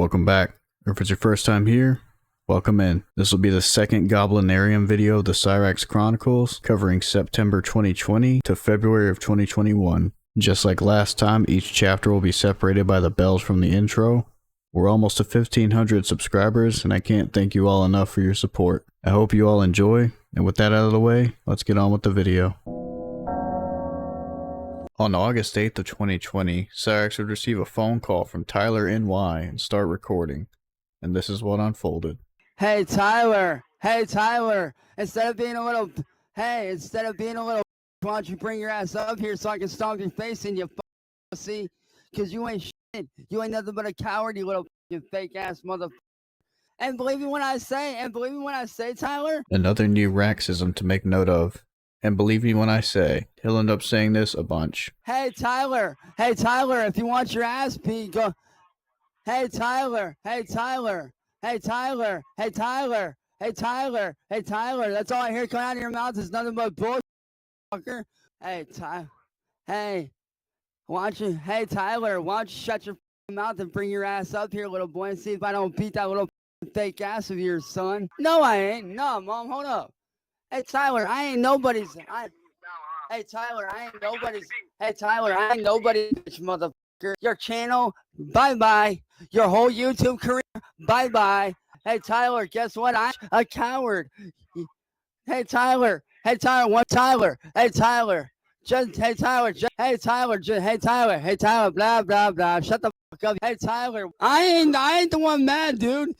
Welcome back. Or if it's your first time here, welcome in. This will be the second Goblinarium video of the Cyraxx Chronicles, covering September 2020 to February of 2021. Just like last time, each chapter will be separated by the bells from the intro. We're almost to 1,500 subscribers, and I can't thank you all enough for your support. I hope you all enjoy, and with that out of the way, let's get on with the video. On August 8th of 2020, Cyraxx would receive a phone call from Tyler NY and start recording, and this is what unfolded. Hey Tyler, instead of being a little, why don't you bring your ass up here so I can stomp your face in, you pussy? Cause you ain't shit, you ain't nothing but a coward, you little fake ass motherfucker. And believe me when I say, Tyler. Another new Raxism to make note of. And believe me when I say, he'll end up saying this a bunch. Hey Tyler, if you want your ass beat, go. Hey Tyler, that's all I hear coming out of your mouth is nothing but bullshit, fucker. Hey Tyler, why don't you shut your mouth and bring your ass up here, little boy, and see if I don't beat that little fake ass of yours, son. No, I ain't. No, Mom, hold up. Hey Tyler, I ain't nobody's. Hey Tyler, I ain't nobody's, bitch, motherfucker. Your channel, bye-bye. Your whole YouTube career, bye-bye. Hey Tyler, guess what? I'm a coward. Hey Tyler, blah, blah, blah. Shut the fuck up. Hey Tyler, I ain't the one mad, dude.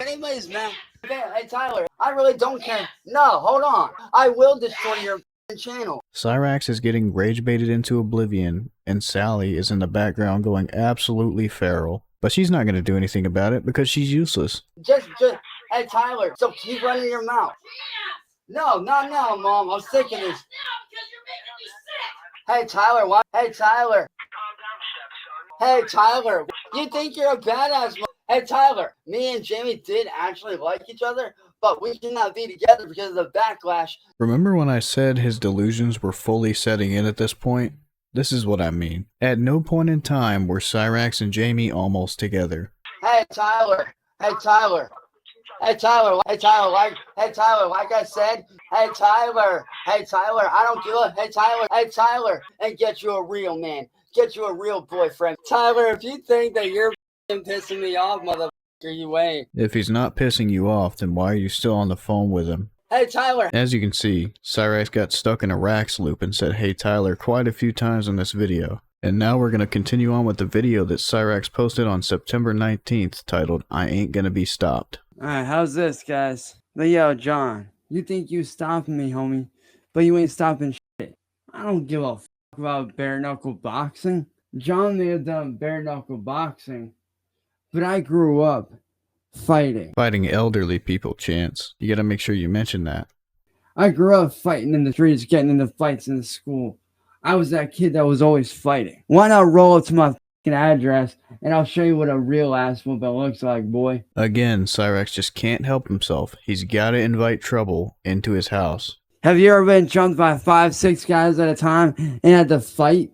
Anybody's mad. Hey Tyler, I really don't care. No, hold on. I will destroy your channel. Cyraxx is getting rage baited into oblivion, and Sally is in the background going absolutely feral. But she's not going to do anything about it because she's useless. Just, hey Tyler, so keep running your mouth. No, not now, Mom. I'm sick of this. Hey Tyler, what? Hey Tyler, you think you're a badass? Hey Tyler, me and Jamie did actually like each other, but we cannot be together because of the backlash. Remember when I said his delusions were fully setting in at this point? This is what I mean. At no point in time were Cyraxx and Jamie almost together. Hey Tyler, like I said, hey Tyler, I don't give a, hey Tyler, and get you a real man, get you a real boyfriend. Tyler, if you think that you're pissing me off, motherfucker, you ain't. If he's not pissing you off, then why are you still on the phone with him? Hey Tyler. As you can see, Cyraxx got stuck in a Rax loop and said hey Tyler quite a few times in this video. And now we're going to continue on with the video that Cyraxx posted on September 19th titled, I Ain't Gonna Be Stopped. Alright, how's this, guys? But yo, John, you think you stopping me, homie, but you ain't stopping shit. I don't give a fuck about bare knuckle boxing. John may have done bare knuckle boxing, but I grew up fighting. Fighting elderly people, Chance. You gotta make sure you mention that. I grew up fighting in the streets, getting into fights in the school. I was that kid that was always fighting. Why not roll up to my fucking address and I'll show you what a real ass whooping looks like, boy. Again, Cyraxx just can't help himself. He's gotta invite trouble into his house. Have you ever been jumped by 5-6 guys at a time and had to fight?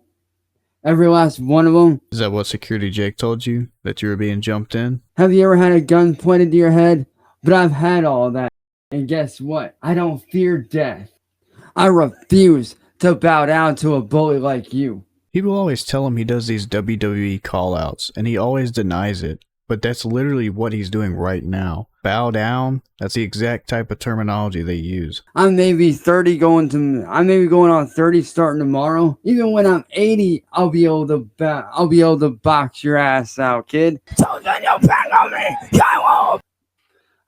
Every last one of them. Is that what Security Jake told you? That you were being jumped in? Have you ever had a gun pointed to your head? But I've had all of that. And guess what? I don't fear death. I refuse to bow down to a bully like you. People always tell him he does these WWE call-outs, and he always denies it. But that's literally what he's doing right now. Bow down, that's the exact type of terminology they use. I'm maybe going on 30 starting tomorrow. Even when I'm 80, I'll be able to box your ass out, kid. So then you'll bang on me.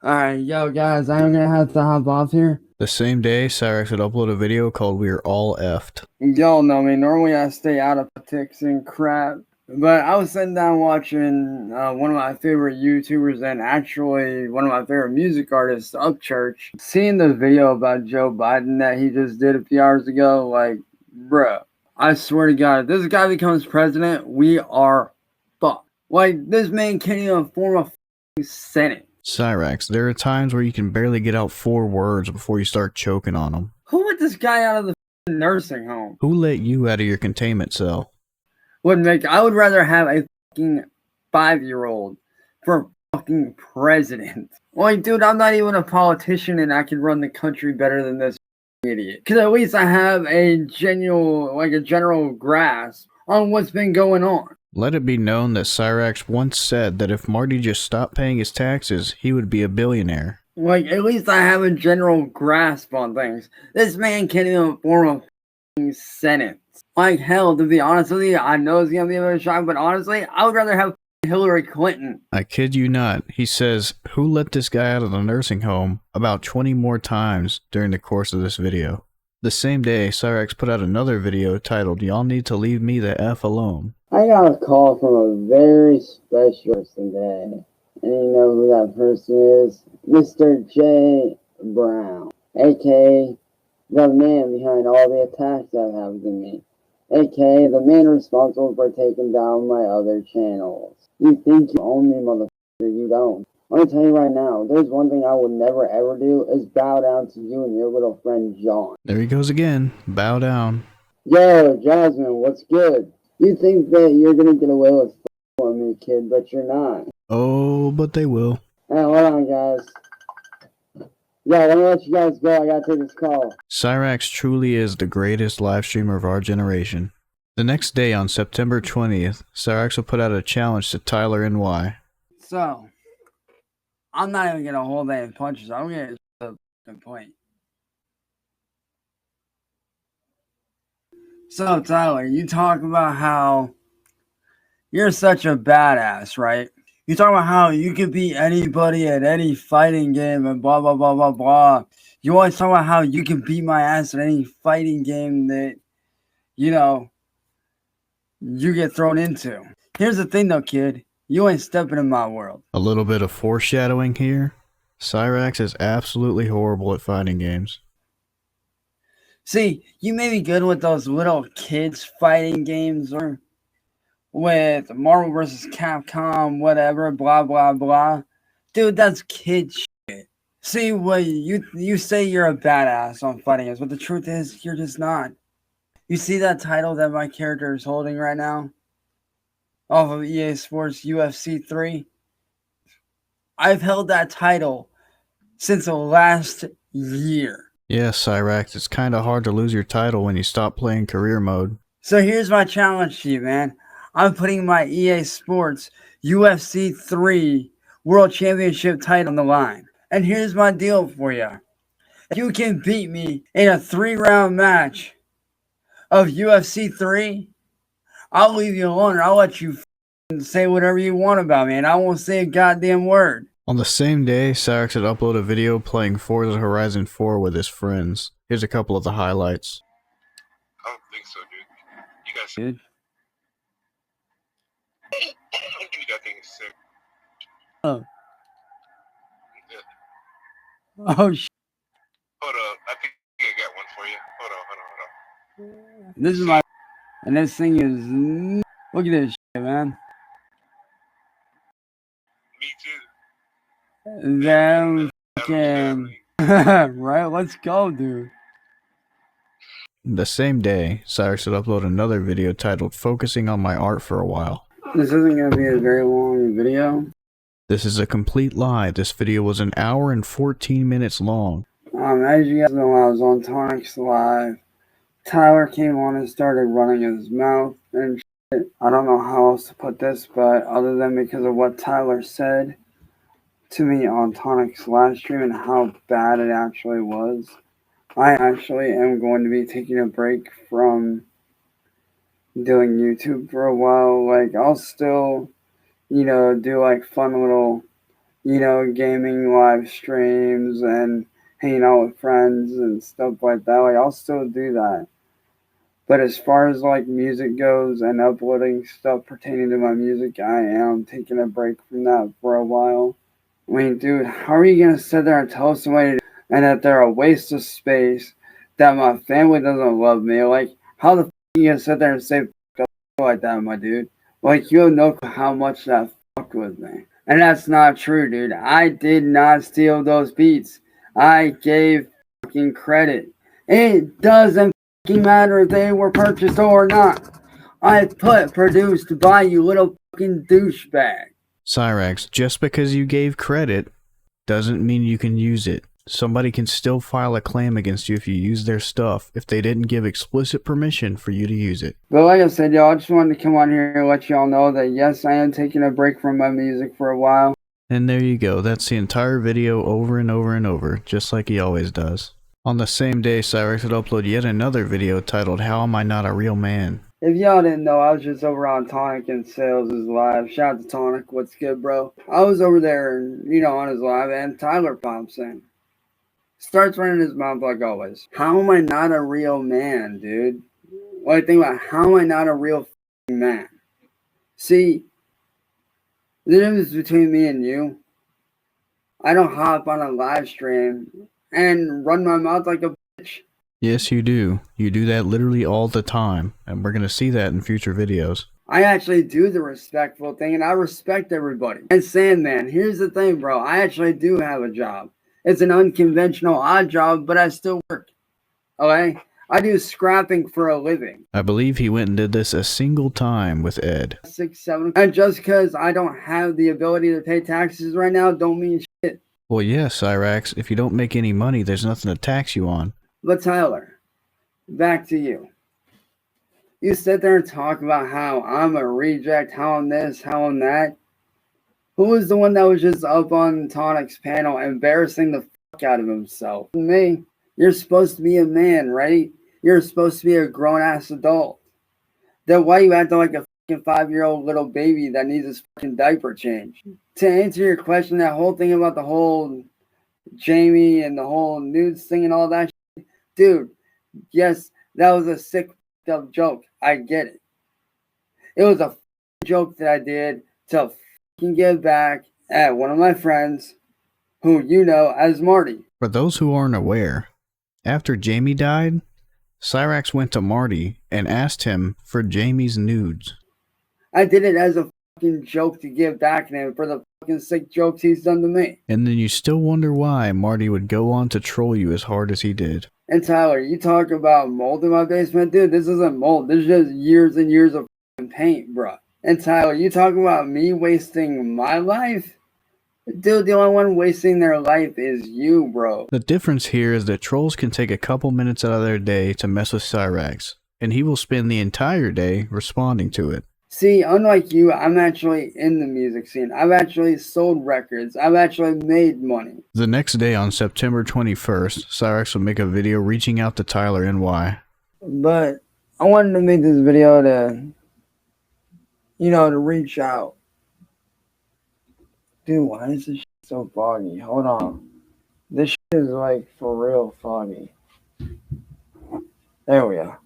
Alright, yo guys, I'm gonna have to hop off here. The same day, Cyraxx would upload a video called We're All Effed. Y'all know me, normally I stay out of politics and crap. But I was sitting down watching one of my favorite YouTubers and actually one of my favorite music artists, Upchurch. Seeing the video about Joe Biden that he just did a few hours ago, like, bruh, I swear to God, if this guy becomes president, we are fucked. Like, this man can't even form a fucking Senate. Cyraxx, there are times where you can barely get out 4 words before you start choking on them. Who let this guy out of the nursing home? Who let you out of your containment cell? I would rather have a fucking 5-year-old for fucking president. Like, dude, I'm not even a politician and I can run the country better than this idiot. Because at least I have a general grasp on what's been going on. Let it be known that Cyraxx once said that if Marty just stopped paying his taxes, he would be a billionaire. Like, at least I have a general grasp on things. This man can't even form a fucking sentence. Like, hell, to be honest with you, I know it's going to be a bit of a shock, but honestly, I would rather have Hillary Clinton. I kid you not. He says, "Who let this guy out of the nursing home?" about 20 more times during the course of this video. The same day, Cyraxx put out another video titled, "Y'all need to leave me the F alone." I got a call from a very special person today. And you know who that person is? Mr. J. Brown, aka the man behind all the attacks that have to me, aka the man responsible for taking down my other channels. You think you own me, motherfucker, you don't. I'm gonna tell you right now, there's one thing I would never ever do is bow down to you and your little friend John. There he goes again. Bow down. Yo, Jasmine, what's good? You think that you're gonna get away with on me, kid, but you're not. Oh, but they will. Hey, hold on, guys. Yeah, let me let you guys go. I gotta take this call. Cyraxx truly is the greatest live streamer of our generation. The next day, on September 20th, Cyraxx will put out a challenge to Tyler NY. So, I'm not even gonna hold any punches. I'm gonna get to the point. So, Tyler, you talk about how you're such a badass, right? You talk about how you can beat anybody at any fighting game and blah, blah, blah, blah, blah. You always talk about how you can beat my ass at any fighting game that, you know, you get thrown into. Here's the thing, though, kid. You ain't stepping in my world. A little bit of foreshadowing here. Cyraxx is absolutely horrible at fighting games. See, you may be good with those little kids fighting games or with Marvel vs. Capcom, whatever, blah, blah, blah. Dude, that's kid shit. See, what you say you're a badass on fighting games, but the truth is, you're just not. You see that title that my character is holding right now? Off of EA Sports UFC 3? I've held that title since the last year. Yeah, Cyraxx, it's kinda hard to lose your title when you stop playing career mode. So here's my challenge to you, man. I'm putting my EA Sports UFC 3 World Championship title on the line. And here's my deal for you. If you can beat me in a 3-round match of UFC 3, I'll leave you alone and I'll let you say whatever you want about me and I won't say a goddamn word. On the same day, Cyraxx had uploaded a video playing Forza Horizon 4 with his friends. Here's a couple of the highlights. I don't think so, dude. You guys, Dude. you got things sick. Oh. Yeah. Oh, shit. Hold up, I think I got one for you. Hold on. This is my... And this thing is... Look at this shit, man. Me too. Them fucking... Right? Let's go, dude. The same day, Cyraxx had uploaded another video titled "Focusing on My Art for a While." This isn't going to be a very long video. This is a complete lie. This video was an hour and 14 minutes long. As you guys know, when I was on Chronicles Live, Tyler came on and started running his mouth and shit. I don't know how else to put this, but other than because of what Tyler said to me on Tonic's live stream and how bad it actually was, I actually am going to be taking a break from doing YouTube for a while. Like, I'll still, you know, do like fun little, you know, gaming live streams and hanging out with friends and stuff like that. Like, I'll still do that. But as far as like music goes and uploading stuff pertaining to my music, I am taking a break from that for a while. I mean, dude, how are you going to sit there and tell somebody and that they're a waste of space, that my family doesn't love me? Like, how the f*** are you going to sit there and say like that, my dude? Like, you don't know how much that fucked with me. And that's not true, dude. I did not steal those beats. I gave fucking credit. It doesn't fucking matter if they were purchased or not. I put produced by you little fucking douchebag. Cyraxx, just because you gave credit doesn't mean you can use it. Somebody can still file a claim against you if you use their stuff if they didn't give explicit permission for you to use it. But like I said, y'all, I just wanted to come on here and let y'all know that yes, I am taking a break from my music for a while. And there you go, that's the entire video over and over and over, just like he always does. On the same day, Cyraxx would upload yet another video titled, How Am I Not a Real Man? If y'all didn't know, I was just over on Tonic and Sales' live. Shout out to Tonic, what's good, bro? I was over there, on his live, and Tyler pops in. Starts running his mouth like always. How am I not a real man, dude? What do you think about how am I not a real man? See, the difference between me and you, I don't hop on a live stream and run my mouth like a bitch. Yes, you do. You do that literally all the time, and we're going to see that in future videos. I actually do the respectful thing, and I respect everybody. And Sandman, here's the thing, bro. I actually do have a job. It's an unconventional odd job, but I still work. Okay? I do scrapping for a living. I believe he went and did this a single time with Ed. 6, 7. And just because I don't have the ability to pay taxes right now, don't mean shit. Well, yeah, Cyraxx, if you don't make any money, there's nothing to tax you on. But Tyler, back to you. You sit there and talk about how I'm a reject, how I'm this, how I'm that. Who was the one that was just up on Tonic's panel embarrassing the fuck out of himself? Me. You're supposed to be a man, right? You're supposed to be a grown-ass adult. Then why you acting like a fucking 5-year-old little baby that needs his fucking diaper change? To answer your question, that whole thing about the whole Jamie and the whole nudes thing and all that shit, dude, yes, that was a sick up joke. I get it. It was a joke that I did to fucking give back at one of my friends who you know as Marty. For those who aren't aware, after Jamie died, Cyraxx went to Marty and asked him for Jamie's nudes. I did it as a fucking joke to give back to him for the fucking sick jokes he's done to me. And then you still wonder why Marty would go on to troll you as hard as he did. And Tyler, you talk about mold in my basement, dude. This isn't mold. This is just years and years of paint, bro. And Tyler, you talk about me wasting my life? Dude, the only one wasting their life is you, bro. The difference here is that trolls can take a couple minutes out of their day to mess with Cyraxx, and he will spend the entire day responding to it. See, unlike you, I'm actually in the music scene. I've actually sold records. I've actually made money. The next day on September 21st, Cyraxx will make a video reaching out to Tyler NY. But I wanted to make this video to, to reach out. Dude, why is this shit so foggy? Hold on. This shit is like for real foggy. There we go.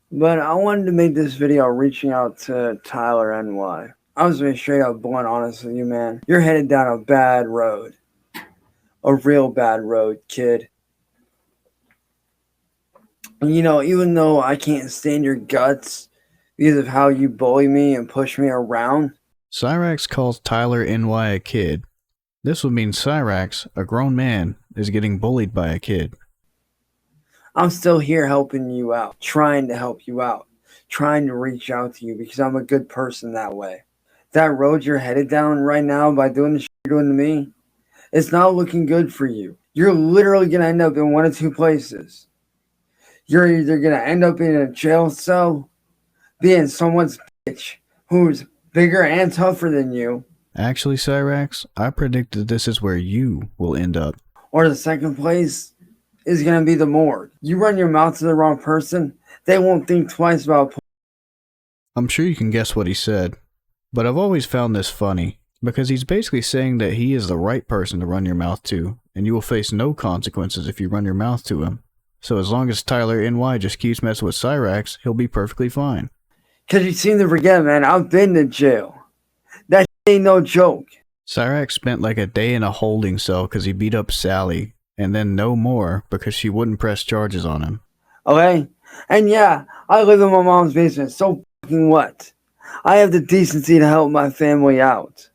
But I wanted to make this video reaching out to Tyler NY. I was being straight up blunt honest with you, man. You're headed down a bad road. A real bad road, kid. Even though I can't stand your guts because of how you bully me and push me around. Cyraxx calls Tyler NY a kid. This would mean Cyraxx, a grown man, is getting bullied by a kid. I'm still here helping you out, trying to help you out, trying to reach out to you because I'm a good person that way. That road you're headed down right now by doing the shit you're doing to me, it's not looking good for you. You're literally going to end up in one of two places. You're either going to end up in a jail cell, being someone's bitch who's bigger and tougher than you. Actually, Cyraxx, I predicted this is where you will end up. Or the second place is going to be the morgue. You run your mouth to the wrong person, they won't think twice about. I'm sure you can guess what he said, but I've always found this funny, because he's basically saying that he is the right person to run your mouth to, and you will face no consequences if you run your mouth to him. So as long as Tyler NY just keeps messing with Cyraxx, he'll be perfectly fine. Because you seem to forget, man, I've been to jail. That ain't no joke. Cyraxx spent like a day in a holding cell because he beat up Sally, and then no more because she wouldn't press charges on him. Okay? And yeah, I live in my mom's basement, so fucking what? I have the decency to help my family out.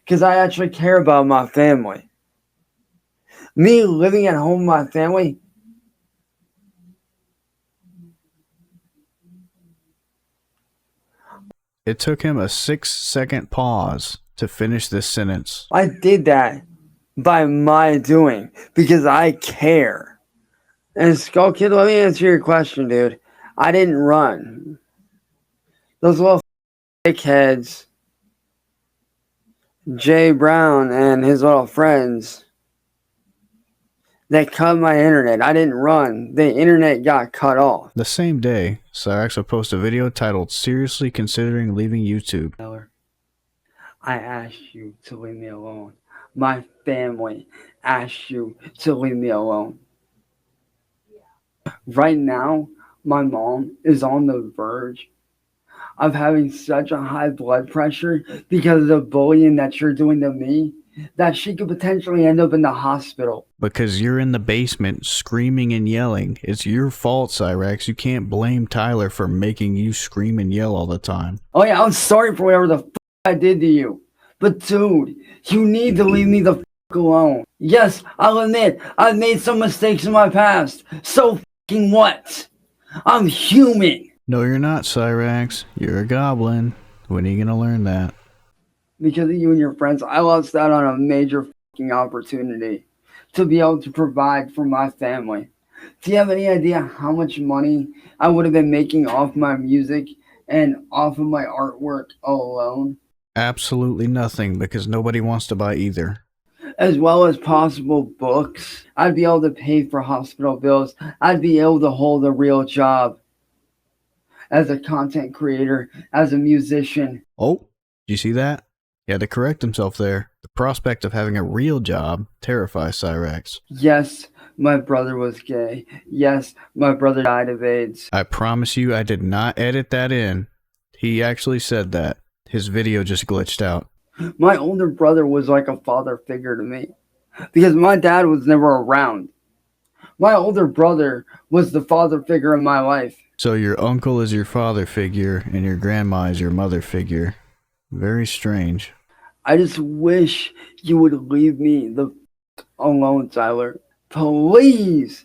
Because I actually care about my family. Me living at home with my family, It took him a 6-second pause to finish this sentence. I did that by my doing because I care. And Skull Kid, let me answer your question, dude. I didn't run. Those little dickheads, Jay Brown and his little friends, they cut my internet. I didn't run. The internet got cut off. The same day, Cyraxx will post a video titled "Seriously Considering Leaving YouTube." I asked you to leave me alone. My family asked you to leave me alone. Right now, my mom is on the verge of having such a high blood pressure because of the bullying that you're doing to me that she could potentially end up in the hospital. Because you're in the basement screaming and yelling. It's your fault, Cyraxx. You can't blame Tyler for making you scream and yell all the time. Oh yeah, I'm sorry for whatever the f I did to you. But dude, you need to leave me the f alone. Yes, I'll admit, I've made some mistakes in my past. So f***ing what? I'm human. No, you're not, Cyraxx. You're a goblin. When are you gonna learn that? Because of you and your friends, I lost out on a major f***ing opportunity to be able to provide for my family. Do you have any idea how much money I would have been making off my music and off of my artwork alone? Absolutely nothing, because nobody wants to buy either. As well as possible books. I'd be able to pay for hospital bills. I'd be able to hold a real job as a content creator, as a musician. Oh, did you see that? He had to correct himself there. The prospect of having a real job terrifies Cyraxx. Yes, my brother was gay. Yes, my brother died of AIDS. I promise you I did not edit that in. He actually said that. His video just glitched out. My older brother was like a father figure to me because my dad was never around. My older brother was the father figure in my life. So your uncle is your father figure and your grandma is your mother figure. Very strange. I just wish you would leave me the f alone, Tyler. Please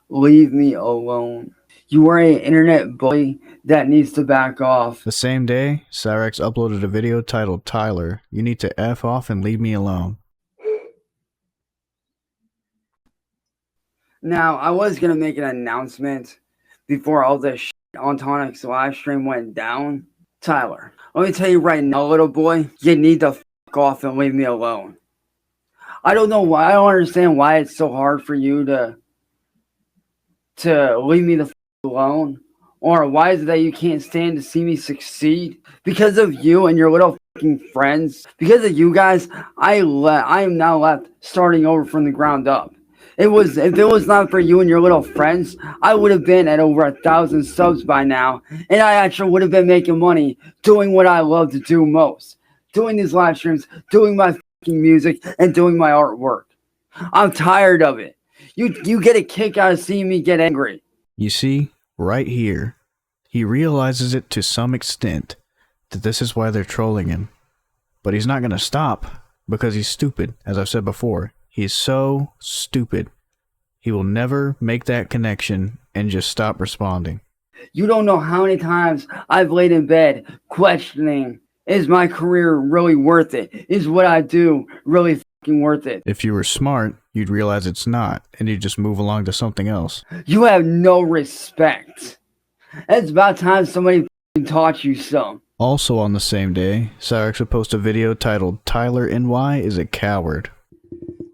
leave me alone. You are an internet bully that needs to back off. The same day, Cyraxx uploaded a video titled "Tyler, you need to F off and leave me alone." Now, I was going to make an announcement before all this shit on Tonic's live stream went down. Tyler, let me tell you right now, little boy, you need to f off and leave me alone. I don't know why. I don't understand why it's so hard for you to leave me the f alone. Or why is it that you can't stand to see me succeed? Because of you and your little fucking friends. Because of you guys, I am now left starting over from the ground up. If it was not for you and your little friends, I would have been at over 1,000 subs by now, and I actually would have been making money doing what I love to do most. Doing these live streams, doing my fucking music, and doing my artwork. I'm tired of it. You get a kick out of seeing me get angry. You see, right here, he realizes it to some extent that this is why they're trolling him. But he's not going to stop because he's stupid, as I've said before. He's so stupid. He will never make that connection and just stop responding. You don't know how many times I've laid in bed questioning, is my career really worth it? Is what I do really fucking worth it? If you were smart, you'd realize it's not, and you'd just move along to something else. You have no respect. It's about time somebody fucking taught you some. Also on the same day, Cyraxx would post a video titled "Tyler NY is a coward."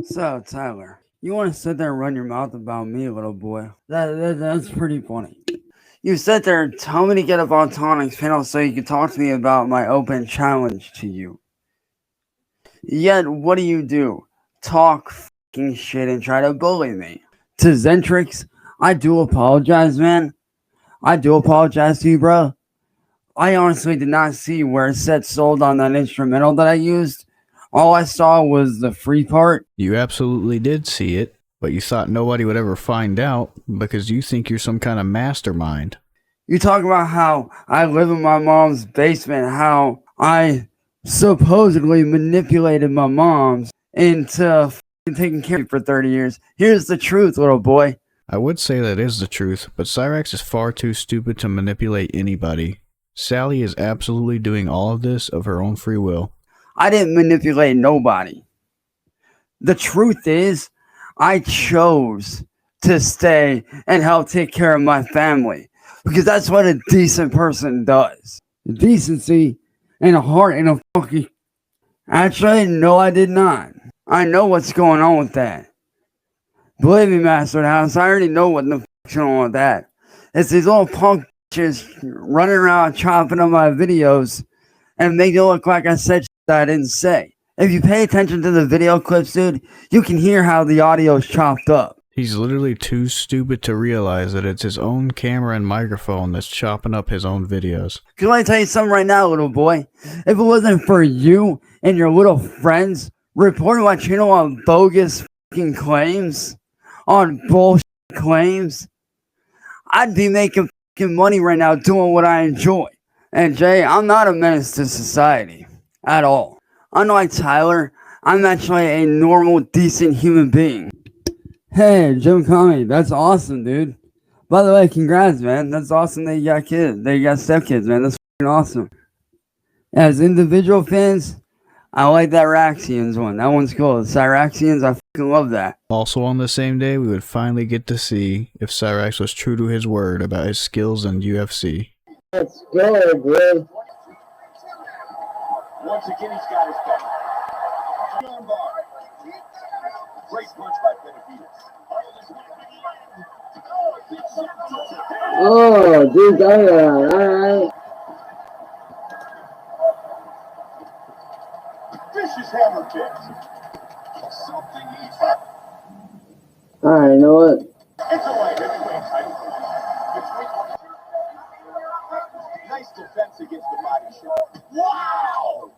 So, Tyler, you want to sit there and run your mouth about me, little boy? That's pretty funny. You sit there and tell me to get up on Tonic's panel so you can talk to me about my open challenge to you. Yet, what do? Talk fucking shit and try to bully me. To Zentrix, I do apologize, man. I do apologize to you, bro. I honestly did not see where it said sold on that instrumental that I used. All I saw was the free part. You absolutely did see it, but you thought nobody would ever find out because you think you're some kind of mastermind. You talk about how I live in my mom's basement, how I supposedly manipulated my mom's into taking care of me for 30 years. Here's the truth, little boy. I would say that is the truth, but Cyraxx is far too stupid to manipulate anybody. Sally is absolutely doing all of this of her own free will. I didn't manipulate nobody. The truth is, I chose to stay and help take care of my family because that's what a decent person does. Decency and a heart and a fucking... Actually, no, I did not. I know what's going on with that. Believe me, Master House, I already know what the fuck's going on with that. It's these little punk bitches running around chopping up my videos and making it look like I said shit that I didn't say. If you pay attention to the video clips, dude, you can hear how the audio is chopped up. He's literally too stupid to realize that it's his own camera and microphone that's chopping up his own videos. Cause let me tell you something right now, little boy. If it wasn't for you and your little friends reporting my channel on bogus fucking claims, on bullshit claims, I'd be making fucking money right now doing what I enjoy. And Jay, I'm not a menace to society at all. Unlike Tyler, I'm actually a normal, decent human being. Hey, Jim Comey, that's awesome, dude. By the way, congrats, man. That's awesome that you got kids. That you got stepkids, man. That's fucking awesome. As individual fans, I like that Raxians one. That one's cool. The Cyraxians, I fucking love that. Also on the same day, we would finally get to see if Cyraxx was true to his word about his skills in UFC. Let's go, bro. Once again, he's got his back. Great punch by Benavides. Oh, dude, alright. Vicious hammer kick. Something he's... Alright, you know what? It's a light heavyweight title. Nice defense against the body shot. Wow!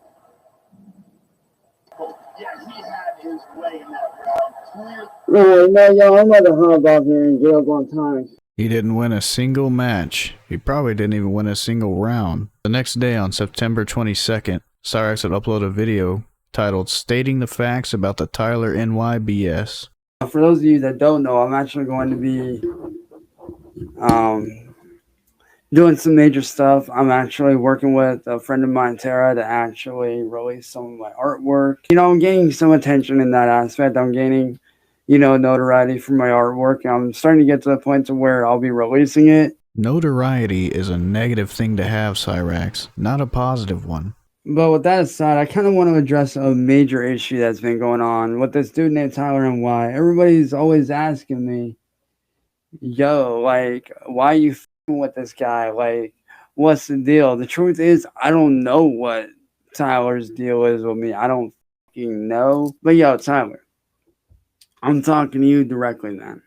Yeah, he had his way in that round. Clear. No, yo, I'm about to hop off here and get up on time. He didn't win a single match. He probably didn't even win a single round. The next day, on September 22nd, Cyraxx would upload a video titled Stating the Facts About the Tyler NY BS. For those of you that don't know, I'm actually going to be doing some major stuff. I'm actually working with a friend of mine, Tara, to actually release some of my artwork. You know, I'm gaining some attention in that aspect. I'm gaining, you know, notoriety for my artwork. And I'm starting to get to the point to where I'll be releasing it. Notoriety is a negative thing to have, Cyraxx, not a positive one. But with that aside, I kind of want to address a major issue that's been going on with this dude named Tyler NY. Everybody's always asking me, yo, like, why you with this guy? Like, what's the deal? The truth is, I don't know what Tyler's deal is with me. I don't fucking know. But yo, Tyler, I'm talking to you directly, man.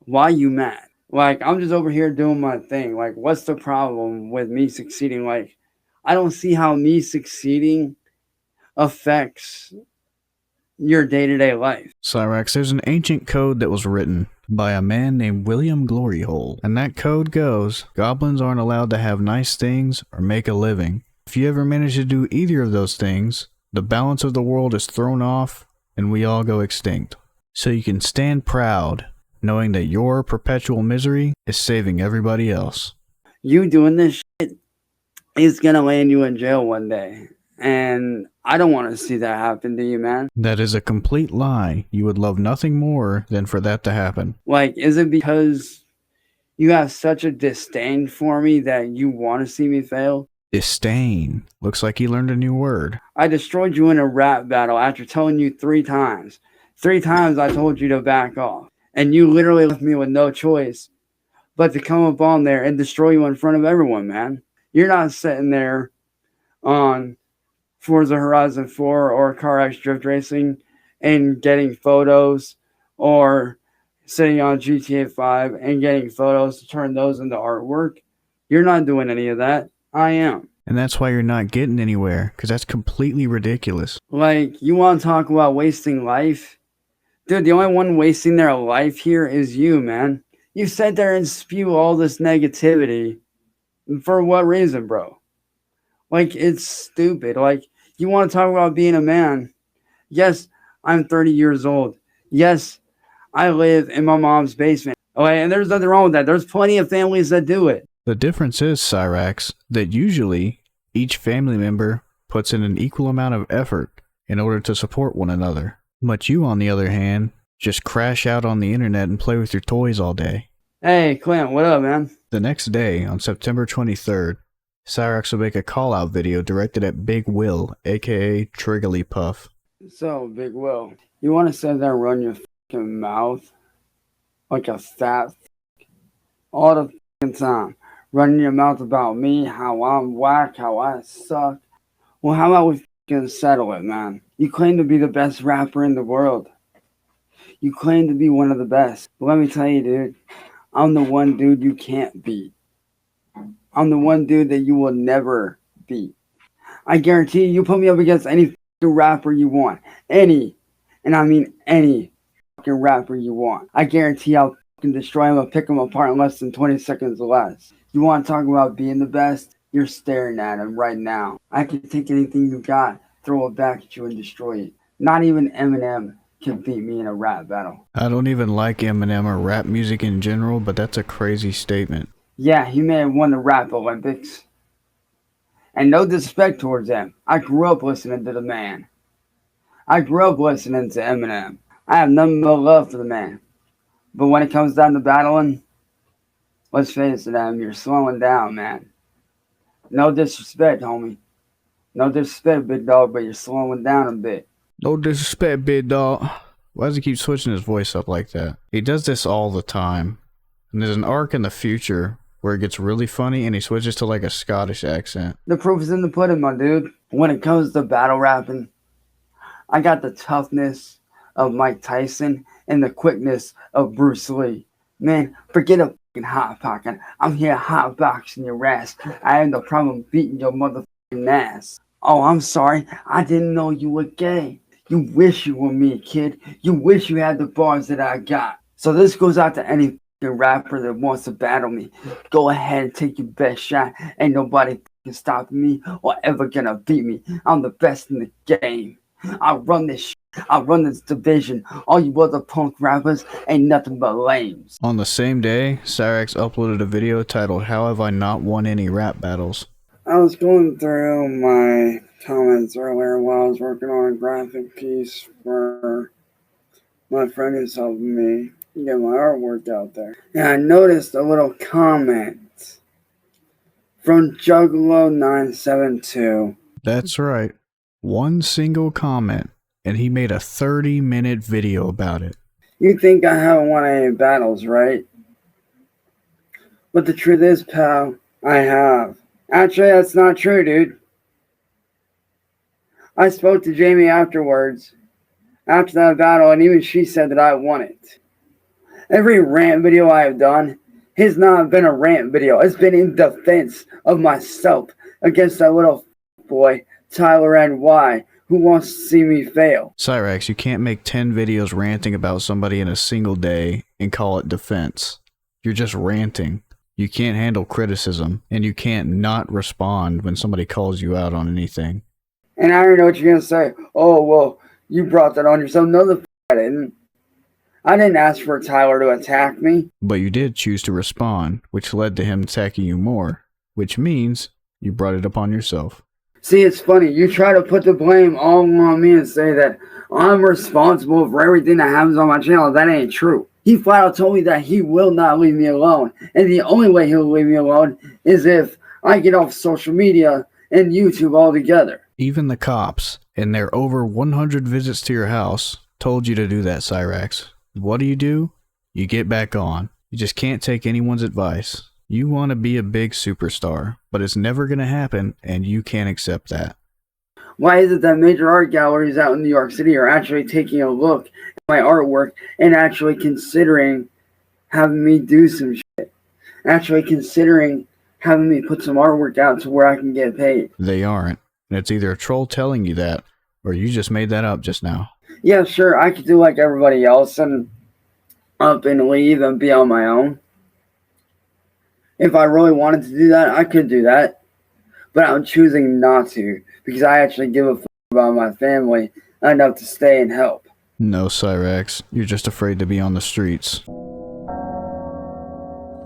Why you mad? Like, I'm just over here doing my thing. Like, what's the problem with me succeeding? Like, I don't see how me succeeding affects your day-to-day life. Cyraxx, there's an ancient code that was written by a man named William Gloryhole, and that code goes, goblins aren't allowed to have nice things or make a living. If you ever manage to do either of those things, the balance of the world is thrown off and we all go extinct. So you can stand proud knowing that your perpetual misery is saving everybody else. You doing this shit is gonna land you in jail one day, and I don't want to see that happen to you, man. That is a complete lie. You would love nothing more than for that to happen. Like, is it because you have such a disdain for me that you want to see me fail? Disdain. Looks like he learned a new word. I destroyed you in a rap battle after telling you 3 times. 3 times I told you to back off, and you literally left me with no choice but to come up on there and destroy you in front of everyone, man. You're not sitting there on Forza Horizon 4 or CarX Drift Racing and getting photos, or sitting on GTA 5 and getting photos to turn those into artwork. You're not doing any of that. I am. And that's why you're not getting anywhere, because that's completely ridiculous. Like, you want to talk about wasting life? Dude, the only one wasting their life here is you, man. You sit there and spew all this negativity. For what reason, bro? Like, it's stupid. Like, you want to talk about being a man? Yes, I'm 30 years old. Yes, I live in my mom's basement. Okay, and there's nothing wrong with that. There's plenty of families that do it. The difference is, Cyraxx, that usually each family member puts in an equal amount of effort in order to support one another. But you, on the other hand, just crash out on the internet and play with your toys all day. Hey, Clint, what up, man? The next day, on September 23rd, Cyraxx will make a call-out video directed at Big Will, aka Triggly Puff. So, Big Will, you want to sit there and run your fucking mouth like a fat all the fucking time, running your mouth about me, how I'm whack, how I suck. Well, how about we fucking settle it, man? You claim to be the best rapper in the world. You claim to be one of the best. But let me tell you, dude, I'm the one dude you can't beat. I'm the one dude that you will never beat. I guarantee you put me up against any fucking rapper you want. Any, and I mean any fucking rapper you want. I guarantee I'll fucking destroy him and pick him apart in less than 20 seconds or less. You want to talk about being the best? You're staring at him right now. I can take anything you got, throw it back at you and destroy it. Not even Eminem can beat me in a rap battle. I don't even like Eminem or rap music in general, but that's a crazy statement. Yeah, he may have won the rap Olympics. And no disrespect towards him. I grew up listening to the man. I grew up listening to Eminem. I have nothing but love for the man. But when it comes down to battling, let's face it, Em, you're slowing down, man. No disrespect, homie. No disrespect, big dog, but you're slowing down a bit. No disrespect, big dog. Why does he keep switching his voice up like that? He does this all the time. And there's an arc in the future where it gets really funny and he switches to like a Scottish accent. The proof is in the pudding, my dude. When it comes to battle rapping, I got the toughness of Mike Tyson and the quickness of Bruce Lee. Man, forget a fucking hot pocket. I'm here hot boxing your ass. I have no problem beating your motherfucking ass. Oh, I'm sorry. I didn't know you were gay. You wish you were me, kid. You wish you had the bars that I got. So this goes out to any rapper that wants to battle me. Go ahead and take your best shot. Ain't nobody can stop me or ever gonna beat me. I'm the best in the game. I run this shit. I run this division. All you other punk rappers ain't nothing but lames. On the same day, Cyraxx uploaded a video titled "How Have I Not Won Any Rap Battles?" I was going through my comments earlier while I was working on a graphic piece for my friend who's helping me get my artwork out there. And I noticed a little comment from Juggalo972. That's right. One single comment, and he made a 30-minute video about it. You think I haven't won any battles, right? But the truth is, pal, I have. Actually, that's not true, dude. I spoke to Jamie afterwards, after that battle, and even she said that I won it. Every rant video I have done has not been a rant video. It's been in defense of myself against that little boy, Tyler NY, who wants to see me fail. Cyraxx, you can't make 10 videos ranting about somebody in a single day and call it defense. You're just ranting. You can't handle criticism, and you can't not respond when somebody calls you out on anything. And I already know what you're going to say. Oh, well, you brought that on yourself. No, the I didn't. I didn't ask for Tyler to attack me. But you did choose to respond, which led to him attacking you more, which means you brought it upon yourself. See, it's funny. You try to put the blame all on me and say that I'm responsible for everything that happens on my channel. That ain't true. He flat out told me that he will not leave me alone. And the only way he'll leave me alone is if I get off social media and YouTube altogether. Even the cops, in their over 100 visits to your house, told you to do that, Cyraxx. What do? You get back on. You just can't take anyone's advice. You want to be a big superstar, but it's never going to happen, and you can't accept that. Why is it that major art galleries out in New York City are actually taking a look at my artwork and actually considering having me do some shit? Actually considering having me put some artwork out to where I can get paid? They aren't. And it's either a troll telling you that, or you just made that up just now. Yeah, sure, I could do like everybody else and up and leave and be on my own. If I really wanted to do that, I could do that. But I'm choosing not to, because I actually give a fuck about my family enough to stay and help. No, Cyraxx, you're just afraid to be on the streets.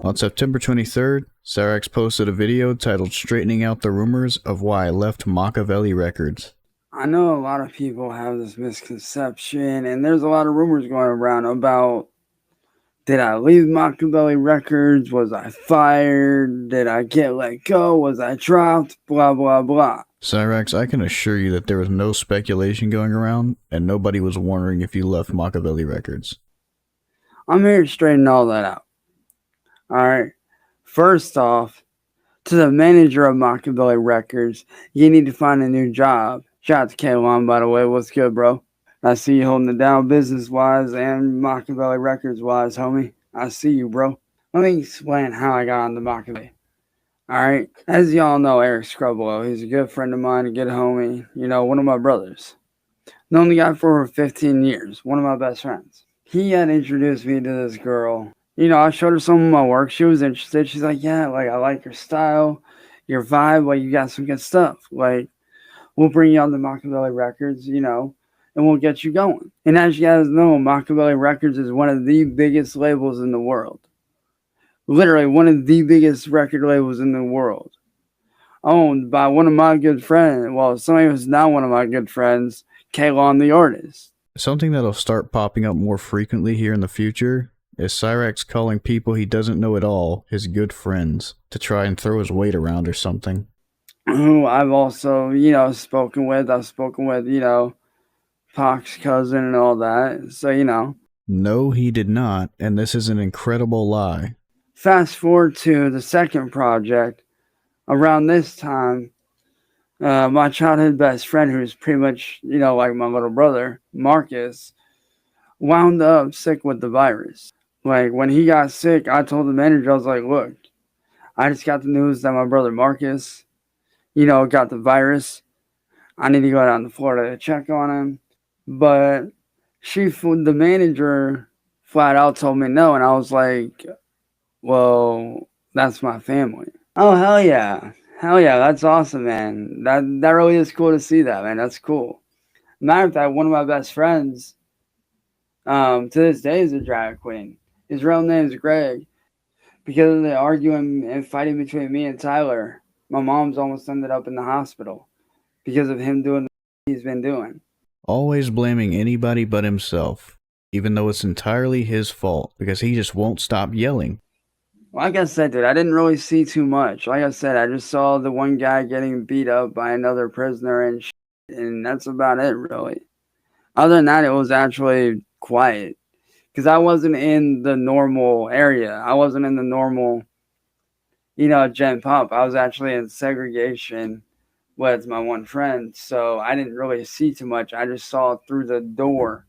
On September 23rd, Cyraxx posted a video titled Straightening Out the Rumors of Why I Left Machiavelli Records. I know a lot of people have this misconception, and there's a lot of rumors going around about, did I leave Machiavelli Records? Was I fired? Did I get let go? Was I dropped? Blah, blah, blah. Cyraxx, I can assure you that there was no speculation going around, and nobody was wondering if you left Machiavelli Records. I'm here to straighten all that out. Alright? First off, to the manager of Machiavelli Records, you need to find a new job. Shout out to Kalon, by the way. What's good, bro? I see you holding it down business-wise and Machiavelli Records-wise, homie. I see you, bro. Let me explain how I got onto Machiavelli. Alright? As y'all know, Eric Scrubolo, he's a good friend of mine, a good homie. You know, one of my brothers. Known the guy for over 15 years. One of my best friends. He had introduced me to this girl. You know, I showed her some of my work. She was interested. She's like, yeah, like, I like your style, your vibe. Like, you got some good stuff. Like, we'll bring you on to Machiavelli Records, you know, and we'll get you going. And as you guys know, Machiavelli Records is one of the biggest labels in the world. Literally, one of the biggest record labels in the world. Owned by one of my good friends. Well, somebody who's now one of my good friends, Kalon the artist. Something that'll start popping up more frequently here in the future is Cyraxx calling people he doesn't know at all his good friends to try and throw his weight around or something. Who I've also, you know, spoken with. I've spoken with, you know, Pac's cousin and all that. So, you know. No, he did not, and this is an incredible lie. Fast forward to the second project. Around this time, my childhood best friend, who's pretty much, you know, like my little brother, Marcus, wound up sick with the virus. Like, when he got sick, I told the manager, I was like, look, I just got the news that my brother Marcus, you know, got the virus. I need to go down to Florida to check on him. But the manager flat out told me no, and I was like, well, that's my family. Oh, hell yeah. Hell yeah, that's awesome, man. That really is cool to see that, man. That's cool. Matter of fact, one of my best friends, to this day, is a drag queen. His real name is Greg. Because of the arguing and fighting between me and Tyler, my mom's almost ended up in the hospital because of him doing the he's been doing. Always blaming anybody but himself, even though it's entirely his fault because he just won't stop yelling. Like I said, dude, I didn't really see too much. Like I said, I just saw the one guy getting beat up by another prisoner and shit, and that's about it, really. Other than that, it was actually quiet. Because I wasn't in the normal area. I wasn't in the normal, you know, gen pop. I was actually in segregation with my one friend. So I didn't really see too much. I just saw through the door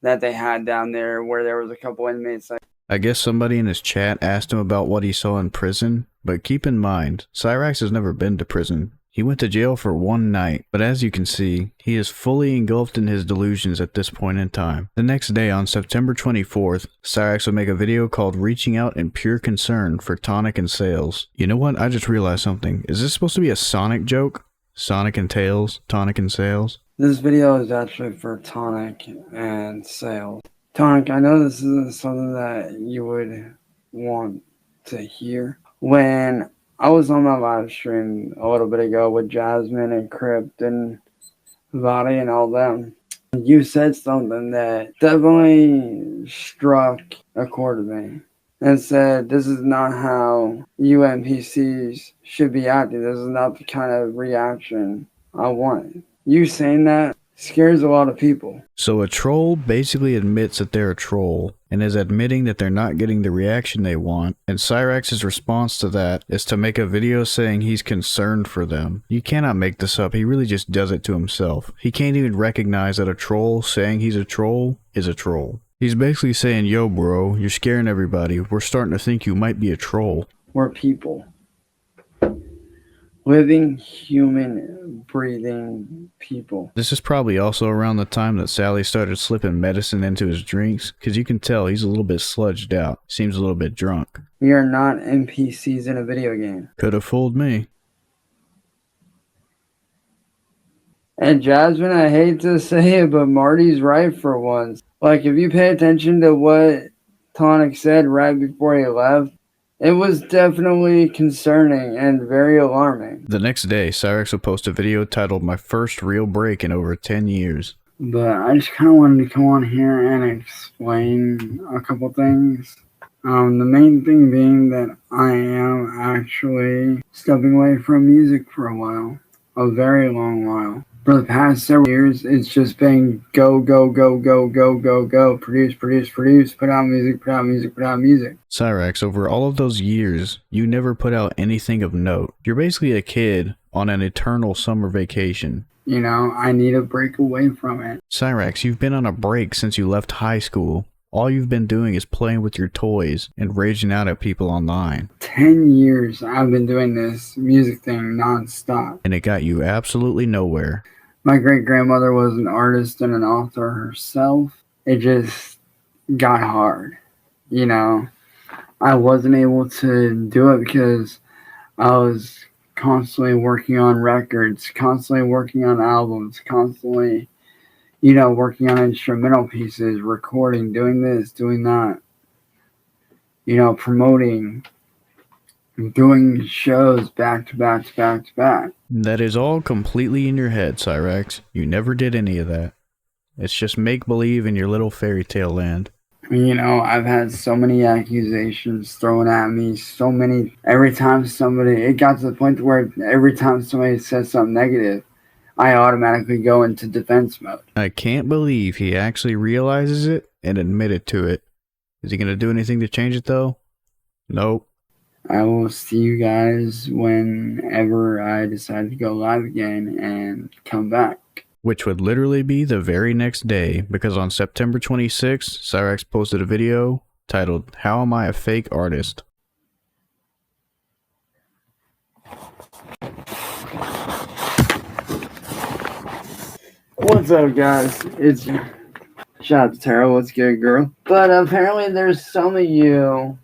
that they had down there where there was a couple inmates. I guess somebody in his chat asked him about what he saw in prison, but keep in mind, Cyraxx has never been to prison. He went to jail for one night, but as you can see, he is fully engulfed in his delusions at this point in time. The next day, on September 24th, Cyraxx would make a video called Reaching Out in Pure Concern for Tonic and Sales. You know what? I just realized something. Is this supposed to be a Sonic joke? Sonic and Tails? Tonic and Sales? This video is actually for Tonic and Sales. Tonic, I know this isn't something that you would want to hear. When I was on my live stream a little bit ago with Jasmine and Crypt and Vadi and all them, you said something that definitely struck a chord with me and said, this is not how you NPCs should be acting. This is not the kind of reaction I wanted. You saying that scares a lot of people. So a troll basically admits that they're a troll and is admitting that they're not getting the reaction they want, and Cyraxx's response to that is to make a video saying he's concerned for them. You cannot make this up. He really just does it to himself. He can't even recognize that a troll saying he's a troll is a troll. He's basically saying, yo bro, you're scaring everybody. We're starting to think you might be a troll. We're people. Living, human, breathing people. This is probably also around the time that Sally started slipping medicine into his drinks, because you can tell he's a little bit sludged out. Seems a little bit drunk. We are not NPCs in a video game. Could have fooled me. And Jasmine, I hate to say it, but Marty's right for once. Like, if you pay attention to what Tonic said right before he left, It was definitely concerning and very alarming. The next day, Cyraxx would post a video titled "My First Real Break in Over 10 Years." But I just kind of wanted to come on here and explain a couple things. The main thing being that I am actually stepping away from music for a while, a very long while. For the past several years, it's just been go, go, go, go, go, go, go, produce, produce, produce, put out music, put out music, put out music. Cyraxx, over all of those years, you never put out anything of note. You're basically a kid on an eternal summer vacation. You know, I need a break away from it. Cyraxx, you've been on a break since you left high school. All you've been doing is playing with your toys and raging out at people online. 10 years I've been doing this music thing non-stop. And it got you absolutely nowhere. My great-grandmother was an artist and an author herself. It just got hard. You know, I wasn't able to do it because I was constantly working on records, constantly working on albums, constantly, you know, working on instrumental pieces, recording, doing this, doing that, you know, promoting, doing shows back to back to back to back. That is all completely in your head, Cyraxx. You never did any of that. It's just make-believe in your little fairy tale land. You know, I've had so many accusations thrown at me, so many, every time somebody, it got to the point where every time somebody says something negative, I automatically go into defense mode. I can't believe he actually realizes it and admitted to it. Is he going to do anything to change it, though? Nope. I will see you guys whenever I decide to go live again and come back. Which would literally be the very next day, because on September 26th, Cyraxx posted a video titled, "How Am I a Fake Artist?" What's up, guys? It's shout out to Tara. What's good, girl? But apparently there's some of you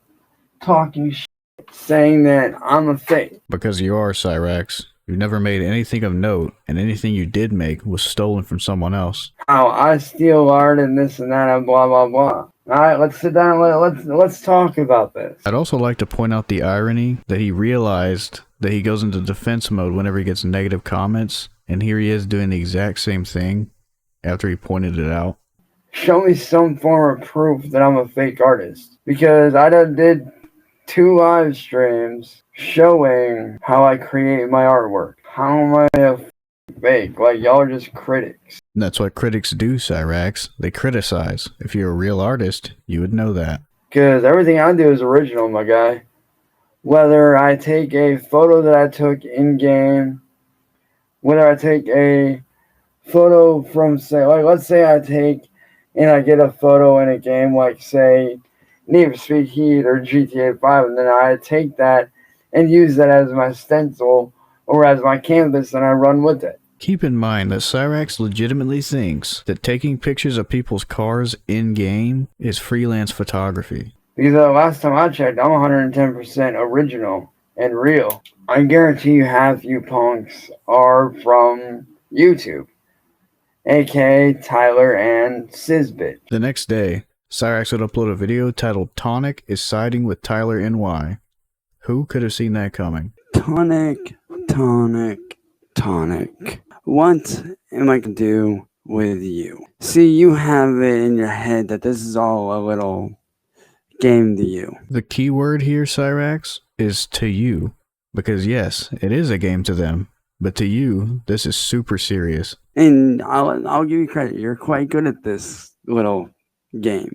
talking shit, saying that I'm a fake. Because you are, Cyraxx. You never made anything of note, and anything you did make was stolen from someone else. How I steal art and this and that and blah blah blah. Alright, let's sit down and let's talk about this. I'd also like to point out the irony that he realized that he goes into defense mode whenever he gets negative comments, and here he is doing the exact same thing after he pointed it out. Show me some form of proof that I'm a fake artist. Because I done did 2 live streams showing how I create my artwork. How am I a fake? Like, y'all are just critics. And that's what critics do, Cyraxx. They criticize. If you're a real artist, you would know that. Because everything I do is original, my guy. Whether I take a photo that I took in-game, whether I take a photo from, say, like, let's say I take and I get a photo in a game like, say, Need for Speed Heat or GTA 5, and then I take that and use that as my stencil or as my canvas and I run with it. Keep in mind that Cyraxx legitimately thinks that taking pictures of people's cars in-game is freelance photography. Because last time I checked, I'm 110% original and real. I guarantee you half you punks are from YouTube, aka Tyler and Sizbit. The next day, Cyraxx would upload a video titled "Tonic is siding with Tyler NY." Who could have seen that coming? Tonic. What am I going to do with you? See, you have it in your head that this is all a little game to you. The key word here, Cyraxx, is to you. Because yes, it is a game to them. But to you, this is super serious. And I'll give you credit. You're quite good at this little game.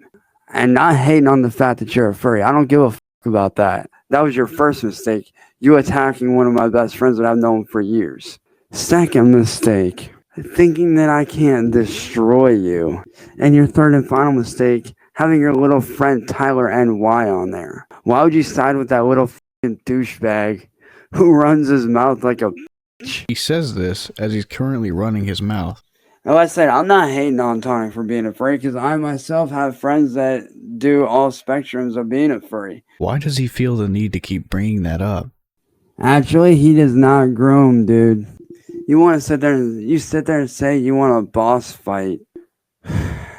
And not hating on the fact that you're a furry. I don't give a f*** about that. That was your first mistake. You attacking one of my best friends that I've known for years. Second mistake, thinking that I can't destroy you. And your third and final mistake, having your little friend Tyler NY on there. Why would you side with that little f***ing douchebag who runs his mouth like a bitch? He says this as he's currently running his mouth. Like I said, I'm not hating on Tonic for being a furry because I myself have friends that do all spectrums of being a furry. Why does he feel the need to keep bringing that up? Actually, he does not groom, dude. You want to sit there and say you want a boss fight.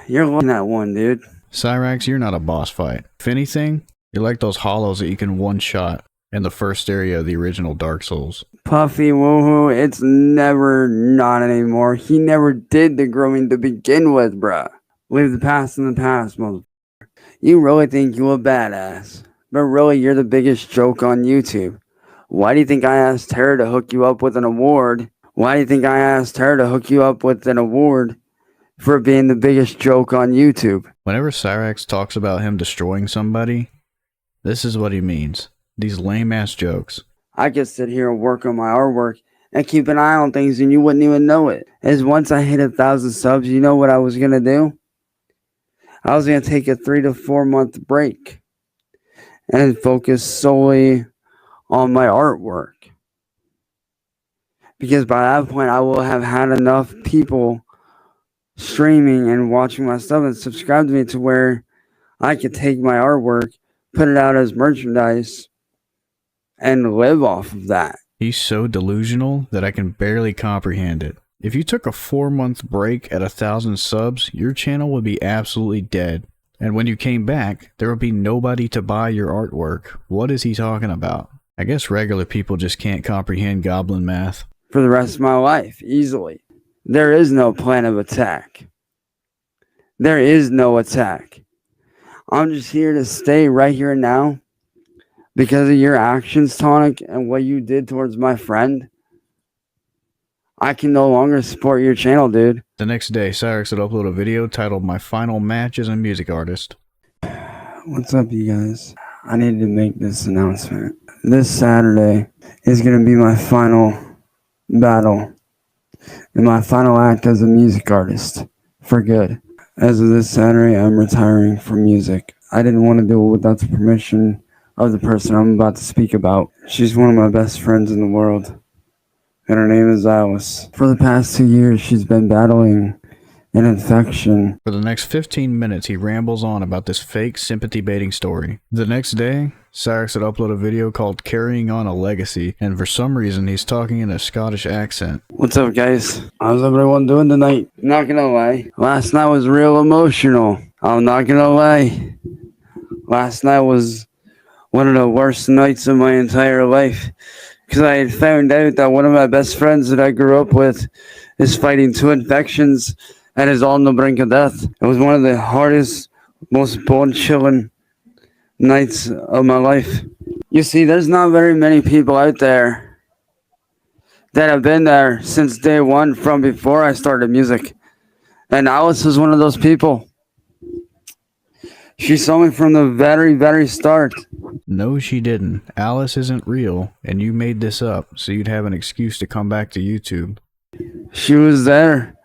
You're looking at one, dude. Cyraxx, you're not a boss fight. If anything, You're like those hollows that you can one-shot in the first area of the original Dark Souls. Puffy, woohoo, it's never not anymore. He never did the grooming to begin with, bruh. Leave the past in the past, motherfucker. You really think you a badass, but really you're the biggest joke on YouTube. Why do you think I asked her to hook you up with an award? Why do you think I asked her to hook you up with an award for being the biggest joke on YouTube? Whenever Cyraxx talks about him destroying somebody, this is what he means. These lame-ass jokes. I could sit here and work on my artwork and keep an eye on things and you wouldn't even know it. As once I hit 1,000 subs, you know what I was going to do? I was going to take a 3 to 4 month break and focus solely on my artwork. Because by that point, I will have had enough people streaming and watching my stuff and subscribe to me to where I could take my artwork, put it out as merchandise, and live off of that. He's so delusional that I can barely comprehend it. If you took a 4-month break at 1,000 subs, your channel would be absolutely dead. And when you came back, there would be nobody to buy your artwork. What is he talking about? I guess regular people just can't comprehend goblin math. For the rest of my life, easily. There is no plan of attack. There is no attack. I'm just here to stay right here and now because of your actions, Tonic, and what you did towards my friend. I can no longer support your channel, dude. The next day, Cyraxx would upload a video titled My Final Match as a Music Artist. What's up, you guys? I need to make this announcement. This Saturday is going to be my final battle and my final act as a music artist for good. As of this Saturday, I'm retiring from music. I didn't want to do it without the permission of the person I'm about to speak about. She's one of my best friends in the world, and her name is Alice. For the past 2 years, she's been battling an infection. For the next 15 minutes, he rambles on about this fake sympathy-baiting story. The next day, Cyraxx would upload a video called Carrying On a Legacy, and for some reason, he's talking in a Scottish accent. What's up, guys? How's everyone doing tonight? Not gonna lie, last night was real emotional. I'm not gonna lie. Last night was one of the worst nights of my entire life because I had found out that one of my best friends that I grew up with is fighting 2 infections and is on the brink of death. It was one of the hardest, most bone-chilling nights of my life. You see, there's not very many people out there that have been there since day one from before I started music. And Alice is one of those people. She saw me from the very, very start. No, she didn't. Alice isn't real, and you made this up so you'd have an excuse to come back to YouTube. She was there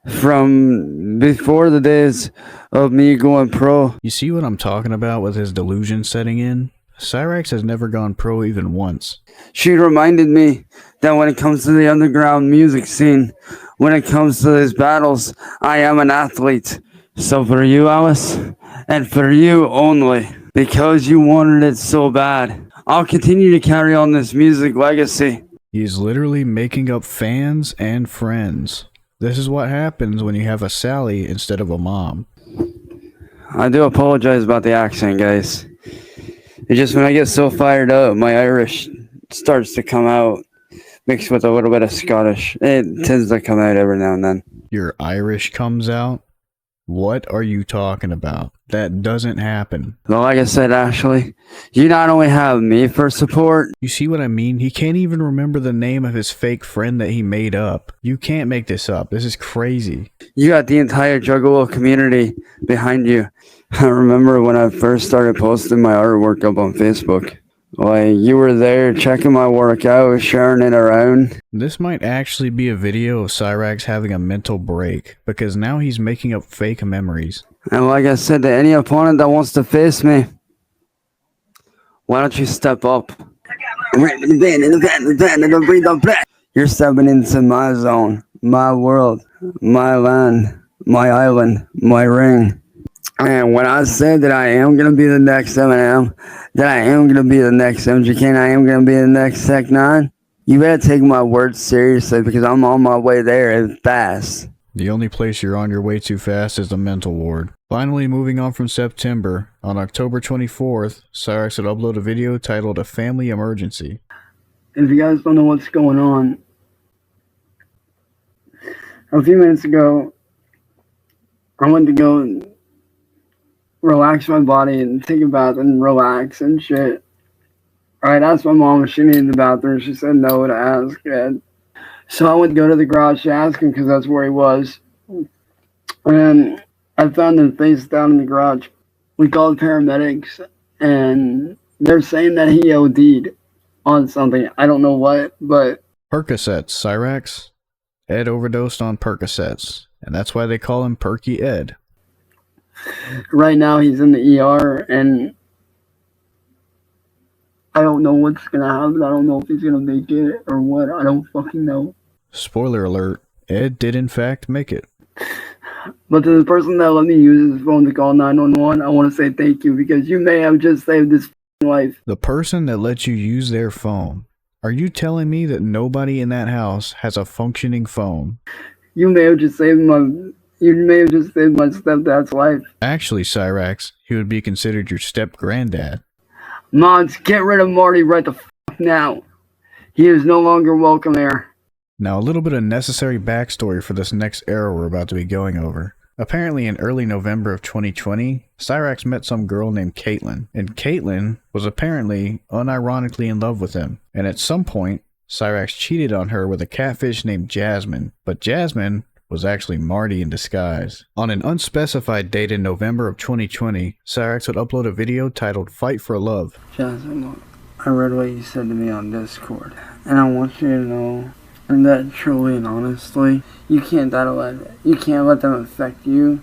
from before the days of me going pro. You see what I'm talking about with his delusion setting in? Cyraxx has never gone pro even once. She reminded me that when it comes to the underground music scene, when it comes to these battles, I am an athlete. So for you, Alice, and for you only, because you wanted it so bad, I'll continue to carry on this music legacy. He's literally making up fans and friends. This is what happens when you have a Sally instead of a mom. I do apologize about the accent, guys. It's just when I get so fired up, my Irish starts to come out, mixed with a little bit of Scottish. It tends to come out every now and then. Your Irish comes out? What are you talking about? That doesn't happen. Well, like I said, Ashley, you not only have me for support. You see what I mean? He can't even remember the name of his fake friend that he made up. You can't make this up. This is crazy. You got the entire Juggalo community behind you. I remember when I first started posting my artwork up on Facebook. Like, you were there checking my work out, sharing it around. This might actually be a video of Cyraxx having a mental break, because now he's making up fake memories. And like I said, to any opponent that wants to face me, why don't you step up? You're stepping into my zone, my world, my land, my island, my ring. And when I said that I am going to be the next Eminem, that I am going to be the next MGK, and I am going to be the next Tech 9, you better take my words seriously because I'm on my way there and fast. The only place you're on your way too fast is the mental ward. Finally, moving on from September, on October 24th, Cyraxx would upload a video titled A Family Emergency. If you guys don't know what's going on, a few minutes ago, I went to go and relax my body and take a bath and relax and shit. I asked my mom if she needed the bathroom. She said no to ask Ed. So I went to go to the garage to ask him because that's where he was. And I found him face down in the garage. We called paramedics and they're saying that he OD'd on something. I don't know what, but... Percocets, Cyraxx. Ed overdosed on Percocets, and that's why they call him Perky Ed. Right now he's in the ER and I don't know what's gonna happen. I don't know if he's gonna make it or what. I don't fucking know. Spoiler alert, Ed did in fact make it. But to the person that let me use his phone to call 911, I want to say thank you because you may have just saved his life. The person that let you use their phone. Are you telling me that nobody in that house has a functioning phone? You may have just saved my stepdad's life. Actually, Cyraxx, he would be considered your step-granddad. Mods, get rid of Marty right the fuck now. He is no longer welcome there. Now, a little bit of necessary backstory for this next era we're about to be going over. Apparently, in early November of 2020, Cyraxx met some girl named Caitlin, and Caitlin was apparently unironically in love with him. And at some point, Cyraxx cheated on her with a catfish named Jasmine, but Jasmine was actually Marty in disguise. On an unspecified date in November of 2020, Cyraxx would upload a video titled Fight for Love. Jasmine, look, I read what you said to me on Discord, and I want you to know that truly and honestly, you can't let them affect you.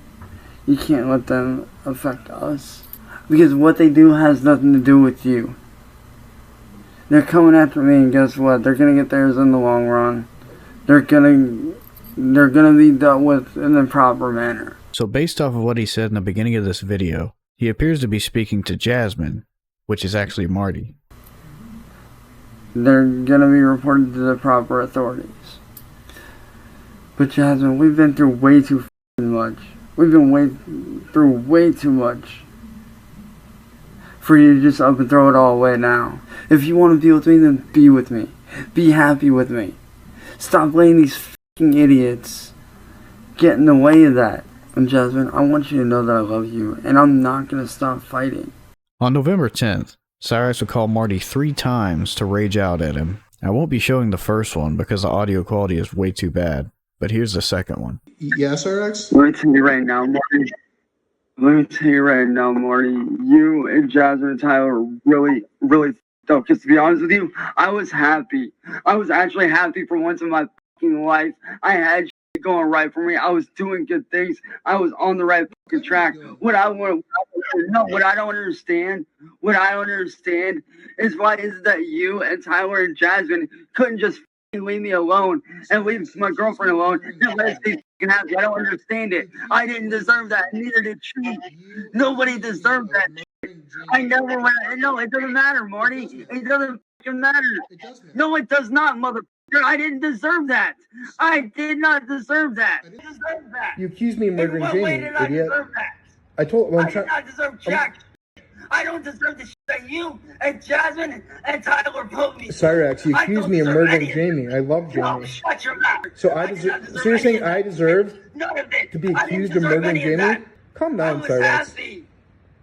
You can't let them affect us. Because what they do has nothing to do with you. They're coming after me, and guess what? They're gonna get theirs in the long run. They're gonna be dealt with in the proper manner. So based off of what he said in the beginning of this video, he appears to be speaking to Jasmine, which is actually Marty. They're gonna be reported to the proper authorities. But Jasmine, we've been through way too much. We've been through way too much for you to just up and throw it all away now. If you want to be with me, then be with me. Be happy with me. Stop letting these fucking idiots get in the way of that. And Jasmine, I want you to know that I love you, and I'm not gonna stop fighting. On November 10th, Cyraxx would call Marty 3 times to rage out at him. I won't be showing the first one because the audio quality is way too bad, but here's the second one. Yeah, Cyraxx? Let me tell you right now, Marty. You and Jasmine and Tyler are really dope. Because to be honest with you, I was happy. I was actually happy for once in my fucking life. I had shit going right for me. I was doing good things. I was on the right fucking track. What I don't understand is why is it that you and Tyler and Jasmine couldn't just leave me alone and leave my girlfriend alone and let us be happy. I don't understand it. I didn't deserve that. Neither did she. Nobody deserved that. I never went. No, it doesn't matter, Marty. It doesn't matter. No, it does not, motherfucker. I didn't deserve that. I did not deserve that. You accused me of murdering In what Jamie, way did I idiot. deserve that? I did not deserve jack. I don't deserve the shit that you and Jasmine and Tyler put me. Cyraxx, you accused me of murdering Jamie. I love No, Jamie. shut your mouth. So you're saying I deserve None of it. to be I didn't accused of deserve murdering any of Jamie? that. Calm I down, was Cyraxx. happy.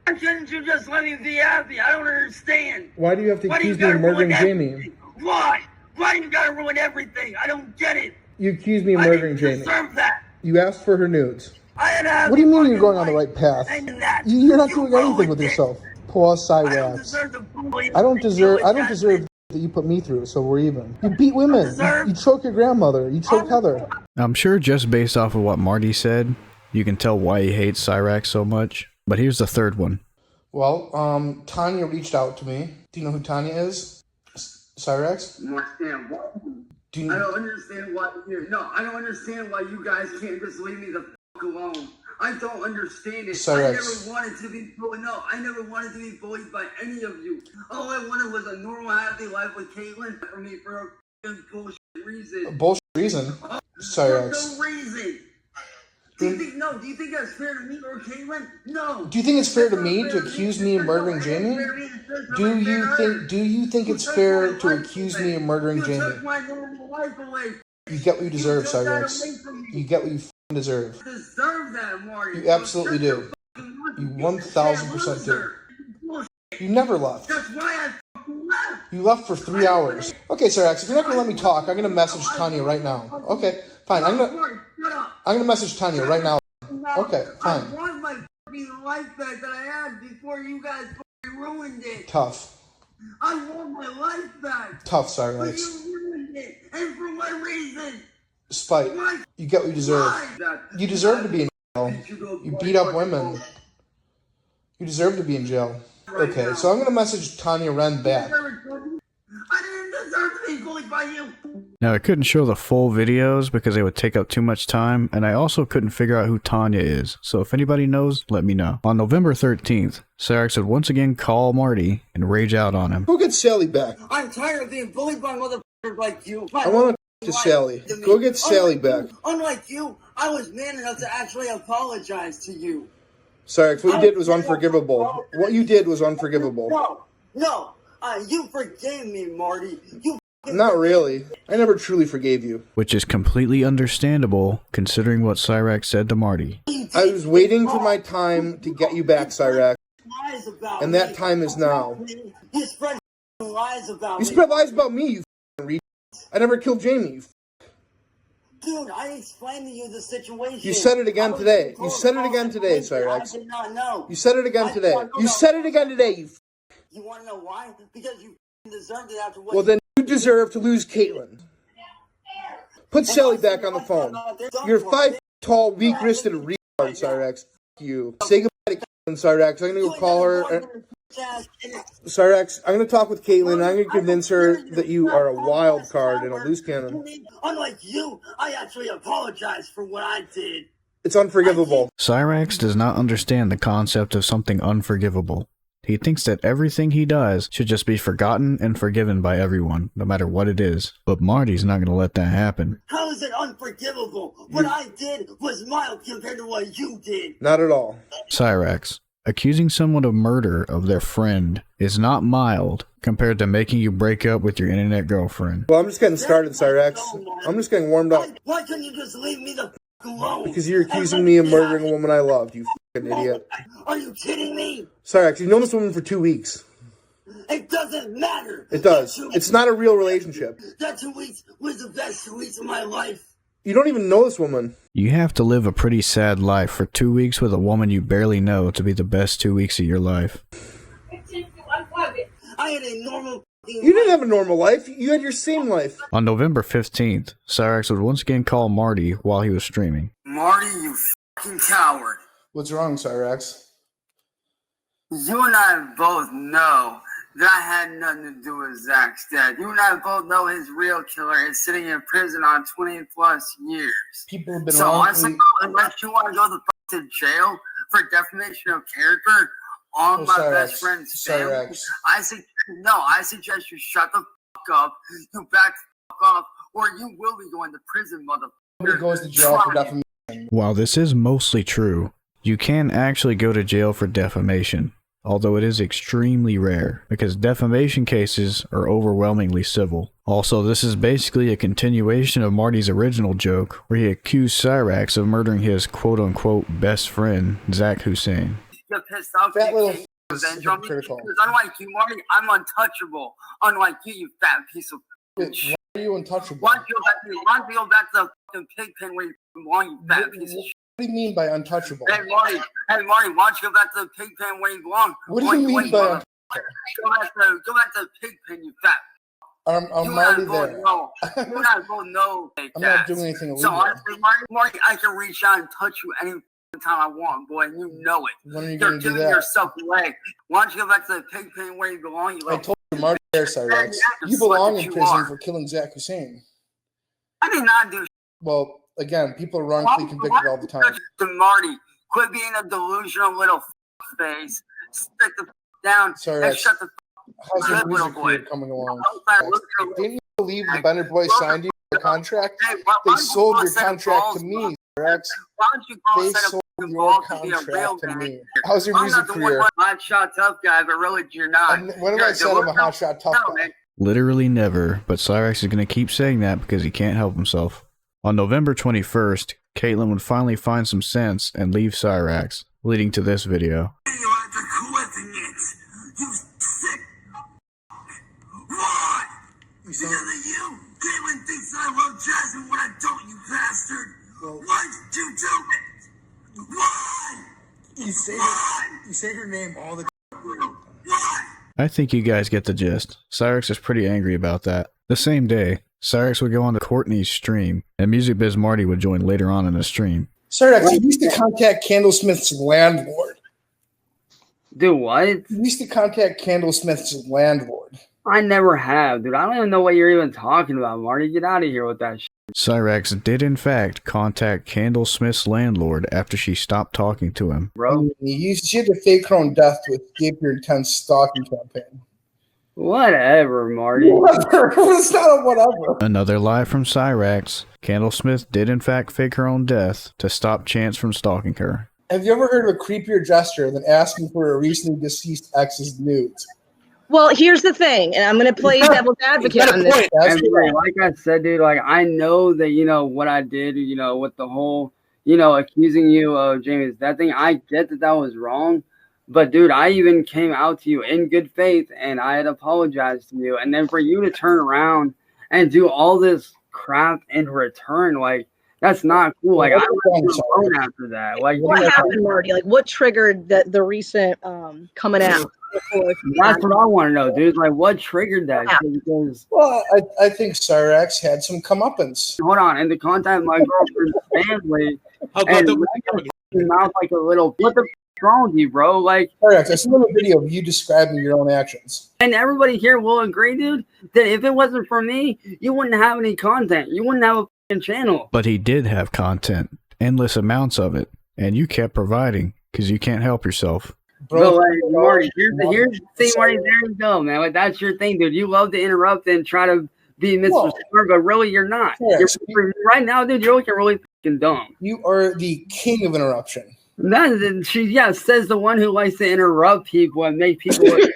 Why shouldn't you just let me be happy? I don't understand. Why do you have to Why do you accuse me of gotta ruin murdering Jamie? everything? Why? Why do you gotta ruin everything? I don't get it. You accused me of I murdering didn't Jamie. deserve that. You asked for her nudes. I had a happy What do you mean you're fucking going on the life. right path? And that. You're not You doing anything with ruined it. yourself. Poor I don't Cyraxx. deserve the bullying I don't that you deserve. and I don't Jasmine deserve that you put me through. So we're even. You beat women. deserve- You choked your grandmother. You choked Heather. I'm sure just based off of what Marty said, you can tell why he hates Cyraxx so much. But here's the third one. Well, Tanya reached out to me. Do you know who Tanya is? Cyraxx? Understand what? Do you I don't understand why. No, I don't understand why you guys can't just leave me the fuck alone. I don't understand it. Cyraxx. I never wanted to be bullied. No, I never wanted to be bullied by any of you. All I wanted was a normal, happy life with Caitlin for me for a fucking bullshit reason. bullshit reason? For Cyraxx. no reason. Do you think that's fair to me or Caitlin? No. Do you think it's fair to me to accuse me of murdering Jamie? Do you think it's fair to accuse me of murdering Jamie? You took my normal life away. You get what you deserve, Cyraxx. You get what you deserve. You deserve that, Marty. You absolutely do. You 1000% do. You never left. That's why I left. You left for 3 hours. Okay, Cyraxx, if you're not gonna let me talk, I'm gonna message Tanya right now. Okay, fine. I'm gonna message Tanya right now. Okay, fine. I want my fucking life back that I had before you guys fucking ruined it. Tough. I want my life back. Tough, But Cyraxx. you ruined it. And for what reason? Spite. Why? You get what you deserve. You deserve to be in jail. You beat up women. You deserve to be in jail. Okay, so I'm gonna message Tanya Wren back. I didn't deserve to be bullied by you. Now, I couldn't show the full videos because they would take up too much time, and I also couldn't figure out who Tanya is, so if anybody knows, let me know. On November 13th, Cyraxx would once again call Marty and rage out on him. Go get Sally back. I'm tired of being bullied by motherfuckers like you. I want to Sally. Go get Sally back. Unlike you, I was man enough to actually apologize to you. Cyraxx, what you did was unforgivable. What you did was unforgivable. No. You forgave me, Marty. You Not really. I never truly forgave you. Which is completely understandable, considering what Cyraxx said to Marty. I was waiting for my time to get you back, Cyraxx. lies about And that me. time is now. You spread lies about You me. spread lies about me, you f***ing I never killed Jamie, you Dude, I explained to you the situation. You said it again today. You said it again today, Cyraxx. I did not know. You said it again today. You said it again today, you You want to know why? Because you deserved it after what. Well, then you deserve to lose Caitlin. Put Sally back on the phone. You're 5 tall, weak-wristed retard, Cyraxx. F*** you. Say goodbye to Caitlin, Cyraxx. I'm going to go call her. Cyraxx, I'm going to talk with Caitlin, and I'm going to convince her that you are a wild card and a loose cannon. Unlike you, I actually apologize for what I did. It's unforgivable. Cyraxx does not understand the concept of something unforgivable. He thinks that everything he does should just be forgotten and forgiven by everyone, no matter what it is. But Marty's not going to let that happen. How is it unforgivable? What I did was mild compared to what you did. Not at all. Cyraxx, accusing someone of murder of their friend is not mild compared to making you break up with your internet girlfriend. Well, I'm just getting started, Cyraxx. I'm just getting warmed up. Why couldn't you just leave me the f*** alone? Because you're accusing me of murdering a woman I loved, you f***ing idiot. Are you kidding me? Cyraxx, you've known this woman for 2 weeks. It doesn't matter. It does. It's not a real relationship. That 2 weeks was the best 2 weeks of my life. You don't even know this woman. You have to live a pretty sad life for 2 weeks with a woman you barely know to be the best 2 weeks of your life. I had a normal You didn't have a normal life. You had your same life. On November 15th, Cyraxx would once again call Marty while he was streaming. Marty, you fucking coward. What's wrong, Cyraxx? You and I both know that I had nothing to do with Zach's death. You and I both know his real killer is sitting in prison on 20 plus years. People have been So honestly, wrongfully... unless you want to go to jail for defamation of character on my best friend's family, Cyraxx. I suggest you shut the fuck up, you back the fuck off, or you will be going to prison, motherfucker. Nobody goes to jail for defamation. While this is mostly true, you can actually go to jail for defamation, although it is extremely rare, because defamation cases are overwhelmingly civil. Also, this is basically a continuation of Marty's original joke, where he accused Cyraxx of murdering his quote-unquote best friend, Zach Hussein. You're pissed off. That little Because is hypocritical. unlike you, Marty, I'm untouchable. Unlike you, you fat piece of Wait, shit. why are you untouchable? Why What don't you go back to the fucking pig pen where you belong, you fat piece of shit? do you mean by untouchable? Hey, Marty, why don't you go back to the pig pen where you belong? What do you mean by untouchable? Go back to the pig pen, you fat. I'm You and I already both there. know. You and I both know. I'm not doing anything So illegal. honestly, Marty, I can reach out and touch you any time I want, boy, and you know it. When are you You're going to do giving that? yourself away. Why don't you go back to the pig pen where you belong? You I little told you, Marty there, Cyraxx. You belong in prison for killing Zach Hussein. I did not do Well, again, people are wrongfully convicted all the time. to Marty. Quit being a delusional little face. Stick the down Sorry, and Rex. shut the How's your Good music little career boy. coming along? Look at Didn't you believe the Bennett boys signed you for a contract? Hey, They why sold your you set contract balls to me. Cyraxx, Why don't you go they set a sold fucking your ball to be a real contract to man? me. How's your I'm music not the career? one hot shot tough guy, but really you're not. When have You're I a said I'm a delusional hotshot tough no, guy? man. Literally never, but Cyraxx is going to keep saying that because he can't help himself. On November 21st, Caitlyn would finally find some sense and leave Cyraxx, leading to this video. You are the quitting it. You sick. Why? Because of you. Caitlyn thinks I love Jasmine when I don't, you bastard. Why'd you do it? Why? You say her name all the time. Why? I think you guys get the gist. Cyraxx is pretty angry about that. The same day, Cyraxx would go on to Courtney's stream, and Music Biz Marty would join later on in the stream. Cyraxx, you used to contact Candlesmith's landlord. Do what? You used to contact Candlesmith's landlord. I never have, dude. I don't even know what you're even talking about, Marty. Get out of here with that shit. Cyraxx did in fact contact Candlesmith's landlord after she stopped talking to him. Bro. She had to fake her own death to escape your intense stalking campaign. Whatever, Marty. Whatever. It's not a whatever. Another lie from Cyraxx. Candlesmith did in fact fake her own death to stop Chance from stalking her. Have you ever heard of a creepier gesture than asking for a recently deceased ex's nudes? Well, here's the thing, and I'm going to play devil's advocate on this. That's right. Like I said, dude, like I know that, you know, what I did, you know, with the whole, you know, accusing you of Jamie's death thing. I get that that was wrong. But, dude, I even came out to you in good faith, and I had apologized to you. And then for you to turn around and do all this crap in return, like, that's not cool. Like, I was alone after that. Like, What happened, Marty? Like, what triggered the recent coming out? That's what I want to know, dude. Like, what triggered that? Because, Well, I think Cyraxx had some comeuppance. hold on, and to contact my girlfriend's family, and mouth like a little, what the f- wrong with you, bro? Like, Cyraxx, I saw a video of you describing your own actions. and everybody here will agree, dude, that if it wasn't for me, you wouldn't have any content. You wouldn't have a f***ing channel. But he did have content, endless amounts of it, and you kept providing because you can't help yourself. Bro, like, Marty, here's the thing, Marty, there you go, man. Like, that's your thing, dude. You love to interrupt and try to be Mr. Whoa. Smart, but really you're not. Yes. Right now, dude, you're looking really fucking dumb. You are the king of interruption. She says the one who likes to interrupt people and make people look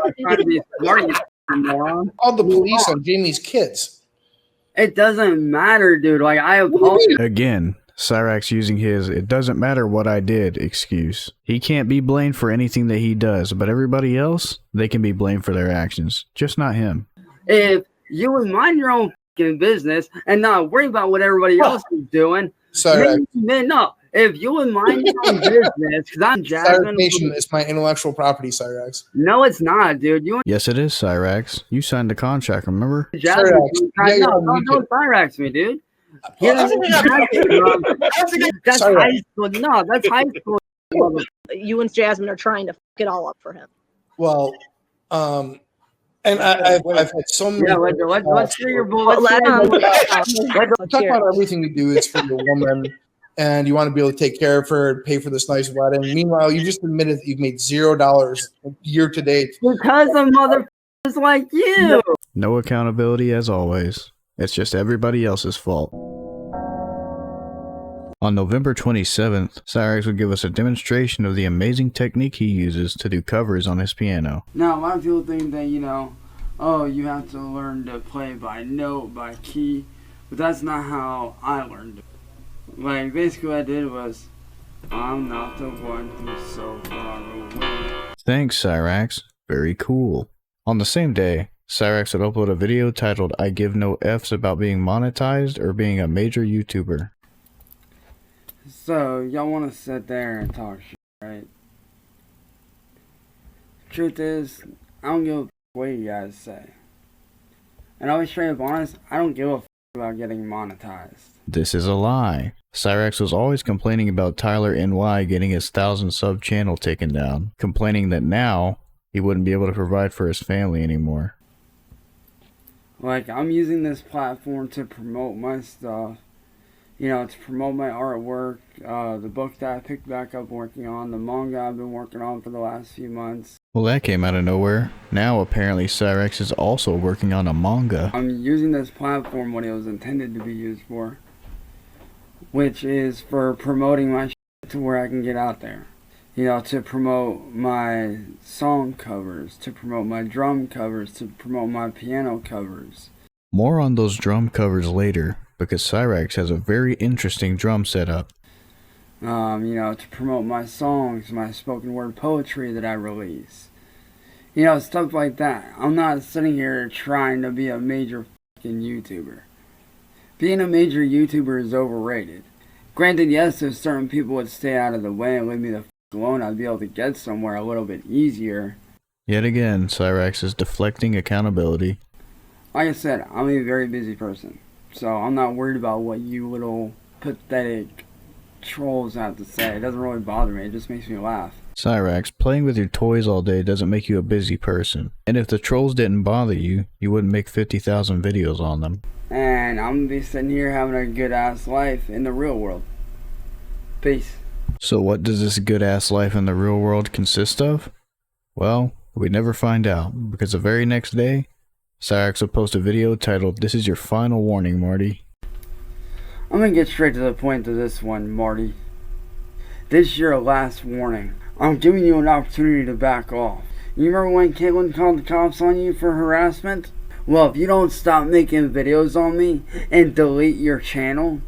like trying to be smart, you fucking moron. Called the police on Jamie's kids. It doesn't matter, dude. Like, I apologize. Again, Cyraxx using his "it doesn't matter what I did" excuse. He can't be blamed for anything that he does, but everybody else, they can be blamed for their actions, just not him. If you would mind your own fucking business and not worry about what everybody else is doing, Cyraxx. then no. If you would mind your own business, because I'm Cyraxx Jasmine. Nation is my intellectual property, Cyraxx. No, it's not, dude. You Yes, it is, Cyraxx. You signed the contract, remember? and Jasmine. Cyraxx. Don't Cyraxx me, dude. Well, That's Cyraxx. high school. No, that's high school. You and Jasmine are trying to fuck it all up for him. Well, and I've had so many. Yeah, let's hear your bullets. Let him. Talk about everything you do is for your woman, and you want to be able to take care of her and pay for this nice wedding. Meanwhile, you just admitted that you've made $0 year to date. Because of motherfuckers like you. No accountability as always. It's just everybody else's fault. On November 27th, Cyraxx would give us a demonstration of the amazing technique he uses to do covers on his piano. Now, a lot of people think that, you know, oh, you have to learn to play by note, by key. But that's not how I learned it. Like, basically what I did was, I'm not the one who's so far away. Thanks, Cyraxx. Very cool. On the same day, Cyraxx would upload a video titled "I Give No Fs About Being Monetized or Being a Major YouTuber." So, y'all want to sit there and talk shit, right? Truth is, I don't give a f what you guys say. And I'll be straight up honest, I don't give a f about getting monetized. This is a lie. Cyraxx was always complaining about Tyler NY getting his 1,000 sub channel taken down, complaining that now he wouldn't be able to provide for his family anymore. Like, I'm using this platform to promote my stuff. You know, to promote my artwork, the book that I picked back up working on, the manga I've been working on for the last few months. Well, that came out of nowhere. Now apparently Cyraxx is also working on a manga. I'm using this platform what it was intended to be used for. which is for promoting my shit to where I can get out there. You know, to promote my song covers, to promote my drum covers, to promote my piano covers. More on those drum covers later, because Cyraxx has a very interesting drum setup. You know, to promote my songs, my spoken word poetry that I release. You know, stuff like that. I'm not sitting here trying to be a major fucking YouTuber. Being a major YouTuber is overrated. Granted, yes, if certain people would stay out of the way and leave me the fuck alone, I'd be able to get somewhere a little bit easier. Yet again, Cyraxx is deflecting accountability. Like I said, I'm a very busy person. So I'm not worried about what you little pathetic trolls have to say. It doesn't really bother me. It just makes me laugh. Cyraxx, playing with your toys all day doesn't make you a busy person. And if the trolls didn't bother you, you wouldn't make 50,000 videos on them. And I'm gonna be sitting here having a good ass life in the real world. Peace. So what does this good ass life in the real world consist of? Well, we never find out, because the very next day, Cyraxx will post a video titled, "This is your final warning, Marty." I'm gonna get straight to the point to this one, Marty. This is your last warning. I'm giving you an opportunity to back off. You remember when Caitlin called the cops on you for harassment? Well, if you don't stop making videos on me and delete your channel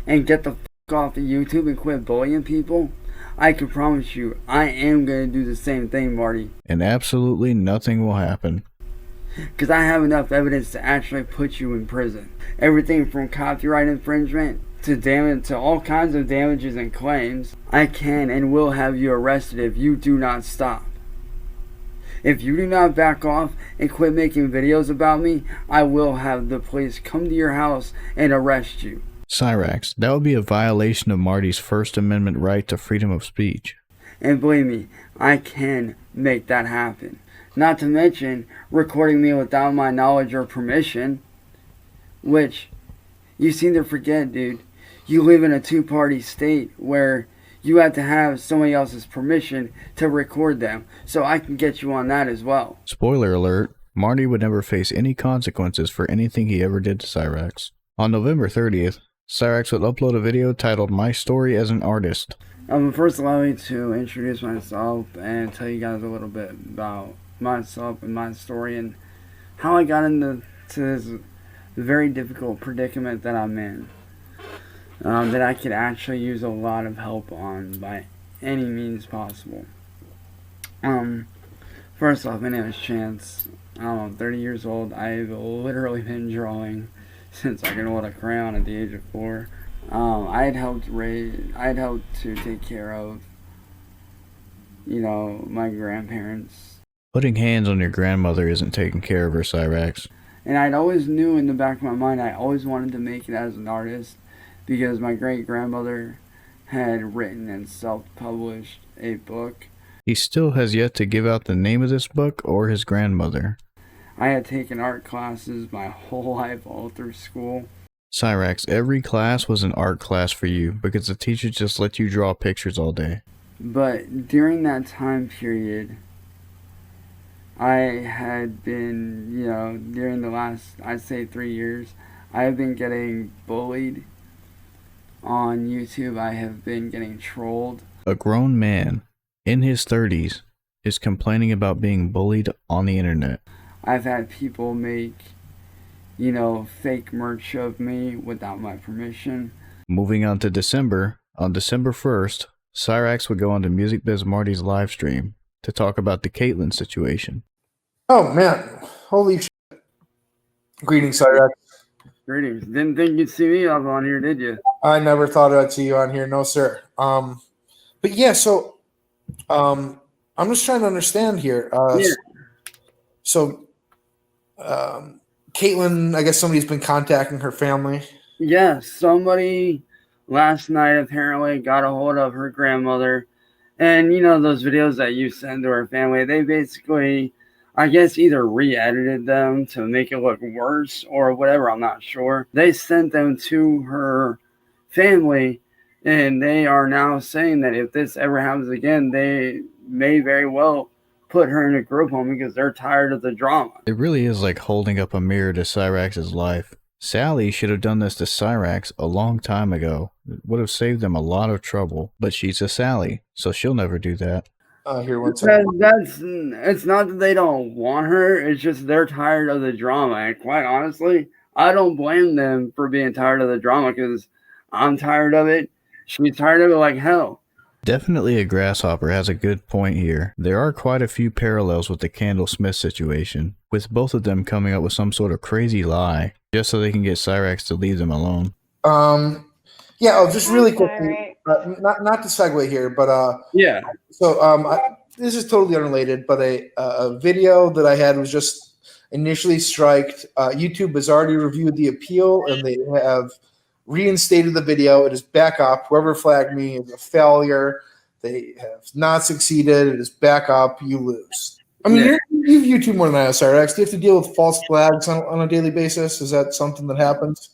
and get the fuck off of YouTube and quit bullying people, I can promise you I am gonna do the same thing, Marty. And absolutely nothing will happen. Because I have enough evidence to actually put you in prison. Everything from copyright infringement to damage, to all kinds of damages and claims. I can and will have you arrested if you do not stop. If you do not back off and quit making videos about me, I will have the police come to your house and arrest you. Cyraxx, that would be a violation of Marty's First Amendment right to freedom of speech. And believe me, I can make that happen. Not to mention recording me without my knowledge or permission, which you seem to forget, dude. You live in a two-party state where you have to have somebody else's permission to record them, so I can get you on that as well. Spoiler alert, Marty would never face any consequences for anything he ever did to Cyraxx. On November 30th, Cyraxx would upload a video titled "My Story as an Artist." First allow me to introduce myself and tell you guys a little bit about myself and my story and how I got into this very difficult predicament that I'm in. That I could actually use a lot of help on by any means possible. First off, my name is Chance. I'm 30 years old. I've literally been drawing since I can hold a crayon at the age of 4. I had helped to take care of, you know, my grandparents. Putting hands on your grandmother isn't taking care of her, Cyraxx. And I'd always knew in the back of my mind I always wanted to make it as an artist, because my great-grandmother had written and self-published a book. He still has yet to give out the name of this book or his grandmother. I had taken art classes my whole life all through school. Cyraxx, every class was an art class for you because the teacher just let you draw pictures all day. But during that time period, I had been, you know, during the last, I'd say 3 years, I have been getting bullied on YouTube. I have been getting trolled. A grown man in his 30s is complaining about being bullied on the internet. I've had people make, you know, fake merch of me without my permission. Moving on to December, on December 1st, Cyraxx would go on to Music Biz Marty's live stream to talk about the Caitlyn situation. Oh man, holy shit. Greetings, Cyraxx. Greetings. Didn't think you'd see me up on here, did you? I never thought I'd see you on here, no sir. But yeah, so I'm just trying to understand here. So Caitlyn, I guess somebody's been contacting her family. Yes, somebody last night apparently got a hold of her grandmother, and you know those videos that you send to her family, they basically, I guess, either re-edited them to make it look worse or whatever, I'm not sure. They sent them to her family, and they are now saying that if this ever happens again, they may very well put her in a group home because they're tired of the drama. It really is like holding up a mirror to Cyraxx's life. Sally should have done this to Cyraxx a long time ago. It would have saved them a lot of trouble. But she's a Sally, so she'll never do that. Here, one second. It's not that they don't want her, it's just they're tired of the drama. And quite honestly, I don't blame them for being tired of the drama because I'm tired of it. She's tired of it like hell. Definitely a grasshopper has a good point here. There are quite a few parallels with the Candle Smith situation, with both of them coming up with some sort of crazy lie, just so they can get Cyraxx to leave them alone. Yeah, just really quickly, not to segue here, but yeah. So this is totally unrelated, but a video that I had was just initially striked. YouTube has already reviewed the appeal, and they have reinstated the video. It is back up. Whoever flagged me is a failure. They have not succeeded. It is back up. You lose. I mean, you've YouTube more than I have, Cyraxx. Do you have to deal with false flags on a daily basis? Is that something that happens?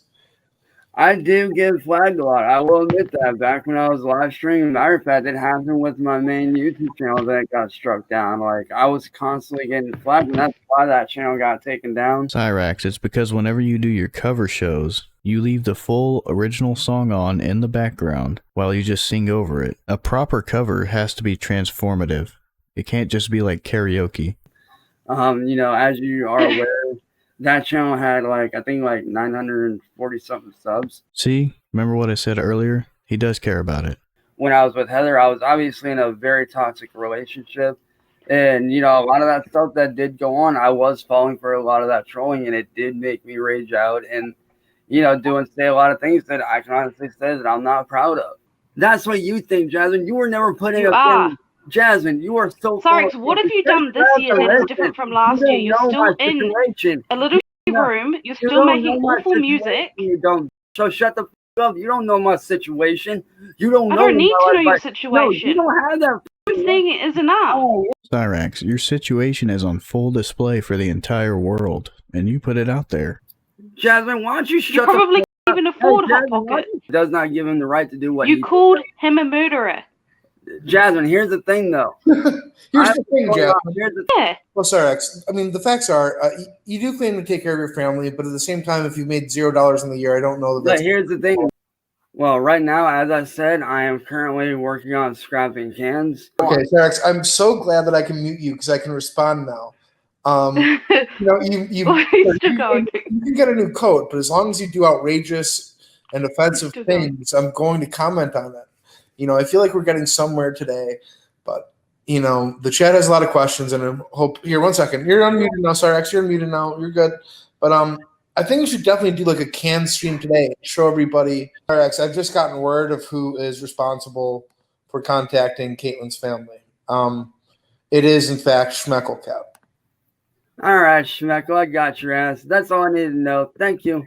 I do get flagged a lot. I will admit that. Back when I was live streaming, matter of fact, it happened with my main YouTube channel that got struck down. Like, I was constantly getting flagged, and that's why that channel got taken down. Cyraxx, it's because whenever you do your cover shows, you leave the full original song on in the background while you just sing over it. A proper cover has to be transformative. It can't just be like karaoke. You know, as you are aware, that channel had I think 940 something subs. See, remember what I said earlier? He does care about it. When I was with Heather, I was obviously in a very toxic relationship. And, you know, a lot of that stuff that did go on, I was falling for a lot of that trolling, and it did make me rage out and, you know, do and say a lot of things that I can honestly say that I'm not proud of. That's what you think, Jasmine. You were never putting up. Jasmine, you are so. Cyraxx, what have you done this year that is different from last year? You're still in a little room. You're still making awful music. You don't. So shut the f up. You don't know my situation. You don't know. I don't need to know your situation. No, you don't have that. I'm saying it is enough. Cyraxx, your situation is on full display for the entire world, and you put it out there. Jasmine, why don't you shut You probably can't even afford Hot Pocket. Does not give him the right to do what you called him a murderer. Jasmine, here's the thing, though. Here's the thing, Jasmine. Yeah. Well, Cyraxx, I mean, the facts are you do claim to take care of your family, but at the same time, if you made $0 in the year, I don't know that that's. But here's the thing. Well, right now, as I said, I am currently working on scrapping cans. Okay, Cyraxx, I'm so glad that I can mute you because I can respond now. You know, you can get a new coat, but as long as you do outrageous and offensive things, I'm going to comment on it. You know, I feel like we're getting somewhere today, but you know, the chat has a lot of questions, and I hope. Here, 1 second. You're unmuted now, Cyraxx. You're unmuted now. You're good. But I think we should definitely do like a can stream today and show everybody. Cyraxx, I've just gotten word of who is responsible for contacting Caitlin's family. It is in fact Schmeckle Cap. All right, Schmeckle, I got your ass. That's all I needed to know. Thank you.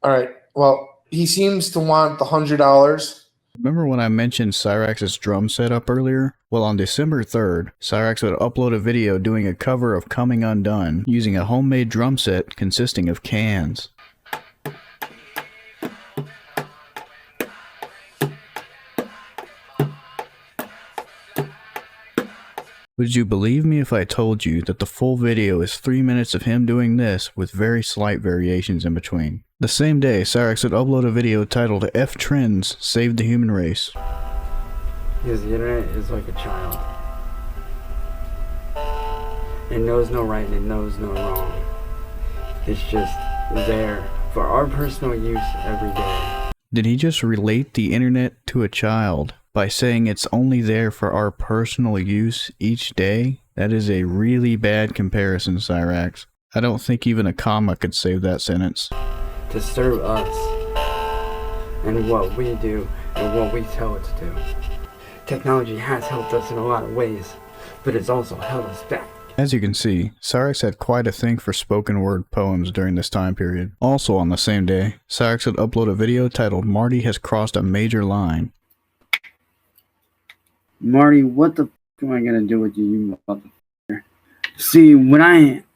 All right. Well, he seems to want the $100. Remember when I mentioned Cyraxx's drum setup earlier? Well, on December 3rd, Cyraxx would upload a video doing a cover of Coming Undone using a homemade drum set consisting of cans. Would you believe me if I told you that the full video is 3 minutes of him doing this with very slight variations in between? The same day, Cyraxx would upload a video titled F Trends Save the Human Race. Because the internet is like a child. It knows no right and it knows no wrong. It's just there for our personal use every day. Did he just relate the internet to a child by saying it's only there for our personal use each day? That is a really bad comparison, Cyraxx. I don't think even a comma could save that sentence. To serve us and what we do and what we tell it to do. Technology has helped us in a lot of ways, but it's also held us back. As you can see, Cyraxx had quite a thing for spoken word poems during this time period. Also on the same day, Cyraxx would upload a video titled Marty Has Crossed a Major Line. Marty, what the f am I gonna do with you, you motherfucker? See, when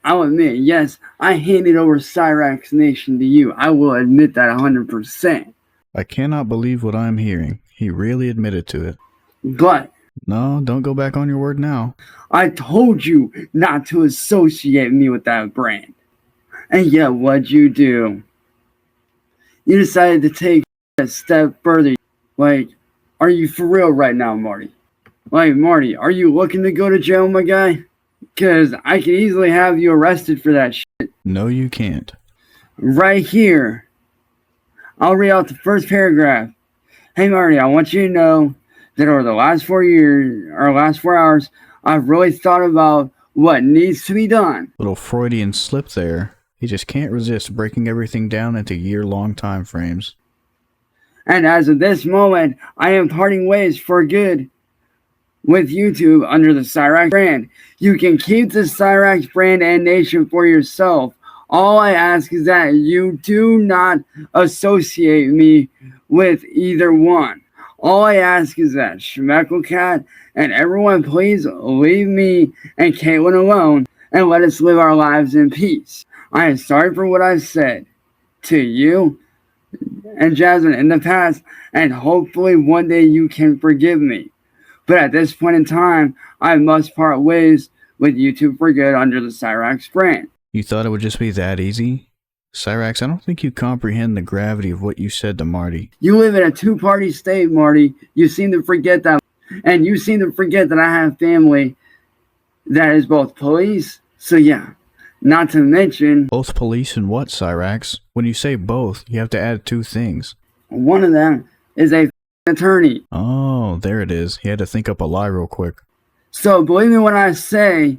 I'll admit, yes, I handed over Cyraxx Nation to you. I will admit that 100%. I cannot believe what I'm hearing. He really admitted to it. But no, don't go back on your word now. I told you not to associate me with that brand. And yet, what'd you do? You decided to take a step further. Like, are you for real right now, Marty? Like, Marty, are you looking to go to jail, my guy? Because I could easily have you arrested for that shit. No, you can't. Right here. I'll read out the first paragraph. Hey, Marty, I want you to know that over the last 4 years, or last 4 hours, I've really thought about what needs to be done. Little Freudian slip there. He just can't resist breaking everything down into year-long time frames. And as of this moment, I am parting ways for good with YouTube under the Cyraxx brand. You can keep the Cyraxx brand and nation for yourself. All I ask is that you do not associate me with either one. All I ask is that Schmeckle Cat and everyone please leave me and Caitlin alone and let us live our lives in peace. I am sorry for what I've said to you and Jasmine in the past, and hopefully one day you can forgive me. But at this point in time, I must part ways with YouTube for good under the Cyraxx brand. You thought it would just be that easy? Cyraxx, I don't think you comprehend the gravity of what you said to Marty. You live in a two-party state, Marty. You seem to forget that. And you seem to forget that I have family that is both police. So yeah, not to mention... Both police and what, Cyraxx? When you say both, you have to add two things. One of them is a attorney. Oh, there it is. He had to think up a lie real quick. So believe me when I say,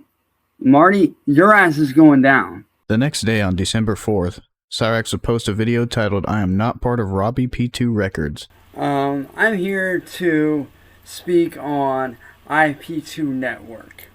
Marty, your ass is going down. The next day, on December 4th, Cyraxx would post a video titled, I am not part of Robbie P2 Records. I'm here to speak on IP2 Network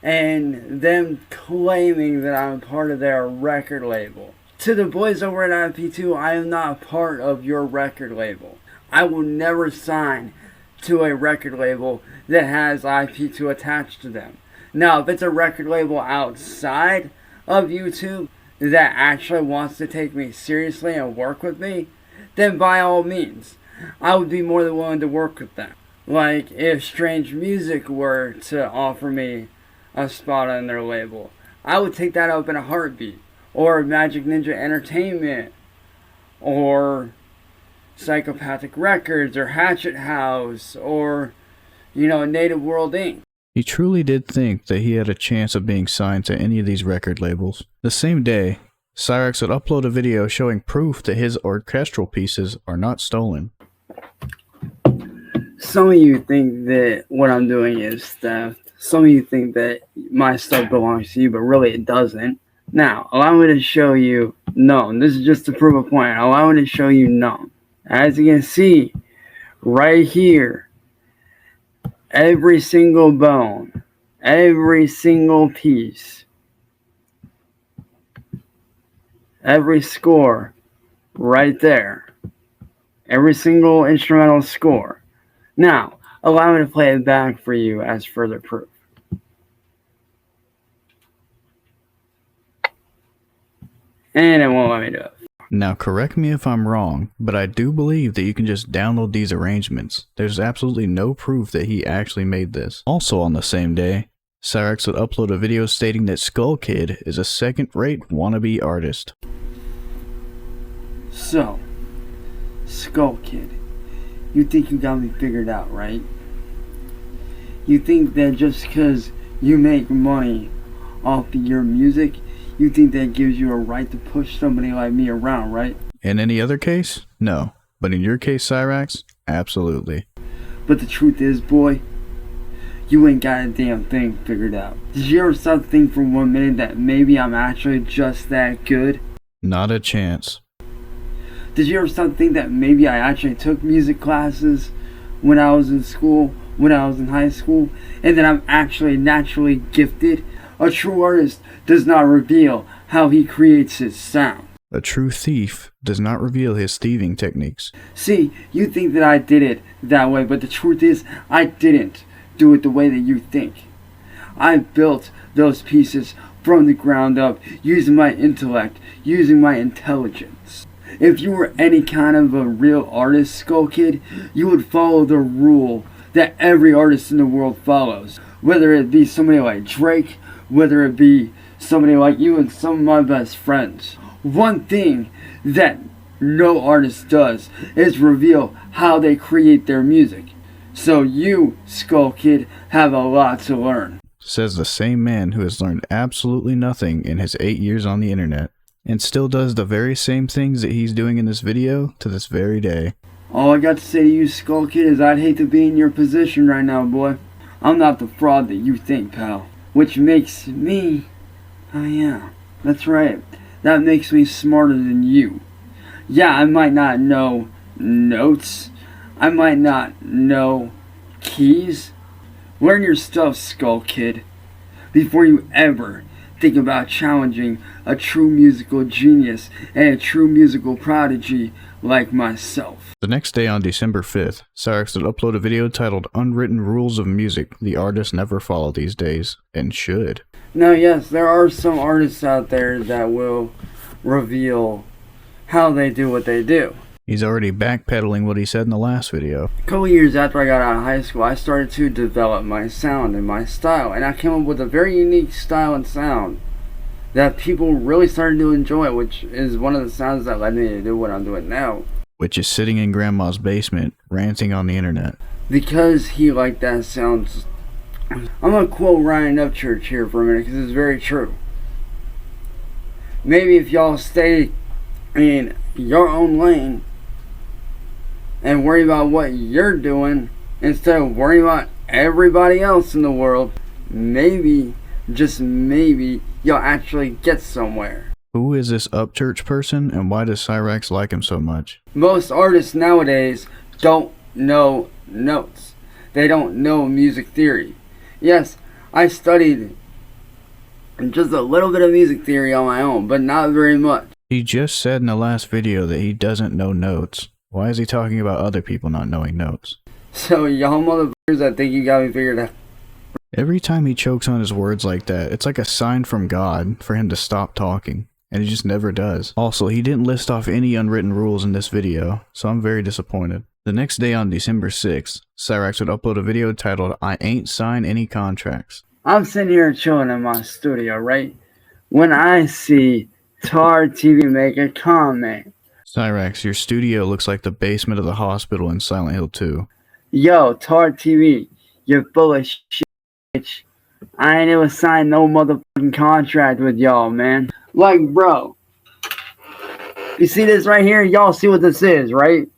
and them claiming that I'm part of their record label. To the boys over at IP2, I am not part of your record label. I will never sign to a record label that has IP2 attached to them. Now, if it's a record label outside of YouTube that actually wants to take me seriously and work with me, then by all means, I would be more than willing to work with them. Like if Strange Music were to offer me a spot on their label, I would take that up in a heartbeat. Or Magic Ninja Entertainment, or Psychopathic Records, or Hatchet House, or, Native World Inc. He truly did think that he had a chance of being signed to any of these record labels. The same day, Cyraxx would upload a video showing proof that his orchestral pieces are not stolen. Some of you think that what I'm doing is theft. Some of you think that my stuff belongs to you, but really it doesn't. Now, allow me to show you no. This is just to prove a point. Allow me to show you no. As you can see, right here, every single bone, every single piece, every score, right there. Every single instrumental score. Now, allow me to play it back for you as further proof. And it won't let me do it. Now correct me if I'm wrong, but I do believe that you can just download these arrangements. There's absolutely no proof that he actually made this. Also on the same day, Cyraxx would upload a video stating that Skull Kid is a second-rate wannabe artist. So, Skull Kid, you think you got me figured out, right? You think that just because you make money off of your music, you think that gives you a right to push somebody like me around, right? In any other case, no. But in your case, Cyraxx, absolutely. But the truth is, boy, you ain't got a damn thing figured out. Did you ever stop to think for 1 minute that maybe I'm actually just that good? Not a chance. Did you ever stop to think that maybe I actually took music classes when I was in school, when I was in high school, and that I'm actually naturally gifted? A true artist does not reveal how he creates his sound. A true thief does not reveal his thieving techniques. See, you think that I did it that way, but the truth is, I didn't do it the way that you think. I built those pieces from the ground up, using my intellect, using my intelligence. If you were any kind of a real artist, Skull Kid, you would follow the rule that every artist in the world follows. Whether it be somebody like Drake, whether it be somebody like you and some of my best friends. One thing that no artist does is reveal how they create their music. So you, Skull Kid, have a lot to learn. Says the same man who has learned absolutely nothing in his 8 years on the internet, and still does the very same things that he's doing in this video to this very day. All I got to say to you, Skull Kid, is I'd hate to be in your position right now, boy. I'm not the fraud that you think, pal. Which makes me... Oh yeah, that's right. That makes me smarter than you. Yeah, I might not know notes. I might not know keys. Learn your stuff, Skull Kid, before you ever think about challenging a true musical genius and a true musical prodigy like myself. The next day on December 5th, Cyraxx would upload a video titled Unwritten Rules of Music the artists never follow these days, and should. Now yes, there are some artists out there that will reveal how they do what they do. He's already backpedaling what he said in the last video. A couple years after I got out of high school, I started to develop my sound and my style, and I came up with a very unique style and sound that people really started to enjoy, which is one of the sounds that led me to do what I'm doing now. Which is sitting in Grandma's basement, ranting on the internet. Because he liked that sound. I'm going to quote Ryan Upchurch here for a minute, because it's very true. Maybe if y'all stay in your own lane and worry about what you're doing instead of worrying about everybody else in the world, maybe, just maybe, you'll actually get somewhere. Who is this Upchurch person, and why does Cyraxx like him so much? Most artists nowadays don't know notes. They don't know music theory. Yes, I studied just a little bit of music theory on my own, but not very much. He just said in the last video that he doesn't know notes. Why is he talking about other people not knowing notes? So y'all motherfuckers that think you got me figured out. Every time he chokes on his words like that, it's like a sign from God for him to stop talking. And he just never does. Also, he didn't list off any unwritten rules in this video, so I'm very disappointed. The next day on December 6th, Cyraxx would upload a video titled, I Ain't Signed Any Contracts. I'm sitting here chilling in my studio, right? When I see Tar TV make a comment. Cyraxx, your studio looks like the basement of the hospital in Silent Hill 2. Yo, Tar TV, you're full of shit, bitch. I ain't ever signed no motherfucking contract with y'all, man. Like, bro, you see this right here? Y'all see what this is, right?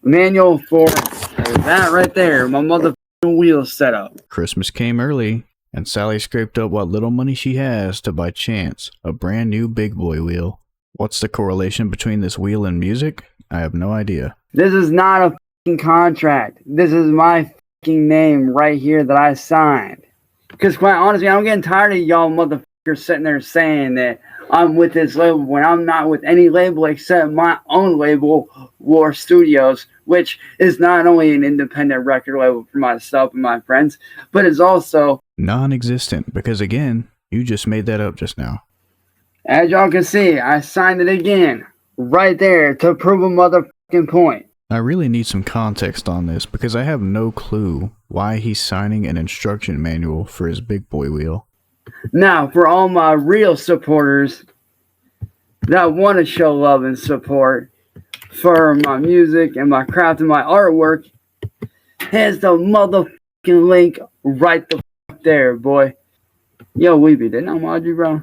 Manual for that right there, my motherfucking wheel setup. Christmas came early, and Sally scraped up what little money she has to buy Chance a brand new big boy wheel. What's the correlation between this wheel and music? I have no idea. This is not a fucking contract. This is my fucking name right here that I signed. Because quite honestly, I'm getting tired of y'all motherfuckers sitting there saying that I'm with this label when I'm not with any label except my own label, War Studios, which is not only an independent record label for myself and my friends, but it's also non-existent, because again, you just made that up just now. As y'all can see, I signed it again, right there, to prove a motherfucking point. I really need some context on this, because I have no clue why he's signing an instruction manual for his big boy wheel. Now, for all my real supporters that want to show love and support for my music and my craft and my artwork, here's the motherfucking link right the fuck there, boy. Yo, Weeby, didn't I mod you, bro?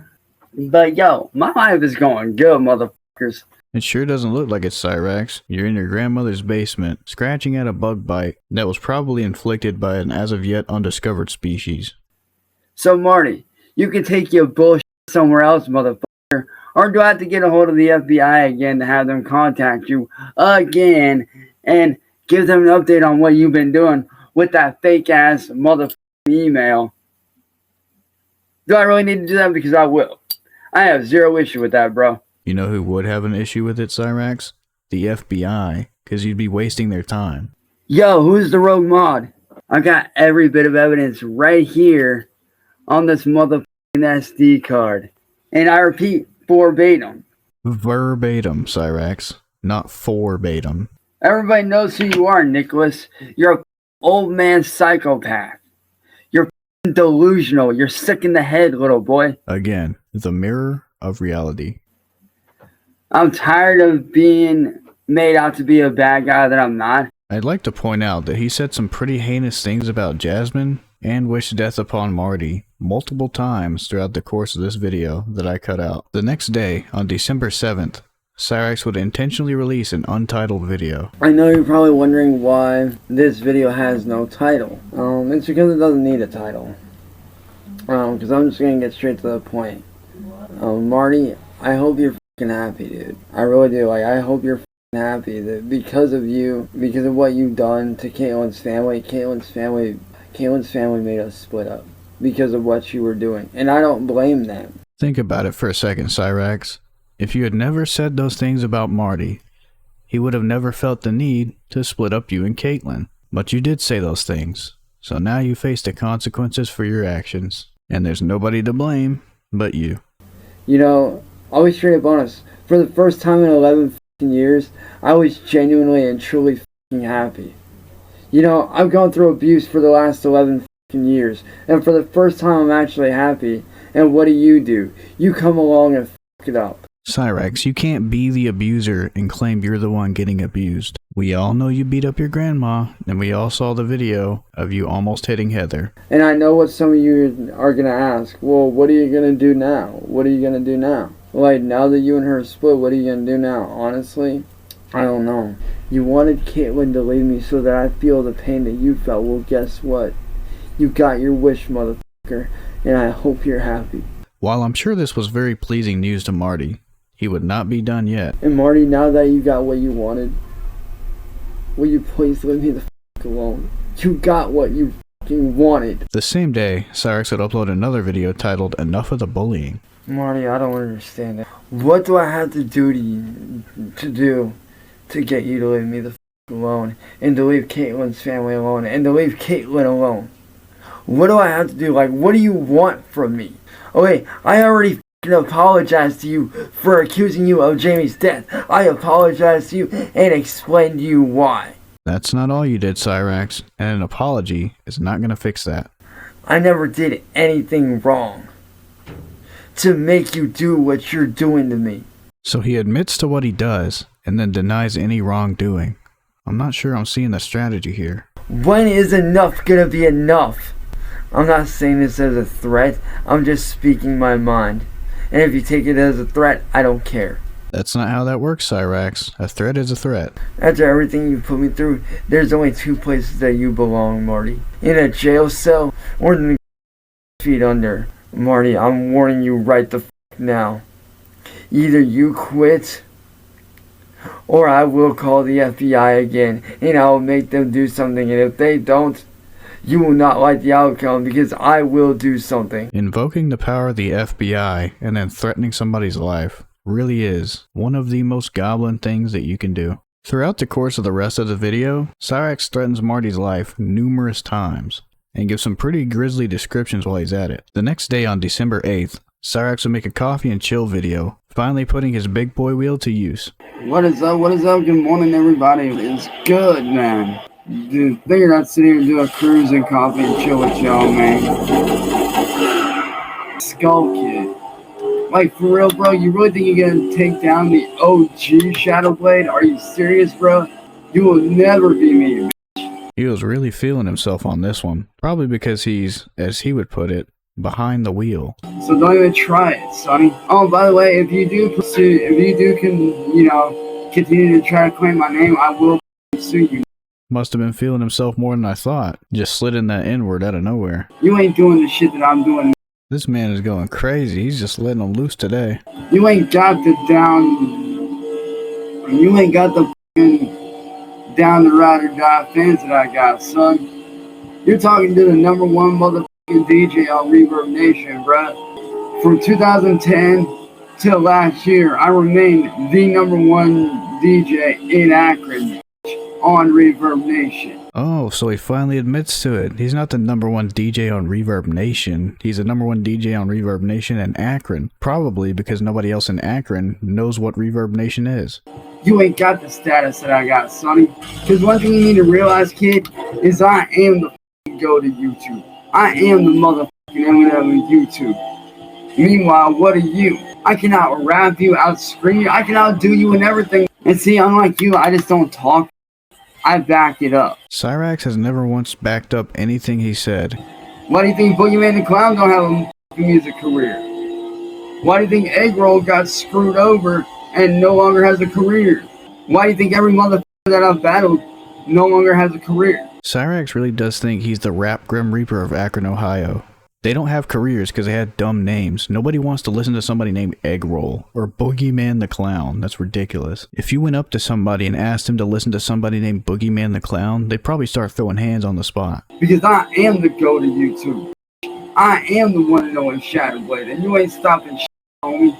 But yo, my life is going good, motherfuckers. It sure doesn't look like it's Cyraxx. You're in your grandmother's basement, scratching at a bug bite that was probably inflicted by an as-of-yet undiscovered species. So, Marty, you can take your bullshit somewhere else, motherfucker. Or do I have to get a hold of the FBI again to have them contact you again and give them an update on what you've been doing with that fake-ass motherfucking email? Do I really need to do that? Because I will. I have zero issue with that, bro. You know who would have an issue with it, Cyraxx? The FBI, because you'd be wasting their time. Yo, who's the rogue mod? I got every bit of evidence right here on this motherfucking SD card. And I repeat, verbatim. Verbatim, Cyraxx, not forbatim. Everybody knows who you are, Nicholas. You're a old man psychopath. You're delusional. You're sick in the head, little boy. Again, the mirror of reality. I'm tired of being made out to be a bad guy that I'm not. I'd like to point out that he said some pretty heinous things about Jasmine and wished death upon Marty multiple times throughout the course of this video that I cut out. The next day, on December 7th, Cyraxx would intentionally release an untitled video. I know you're probably wondering why this video has no title. It's because it doesn't need a title. Because I'm just gonna get straight to the point. Marty, I hope you're fucking happy, dude. I really do. Like, I hope you're happy that because of you, because of what you've done to Caitlin's family made us split up because of what you were doing, and I don't blame them. Think about it for a second, Cyraxx. If you had never said those things about Marty, he would have never felt the need to split up you and Caitlin. But you did say those things, so now you face the consequences for your actions, and there's nobody to blame but you. You know, I'll be straight up honest. For the first time in 11 years, I was genuinely and truly happy. You know, I've gone through abuse for the last 11 years, and for the first time I'm actually happy. And what do? You come along and fuck it up. Cyraxx, you can't be the abuser and claim you're the one getting abused. We all know you beat up your grandma, and we all saw the video of you almost hitting Heather. And I know what some of you are gonna ask. Well, what are you gonna do now? What are you gonna do now? Like, now that you and her split, what are you gonna do now? Honestly, I don't know. You wanted Caitlin to leave me so that I feel the pain that you felt. Well, guess what? You got your wish, motherfucker, and I hope you're happy. While I'm sure this was very pleasing news to Marty, he would not be done yet. And Marty, now that you got what you wanted, will you please leave me the fuck alone? You got what you fucking wanted. The same day, Cyraxx would upload another video titled Enough of the Bullying. Marty, I don't understand it. What do I have to do to get you to leave me the fuck alone, and to leave Caitlin's family alone, and to leave Caitlin alone? What do I have to do? Like, what do you want from me? Okay, I already apologized to you for accusing you of Jamie's death. I apologized to you and explained to you why. That's not all you did, Cyraxx, and an apology is not going to fix that. I never did anything wrong to make you do what you're doing to me. So he admits to what he does, and then denies any wrongdoing. I'm not sure I'm seeing the strategy here. When is enough gonna be enough? I'm not saying this as a threat, I'm just speaking my mind. And if you take it as a threat, I don't care. That's not how that works, Cyraxx. A threat is a threat. After everything you've put me through, there's only two places that you belong, Marty. In a jail cell, or in the feet under. Marty, I'm warning you right the f*** now. Either you quit, or I will call the FBI again, and I will make them do something, and if they don't, you will not like the outcome, because I will do something. Invoking the power of the FBI and then threatening somebody's life really is one of the most goblin things that you can do. Throughout the course of the rest of the video, Cyraxx threatens Marty's life numerous times, and gives some pretty grisly descriptions while he's at it. The next day on December 8th, Cyraxx would make a coffee and chill video, finally putting his big boy wheel to use. What is up? Good morning, everybody. It's good, man. Dude, figured I'd sit here and do a cruise and coffee and chill with y'all, man. Skull Kid. Like, for real, bro? You really think you're gonna take down the OG Shadow Blade? Are you serious, bro? You will never be me. He was really feeling himself on this one, probably because he's, as he would put it, behind the wheel. So don't even try it, sonny. Oh, by the way, if you do continue to try to claim my name, I will sue you. Must have been feeling himself more than I thought. Just slid in that N-word out of nowhere. You ain't doing the shit that I'm doing. This man is going crazy. He's just letting him loose today. You ain't got the fucking down the ride or die fans that I got, son. You're talking to the #1 motherfucking DJ on Reverb Nation, bruh. From 2010 till last year, I remained the #1 DJ in Akron on Reverb Nation. Oh, so he finally admits to it. He's not the #1 DJ on Reverb Nation. He's the #1 DJ on Reverb Nation in Akron. Probably because nobody else in Akron knows what Reverb Nation is. You ain't got the status that I got, sonny. Because one thing you need to realize, kid, is I am the go to YouTube. I am the motherfucking Eminem of YouTube. Meanwhile, what are you? I can out-rap you, out-scream you, I can outdo you in everything. And see, unlike you, I just don't talk. I back it up. Cyraxx has never once backed up anything he said. Why do you think Boogeyman the Clown don't have a music career? Why do you think Egg Roll got screwed over and no longer has a career? Why do you think every motherfucker that I've battled no longer has a career? Cyraxx really does think he's the rap Grim Reaper of Akron, Ohio. They don't have careers because they had dumb names. Nobody wants to listen to somebody named Egg Roll or Boogeyman the Clown. That's ridiculous. If you went up to somebody and asked him to listen to somebody named Boogeyman the Clown, they'd probably start throwing hands on the spot. Because I am the go to YouTube. I am the one knowing Shadowblade, and you ain't stopping shit, homie.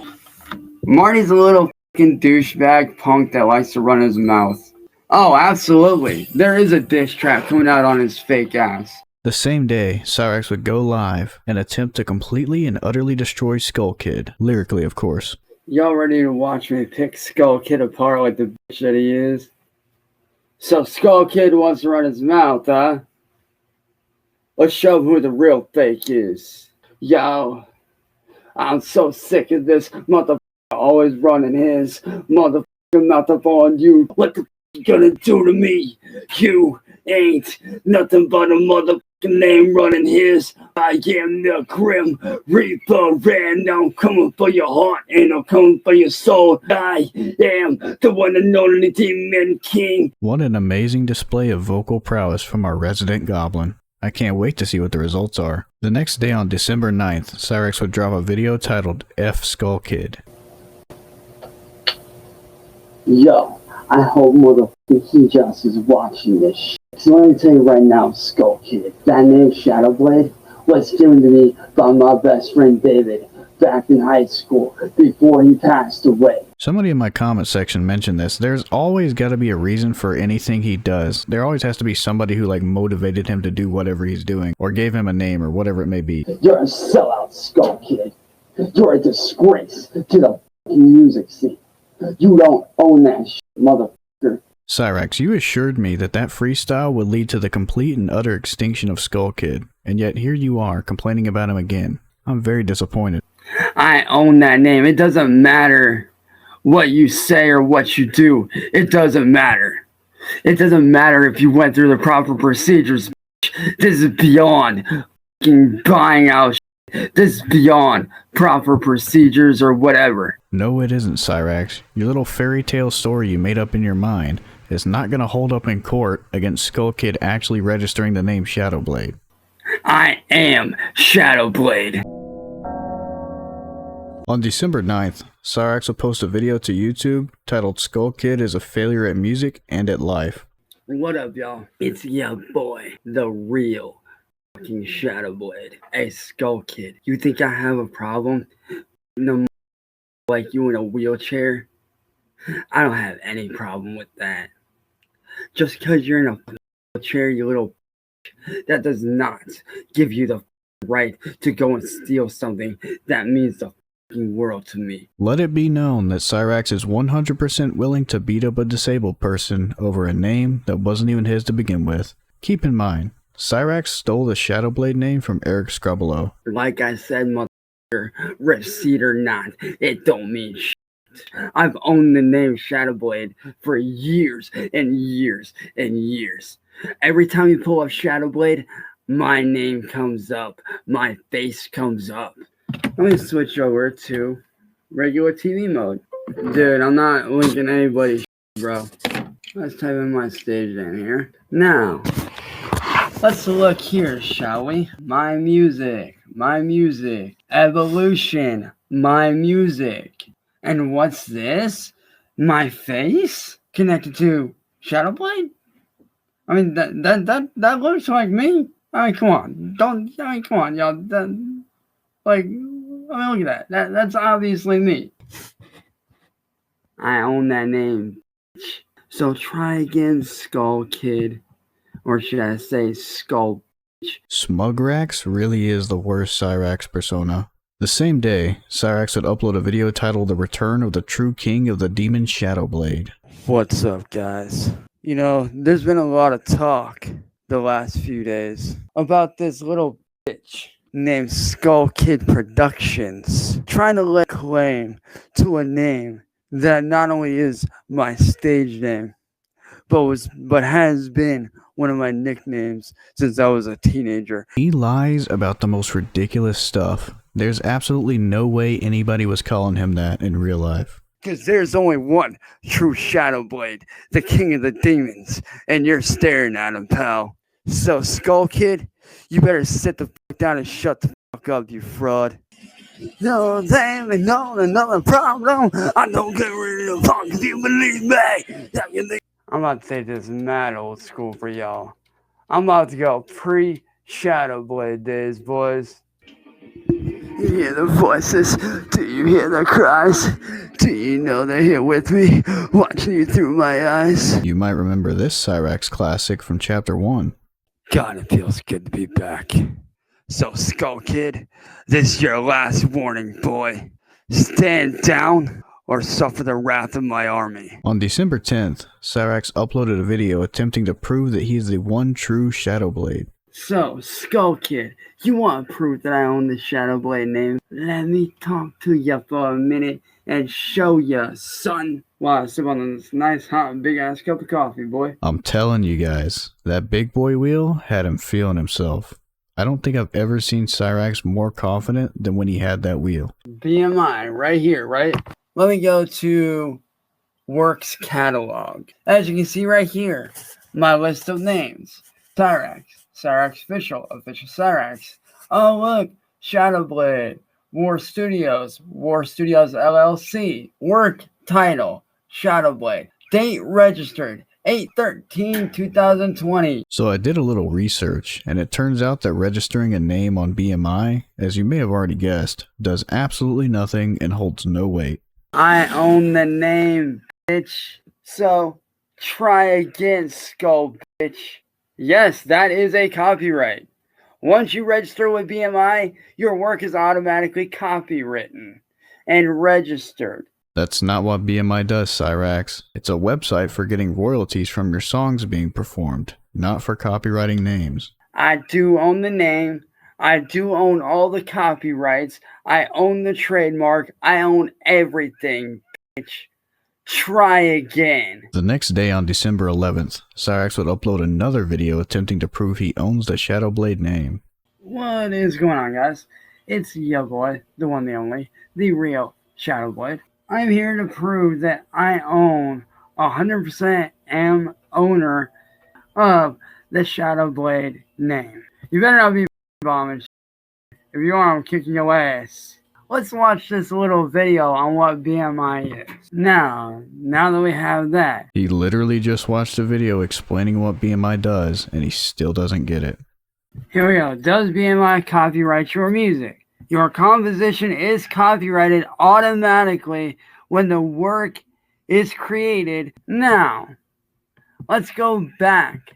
Marty's a little fucking douchebag punk that likes to run his mouth. Oh, absolutely. There is a diss track coming out on his fake ass. The same day, Cyraxx would go live and attempt to completely and utterly destroy Skull Kid, lyrically of course. Y'all ready to watch me pick Skull Kid apart like the bitch that he is? So Skull Kid wants to run his mouth, huh? Let's show him who the real fake is. Yo, I'm so sick of this motherfucker always running his motherfucking mouth up on you. What the f you gonna do to me? You ain't nothing but a motherfucking name running his. I am the Grim Reaper, and I'm coming for your heart and I'm coming for your soul. I am the one and only Demon King. What an amazing display of vocal prowess from our resident goblin. I can't wait to see what the results are. The next day on December 9th, Cyraxx would drop a video titled F Skull Kid. Yo, I hope motherfucking he just is watching this shit. So let me tell you right now, Skull Kid, that name Shadowblade was given to me by my best friend David back in high school before he passed away. Somebody in my comment section mentioned this. There's always got to be a reason for anything he does. There always has to be somebody who motivated him to do whatever he's doing or gave him a name or whatever it may be. You're a sellout, Skull Kid. You're a disgrace to the fucking music scene. You don't own that shit, motherfucker. Cyraxx, you assured me that freestyle would lead to the complete and utter extinction of Skull Kid, and yet here you are complaining about him again. I'm very disappointed. I own that name. It doesn't matter what you say or what you do. It doesn't matter. It doesn't matter if you went through the proper procedures. This is beyond fucking buying out. This is beyond proper procedures or whatever. No, it isn't, Cyraxx. Your little fairy tale story you made up in your mind is not going to hold up in court against Skull Kid actually registering the name Shadowblade. I am Shadowblade. On December 9th, Cyraxx will post a video to YouTube titled Skull Kid is a failure at music and at life. What up, y'all? It's your boy, the real fucking Shadowblade. Hey, Skull Kid, you think I have a problem? No, like you in a wheelchair? I don't have any problem with that. Just because you're in a wheelchair, you little that does not give you the right to go and steal something that means the world to me. Let it be known that Cyraxx is 100% willing to beat up a disabled person over a name that wasn't even his to begin with. Keep in mind, Cyraxx stole the Shadowblade name from Eric Scrubolo. Like I said, motherfucker, receipt or not, it don't mean shit. I've owned the name Shadowblade for years and years and years. Every time you pull up Shadowblade, my name comes up, my face comes up. Let me switch over to regular TV mode. Dude, I'm not linking anybody's bro. Let's type in my stage name here. Now, let's look here, shall we? My music, evolution, my music. And what's this? My face? Connected to Shadowblade? I mean, that looks like me. I mean, come on. Come on, y'all. Look at that. That's obviously me. I own that name. So try again, Skull Kid. Or should I say Skull? Smugrax really is the worst Cyraxx persona. The same day, Cyraxx would upload a video titled The Return of the True King of the Demon Shadowblade. What's up, guys? You know, there's been a lot of talk the last few days about this little bitch named Skull Kid Productions trying to lay claim to a name that not only is my stage name, but has been one of my nicknames since I was a teenager. He lies about the most ridiculous stuff. There's absolutely no way anybody was calling him that in real life. Because there's only one true Shadow Blade, the king of the demons, and you're staring at him, pal. So, Skull Kid, you better sit the fuck down and shut the fuck up, you fraud. No, damn, and no, another problem. I don't get rid of the fuck if you believe me. I'm about to take this mad old school for y'all. I'm about to go pre-Shadow Blade days, boys. You hear the voices? Do you hear the cries? Do you know they're here with me, watching you through my eyes? You might remember this Cyraxx classic from Chapter 1. God, it feels good to be back. So, Skull Kid, this is your last warning, boy. Stand down or suffer the wrath of my army. On December 10th, Cyraxx uploaded a video attempting to prove that he is the one true Shadow Blade. So, Skull Kid, you want proof that I own the Shadow Blade name? Let me talk to you for a minute and show you, son. Wow, I sip on this nice, hot, big-ass cup of coffee, boy. I'm telling you guys, that big boy wheel had him feeling himself. I don't think I've ever seen Cyraxx more confident than when he had that wheel. BMI, right here, right? Let me go to Works Catalog. As you can see right here, my list of names. Cyraxx, Cyraxx Official, Official Cyraxx. Oh look, Shadowblade, War Studios LLC. Work title, Shadowblade. Date registered, 8/13/2020. So I did a little research, and it turns out that registering a name on BMI, as you may have already guessed, does absolutely nothing and holds no weight. I own the name, bitch. So, try again, Skull, bitch. Yes, that is a copyright. Once you register with BMI, your work is automatically copywritten and registered. That's not what BMI does, Cyraxx. It's a website for getting royalties from your songs being performed, not for copywriting names. I do own the name. I do own all the copyrights. I own the trademark. I own everything, bitch. Try again. The next day on December 11th, Cyraxx would upload another video attempting to prove he owns the Shadowblade name. What is going on, guys? It's your boy, the one, the only, the real Shadowblade. I'm here to prove that I own 100% am owner of the Shadowblade name. You better not be bombing. If you are, I'm kicking your ass. Let's watch this little video on what BMI is. Now that we have that. He literally just watched a video explaining what BMI does, and he still doesn't get it. Here we go. Does BMI copyright your music? Your composition is copyrighted automatically when the work is created. Now, let's go back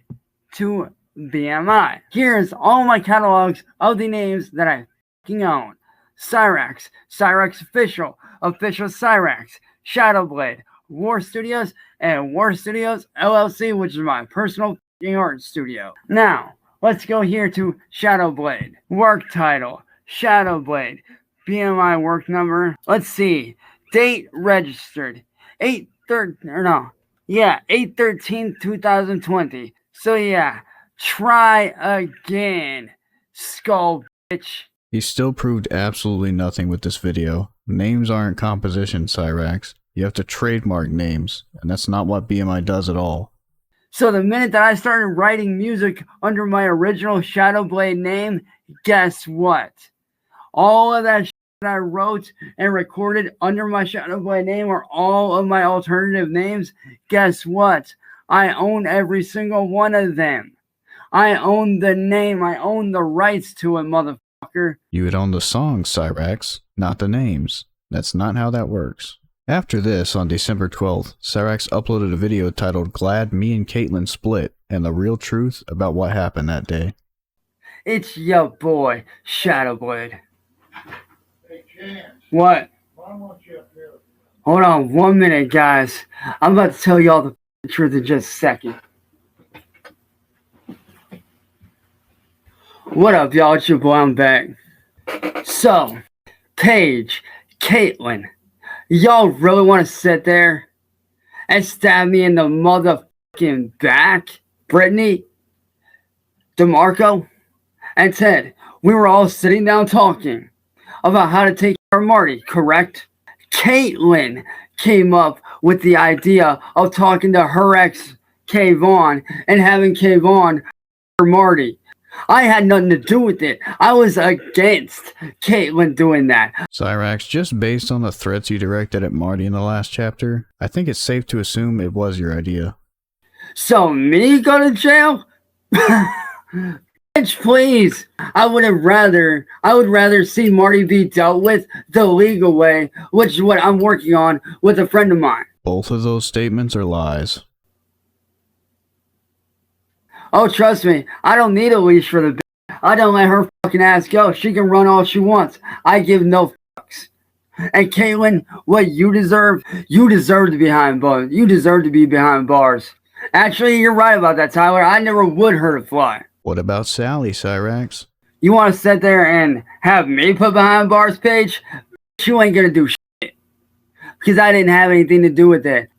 to BMI. Here's all my catalogs of the names that I fucking own. Cyraxx, Cyraxx Official, Official Cyraxx, Shadowblade, War Studios, and War Studios LLC, which is my personal fucking art studio. Now, let's go here to Shadowblade. Work title, Shadowblade. BMI work number. Let's see. Date registered. 8/13/2020. So yeah, try again, Skull bitch. He still proved absolutely nothing with this video. Names aren't composition, Cyraxx. You have to trademark names, and that's not what BMI does at all. So the minute that I started writing music under my original Shadowblade name, guess what? All of that shit that I wrote and recorded under my Shadowblade name or all of my alternative names, guess what? I own every single one of them. I own the name. I own the rights to it, motherfucker. You would own the songs, Cyraxx, not the names. That's not how that works. After this, on December 12th, Cyraxx uploaded a video titled Glad Me and Caitlin Split, and the real truth about what happened that day. It's your boy, Shadowblade. What? Hold on 1 minute, guys. I'm about to tell y'all the truth in just a second. What up, y'all? It's your boy, I'm back. So, Paige, Caitlin, Y'all really want to sit there and stab me in the motherfucking back? Brittany, DeMarco, and Ted, we were all sitting down talking about how to take care of Marty, correct? Caitlin came up with the idea of talking to her ex, Kayvon, and having Kayvon for Marty. I had nothing to do with it. I was against Caitlin doing that. Cyraxx, just based on the threats you directed at Marty in the last chapter, I think it's safe to assume it was your idea. So me go to jail? Bitch, please. I would rather see Marty be dealt with the legal way, which is what I'm working on with a friend of mine. Both of those statements are lies. Oh, trust me, I don't need a leash for the bitch. I don't let her fucking ass go. She can run all she wants. I give no fucks. And Caitlin, what you deserve to be behind bars. You deserve to be behind bars. Actually, you're right about that, Tyler. I never would hurt a fly. What about Sally, Cyraxx? You want to sit there and have me put behind bars, Paige? You ain't gonna do shit. Because I didn't have anything to do with it.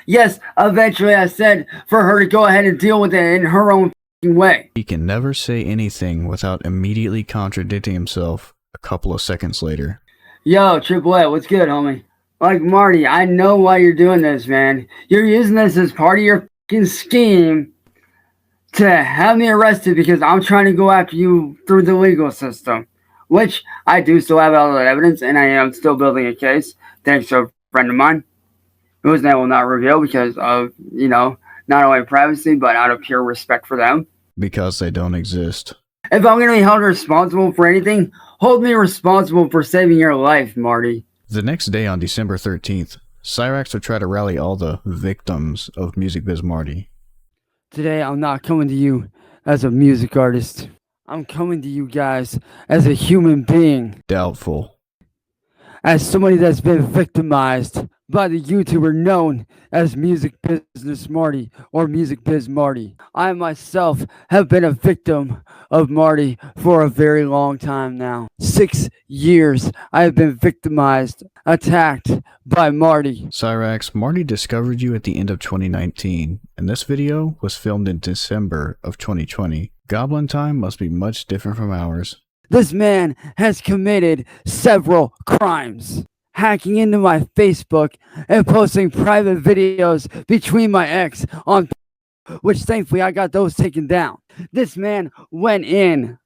Yes, eventually I said for her to go ahead and deal with it in her own way. He can never say anything without immediately contradicting himself a couple of seconds later. Yo, Triple A, what's good, homie? Like, Marty, I know why you're doing this, man. You're using this as part of your fucking scheme to have me arrested because I'm trying to go after you through the legal system. Which, I do still have all that evidence, and I am still building a case, thanks to a friend of mine, whose name will not reveal because of, not only privacy, but out of pure respect for them. Because they don't exist. If I'm going to be held responsible for anything, hold me responsible for saving your life, Marty. The next day on December 13th, Cyraxx would try to rally all the victims of Music Biz Marty. Today, I'm not coming to you as a music artist. I'm coming to you guys as a human being. Doubtful. As somebody that's been victimized by the YouTuber known as Music Business Marty or Music Biz Marty. I myself have been a victim of Marty for a very long time now. 6 years I have been victimized, attacked by Marty. Cyraxx, Marty discovered you at the end of 2019, and this video was filmed in December of 2020. Goblin time must be much different from ours. This man has committed several crimes. Hacking into my Facebook and posting private videos between my ex on which thankfully I got those taken down. This man went in,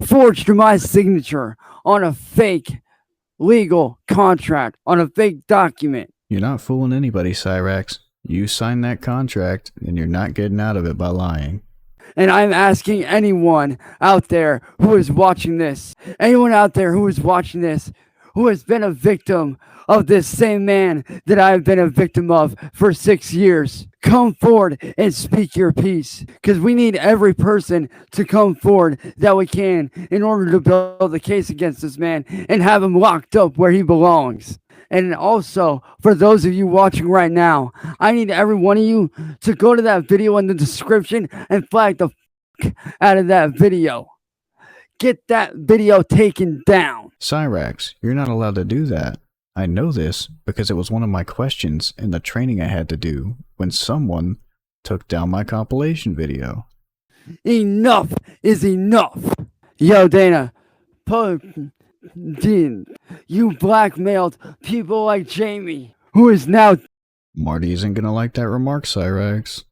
forged my signature on a fake legal contract, on a fake document. You're not fooling anybody, Cyraxx. You signed that contract, and you're not getting out of it by lying. And I'm asking anyone out there who is watching this, who has been a victim of this same man that I've been a victim of for 6 years, come forward and speak your piece. Because we need every person to come forward that we can in order to build a case against this man and have him locked up where he belongs. And also, for those of you watching right now, I need every one of you to go to that video in the description and flag the out of that video. Get that video taken down. Cyraxx, you're not allowed to do that. I know this because it was one of my questions in the training I had to do when someone took down my compilation video. Enough is enough. Yo, Dana, Dean, you blackmailed people like Jamie, who is now... Marty isn't gonna like that remark, Cyraxx.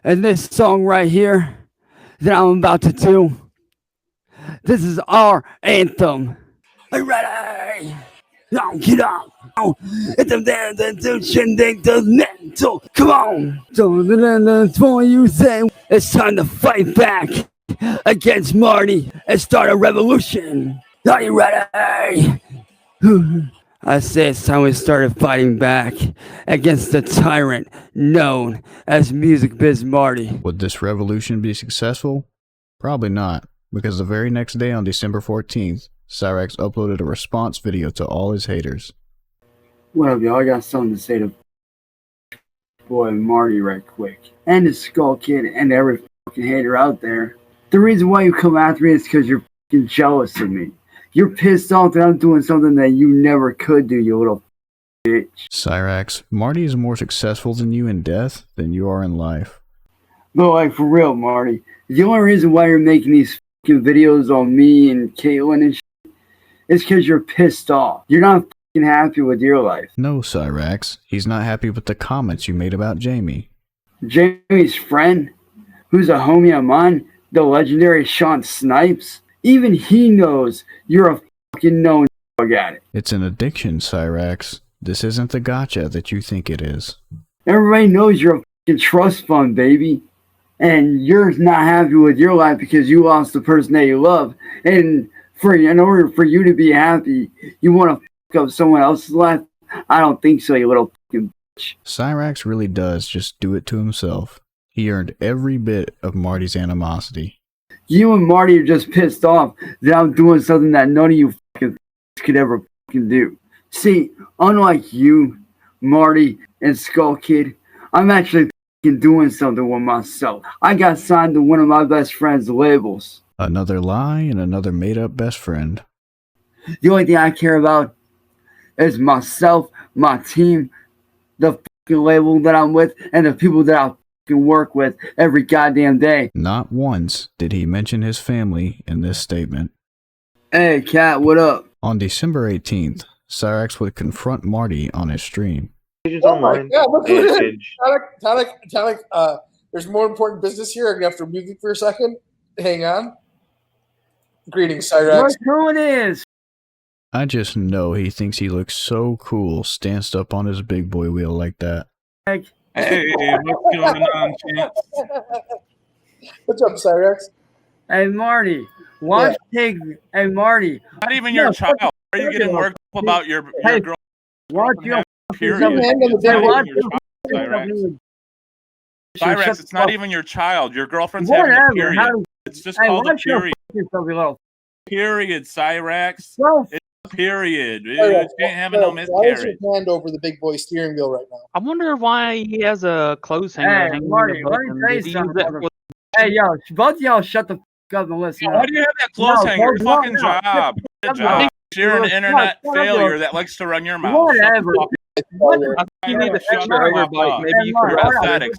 And this song right here that I'm about to do, this is our anthem. Are you ready? Now get up. It's a there that do shindig the mental. Come on. That's what you say. It's time to fight back against Marty and start a revolution. Are you ready? I say it's time we started fighting back against the tyrant known as Music Biz Marty. Would this revolution be successful? Probably not, because the very next day on December 14th, Cyraxx uploaded a response video to all his haters. What up, y'all? I got something to say to boy Marty right quick. And the Skull Kid and every fucking hater out there. The reason why you come after me is because you're fucking jealous of me. You're pissed off that I'm doing something that you never could do, you little bitch. Cyraxx, Marty is more successful than you in death than you are in life. But like for real, Marty, the only reason why you're making these fucking videos on me and Caitlyn and shit is because you're pissed off. You're not fucking happy with your life. No, Cyraxx, he's not happy with the comments you made about Jamie. Jamie's friend, who's a homie of mine, the legendary Sean Snipes, even he knows you're a fucking known dog at it. It's an addiction, Cyraxx. This isn't the gotcha that you think it is. Everybody knows you're a fucking trust fund, baby. And you're not happy with your life because you lost the person that you love. And in order for you to be happy, you want to fuck up someone else's life? I don't think so, you little fucking bitch. Cyraxx really does just do it to himself. He earned every bit of Marty's animosity. You and Marty are just pissed off that I'm doing something that none of you fucking could ever fucking do. See, unlike you, Marty, and Skull Kid, I'm actually fucking doing something with myself. I got signed to one of my best friend's labels. Another lie and another made-up best friend. The only thing I care about is myself, my team, the fucking label that I'm with, and the people that I fucking work with every goddamn day. Not once did he mention his family in this statement. Hey, Cat, what up? On December 18th, Cyraxx would confront Marty on his stream. Oh my God, look at it. Tonic, there's more important business here. I'm going to have to mute you for a second. Hang on. Greetings, Cyraxx. Look who it is. I just know he thinks he looks so cool stanced up on his big boy wheel like that. Hey, what's going on, champ? What's up, Cyraxx? Hey, Marty. Watch Pig. Hey, Marty. Not even your child. Are you getting worked up about your girl? Watch your Period. Cyraxx, it's not even your child. Your girlfriend's having a period. It's just called a period. Period, Cyraxx. It's a period. You can't have no miscarriage. Why is your hand over the big boy steering wheel right now? I wonder why he has a clothes hanger. Hey, Marty, let me tell you something. Hey, yo, both y'all shut the fuck up and listen. Why do you have that clothes hanger? Fucking job. Good job. You're an internet failure that likes to run your mouth. Whatever. You need to fix your overbite. Maybe you can prosthetics.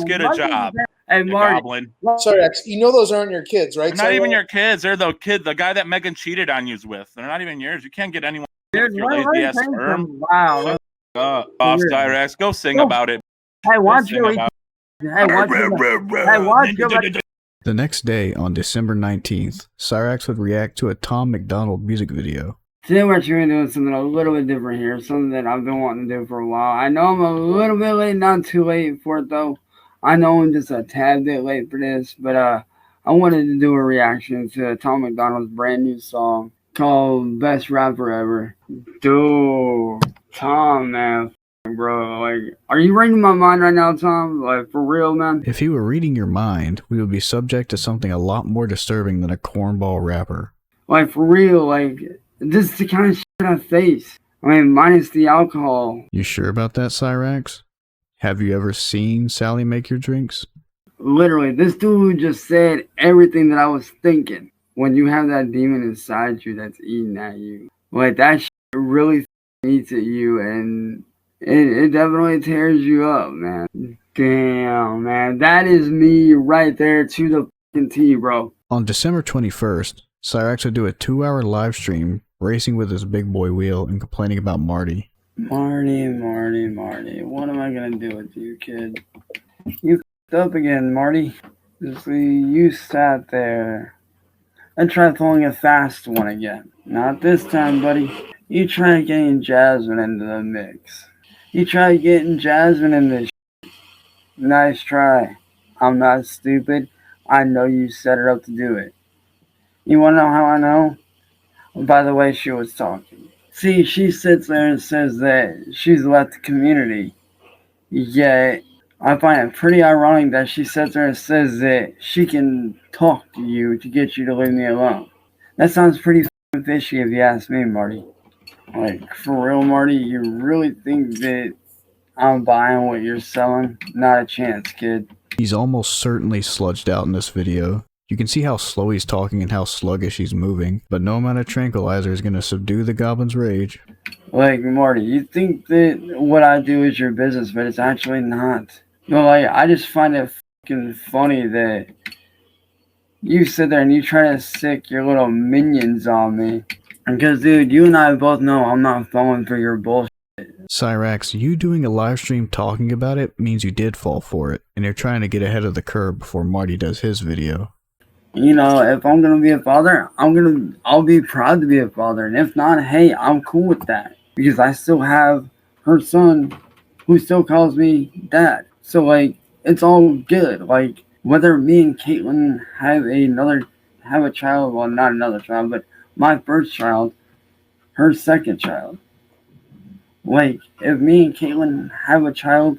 Get a job. Hey, Marty. Cyraxx, you know those aren't your kids, right? They're not even your kids. They're the guy that Megan cheated on you with. They're not even yours. You can't get anyone with your lazy ass sperm. Wow. Off Cyraxx. Go sing about it. Hey, watch your. Hey, watch your. The next day, on December 19th, Cyraxx would react to a Tom McDonald music video. Today we're actually doing something a little bit different here, something that I've been wanting to do for a while. I know I'm a little bit late, not too late for it though. I know I'm just a tad bit late for this, but I wanted to do a reaction to Tom McDonald's brand new song called Best Rapper Ever. Dude, Tom, man. Bro, like, are you reading my mind right now, Tom? Like, for real, man? If he were reading your mind, we would be subject to something a lot more disturbing than a cornball rapper. Like, for real, like, this is the kind of shit I face. I mean, minus the alcohol. You sure about that, Cyraxx? Have you ever seen Sally make your drinks? Literally, this dude just said everything that I was thinking. When you have that demon inside you that's eating at you. Like, that shit really eats at you, and it definitely tears you up, man. Damn, man. That is me right there to the fucking T, bro. On December 21st, Cyraxx would do a 2-hour live stream racing with his big boy wheel and complaining about Marty. Marty, what am I gonna do with you, kid? You f***ed up again, Marty. You sat there and tried throwing a fast one again. Not this time, buddy. You tried getting Jasmine into the mix. You tried getting Jasmine in this shit. Nice try. I'm not stupid. I know you set her up to do it. You wanna know how I know? By the way she was talking. See, she sits there and says that she's left the community. Yet, I find it pretty ironic that she sits there and says that she can talk to you to get you to leave me alone. That sounds pretty fishy if you ask me, Marty. Like, for real, Marty, you really think that I'm buying what you're selling? Not a chance, kid. He's almost certainly sludged out in this video. You can see how slow he's talking and how sluggish he's moving, but no amount of tranquilizer is going to subdue the goblin's rage. Like, Marty, you think that what I do is your business, but it's actually not. You know, like, I just find it fucking funny that you sit there and you try to sick your little minions on me. Because, dude, you and I both know I'm not falling for your bullshit. Cyraxx, you doing a live stream talking about it means you did fall for it, and you're trying to get ahead of the curve before Marty does his video. You know, if I'm gonna be a father, I'll be proud to be a father. And if not, hey, I'm cool with that. Because I still have her son who still calls me dad. So, like, it's all good. Like, whether me and Caitlin have a child, well, not another child, but my first child, her second child. Like, if me and Caitlin have a child,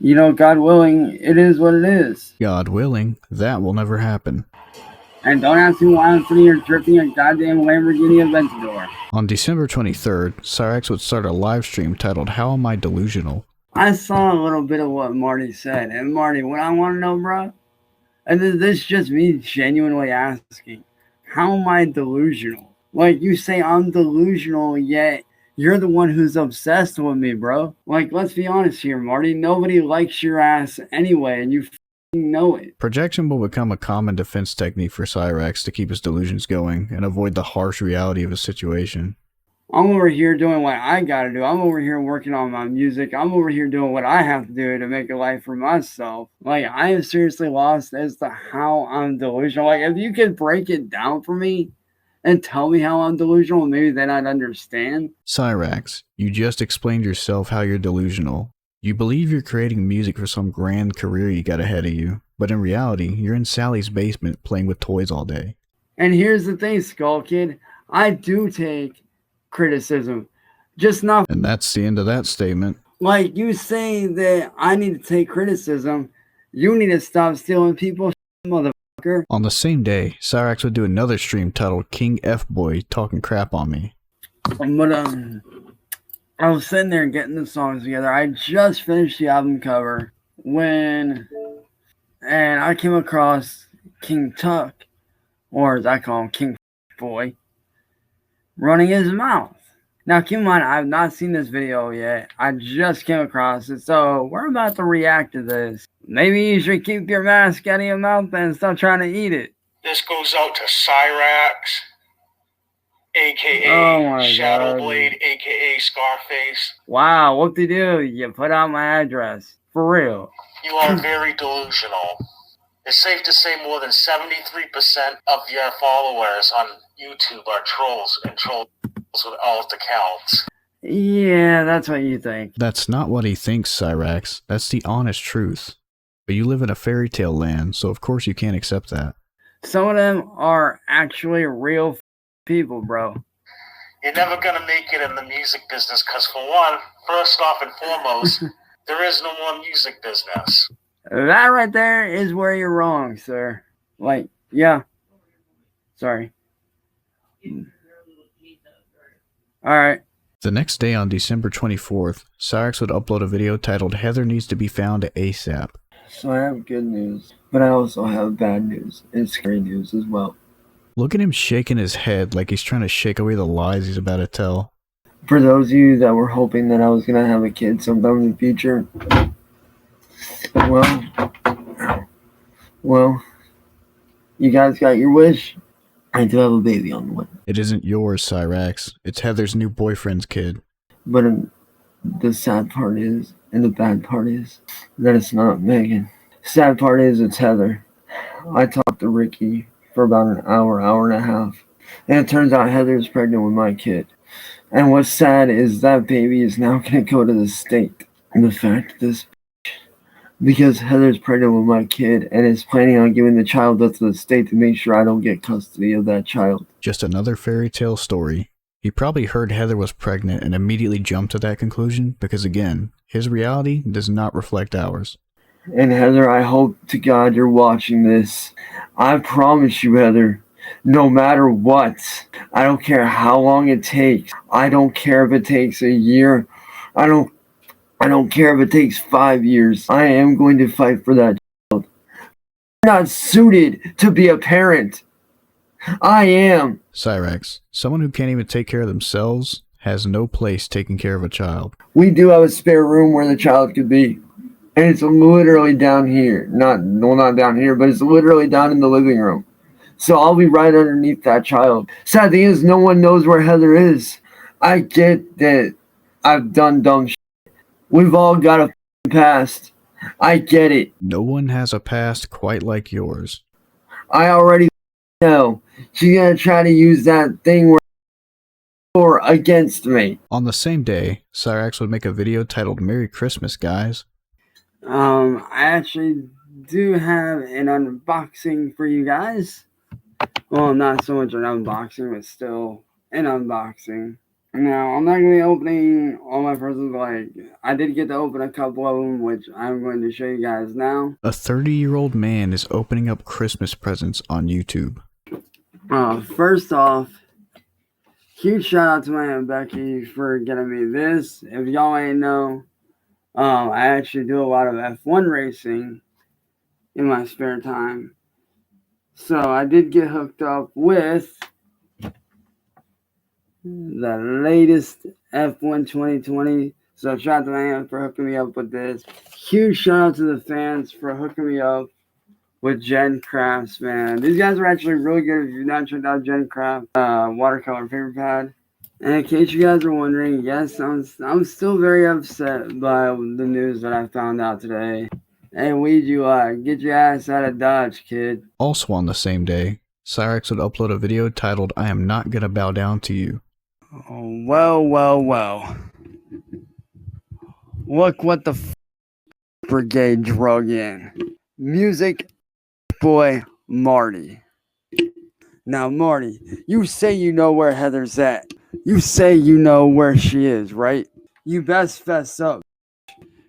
you know, God willing, it is what it is. God willing, that will never happen. And don't ask me why I'm sitting here drifting a goddamn Lamborghini Aventador. On December 23rd, Cyraxx would start a live stream titled How Am I Delusional? I saw a little bit of what Marty said. And Marty, what I want to know, bro, and this is just me genuinely asking, how am I delusional? Like, you say I'm delusional, yet you're the one who's obsessed with me, bro. Like, let's be honest here, Marty. Nobody likes your ass anyway, and you know it. Projection will become a common defense technique for Cyraxx to keep his delusions going and avoid the harsh reality of his situation. I'm over here doing what I gotta do. I'm over here working on my music. I'm over here doing what I have to do to make a life for myself. Like, I am seriously lost as to how I'm delusional. Like, if you could break it down for me and tell me how I'm delusional, maybe then I'd understand. Cyraxx, you just explained yourself how you're delusional. You believe you're creating music for some grand career you got ahead of you, but in reality, you're in Sally's basement playing with toys all day. And here's the thing, Skull Kid. I do take criticism, just not. And that's the end of that statement. Like, you say that I need to take criticism, you need to stop stealing people's shit, motherfucker. On the same day, Cyraxx would do another stream titled King F-Boy Talking Crap on Me. But, I was sitting there getting the songs together. I just finished the album cover and I came across King Tuck, or as I call him, King Boy, running his mouth. Now, keep in mind, I've not seen this video yet. I just came across it, so we're about to react to this. Maybe you should keep your mask out of your mouth and stop trying to eat it. This goes out to Cyraxx, a.k.a. Shadowblade, a.k.a. Scarface. Wow, whoop-de-doo, you put out my address. For real. You are very delusional. It's safe to say more than 73% of your followers on YouTube are trolls, and trolls with alt accounts. Yeah, that's what you think. That's not what he thinks, Cyraxx. That's the honest truth. But you live in a fairy tale land, so of course you can't accept that. Some of them are actually real people, bro. You're never gonna make it in the music business because, for one, first off and foremost, there is no more music business. That right there is where you're wrong, sir. Like, yeah. Sorry. Alright. The next day on December 24th, Cyraxx would upload a video titled Heather Needs to Be Found ASAP. So I have good news, but I also have bad news and scary news as well. Look at him shaking his head like he's trying to shake away the lies he's about to tell. For those of you that were hoping that I was going to have a kid sometime in the future, well, you guys got your wish. I do have a baby on the way. It isn't yours, Cyraxx. It's Heather's new boyfriend's kid. But the sad part is, and the bad part is, that it's not Megan. Sad part is it's Heather. I talked to Ricky for about an hour and a half, and it turns out Heather's pregnant with my kid. And what's sad is that baby is now going to go to the state. And the fact this, because Heather's pregnant with my kid and is planning on giving the child up to the state to make sure I don't get custody of that child. Just another fairy tale story. He probably heard Heather was pregnant and immediately jumped to that conclusion because, again, his reality does not reflect ours. And Heather, I hope to God you're watching this. I promise you, Heather, no matter what, I don't care how long it takes. I don't care if it takes a year. I don't care if it takes 5 years. I am going to fight for that child. I'm not suited to be a parent. I am. Cyraxx, someone who can't even take care of themselves, has no place taking care of a child. We do have a spare room where the child could be. And it's literally down here. Not down here, but it's literally down in the living room. So I'll be right underneath that child. Sad thing is, no one knows where Heather is. I get that I've done dumb shit. We've all got a past. I get it. No one has a past quite like yours. I already know. She's gonna try to use that thing or against me. On the same day, Cyraxx would make a video titled Merry Christmas, guys. I actually do have an unboxing for you guys. Well, not so much an unboxing, but still an unboxing. Now, I'm not going to be opening all my presents, like, I did get to open a couple of them, which I'm going to show you guys now. A 30-year-old man is opening up Christmas presents on YouTube. First off, huge shout out to my Aunt Becky for getting me this. If y'all ain't know, I actually do a lot of F1 racing in my spare time. So I did get hooked up with the latest F1 2020. So shout out to my aunt for hooking me up with this. Huge shout out to the fans for hooking me up with Gen Crafts, man. These guys are actually really good. If you've not checked out Gen Craft watercolor paper pad. And in case you guys are wondering, yes, I'm still very upset by the news that I found out today. Hey, Ouija, get your ass out of Dodge, kid. Also on the same day, Cyraxx would upload a video titled I Am Not Gonna Bow Down to You. Oh, well. Look what the brigade drug in. Music boy Marty. Now, Marty, you say you know where Heather's at. You say you know where she is, right? You best fess up.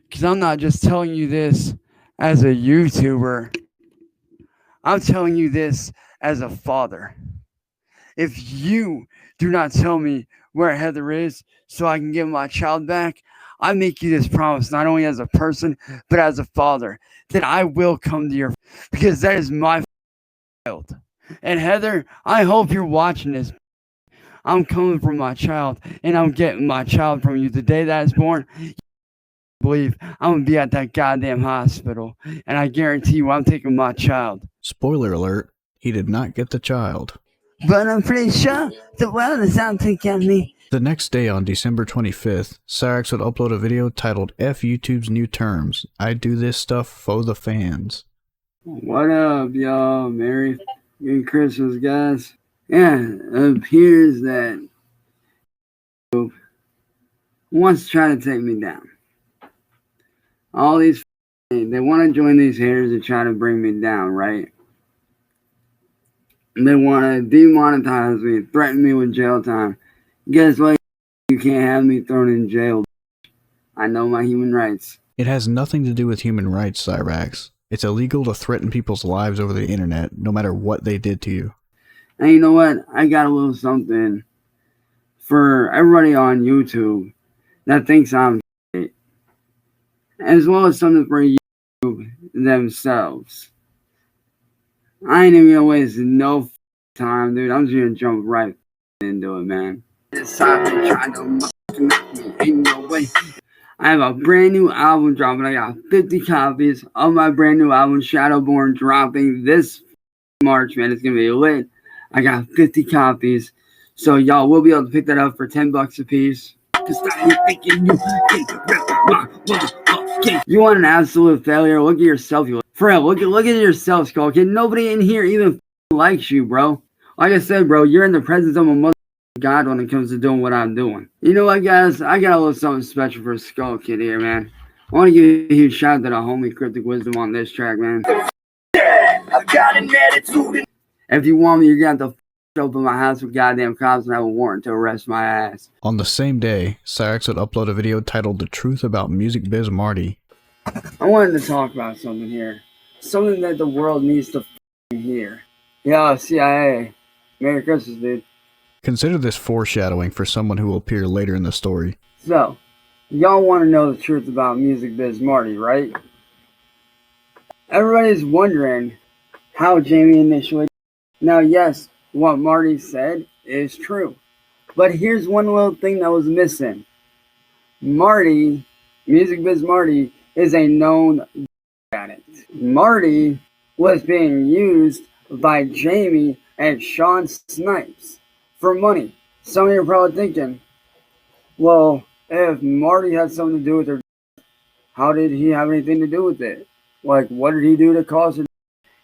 Because I'm not just telling you this as a YouTuber. I'm telling you this as a father. If you do not tell me where Heather is so I can get my child back, I make you this promise, not only as a person, but as a father, that I will come to your, because that is my child. And Heather, I hope you're watching this. I'm coming for my child, and I'm getting my child from you the day that is born. Believe I'm gonna be at that goddamn hospital, and I guarantee you I'm taking my child. Spoiler alert, he did not get the child. But I'm pretty sure the world is out to get me. The next day on December 25th, Cyraxx would upload a video titled F YouTube's New Terms. I do this stuff for the fans. What up, y'all? Merry Christmas, guys. Yeah, it appears that wants to try to take me down. All these, they want to join these haters to try to bring me down, right? They want to demonetize me, threaten me with jail time. Guess what? You can't have me thrown in jail. I know my human rights. It has nothing to do with human rights, Cyraxx. It's illegal to threaten people's lives over the internet, no matter what they did to you. And you know what? I got a little something for everybody on YouTube that thinks I'm great, as well as something for YouTube themselves. I ain't even gonna waste no time, dude. I'm just gonna jump right into it, man. This time they trying to knock me, ain't no way. I have a brand new album dropping. I got 50 copies of my brand new album, Shadowborn, dropping this March, man. It's gonna be lit. I got 50 copies, so y'all will be able to pick that up for $10 a piece. You want an absolute failure? Look at yourself, you. For real, look at yourself, Skull Kid. Nobody in here even likes you, bro. Like I said, bro, you're in the presence of a mother God when it comes to doing what I'm doing. You know what, guys? I got a little something special for Skull Kid here, man. I want to give a huge shout out to the homie Cryptic Wisdom on this track, man. I got an attitude. If you want me, you're going to have to open my house with goddamn cops and have a warrant to arrest my ass. On the same day, Cyraxx would upload a video titled The Truth About Music Biz Marty. I wanted to talk about something here. Something that the world needs to hear. Yo, CIA. Merry Christmas, dude. Consider this foreshadowing for someone who will appear later in the story. So, y'all want to know the truth about Music Biz Marty, right? Everybody's wondering how Jamie initially... Now, yes, what Marty said is true. But here's one little thing that was missing. Marty, Music Biz Marty, is a known addict. Marty was being used by Jamie and Sean Snipes for money. Some of you are probably thinking, well, if Marty had something to do with her, how did he have anything to do with it? Like, what did he do to cause her?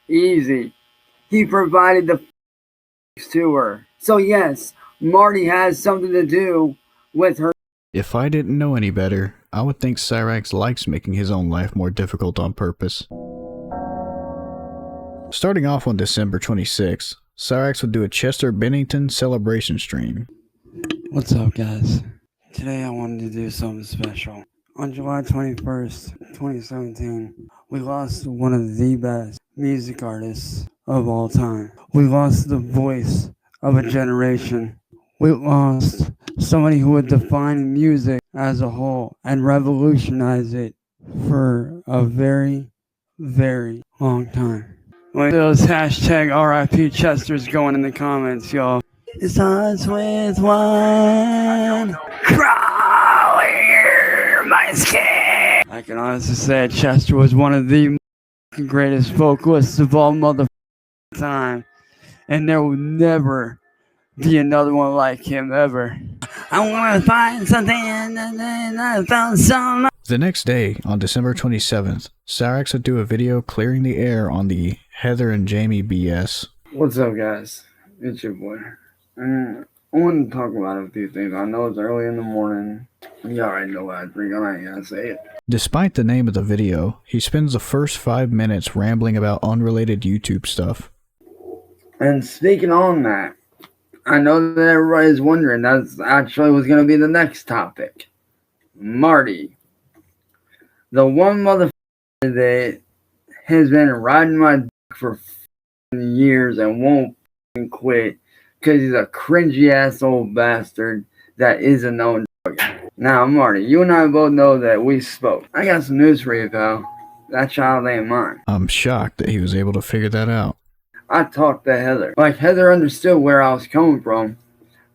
Easy. He provided the to her. So yes, Marty has something to do with her. If I didn't know any better, I would think Cyraxx likes making his own life more difficult on purpose. Starting off on December 26th, Cyraxx would do a Chester Bennington celebration stream. What's up, guys? Today I wanted to do something special. On July 21st, 2017, we lost one of the best music artists of all time. We lost the voice of a generation. We lost somebody who would define music as a whole and revolutionize it for a very, very long time. Like those hashtag RIP Chesters going in the comments, y'all. It starts with one crawling my skin. I can honestly say Chester was one of the greatest vocalists of all time, and there will never be another one like him ever. I want to find something and I found some. The next day, on December 27th, Cyraxx would do a video clearing the air on the Heather and Jamie BS. What's up, guys? It's your boy. I want to talk about a few things. I know it's early in the morning. You already know what I drink. I ain't gonna say it. Despite the name of the video, he spends the first 5 minutes rambling about unrelated YouTube stuff. And speaking on that, I know that everybody's wondering, that's actually was going to be the next topic. Marty. The one motherfucker that has been riding my dick for years and won't quit because he's a cringy ass old bastard that is a known drug addict. Now, Marty, you and I both know that we spoke. I got some news for you, pal. That child ain't mine. I'm shocked that he was able to figure that out. I talked to Heather. Like, Heather understood where I was coming from,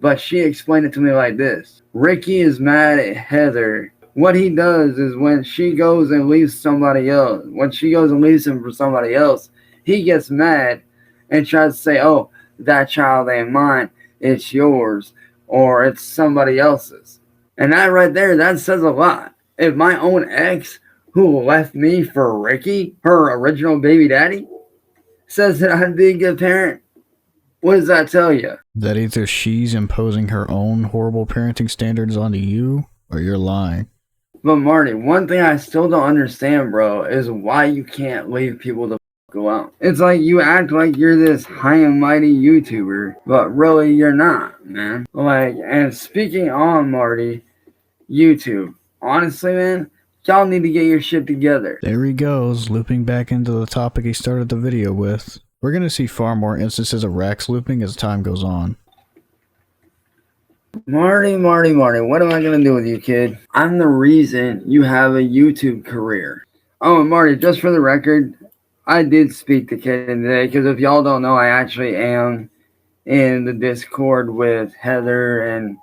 but she explained it to me like this. Ricky is mad at Heather. What he does is when she goes and leaves somebody else, when she goes and leaves him for somebody else, he gets mad and tries to say, oh, that child ain't mine, it's yours, or it's somebody else's. And that right there, that says a lot. If my own ex, who left me for Ricky, her original baby daddy, says that I'd be a good parent, what does that tell you? That either she's imposing her own horrible parenting standards onto you, or you're lying. But Marty, one thing I still don't understand, bro, is why you can't leave people to go out. It's like you act like you're this high and mighty YouTuber, but really you're not, man. Like, and speaking on Marty, YouTube, honestly, man, y'all need to get your shit together. There he goes, looping back into the topic he started the video with. We're going to see far more instances of Rax looping as time goes on. Marty, what am I going to do with you, kid? I'm the reason you have a YouTube career. Oh, and Marty, just for the record, I did speak to Kaden today, because if y'all don't know, I actually am in the Discord with Heather and,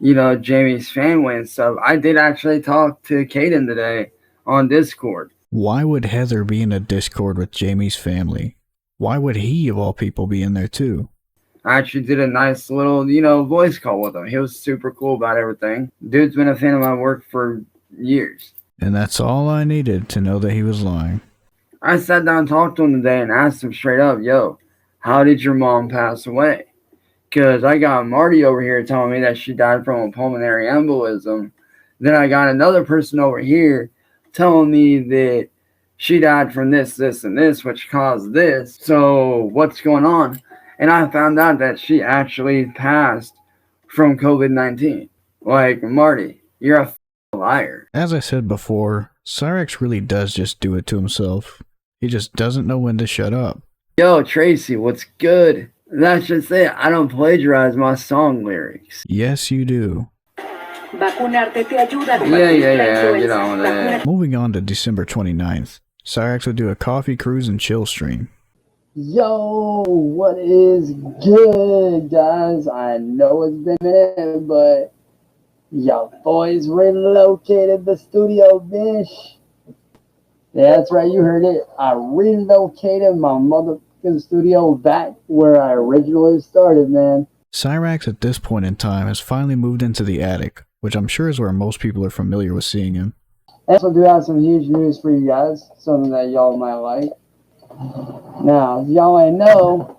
you know, Jamie's family and stuff. I did actually talk to Kaden today on Discord. Why would Heather be in a Discord with Jamie's family? Why would he, of all people, be in there too? I actually did a nice little, you know, voice call with him. He was super cool about everything. Dude's been a fan of my work for years. And that's all I needed to know that he was lying. I sat down and talked to him today and asked him straight up, yo, how did your mom pass away? Because I got Marty over here telling me that she died from a pulmonary embolism. Then I got another person over here telling me that she died from this, and this, which caused this. So what's going on? And I found out that she actually passed from COVID-19. Like, Marty, you're a liar. As I said before, Cyraxx really does just do it to himself. He just doesn't know when to shut up. Yo, Tracy, what's good? That's just it. I don't plagiarize my song lyrics. Yes, you do. Yeah, get on with it. Moving on to December 29th, Cyraxx would do a coffee cruise and chill stream. Yo, what is good, guys? I know it's been a minute, but your boys relocated the studio, bitch. Yeah, that's right, you heard it. I relocated my motherfucking studio back where I originally started, man. Cyraxx at this point in time has finally moved into the attic, which I'm sure is where most people are familiar with seeing him. I also do have some huge news for you guys, something that y'all might like. Now, if y'all ain't know,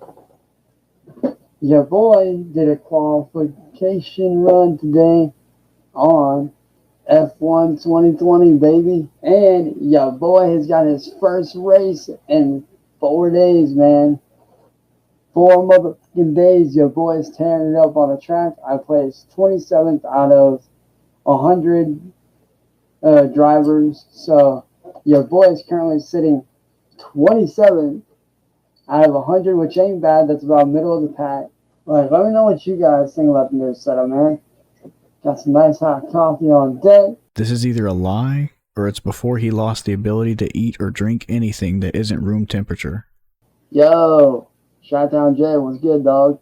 your boy did a qualification run today on F1 2020, baby. And your boy has got his first race in 4 days, man. 4 motherfucking days, your boy is tearing it up on the track. I placed 27th out of 100 drivers. So your boy is currently sitting 27th out of 100, which ain't bad. That's about middle of the pack. Like, let me know what you guys think about the new setup, man. Got some nice hot coffee on deck. This is either a lie, or it's before he lost the ability to eat or drink anything that isn't room temperature. Yo, Chi-Town J, what's good, dog?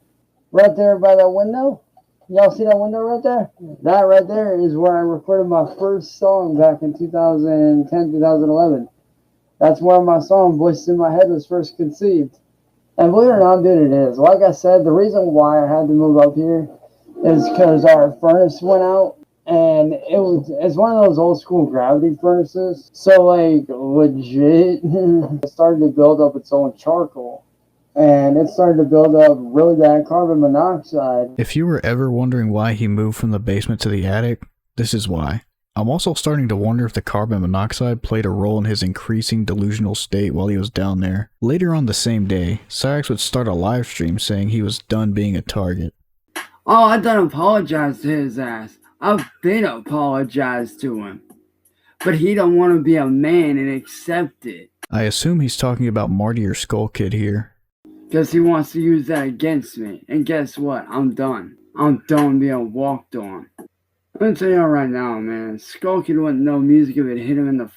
Right there by that window. Y'all see that window right there? That right there is where I recorded my first song back in 2010, 2011. That's where my song, Voices in My Head, was first conceived. And believe it or not, dude, it is. Like I said, the reason why I had to move up here is because our furnace went out. And it's one of those old school gravity furnaces. So, like, legit, it started to build up its own charcoal. And it started to build up really bad carbon monoxide. If you were ever wondering why he moved from the basement to the attic, this is why. I'm also starting to wonder if the carbon monoxide played a role in his increasing delusional state while he was down there. Later on the same day, Cyraxx would start a live stream saying he was done being a target. Oh, I done apologized to his ass. I've been apologized to him. But he don't want to be a man and accept it. I assume he's talking about Marty or Skull Kid here. Because he wants to use that against me. And guess what? I'm done. I'm done being walked on. I'm gonna tell y'all right now, man. Skull Kid wouldn't know music if it hit him in the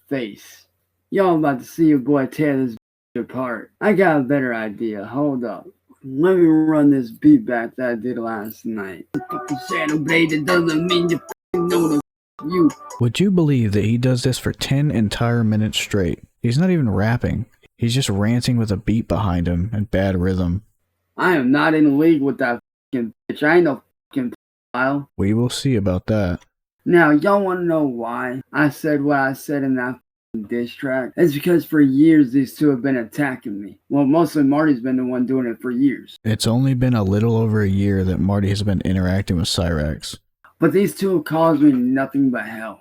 face. Y'all about to see your boy tear this apart. I got a better idea. Hold up. Let me run this beat back that I did last night. Fucking shadow blade, that doesn't mean you know the you. Would you believe that he does this for 10 entire minutes straight? He's not even rapping. He's just ranting with a beat behind him and bad rhythm. I am not in league with that fucking bitch. I ain't no fucking file. We will see about that. Now, y'all want to know why I said what I said in that diss track? It's because for years these two have been attacking me. Well, mostly Marty's been the one doing it for years. It's only been a little over a year that Marty has been interacting with Cyraxx. But these two have caused me nothing but hell.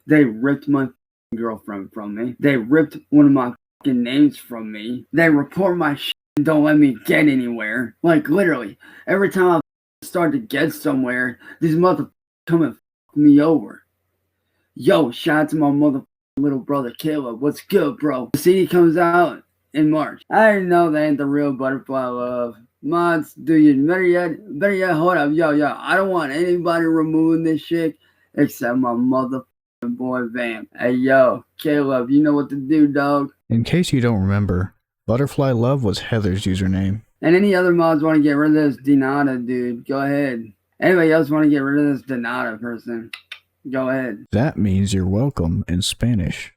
They ripped my girlfriend from me. They ripped one of my names from me. They report my shit and don't let me get anywhere. Like, literally, every time I start to get somewhere, these motherfuckers come and fuck me over. Yo, shout out to my little brother Caleb. What's good, bro? The CD comes out in March. I already know that ain't the real butterfly love. Mods, do you better yet, hold up, yo, I don't want anybody removing this shit except my motherfucking boy Vamp. Hey, yo, Caleb, you know what to do, dog. In case you don't remember, Butterfly Love was Heather's username. And any other mods want to get rid of this Denata dude, go ahead. Anybody else want to get rid of this Denata person, go ahead. That means you're welcome in Spanish.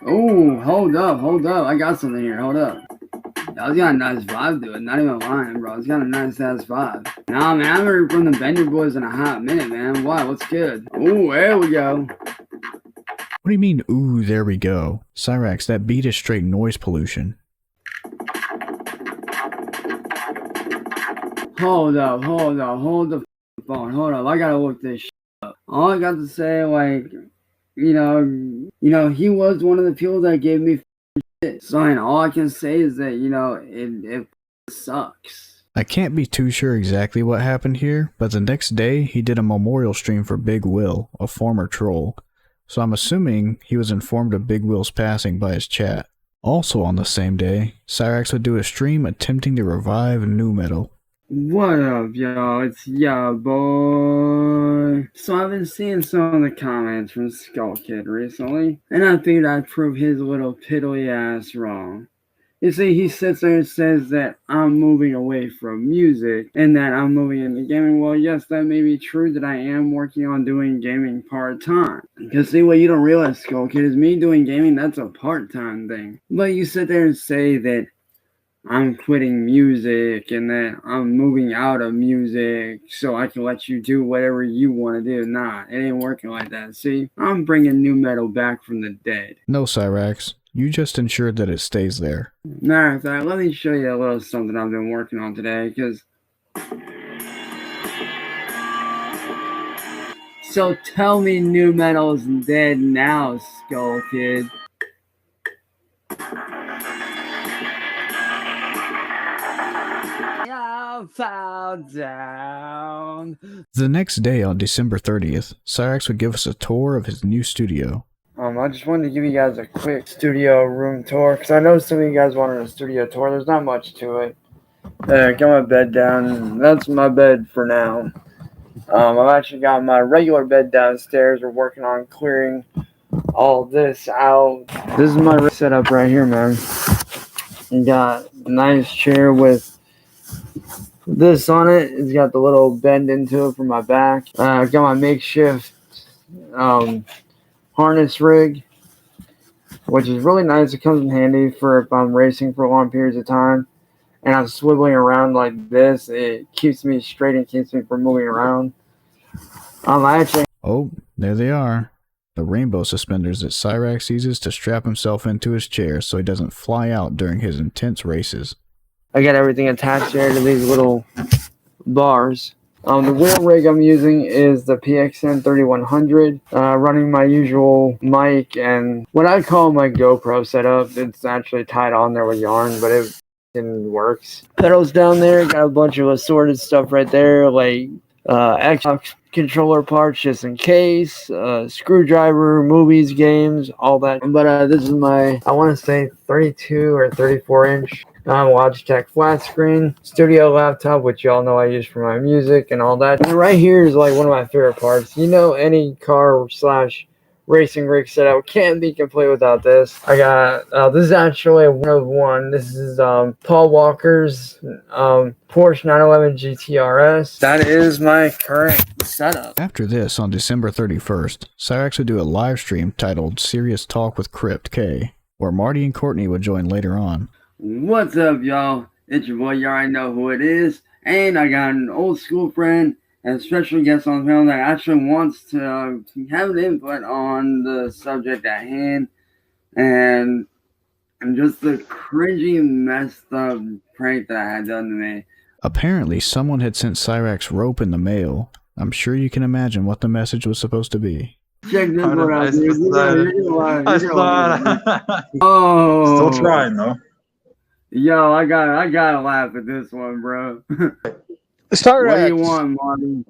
Ooh, hold up. I got something here, hold up. Y'all's got a nice vibe to it, not even lying, bro. It's got a nice ass vibe. Nah, man, I haven't heard from the Bender Boys in a hot minute, man. Why? What's good? Ooh, there we go. What do you mean, ooh, there we go? Cyraxx, that beat is straight noise pollution. Hold the phone. Hold up, I gotta look this shit up. All I got to say, like, you know, he was one of the people that gave me shit. So, all I can say is that, it sucks. I can't be too sure exactly what happened here, but the next day, he did a memorial stream for Big Will, a former troll. So I'm assuming he was informed of Big Will's passing by his chat. Also on the same day, Cyraxx would do a stream attempting to revive nu metal. What up, y'all? It's ya boy. So I've been seeing some of the comments from Skull Kid recently, and I figured I'd prove his little piddly ass wrong. You see, he sits there and says that I'm moving away from music and that I'm moving into gaming. Well, yes, that may be true that I am working on doing gaming part-time. Because see, what you don't realize, Skull Kid, is me doing gaming, that's a part-time thing. But you sit there and say that I'm quitting music and that I'm moving out of music so I can let you do whatever you want to do. Nah, it ain't working like that. See, I'm bringing new metal back from the dead. No, Cyraxx. You just ensured that it stays there. Matter of fact, let me show you a little something I've been working on today, because... So tell me new metal's dead now, Skull Kid. I fell down. The next day, on December 30th, Cyraxx would give us a tour of his new studio. I just wanted to give you guys a quick studio room tour, because I know some of you guys wanted a studio tour. There's not much to it. There, got my bed down. That's my bed for now. I've actually got my regular bed downstairs. We're working on clearing all this out. This is my setup right here, man. You got a nice chair with this on it. It's got the little bend into it for my back. I've got my makeshift harness rig, which is really nice. It comes in handy for if I'm racing for long periods of time and I'm swiveling around like this. It keeps me straight and keeps me from moving around. Oh, there they are. The rainbow suspenders that Cyraxx uses to strap himself into his chair so he doesn't fly out during his intense races. I got everything attached here to these little bars. The wheel rig I'm using is the PXN 3100, running my usual mic and what I call my GoPro setup. It's actually tied on there with yarn, but it works. Pedals down there, got a bunch of assorted stuff right there, like Xbox controller parts just in case, screwdriver, movies, games, all that. But this is my, I want to say 32 or 34 inch Logitech flat screen studio laptop, which y'all know I use for my music and all that. And right here is like one of my favorite parts. You know, any car slash racing rig setup can't be complete without this. I got this is actually a 101. This is Paul Walker's Porsche 911 GTRS. That is my current setup. After this, on December 31st, Cyraxx would do a live stream titled Serious Talk with Crypt K, where Marty and Courtney would join later on. What's up, y'all? It's your boy. You already know who it is. And I got an old school friend and a special guest on the panel that actually wants to have an input on the subject at hand. And just the cringy, messed up prank that I had done to me. Apparently, someone had sent Cyraxx rope in the mail. I'm sure you can imagine what the message was supposed to be. Check this one out, dude. Oh. Still trying, though. Yo, I gotta laugh at this one, bro. Cyraxx. What do you want, Marty?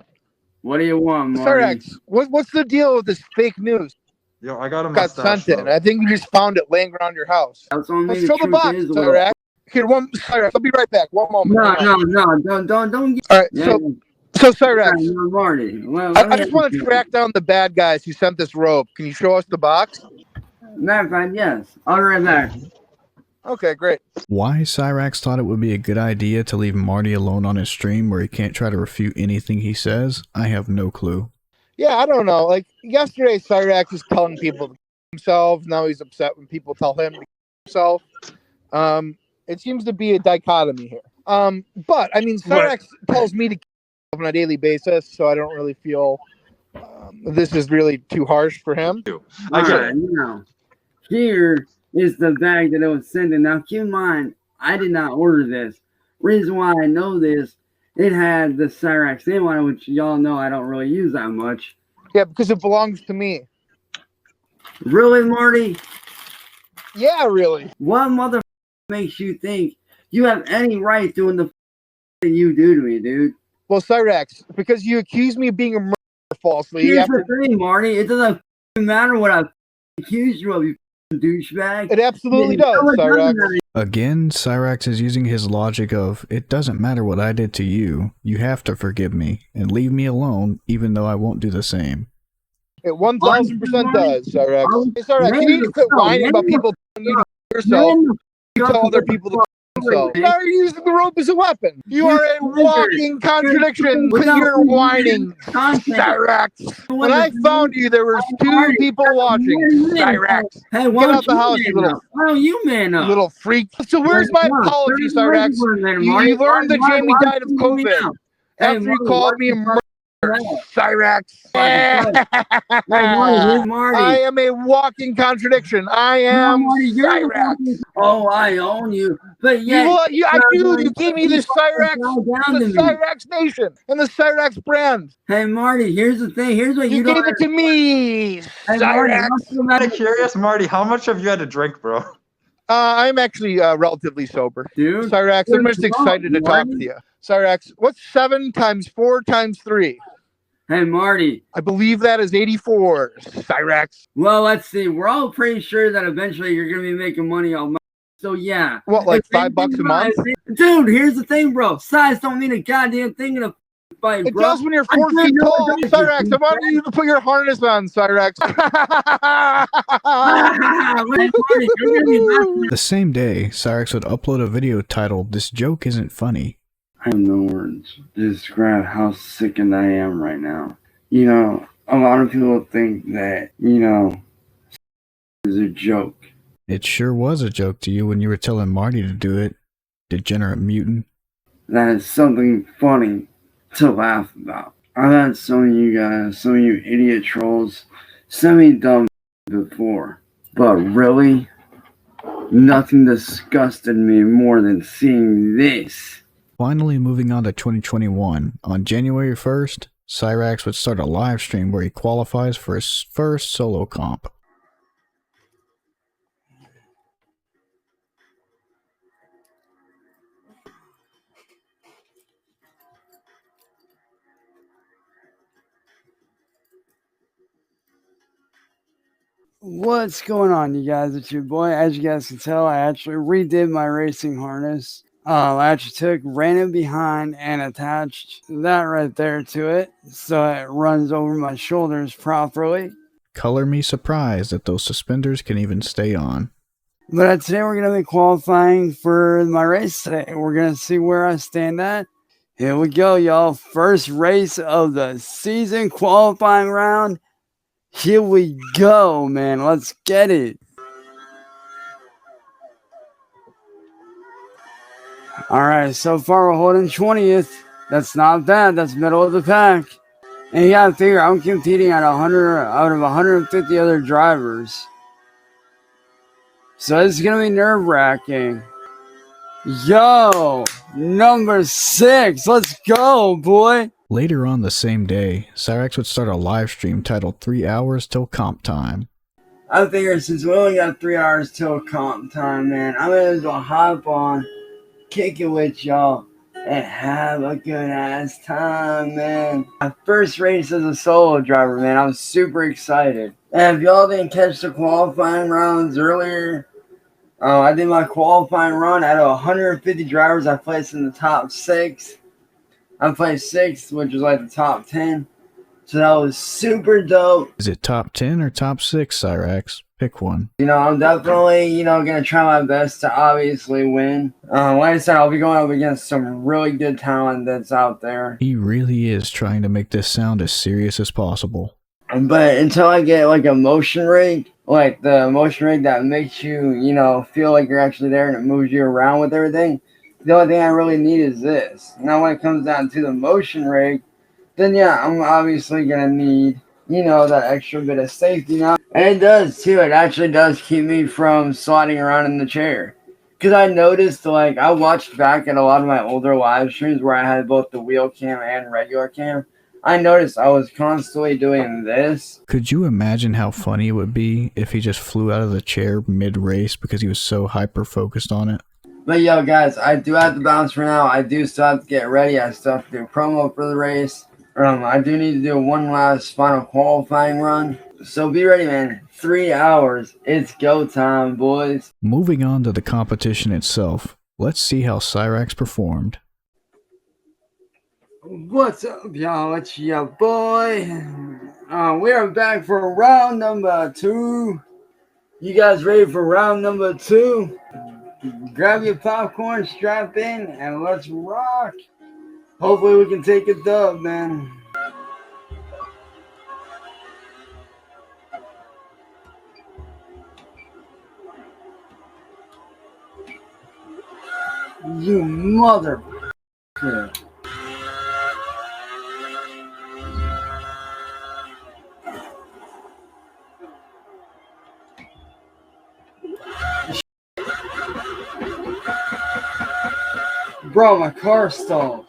What do you want, Marty? Cyraxx, what's the deal with this fake news? Yo, I got a Got mustache. sent in. I think you just found it laying around your house. That's on me. Let's show the box, Cyraxx. Here, Cyraxx, I'll be right back. One moment. No, don't. All right, so Cyraxx, Marty. I just want to track down the bad guys who sent this rope. Can you show us the box? Matter of fact, yes. I'll be right back. Okay, great. Why Cyraxx thought it would be a good idea to leave Marty alone on his stream where he can't try to refute anything he says, I have no clue. Yeah, I don't know. Like, yesterday, Cyraxx was telling people to himself. Now he's upset when people tell him to himself. It seems to be a dichotomy here. But, I mean, Cyraxx tells me to on a daily basis, so I don't really feel this is really too harsh for him. I get it. Now, here is the bag that it was sent in. Now, keep in mind, I did not order this. Reason why I know this, it had the Cyraxx name on it, which y'all know I don't really use that much. Yeah, because it belongs to me. Really, Marty? Yeah, really. What mother makes you think you have any right doing the that you do to me, dude? Well, Cyraxx, because you accuse me of being a murderer falsely. Here's the thing, Marty. It doesn't matter what I accuse you of, you douchebag. It absolutely does, Cyraxx. Again, Cyraxx is using his logic of, it doesn't matter what I did to you, you have to forgive me, and leave me alone, even though I won't do the same. It 1000% does, Cyraxx. Hey, Cyraxx, you need to quit whining about people telling you to yourself. tell other people to themselves. Now you're using the rope as a weapon. You are a walking contradiction. Quit your whining, Cyraxx. When I found you, there was 2 people watching. Cyraxx. Hey, Get out the house, you little. Why don't you man up? Little freak. So where's my apology, Cyraxx? You learned that Jamie died of COVID after you called me a murderer, Cyraxx. Marty. I am a walking contradiction. I am Cyraxx. Oh, I own you. But yeah, I do. You gave me the Cyraxx Nation and the Cyraxx brand. Hey, Marty, here's the thing. Here's what you gave it to me, Cyraxx. I'm kind of curious, Marty. How much have you had to drink, bro? I'm actually relatively sober. Dude, Cyraxx, I'm just excited to talk to you. Cyraxx, what's 7 times 4 times 3? Hey, Marty. I believe that is 84, Cyraxx. Well, let's see. We're all pretty sure that eventually you're going to be making money on. So, yeah. What, like $5 a month? Dude, here's the thing, bro. Size don't mean a goddamn thing in a fight, it bro. does when you're 4 feet tall. Cyraxx, I want you to put your harness on, Cyraxx. The same day, Cyraxx would upload a video titled, "This joke isn't funny." I have no words to describe how sickened I am right now. You know, a lot of people think that, you know, it's a joke. It sure was a joke to you when you were telling Marty to do it, degenerate mutant. That is something funny to laugh about. I've had some of you guys, some of you idiot trolls, send me dumb before. But really, nothing disgusted me more than seeing this. Finally moving on to 2021, on January 1st, Cyraxx would start a live stream where he qualifies for his first solo comp. What's going on, you guys? It's your boy. As you guys can tell, I actually redid my racing harness. I actually ran it behind and attached that right there to it so it runs over my shoulders properly. Color me surprised that those suspenders can even stay on. But today we're going to be qualifying for my race today. We're going to see where I stand at. Here we go, y'all. First race of the season qualifying round. Here we go, man. Let's get it. All right, so far we're holding 20th. That's not bad. That's middle of the pack. And you gotta figure I'm competing at 100 out of 150 other drivers. So it's gonna be nerve-wracking. Yo, number 6. Let's go, boy. Later on the same day, Cyraxx would start a live stream titled 3 hours till comp time. I figure since we only got 3 hours till comp time, man, I'm gonna hop on, kick it with y'all, and have a good ass time, man. My first race as a solo driver, man. I'm super excited. And if y'all didn't catch the qualifying rounds earlier, I did my qualifying run out of 150 drivers. I placed in the top 6. I placed 6th, which was like the top 10. So that was super dope. Is it top 10 or top 6, Cyraxx? Pick one. You know, I'm definitely, going to try my best to obviously win. Like I said, I'll be going up against some really good talent that's out there. He really is trying to make this sound as serious as possible. But until I get like a motion rig, like the motion rig that makes you, feel like you're actually there and it moves you around with everything, the only thing I really need is this. Now when it comes down to the motion rig, then yeah, I'm obviously going to need, that extra bit of safety now. And it does too. It actually does keep me from sliding around in the chair. Because I noticed, I watched back at a lot of my older live streams where I had both the wheel cam and regular cam. I noticed I was constantly doing this. Could you imagine how funny it would be if he just flew out of the chair mid-race because he was so hyper-focused on it? But yo, guys, I do have to bounce for now. I do still have to get ready. I still have to do promo for the race. I do need to do one last final qualifying run. So be ready, man. 3 hours. It's go time, boys. Moving on to the competition itself, let's see how Cyraxx performed. What's up, y'all? It's your boy. We are back for round number 2. You guys ready for round number 2? Grab your popcorn, strap in, and let's rock. Hopefully we can take a dub, man. You mother. Bro, my car stalled.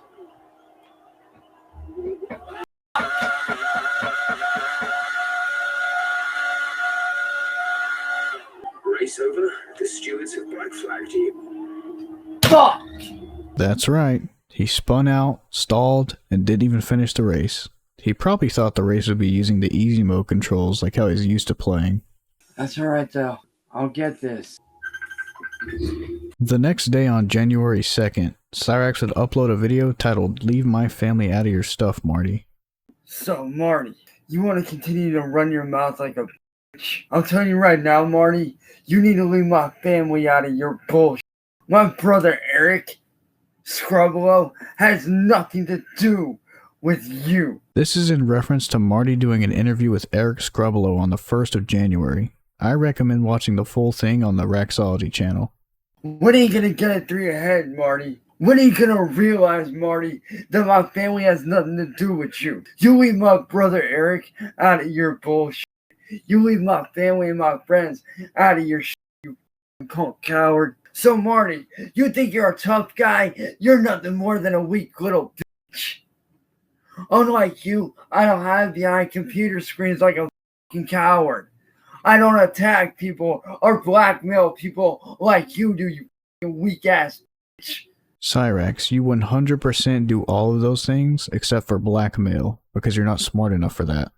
Race over. The stewards have black flagged you. Fuck! That's right. He spun out, stalled, and didn't even finish the race. He probably thought the race would be using the easy mode controls like how he's used to playing. That's alright though. I'll get this. The next day on January 2nd, Cyraxx would upload a video titled "Leave My Family Out of Your Stuff, Marty." So, Marty, you want to continue to run your mouth like a bitch? I'm telling you right now, Marty, you need to leave my family out of your bullshit. My brother Eric Scrubolo has nothing to do with you. This is in reference to Marty doing an interview with Eric Scrubolo on the 1st of January. I recommend watching the full thing on the Raxology channel. When are you going to get it through your head, Marty? When are you going to realize, Marty, that my family has nothing to do with you? You leave my brother Eric out of your bullshit. You leave my family and my friends out of your shit, you punk coward. So, Marty, you think you're a tough guy? You're nothing more than a weak little bitch. Unlike you, I don't hide behind computer screens like a fucking coward. I don't attack people or blackmail people like you do, you weak ass bitch. Cyraxx, you 100% do all of those things except for blackmail because you're not smart enough for that.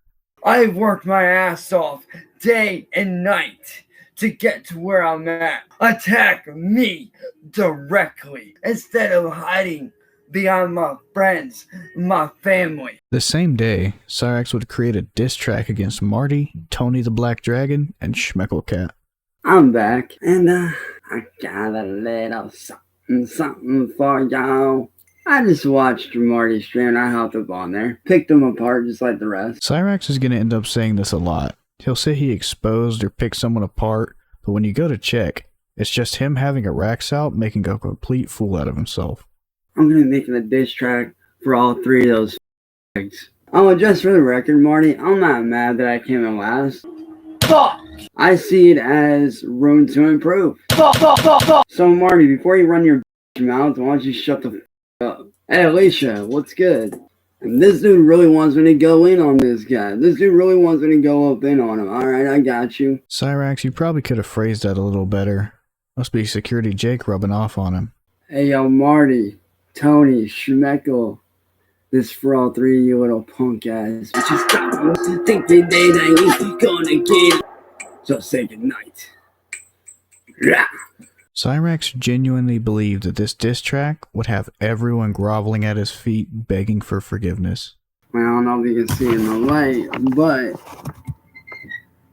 I've worked my ass off day and night to get to where I'm at. Attack me directly instead of hiding behind my friends, my family. The same day, Cyraxx would create a diss track against Marty, Tony the Black Dragon, and Schmecklecat. I'm back, and I got a little something for y'all. I just watched Marty's stream and I hopped up on there. Picked them apart just like the rest. Cyraxx is going to end up saying this a lot. He'll say he exposed or picked someone apart, but when you go to check, it's just him having a Rax out making a complete fool out of himself. I'm going to be making a diss track for all three of those f***s. Oh, just for the record, Marty, I'm not mad that I came in last. Fuck! I see it as room to improve. Fuck. So, Marty, before you run your mouth, why don't you shut the f*** up? Hey, Alicia, what's good? And this dude really wants me to go in on this guy. This dude really wants me to go up in on him. Alright, I got you. Cyraxx, you probably could have phrased that a little better. Must be Security Jake rubbing off on him. Hey, yo, Marty, Tony, Schmeckle. This for all three of you little punk guys. But you stop to think that they ain't gonna get it. So say goodnight. Yeah. Cyraxx genuinely believed that this diss track would have everyone groveling at his feet begging for forgiveness. I don't know if you can see in the light, but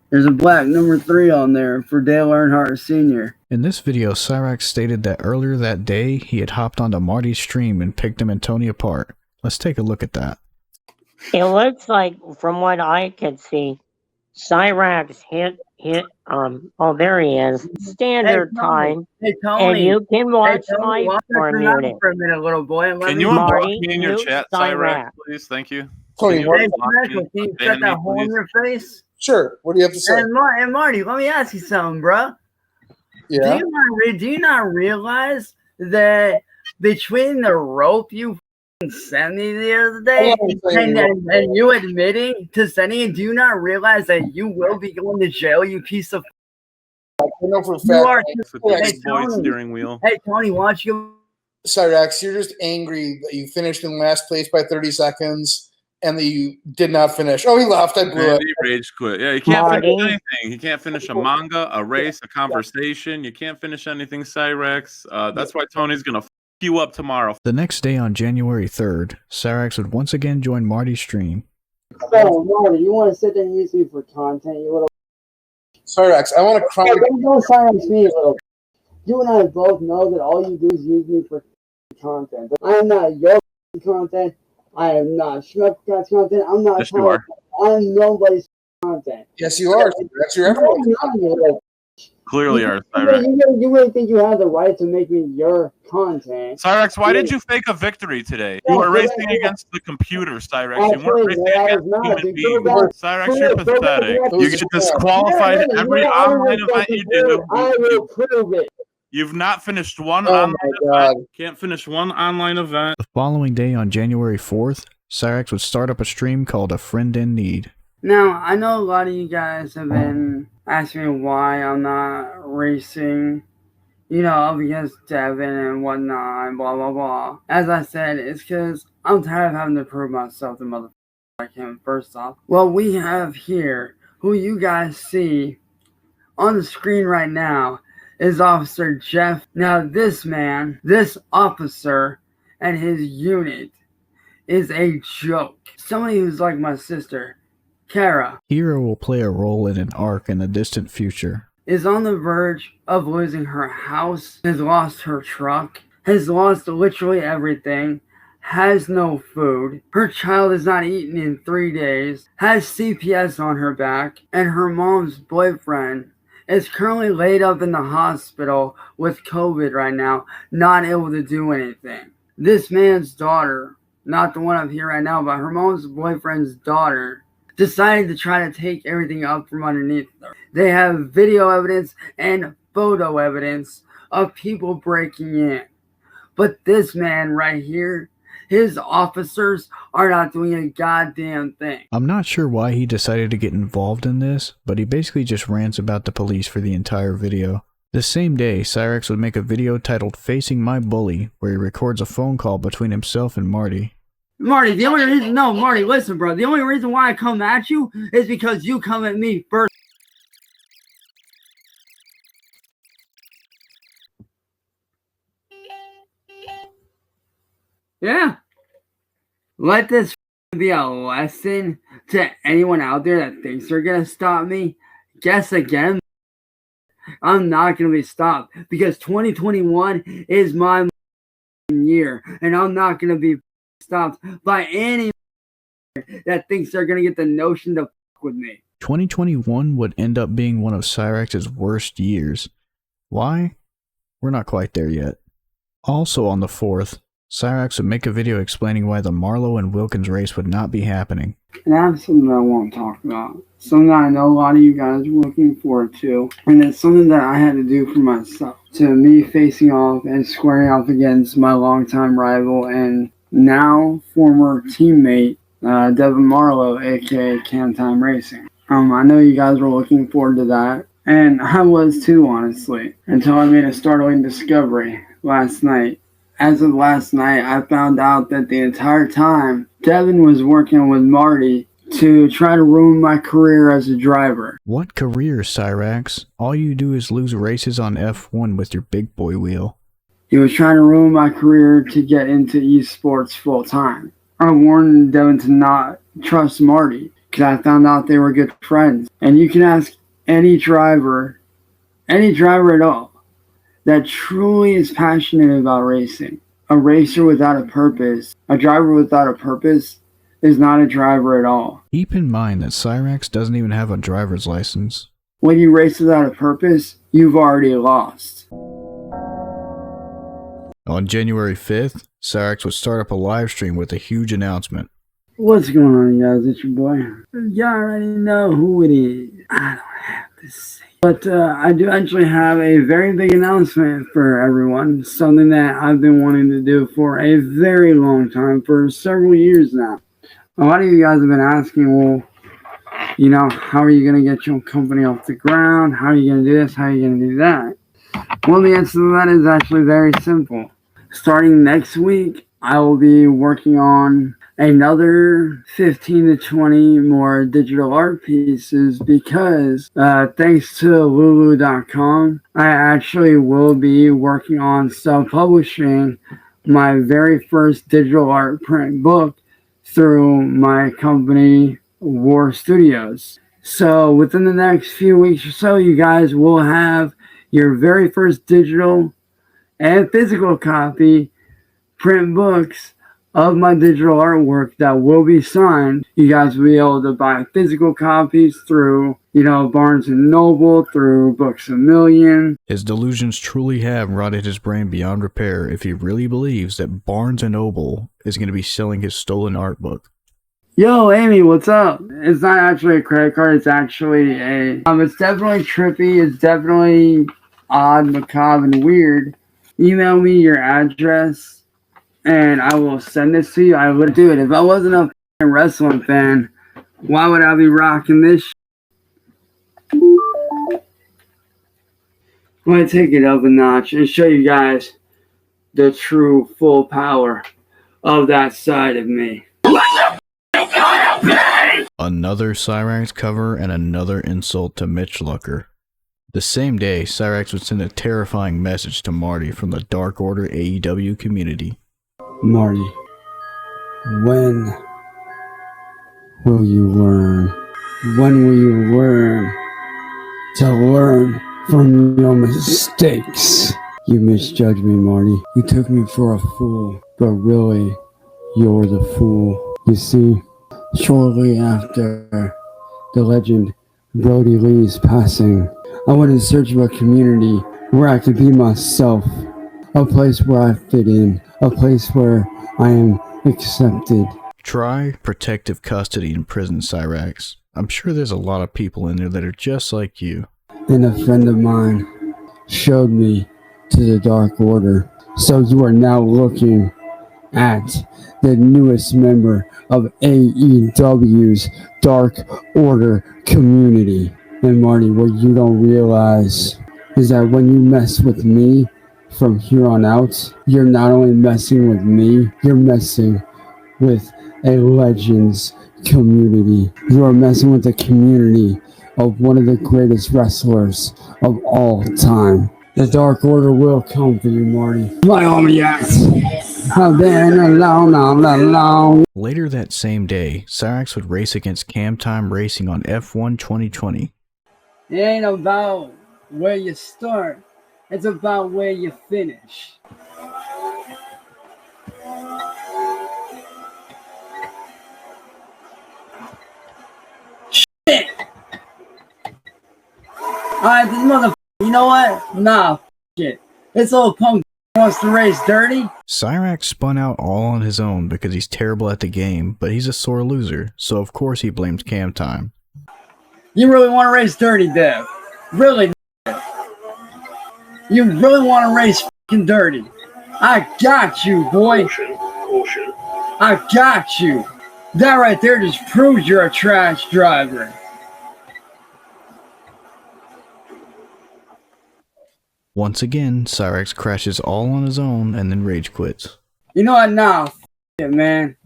there's a black number 3 on there for Dale Earnhardt Sr. In this video, Cyraxx stated that earlier that day he had hopped onto Marty's stream and picked him and Tony apart. Let's take a look at that. It looks like, from what I could see, Cyraxx hit oh, there he is, standard time, and you can watch live for a minute. For a minute, little boy. Can you unblock me in your chat, Cyraxx, please? Thank you. Tony, can you shut that hole in your face? Sure. What do you have to say? And Marty, let me ask you something, bro. Yeah. Do you not realize that between the rope you sent me the other day and you admitting to sending it, do you not realize that you will be going to jail, you piece of I know for a fact. You are steering wheel. Hey, Tony, why don't you... Cyraxx, you're just angry that you finished in last place by 30 seconds and that you did not finish. Oh, he left. I blew it. He rage quit. Yeah, he can't finish anything. He can't finish a manga, a race, a conversation. You can't finish anything, Cyraxx. That's why Tony's going to you up tomorrow. The next day on January 3rd, Cyraxx would once again join Marty's stream. Oh, Marty, you want to sit there and use me for content, you little... Cyraxx, I want to cry. Don't silence me, you little... You and I both know that all you do is use me for content. I am not your content. I am not Schmuckcat's content. I'm not. Yes, you are. I'm nobody's content. Yes, you are. That's your everyone. Clearly are, Cyraxx. You really think you have the right to make me your content? Cyraxx, why did you fake a victory today? You were racing against the computer, Cyraxx. You weren't racing against human beings. Cyraxx, you're pathetic. You get disqualified every online event you do. I will prove it. You've not finished one online event. Can't finish one online event. The following day on January 4th, Cyraxx would start up a stream called A Friend in Need. Now, I know a lot of you guys have been asking me why I'm not racing, you know, up against Devin and whatnot, and blah, blah, blah. As I said, it's because I'm tired of having to prove myself to motherfucker like him, first off. Well, we have here, who you guys see on the screen right now, is Officer Jeff. Now, this man, this officer, and his unit is a joke. Somebody who's like my sister, Kara, Hero will play a role in an arc in the distant future. is on the verge of losing her house, has lost her truck, has lost literally everything, has no food, her child has not eaten in 3 days, has CPS on her back, and her mom's boyfriend is currently laid up in the hospital with COVID right now, not able to do anything. This man's daughter, not the one up here right now, but her mom's boyfriend's daughter, decided to try to take everything up from underneath her. They have video evidence and photo evidence of people breaking in. But this man right here, his officers are not doing a goddamn thing. I'm not sure why he decided to get involved in this, but he basically just rants about the police for the entire video. The same day, Cyraxx would make a video titled Facing My Bully, where he records a phone call between himself and Marty. Marty, Marty, listen, bro. The only reason why I come at you is because you come at me first. Yeah. Let this be a lesson to anyone out there that thinks they're going to stop me. Guess again. I'm not going to be stopped because 2021 is my year, and I'm not going to be stopped by any that thinks they're going to get the notion to fuck with me. 2021 would end up being one of Cyraxx's worst years. Why? We're not quite there yet. Also on the 4th, Cyraxx would make a video explaining why the Marlowe and Wilkins race would not be happening. And I have something that I want to talk about. Something that I know a lot of you guys were looking forward to. And it's something that I had to do for myself. To me facing off and squaring off against my longtime rival and now former teammate, Devin Marlowe, aka Cam Time Racing. I know you guys were looking forward to that. And I was too, honestly. Until I made a startling discovery last night. As of last night, I found out that the entire time, Devin was working with Marty to try to ruin my career as a driver. What career, Cyraxx? All you do is lose races on F1 with your big boy wheel. He was trying to ruin my career to get into esports full time. I warned Devin to not trust Marty because I found out they were good friends. And you can ask any driver at all, that truly is passionate about racing. A racer without a purpose, a driver without a purpose, is not a driver at all. Keep in mind that Cyraxx doesn't even have a driver's license. When you race without a purpose, you've already lost. On January 5th, Cyraxx would start up a live stream with a huge announcement. What's going on, guys? It's your boy. You already know who it is. I don't have to say. But I do actually have a very big announcement for everyone. Something that I've been wanting to do for a very long time, for several years now. A lot of you guys have been asking, well, you know, how are you going to get your company off the ground? How are you going to do this? How are you going to do that? Well, the answer to that is actually very simple. Starting next week, I will be working on another 15 to 20 more digital art pieces because thanks to Lulu.com, I actually will be working on self-publishing my very first digital art print book through my company, War Studios. So within the next few weeks or so, you guys will have your very first digital and physical copy print books of my digital artwork that will be signed. You guys will be able to buy physical copies through, Barnes & Noble, through Books A Million. His delusions truly have rotted his brain beyond repair if he really believes that Barnes & Noble is going to be selling his stolen art book. Yo, Amy, what's up? It's not actually a credit card, it's actually it's definitely trippy, it's definitely odd, macabre, and weird. Email me your address and I will send this to you. I would do it. If I wasn't a wrestling fan, why would I be rocking this? I'm going to take it up a notch and show you guys the true full power of that side of me. Another Cyraxx cover and another insult to Mitch Lucker. The same day, Cyraxx would send a terrifying message to Marty from the Dark Order AEW community. Marty, when will you learn? When will you learn to learn from your mistakes? You misjudged me, Marty. You took me for a fool, but really, you're the fool. You see, shortly after the legend Brody Lee's passing, I went in search of a community where I could be myself, a place where I fit in, a place where I am accepted. Try protective custody in prison, Cyraxx. I'm sure there's a lot of people in there that are just like you. And a friend of mine showed me to the Dark Order. So you are now looking at the newest member of AEW's Dark Order community. And Marty, what you don't realize is that when you mess with me, from here on out, you're not only messing with me, you're messing with a Legends community. You are messing with the community of one of the greatest wrestlers of all time. The Dark Order will come for you, Marty. My army acts. I've been alone all along. Later that same day, Cyraxx would race against Cam Time Racing on F1 2020. It ain't about where you start. It's about where you finish. Shit! Alright, this motherfucker, you know what? Nah, shit. This old punk wants to race dirty. Cyraxx spun out all on his own because he's terrible at the game, but he's a sore loser, so of course he blames Cam Time. You really want to race dirty, Dev? Really? You really want to race fucking dirty? I got you, boy. Caution. I got you. That right there just proves you're a trash driver. Once again, Cyraxx crashes all on his own and then rage quits. You know what? Nah, it, man.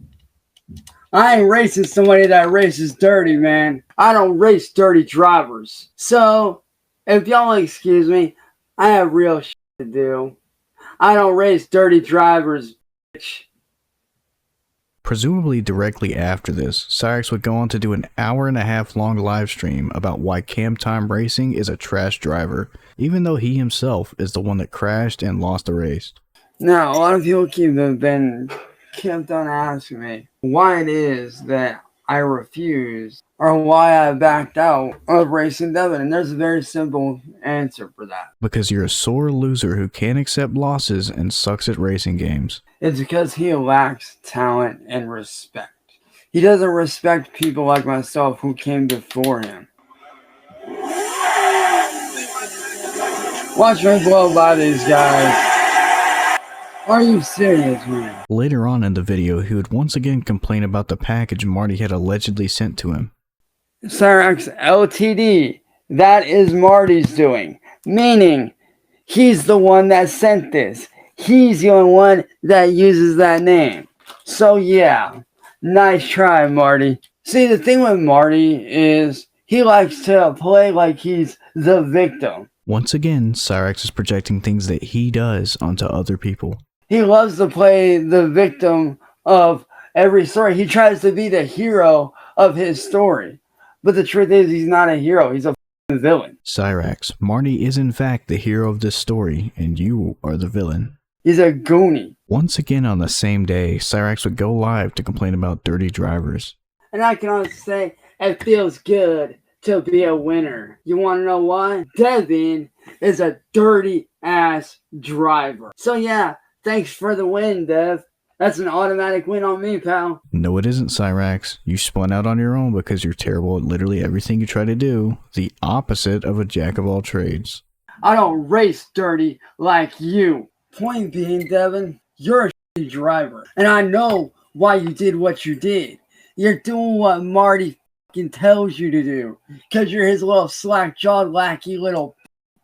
I ain't racing somebody that races dirty, man. I don't race dirty drivers. So, if y'all excuse me, I have real shit to do. I don't race dirty drivers, bitch. Presumably directly after this, Cyraxx would go on to do an hour-and-a-half long live stream about why Cam Time Racing is a trash driver, even though he himself is the one that crashed and lost the race. Now, a lot of people kept on asking me why it is that I refuse or why I backed out of racing Devin, and there's a very simple answer for that. Because you're a sore loser who can't accept losses and sucks at racing games. It's because he lacks talent and respect. He doesn't respect people like myself who came before him. Watch me blow by these guys. Are you serious, man? Later on in the video, he would once again complain about the package Marty had allegedly sent to him. Cyraxx Ltd. That is Marty's doing. Meaning, he's the one that sent this. He's the only one that uses that name. So yeah, nice try, Marty. See, the thing with Marty is he likes to play like he's the victim. Once again, Cyraxx is projecting things that he does onto other people. He loves to play the victim of every story. He tries to be the hero of his story. But the truth is, he's not a hero. He's a villain. Cyraxx, Marty is in fact the hero of this story, and you are the villain. He's a goonie. Once again on the same day, Cyraxx would go live to complain about dirty drivers. And I can honestly say, it feels good to be a winner. You want to know why? Devin is a dirty ass driver. So yeah, thanks for the win, Dev. That's an automatic win on me, pal. No, it isn't, Cyraxx. You spun out on your own because you're terrible at literally everything you try to do. The opposite of a jack of all trades. I don't race dirty like you. Point being, Devin, you're a shitty driver. And I know why you did what you did. You're doing what Marty fucking tells you to do. Because you're his little slack-jawed, lackey little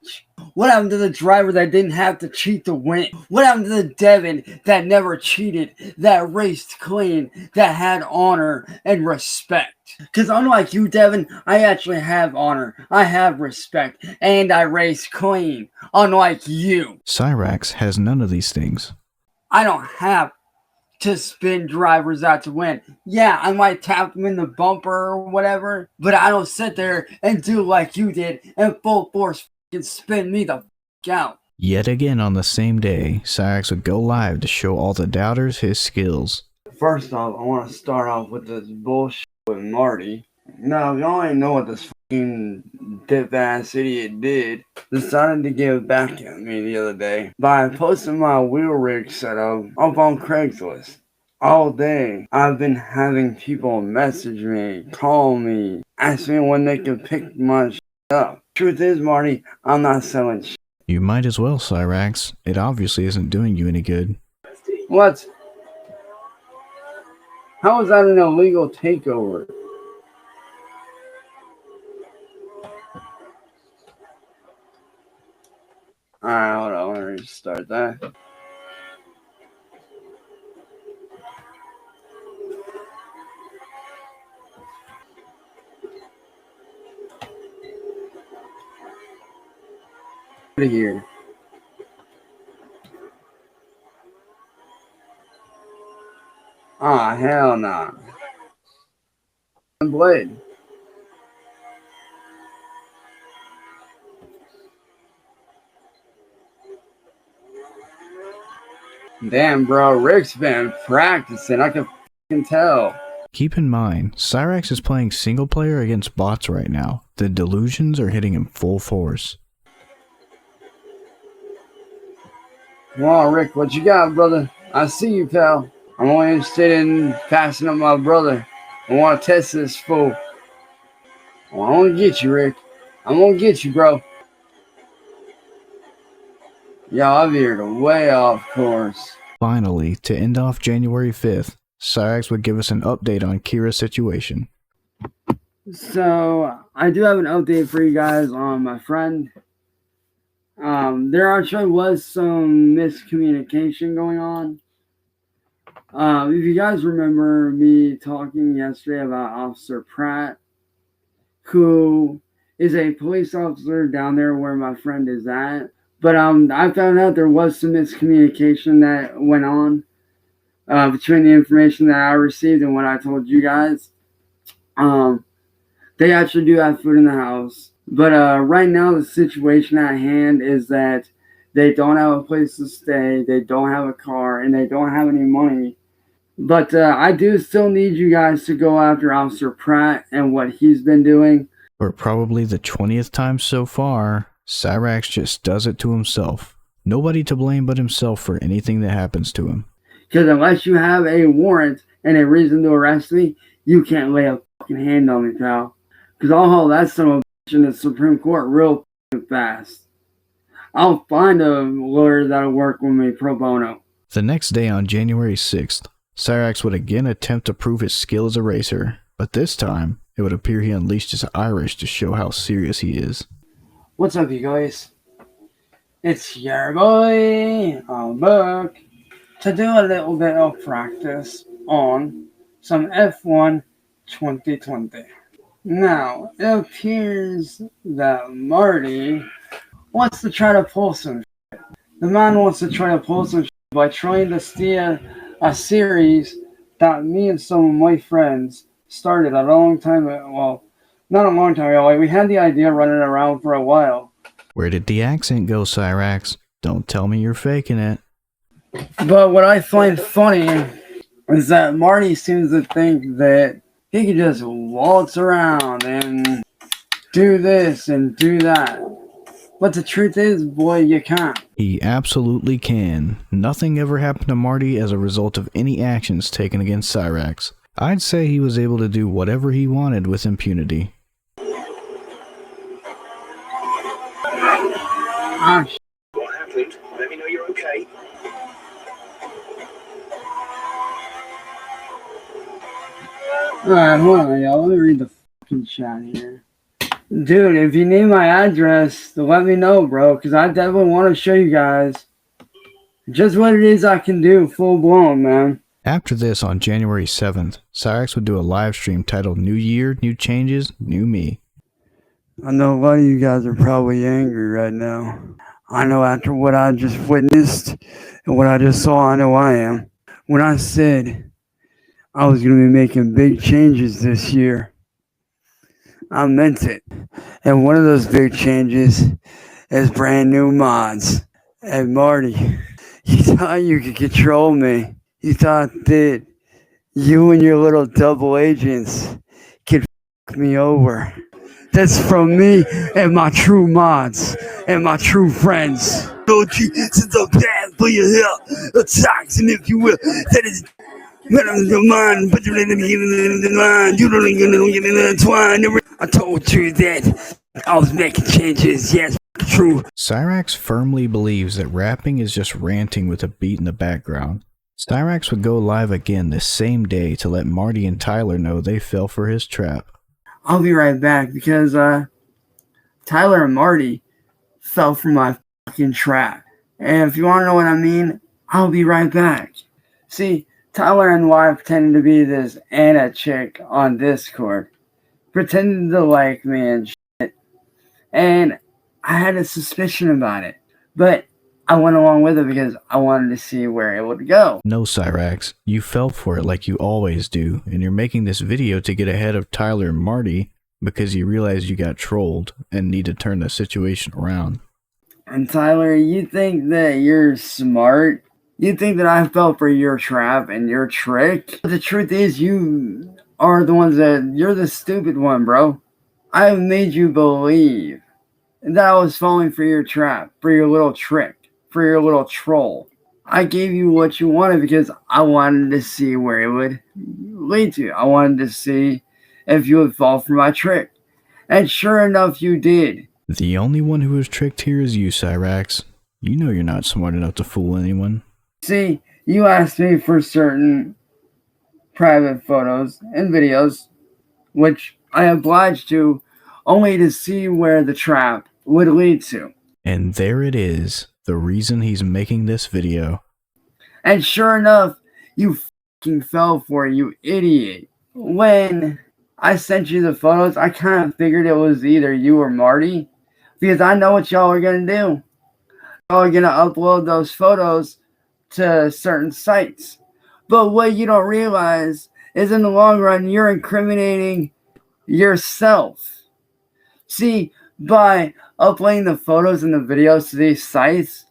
bitch. What happened to the driver that didn't have to cheat to win? What happened to the Devin that never cheated, that raced clean, that had honor and respect? Because unlike you, Devin, I actually have honor, I have respect, and I race clean. Unlike you. Cyraxx has none of these things. I don't have to spin drivers out to win. Yeah, I might tap them in the bumper or whatever, but I don't sit there and do like you did and full force can spin me the f*** out. Yet again on the same day, Cyraxx would go live to show all the doubters his skills. First off, I want to start off with this bullshit with Marty. Now, y'all ain't know what this fucking dip-ass idiot did. Decided to give back at me the other day by posting my wheel rig setup up on Craigslist. All day, I've been having people message me, call me, ask me when they can pick my shit up. Truth is, Marty, I'm not selling shit. You might as well, Cyraxx. It obviously isn't doing you any good. What? How is that an illegal takeover? Alright, hold on, let me restart that. Here. Ah, hell nah. Blade. Damn, bro, Rick's been practicing. I can tell. Keep in mind, Cyraxx is playing single player against bots right now. The delusions are hitting him full force. Come on, Rick, what you got, brother? I see you, pal. I'm only interested in passing up my brother. I want to test this fool. Well, I'm going to get you, Rick. I'm going to get you, bro. Yeah, I've veered way off course. Finally, to end off January 5th, Cyraxx would give us an update on Kira's situation. So, I do have an update for you guys on my friend. There actually was some miscommunication going on. If you guys remember me talking yesterday about Officer Pratt, who is a police officer down there where my friend is at. But I found out there was some miscommunication that went on between the information that I received and what I told you guys. They actually do have food in the house. But right now the situation at hand is that they don't have a place to stay, they don't have a car, and they don't have any money. But I do still need you guys to go after Officer Pratt and what he's been doing. For probably the 20th time so far, Cyraxx just does it to himself. Nobody to blame but himself for anything that happens to him. Because unless you have a warrant and a reason to arrest me, you can't lay a fucking hand on me, pal. Because I'll hold that son of a bitch in the Supreme Court real fast. I'll find a lawyer that'll work with me pro bono. The next day on January 6th, Cyraxx would again attempt to prove his skill as a racer, but this time, it would appear he unleashed his Irish to show how serious he is. What's up, you guys? It's your boy, I'm back to do a little bit of practice on some F1 2020. Now, it appears that Marty wants to try to pull some shit. The man wants to try to pull some shit by trying to steal a series that me and some of my friends started a long time ago. Well, Not a long time ago. Like, we had the idea running around for a while. Where did the accent go, Cyraxx? Don't tell me you're faking it. But what I find funny is that Marty seems to think that he could just waltz around and do this and do that. But the truth is, boy, you can't. He absolutely can. Nothing ever happened to Marty as a result of any actions taken against Cyraxx. I'd say he was able to do whatever he wanted with impunity. What happened? Let me know you're okay. Alright, hold on, y'all. Let me read the fucking chat here. Dude, if you need my address, let me know, bro, because I definitely want to show you guys just what it is I can do full blown, man. After this, on January 7th, Cyraxx would do a live stream titled New Year, New Changes, New Me. I know a lot of you guys are probably angry right now. I know after what I just witnessed and what I just saw, I know I am. When I said I was going to be making big changes this year, I meant it. And one of those big changes is brand new mods. And Marty, you thought you could control me. You thought that you and your little double agents could f me over. That's from me and my true mods and my true friends. Don't you, since I'm bad for your help, a toxin, if you will, that is your mind, but you didn't get in the line. You don't get in the twine. I told you that I was making changes. Yes, true. Cyraxx firmly believes that rapping is just ranting with a beat in the background. Cyraxx would go live again the same day to let Marty and Tyler know they fell for his trap. I'll be right back because Tyler and Marty fell for my fucking trap. And if you want to know what I mean, I'll be right back. See, Tyler and Y pretended to be this Anna chick on Discord. Pretended to like me and shit. And I had a suspicion about it. But I went along with it because I wanted to see where it would go. No, Cyraxx, you fell for it like you always do, and you're making this video to get ahead of Tyler and Marty because you realize you got trolled and need to turn the situation around. And Tyler, you think that you're smart? You think that I fell for your trap and your trick? But the truth is, you are the ones you're the stupid one, bro. I made you believe that I was falling for your trap, for your little trick, for your little troll. I gave you what you wanted because I wanted to see where it would lead to. I wanted to see if you would fall for my trick. And sure enough, you did. The only one who was tricked here is you, Cyraxx. You know you're not smart enough to fool anyone. See, you asked me for certain private photos and videos, which I obliged to, only to see where the trap would lead to. And there it is, the reason he's making this video. And sure enough, you fucking fell for it, you idiot. When I sent you the photos, I kind of figured it was either you or Marty, because I know what y'all are going to do. Y'all are going to upload those photos to certain sites. But what you don't realize is in the long run, you're incriminating yourself. See, by uploading the photos and the videos to these sites,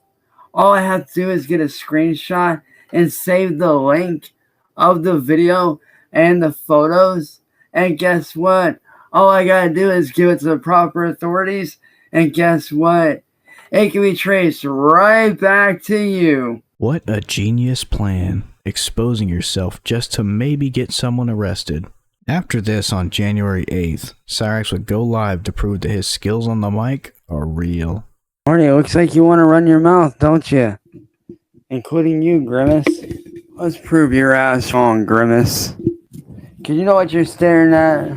all I have to do is get a screenshot and save the link of the video and the photos. And guess what? All I gotta do is give it to the proper authorities. And guess what? It can be traced right back to you. What a genius plan, exposing yourself just to maybe get someone arrested. After this, on January 8th, Cyraxx would go live to prove that his skills on the mic are real. Marty, it looks like you want to run your mouth, don't you? Including you, Grimace. Let's prove your ass wrong, Grimace. Cause you know what you're staring at?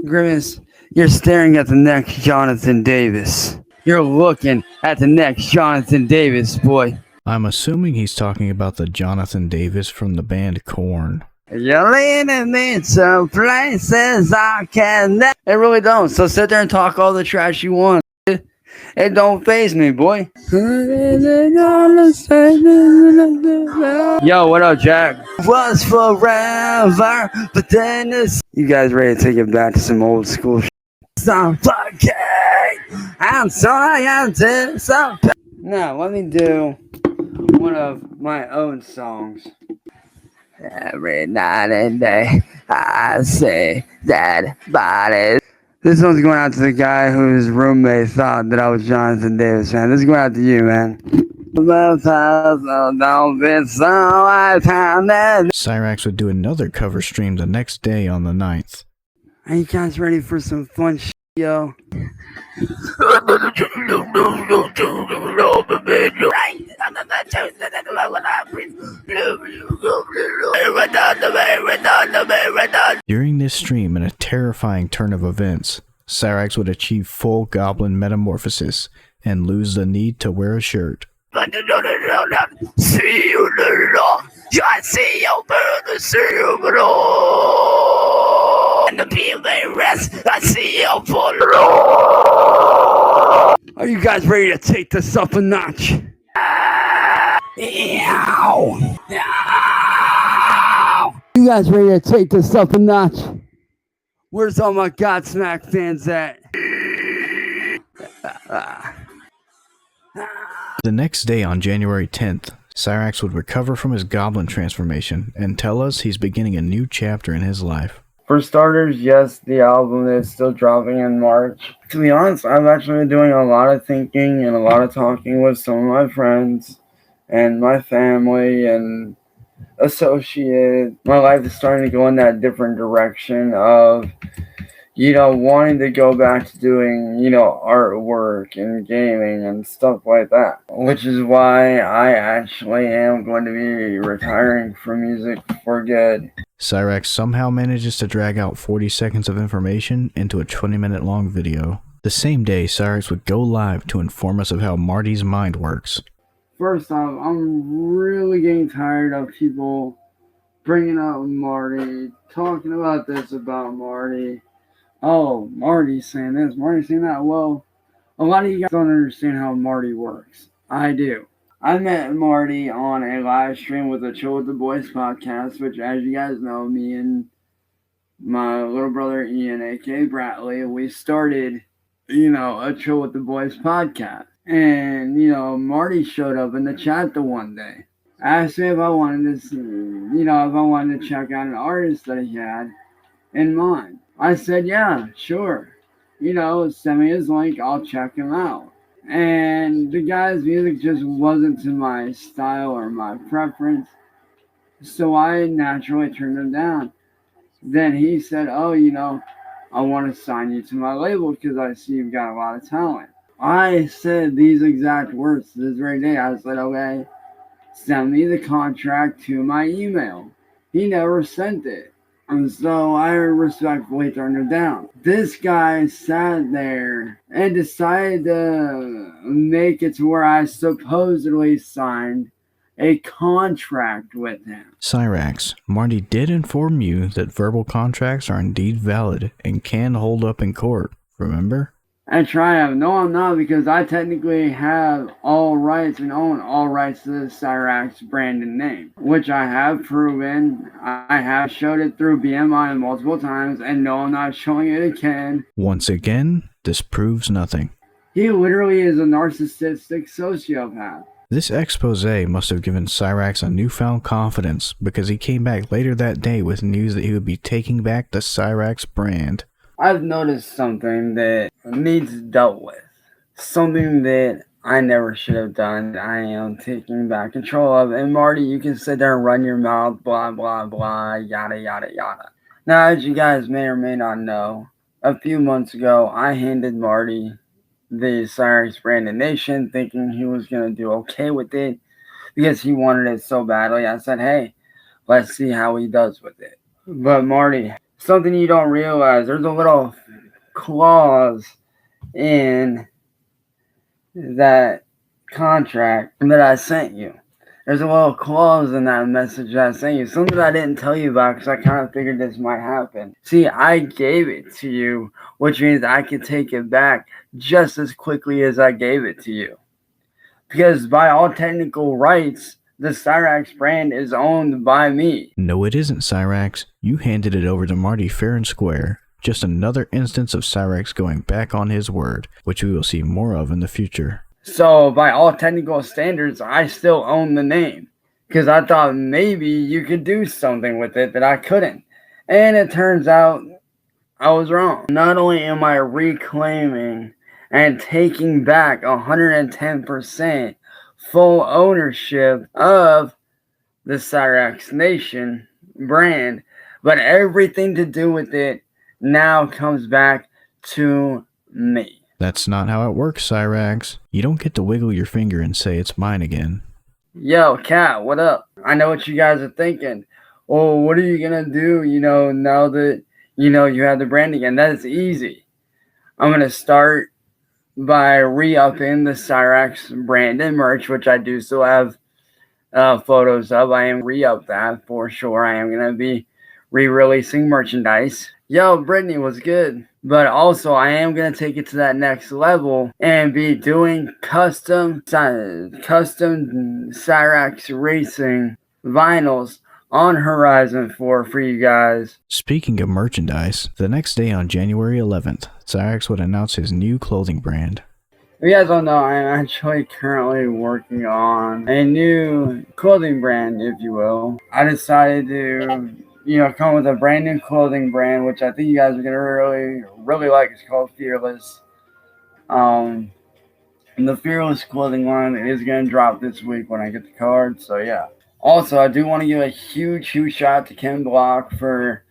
Grimace, you're staring at the next Jonathan Davis. You're looking at the next Jonathan Davis, boy. I'm assuming he's talking about the Jonathan Davis from the band Korn. You're leading me to places I can never. It really don't. So sit there and talk all the trash you want. It don't faze me, boy. Yo, what up, Jack? Was forever, but then it's You guys ready to take it back to some old school shit? Some fucking I'm sorry I did some. Now let me do one of my own songs. Every night and day I say that body. This one's going out to the guy whose roommate thought that I was Jonathan Davis, man. This is going out to you, man. Cyraxx would do another cover stream the next day on the 9th. Are you guys ready for some fun shit, yo? During this stream, in a terrifying turn of events, Cyraxx would achieve full goblin metamorphosis and lose the need to wear a shirt. See you later. I see you, brother. See you, bro. And the people rest. I see you, brother. Are you guys ready to take this up a notch? You guys ready to take this up a notch? Where's all my Godsmack fans at? The next day on January 10th, Cyraxx would recover from his goblin transformation and tell us he's beginning a new chapter in his life. For starters, yes, the album is still dropping in March. To be honest, I've actually been doing a lot of thinking and a lot of talking with some of my friends and my family and associated. My life is starting to go in that different direction of, wanting to go back to doing, artwork and gaming and stuff like that. Which is why I actually am going to be retiring from music for good. Cyraxx somehow manages to drag out 40 seconds of information into a 20-minute long video. The same day, Cyraxx would go live to inform us of how Marty's mind works. First off, I'm really getting tired of people bringing up Marty, talking about this about Marty. Oh, Marty's saying this, Marty's saying that. Well, a lot of you guys don't understand how Marty works. I do. I met Marty on a live stream with the Chill with the Boys podcast, which, as you guys know, me and my little brother Ian, aka Bradley, we started, a Chill with the Boys podcast. And, Marty showed up in the chat the one day. Asked me if I wanted to see, if I wanted to check out an artist that he had in mind. I said, yeah, sure. Send me his link, I'll check him out. And the guy's music just wasn't to my style or my preference, so I naturally turned him down. Then he said, oh, I want to sign you to my label because I see you've got a lot of talent. I said these exact words to this very day. I said, okay, send me the contract to my email. He never sent it. And so I respectfully turned him down. This guy sat there and decided to make it to where I supposedly signed a contract with him. Cyraxx, Marty did inform you that verbal contracts are indeed valid and can hold up in court, remember? And Triumph, no I'm not, because I technically have all rights and own all rights to the Cyraxx brand and name, which I have proven. I have showed it through BMI multiple times, and no, I'm not showing it again. Once again, this proves nothing. He literally is a narcissistic sociopath. This expose must have given Cyraxx a newfound confidence because he came back later that day with news that he would be taking back the Cyraxx brand. I've noticed something that needs dealt with. Something that I never should have done. I am taking back control of. And Marty, you can sit there and run your mouth, blah, blah, blah, yada, yada, yada. Now, as you guys may or may not know, a few months ago, I handed Marty the Cyraxx branded nation, thinking he was going to do okay with it because he wanted it so badly. I said, hey, let's see how he does with it. But Marty, something you don't realize, there's a little clause in that contract that I sent you. There's a little clause in that message that I sent you. Something I didn't tell you about because I kind of figured this might happen. See, I gave it to you, which means I could take it back just as quickly as I gave it to you. Because by all technical rights, the Cyraxx brand is owned by me. No, it isn't, Cyraxx. You handed it over to Marty fair and square. Just another instance of Cyraxx going back on his word, which we will see more of in the future. So, by all technical standards, I still own the name. Because I thought maybe you could do something with it that I couldn't. And it turns out I was wrong. Not only am I reclaiming and taking back 110% full ownership of the Cyraxx Nation brand, but everything to do with it now comes back to me. That's not how it works, Cyraxx. You don't get to wiggle your finger and say it's mine again. Yo, Cat, what up? I know what you guys are thinking. Oh, what are you gonna do, now that, you have the brand again? That's easy. I'm gonna start by re-upping the Cyraxx branded merch, which I do still have photos of. I am re-up that for sure. I am gonna be re-releasing merchandise. Yo, Brittany, what's good? But also, I am going to take it to that next level and be doing custom Cyraxx racing vinyls on Horizon 4 for you guys. Speaking of merchandise, the next day on January 11th, Cyraxx would announce his new clothing brand. If you guys don't know, I'm actually currently working on a new clothing brand, if you will. I decided to come with a brand new clothing brand, which I think you guys are gonna really like. It's called Fearless. And the Fearless clothing line is gonna drop this week when I get the card. So yeah. Also, I do want to give a huge shout out to Ken Block for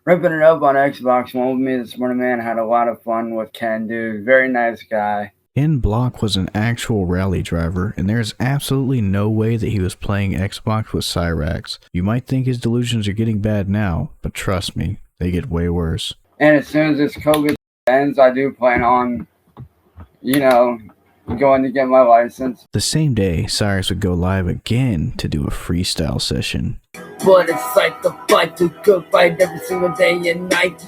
ripping it up on Xbox One with me this morning, man. I had a lot of fun with Ken, dude. Very nice guy. Ken Block was an actual rally driver, and there's absolutely no way that he was playing Xbox with Cyraxx. You might think his delusions are getting bad now, but trust me, they get way worse. And as soon as this COVID ends, I do plan on, going to get my license. The same day, Cyraxx would go live again to do a freestyle session. But it's like the fight to good fight every single day and night.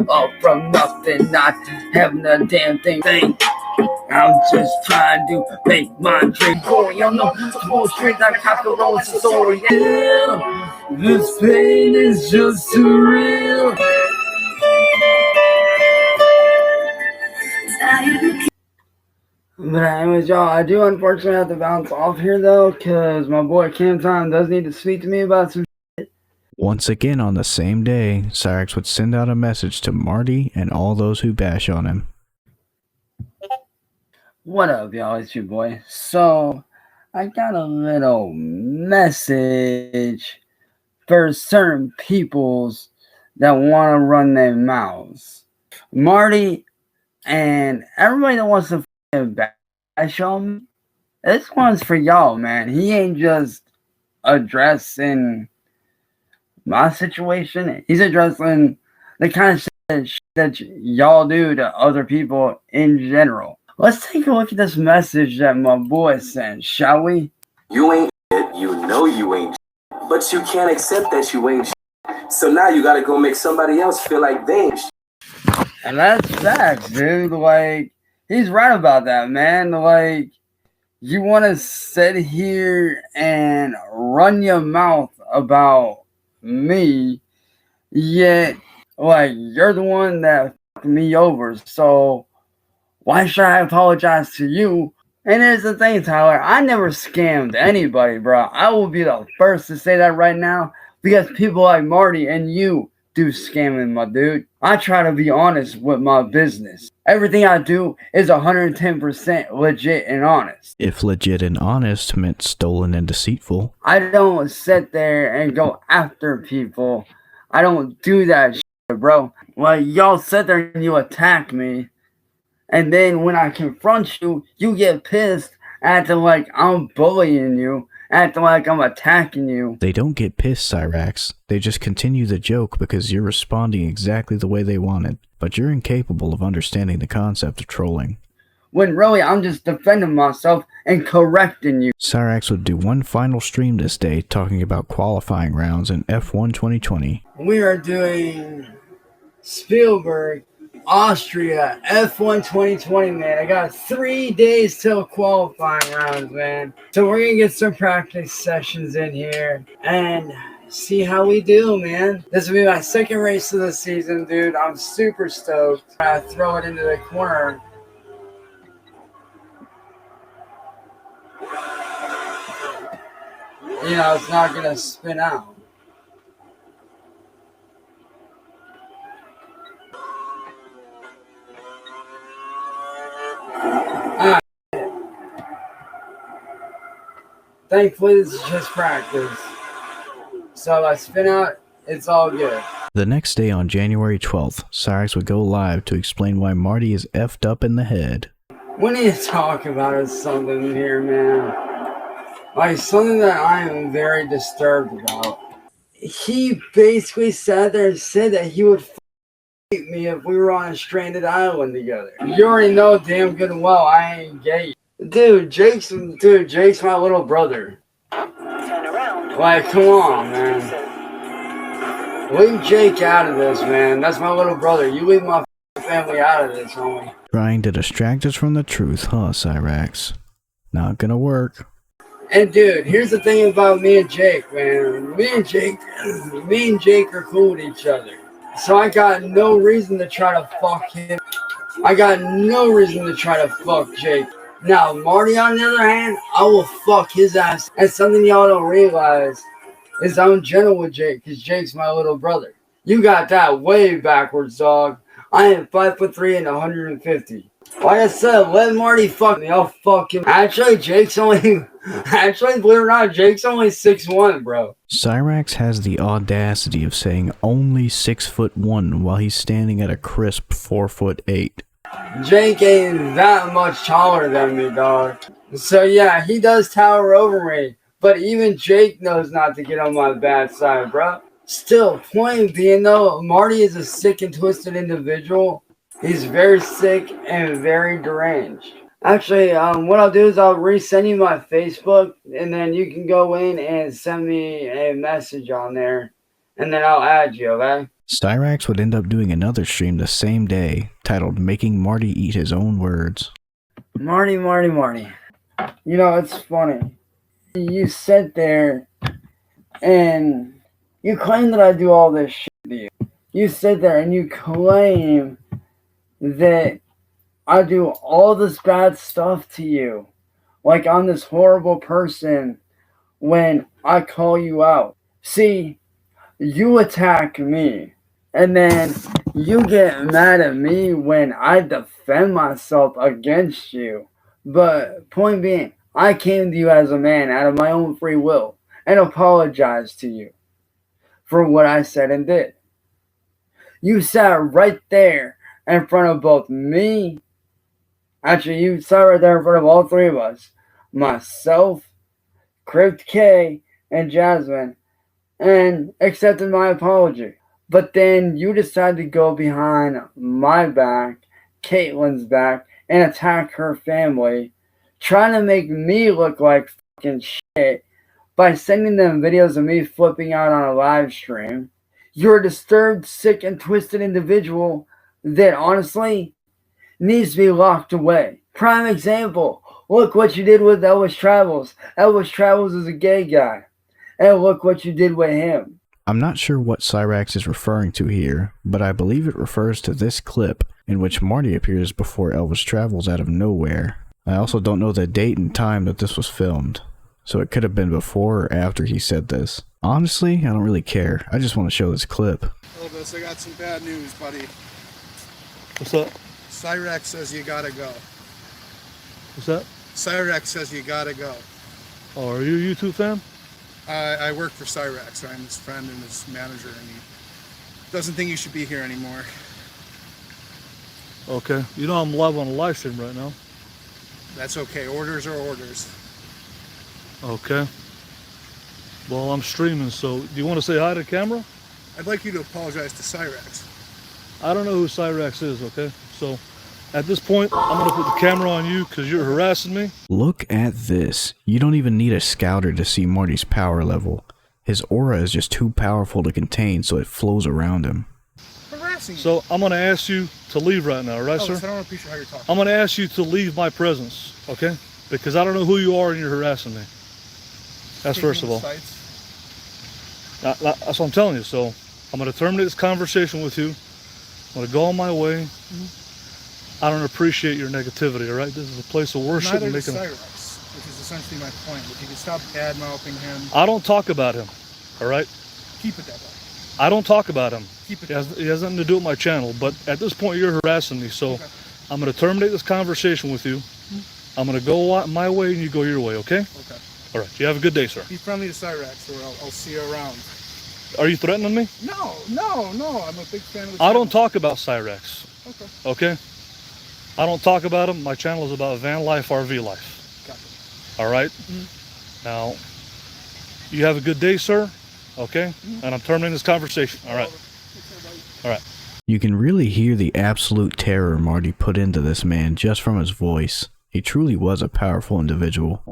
All from nothing, not having a damn thing. I'm just trying to make my dream go. Y'all know full strength like cockroach story. Yeah, this pain is just too real. But anyways, y'all, I do unfortunately have to bounce off here though, because my boy Cam Time does need to speak to me about some shit. Once again on the same day, Cyraxx would send out a message to Marty and all those who bash on him. What up, y'all? It's your boy. So, I got a little message for certain peoples that want to run their mouths. Marty and everybody that wants to bash on me, this one's for y'all, man. He ain't just addressing my situation. He's addressing the kind of shit that y'all do to other people in general. Let's take a look at this message that my boy sent, shall we? You ain't shit, you know you ain't shit, but you can't accept that you ain't shit. So now you gotta go make somebody else feel like they ain't shit. And that's facts, dude. Like, he's right about that, man. Like, you want to sit here and run your mouth about me, yet, like, you're the one that fucked me over, so why should I apologize to you? And here's the thing, Tyler. I never scammed anybody, bro. I will be the first to say that right now, because people like Marty and you do scamming, my dude. I try to be honest with my business. Everything I do is 110% legit and honest. If legit and honest meant stolen and deceitful. I don't sit there and go after people. I don't do that shit, bro. Well, y'all sit there and you attack me. And then when I confront you, you get pissed, acting like I'm bullying you, acting like I'm attacking you. They don't get pissed, Cyraxx. They just continue the joke because you're responding exactly the way they wanted. But you're incapable of understanding the concept of trolling. When really I'm just defending myself and correcting you. Cyraxx would do one final stream this day talking about qualifying rounds in F1 2020. We are doing Spielberg Austria, F1 2020, man. I got 3 days till qualifying rounds, man. So we're gonna get some practice sessions in here and see how we do, man. This will be my second race of the season, dude. I'm super stoked. I throw it into the corner. You know, it's not gonna spin out. Thankfully, this is just practice. So if I spin out, it's all good. The next day on January 12th, Cyraxx would go live to explain why Marty is effed up in the head. We need to talk about something here, man. Like, something that I am very disturbed about. He basically sat there and said that he would fight me if we were on a stranded island together. You already know damn good and well I ain't gay. Dude, Jake's my little brother. Like, come on, man. Leave Jake out of this, man. That's my little brother. You leave my family out of this, homie. Trying to distract us from the truth, huh, Cyraxx? Not gonna work. And dude, here's the thing about me and Jake, man. Me and Jake are cool with each other. So I got no reason to try to fuck him. I got no reason to try to fuck Jake. Now, Marty, on the other hand, I will fuck his ass. And something y'all don't realize is I'm gentle with Jake, because Jake's my little brother. You got that way backwards, dog. I am 5'3" and 150. Like I said, let Marty fuck me. I'll fuck him. Actually, believe it or not, Jake's only 6'1", bro. Cyraxx has the audacity of saying only 6'1" while he's standing at a crisp 4'8". Jake ain't that much taller than me, dog. So yeah, he does tower over me. But even Jake knows not to get on my bad side, bro. Still, point being though, Marty is a sick and twisted individual. He's very sick and very deranged. Actually, what I'll do is I'll resend you my Facebook, and then you can go in and send me a message on there, and then I'll add you, okay? Cyraxx would end up doing another stream the same day, titled Making Marty Eat His Own Words. Marty. You know, it's funny. You sit there and you claim that I do all this shit to you. You sit there and you claim that I do all this bad stuff to you. Like I'm this horrible person when I call you out. See, you attack me. And then you get mad at me when I defend myself against you. But point being, I came to you as a man out of my own free will and apologized to you for what I said and did. You sat right there in front of both me. Actually, you sat right there in front of all three of us. Myself, Crypt K, and Jasmine, and accepted my apology. But then you decided to go behind my back, Caitlin's back, and attack her family, trying to make me look like fucking shit by sending them videos of me flipping out on a live stream. You're a disturbed, sick, and twisted individual that honestly needs to be locked away. Prime example, look what you did with Elvis Travels. Elvis Travels is a gay guy. And look what you did with him. I'm not sure what Cyraxx is referring to here, but I believe it refers to this clip in which Marty appears before Elvis Travels out of nowhere. I also don't know the date and time that this was filmed, so it could have been before or after he said this. Honestly, I don't really care. I just want to show this clip. Elvis, I got some bad news, buddy. What's up? Cyraxx says you gotta go. What's that? Cyraxx says you gotta go. Oh, are you a YouTube fan? I work for Cyraxx. I'm his friend and his manager, and he doesn't think you should be here anymore. Okay. You know I'm live on a live stream right now. That's okay. Orders are orders. Okay. Well, I'm streaming, so do you want to say hi to the camera? I'd like you to apologize to Cyraxx. I don't know who Cyraxx is, okay? So at this point, I'm going to put the camera on you because you're harassing me. Look at this. You don't even need a scouter to see Marty's power level. His aura is just too powerful to contain, so it flows around him. Harass harassing you. So I'm going to ask you to leave right now, right, sir? I don't appreciate how you're talking. I'm going to ask you to leave my presence, okay? Because I don't know who you are and you're harassing me. That's first of all. That's what I'm telling you. So I'm going to terminate this conversation with you. I'm going to go on my way. I don't appreciate your negativity, all right? This is a place of worship. Neither does Cyraxx, which is essentially my point. If you can stop bad-mouthing him. I don't talk about him, all right? Keep it that way. I don't talk about him. Keep it He has nothing to do with my channel, but at this point you're harassing me, so I'm going to terminate this conversation with you. I'm going to go my way and you go your way, okay? Okay. All right. You have a good day, sir. Be friendly to Cyraxx, or I'll see you around. Are you threatening me? No. I'm a big fan of the I don't talk about Cyraxx. Okay. Okay? I don't talk about him. My channel is about van life, RV life. Gotcha. All right? Now, you have a good day, sir. Okay? And I'm terminating this conversation. All right. All right. You can really hear the absolute terror Marty put into this man just from his voice. He truly was a powerful individual.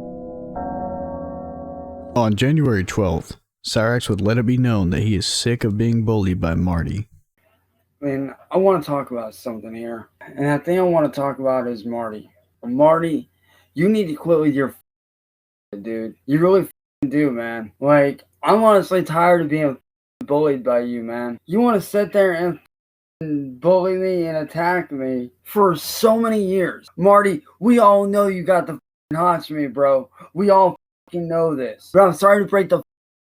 On January 12th, Cyraxx would let it be known that he is sick of being bullied by Marty. I mean, I want to talk about something here. And that thing I want to talk about is Marty. Marty, you need to quit with your dude. You really do, man. Like, I'm honestly tired of being bullied by you, man. You want to sit there and bully me and attack me for so many years. Marty, we all know you got the hots for me, bro. We all know this. But I'm sorry to break the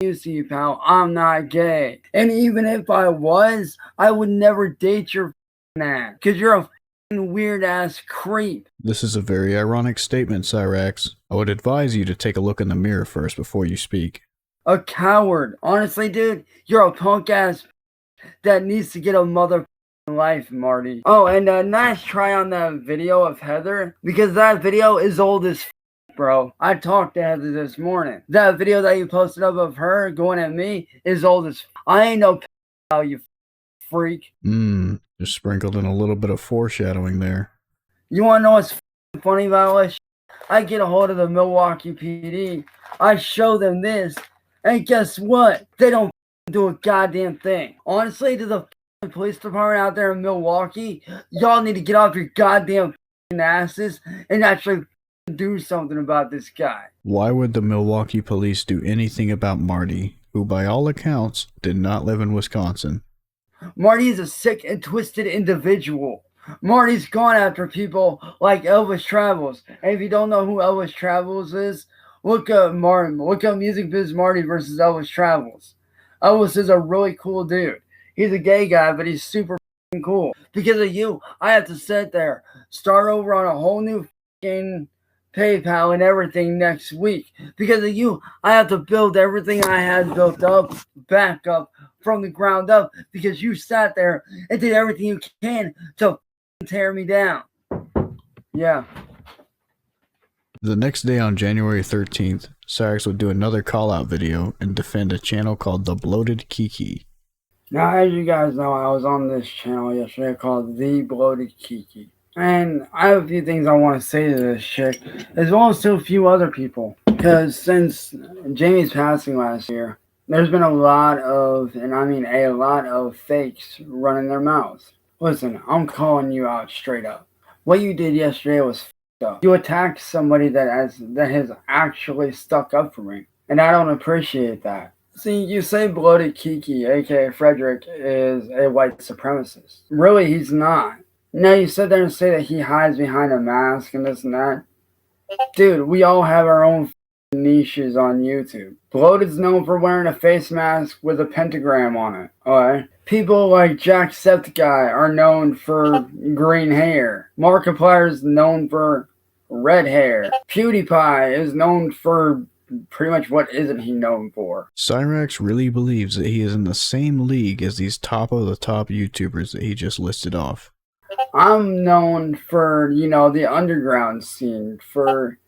news to you, pal. I'm not gay. And even if I was, I would never date your ass. Because you're a weird ass creep. This is a very ironic statement, Cyraxx. I would advise you to take a look in the mirror first before you speak. A coward. Honestly, dude, you're a punk ass that needs to get a mother life, Marty. Oh, and nice try on that video of Heather, because that video is old as bro. I talked to Heather this morning. That video that you posted up of her going at me is old as I ain't no you freak. Just sprinkled in a little bit of foreshadowing there. You wanna know what's funny about this? I get a hold of the Milwaukee PD. I show them this, and guess what? They don't do a goddamn thing. Honestly, to the police department out there in Milwaukee, y'all need to get off your goddamn asses and actually do something about this guy. Why would the Milwaukee police do anything about Marty, who by all accounts did not live in Wisconsin? Marty is a sick and twisted individual. Marty's gone after people like Elvis Travels. And if you don't know who Elvis Travels is, look up Martin. Look up Music Biz Marty versus Elvis Travels. Elvis is a really cool dude. He's a gay guy, but he's super cool. Because of you, I have to sit there, start over on a whole new PayPal and everything next week. Because of you, I have to build everything I had built up, back up from the ground up. Because you sat there and did everything you can to tear me down. Yeah. The next day on January 13th, Cyraxx would do another call-out video and defend a channel called The Bloated Kiki. Now, as you guys know, I was on this channel yesterday called The Bloated Kiki. And I have a few things I want to say to this chick, as well as to a few other people. Because since Jamie's passing last year, there's been a lot of, and I mean a lot of fakes running their mouths. Listen, I'm calling you out straight up. What you did yesterday was f***ed up. You attacked somebody that has actually stuck up for me. And I don't appreciate that. See, you say Bloated Kiki, aka Frederick, is a white supremacist. Really, he's not. Now you sit there and say that he hides behind a mask and this and that. Dude, we all have our own niches on YouTube. Bloated's known for wearing a face mask with a pentagram on it, alright? People like Jacksepticeye are known for green hair. Markiplier's known for red hair. PewDiePie is known for pretty much what isn't he known for. Cyraxx really believes that he is in the same league as these top of the top YouTubers that he just listed off. I'm known for, the underground scene, for,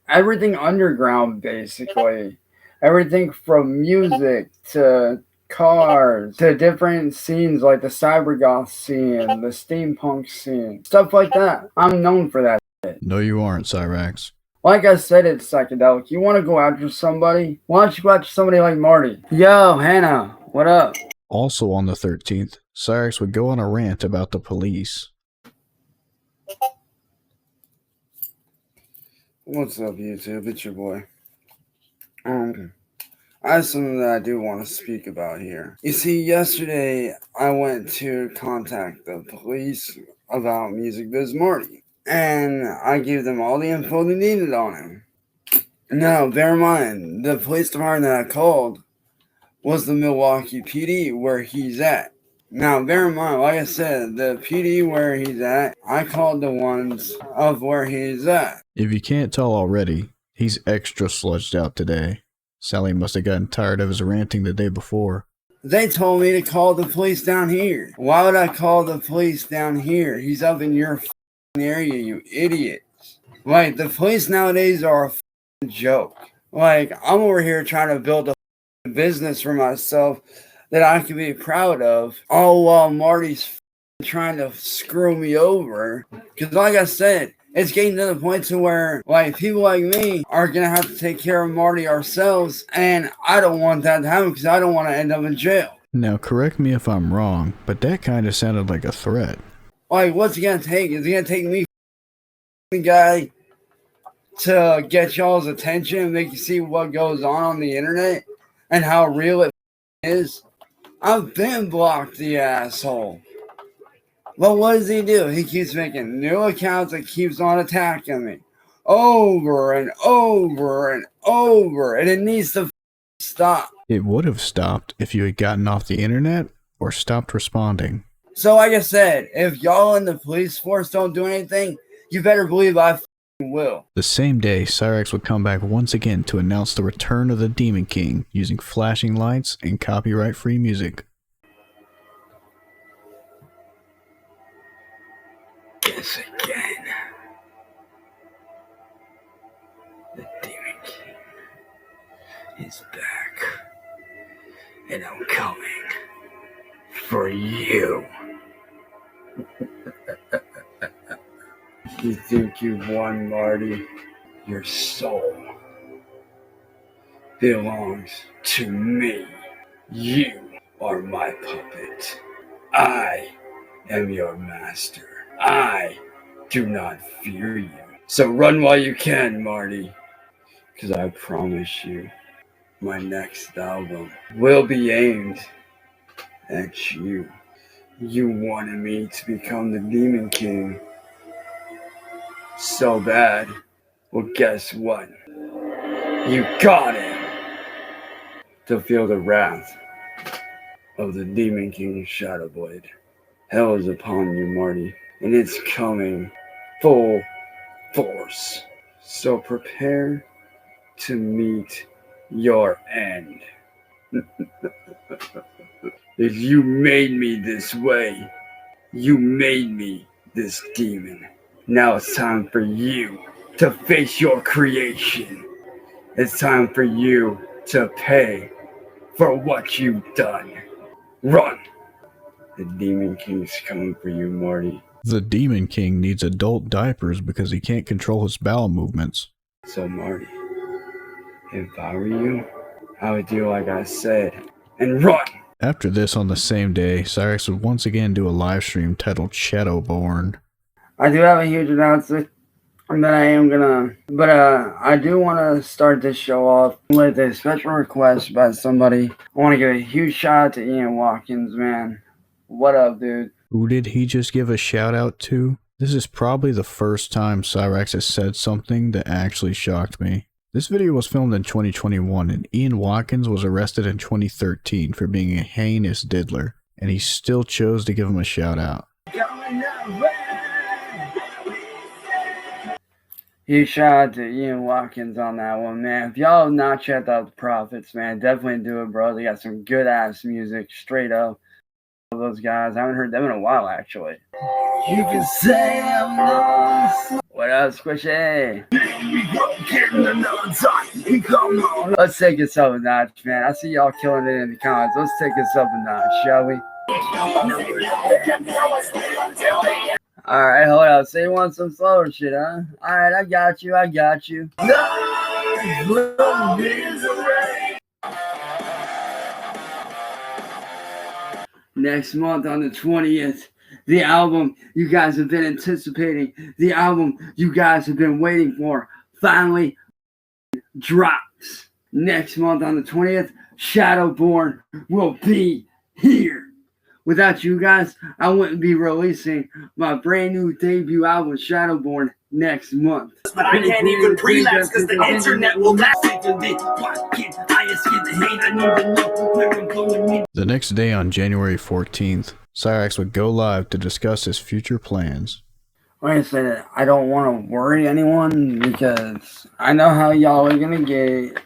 everything underground, basically. Everything from music to cars to different scenes like the cybergoth scene, the steampunk scene, stuff like that. I'm known for that shit. No, you aren't, Cyraxx. Like I said, it's psychedelic. You want to go after somebody? Why don't you go after somebody like Marty? Yo, Hannah, what up? Also on the 13th, Cyraxx would go on a rant about the police. What's up, YouTube? It's your boy. I have something that I do want to speak about here. You see, yesterday I went to contact the police about Music Biz Marty, and I gave them all the info they needed on him. Now, bear in mind, the police department that I called was the Milwaukee PD where he's at. Now, bear in mind, like I said, the PD where he's at, I called the ones of where he's at. If you can't tell already, he's extra sludged out today. Sally must have gotten tired of his ranting the day before. They told me to call the police down here. Why would I call the police down here? He's up in your area, you idiots. Like, the police nowadays are a joke. Like, I'm over here trying to build a business for myself that I can be proud of, all while Marty's trying to screw me over. Because like I said, it's getting to the point to where, like, people like me are going to have to take care of Marty ourselves, and I don't want that to happen because I don't want to end up in jail. Now, correct me if I'm wrong, but that kind of sounded like a threat. Like, what's it going to take? Is it going to take me, guy, to get y'all's attention and make you see what goes on the internet and how real it is? I've been blocked, the asshole. But what does he do? He keeps making new accounts and keeps on attacking me. Over and over and over. And it needs to stop. It would have stopped if you had gotten off the internet or stopped responding. So like I said, if y'all in the police force don't do anything, you better believe I will. The same day, Cyraxx would come back once again to announce the return of the Demon King using flashing lights and copyright-free music. Guess again. The Demon King is back. And I'm coming for you. You think you've won, Marty? Your soul belongs to me. You are my puppet. I am your master. I do not fear you. So run while you can, Marty. Because I promise you, my next album will be aimed at you. You wanted me to become the Demon King so bad. Well, guess what? You got him! To feel the wrath of the Demon King Shadowblade. Hell is upon you, Marty. And it's coming full force. So prepare to meet your end. If you made me this way, you made me this demon. Now it's time for you to face your creation. It's time for you to pay for what you've done. Run! The Demon King's coming for you, Marty. The Demon King needs adult diapers because he can't control his bowel movements. So Marty, if I were you, I would do like I said and run! After this, on the same day, Cyraxx would once again do a live stream titled Shadowborn. I do have a huge announcement that I do want to start this show off with a special request by somebody. I want to give a huge shout out to Ian Watkins, man. What up, dude? Who did he just give a shout out to? This is probably the first time Cyraxx has said something that actually shocked me. This video was filmed in 2021 and Ian Watkins was arrested in 2013 for being a heinous diddler, and he still chose to give him a shout out. Huge shout out to Ian Watkins on that one, man. If y'all have not checked out the Prophets, man, definitely do it, bro. They got some good ass music, straight up. Those guys, I haven't heard them in a while, actually. You can say I'm lost. What up, Squishy? Let's take this up a notch, man. I see y'all killing it in the comments. Let's take this up a notch, shall we? Alright, hold up. So you want some slower shit, huh? Alright, I got you. next month on the 20th. The album you guys have been anticipating, the album you guys have been waiting for, finally drops. Next month on the 20th, Shadowborn will be here. Without you guys, I wouldn't be releasing my brand new debut album, Shadowborn, next month. But I can't even prelapse because the internet will lapse. The next day on January 14th, Cyraxx would go live to discuss his future plans. Like I said, I don't want to worry anyone because I know how y'all are going to get,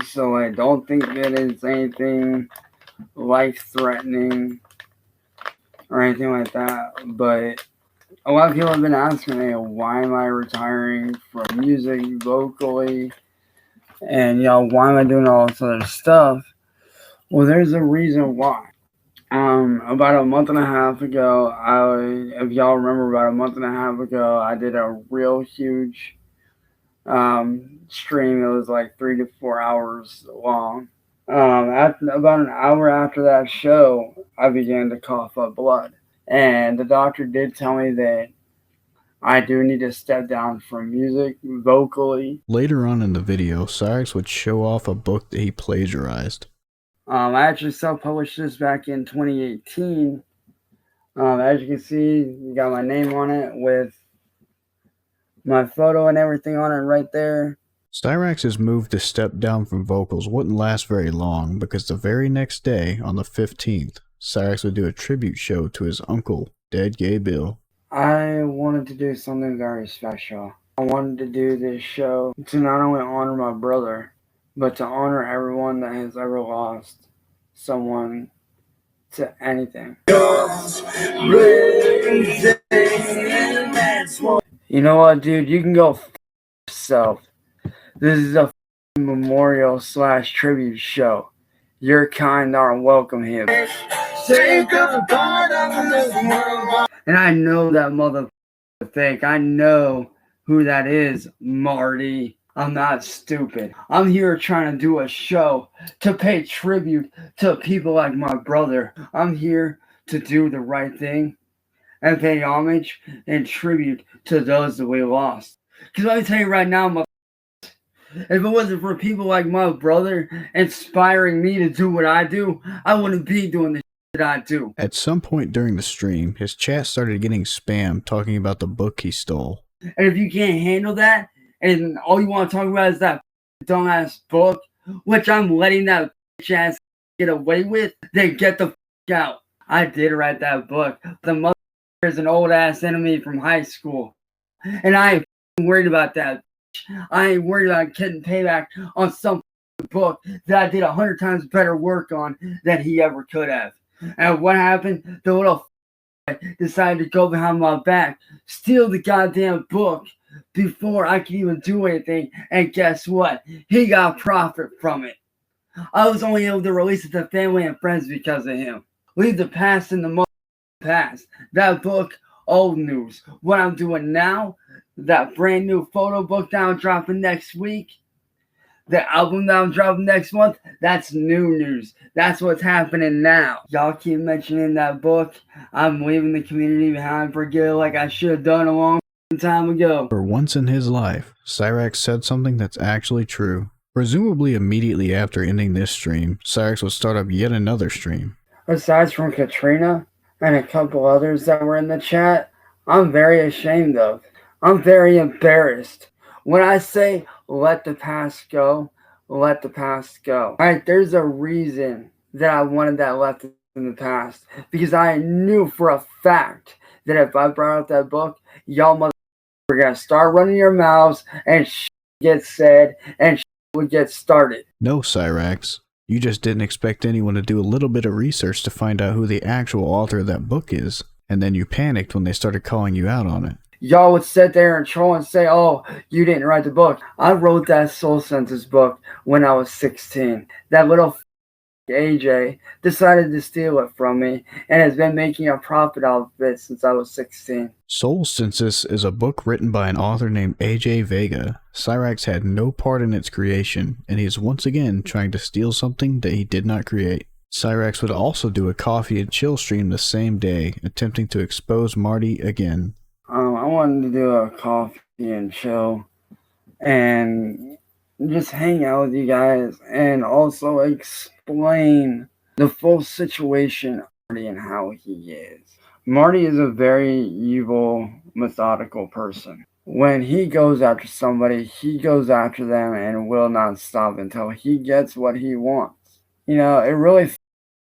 so I don't think that it's anything life-threatening or anything like that, but a lot of people have been asking me, why am I retiring from music vocally, and why am I doing all this other stuff? Well, there's a reason why. About a month and a half ago, if y'all remember, about a month and a half ago, I did a real huge stream. It was like 3 to 4 hours long. About an hour after that show, I began to cough up blood. And the doctor did tell me that I do need to step down from music vocally. Later on in the video, Cyraxx would show off a book that he plagiarized. I actually self-published this back in 2018. As you can see, you got my name on it with my photo and everything on it right there. Cyraxx's move to step down from vocals wouldn't last very long because the very next day, on the 15th, Cyraxx would do a tribute show to his uncle, Dead Gay Bill. I wanted to do something very special. I wanted to do this show to not only honor my brother, but to honor everyone that has ever lost someone to anything. You know what, dude? You can go f*** yourself. This is a memorial / tribute show. Your kind aren't welcome here. And I know that mother fake. I know who that is, Marty. I'm not stupid. I'm here trying to do a show to pay tribute to people like my brother. I'm here to do the right thing and pay homage and tribute to those that we lost. Because let me tell you right now, if it wasn't for people like my brother inspiring me to do what I do, I wouldn't be doing the shit that I do. At some point during the stream, his chat started getting spam talking about the book he stole. And if you can't handle that, and all you want to talk about is that dumbass book, which I'm letting that bitch ass get away with, then get the out. I did write that book. The mother is an old ass enemy from high school. And I ain't worried about that. I ain't worried about getting payback on some book that I did 100 times better work on than he ever could have. And what happened? The little decided to go behind my back, steal the goddamn book before I could even do anything. And guess what? He got profit from it. I was only able to release it to family and friends because of him. Leave the past in the past. That book, old news. What I'm doing now, that brand new photo book that I'm dropping next week, the album that I'm dropping next month, that's new news. That's what's happening now. Y'all keep mentioning that book. I'm leaving the community behind for good like I should have done a long time ago. For once in his life, Cyraxx said something that's actually true. Presumably immediately after ending this stream, Cyraxx would start up yet another stream. Aside from Katrina and a couple others that were in the chat, I'm very ashamed of. I'm very embarrassed. When I say let the past go, let the past go. Alright, there's a reason that I wanted that left in the past. Because I knew for a fact that if I brought up that book, y'all motherfuckers were going to start running your mouths and shit get said and shit would get started. No, Cyraxx. You just didn't expect anyone to do a little bit of research to find out who the actual author of that book is. And then you panicked when they started calling you out on it. Y'all would sit there and troll and say, oh, you didn't write the book. I wrote that Soul Census book when I was 16. That little AJ decided to steal it from me and has been making a profit out of it since I was 16. Soul Census is a book written by an author named AJ Vega. Cyraxx had no part in its creation, and he is once again trying to steal something that he did not create. Cyraxx would also do a coffee and chill stream the same day, attempting to expose Marty again. I wanted to do a coffee and chill and just hang out with you guys and also explain the full situation of Marty and how he is. Marty is a very evil, methodical person. When he goes after somebody, he goes after them and will not stop until he gets what he wants. You know, it really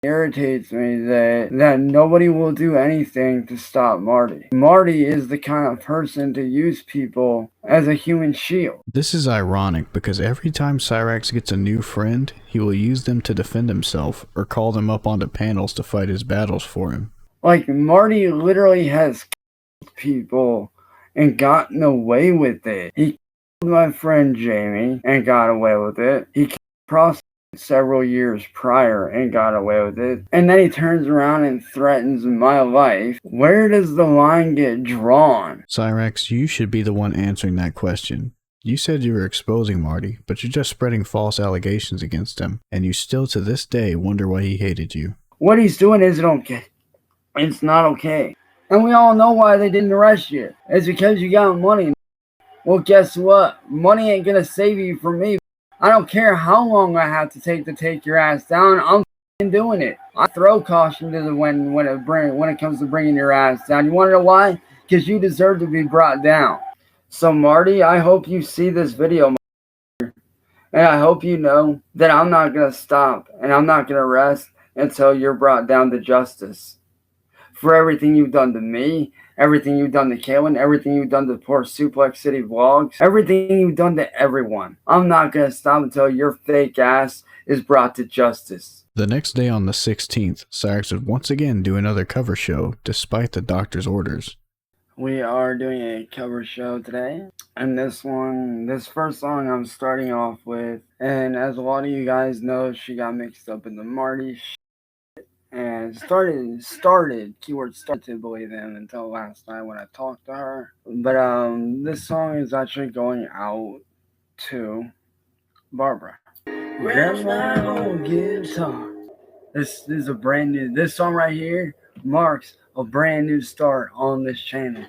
irritates me that nobody will do anything to stop Marty. Marty is the kind of person to use people as a human shield. This is ironic because every time Cyraxx gets a new friend, he will use them to defend himself or call them up onto panels to fight his battles for him. Like, Marty literally has killed people and gotten away with it. He killed my friend Jamie and got away with it. He killed prostitutes several years prior and got away with it. And then he turns around and threatens my life. Where does the line get drawn? Cyraxx, you should be the one answering that question. You said you were exposing Marty, but you're just spreading false allegations against him, and you still to this day wonder why he hated you. What he's doing isn't okay. It's not okay. And we all know why they didn't arrest you. It's because you got money. Well, guess what? Money ain't gonna save you from me. I don't care how long I have to take your ass down. I'm doing it. I throw caution to the wind when it comes to bringing your ass down. You want to know why? Because you deserve to be brought down. So Marty, I hope you see this video, and I hope you know that I'm not gonna stop and I'm not gonna rest until you're brought down to justice for everything you've done to me. Everything you've done to Kaylin, everything you've done to poor Suplex City Vlogs, everything you've done to everyone. I'm not going to stop until your fake ass is brought to justice. The next day on the 16th, Cyraxx would once again do another cover show, despite the doctor's orders. We are doing a cover show today, and this first song I'm starting off with, and as a lot of you guys know, she got mixed up in the Marty and started to believe him until last night when I talked to her. But this song is actually going out to Barbara. Grab my old guitar. This is a brand new. This song right here marks a brand new start on this channel.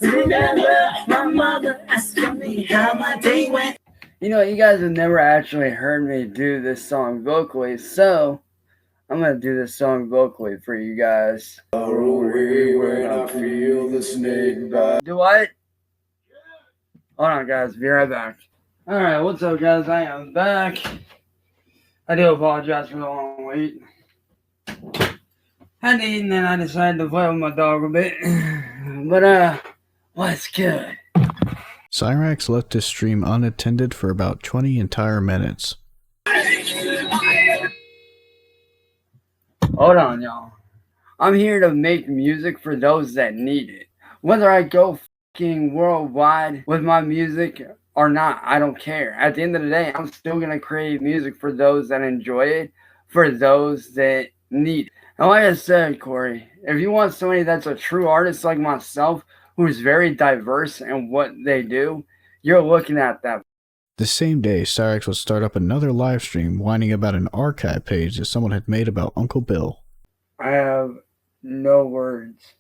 Remember my mother asking me how my day went. You know, you guys have never actually heard me do this song vocally, so I'm gonna do this song vocally for you guys. When I feel the snake bite. Do what? Hold on, guys. Be right back. Alright, what's up, guys? I am back. I do apologize for the long wait. Had to eat and then I decided to play with my dog a bit. But, what's good? Cyraxx left his stream unattended for about 20 entire minutes. Hold on, y'all. I'm here to make music for those that need it. Whether I go fucking worldwide with my music or not, I don't care. At the end of the day, I'm still going to create music for those that enjoy it, for those that need it. And like I said, Corey, if you want somebody that's a true artist like myself, who's very diverse in what they do, you're looking at that. The same day, Cyraxx would start up another live stream whining about an archive page that someone had made about Uncle Bill. I have no words.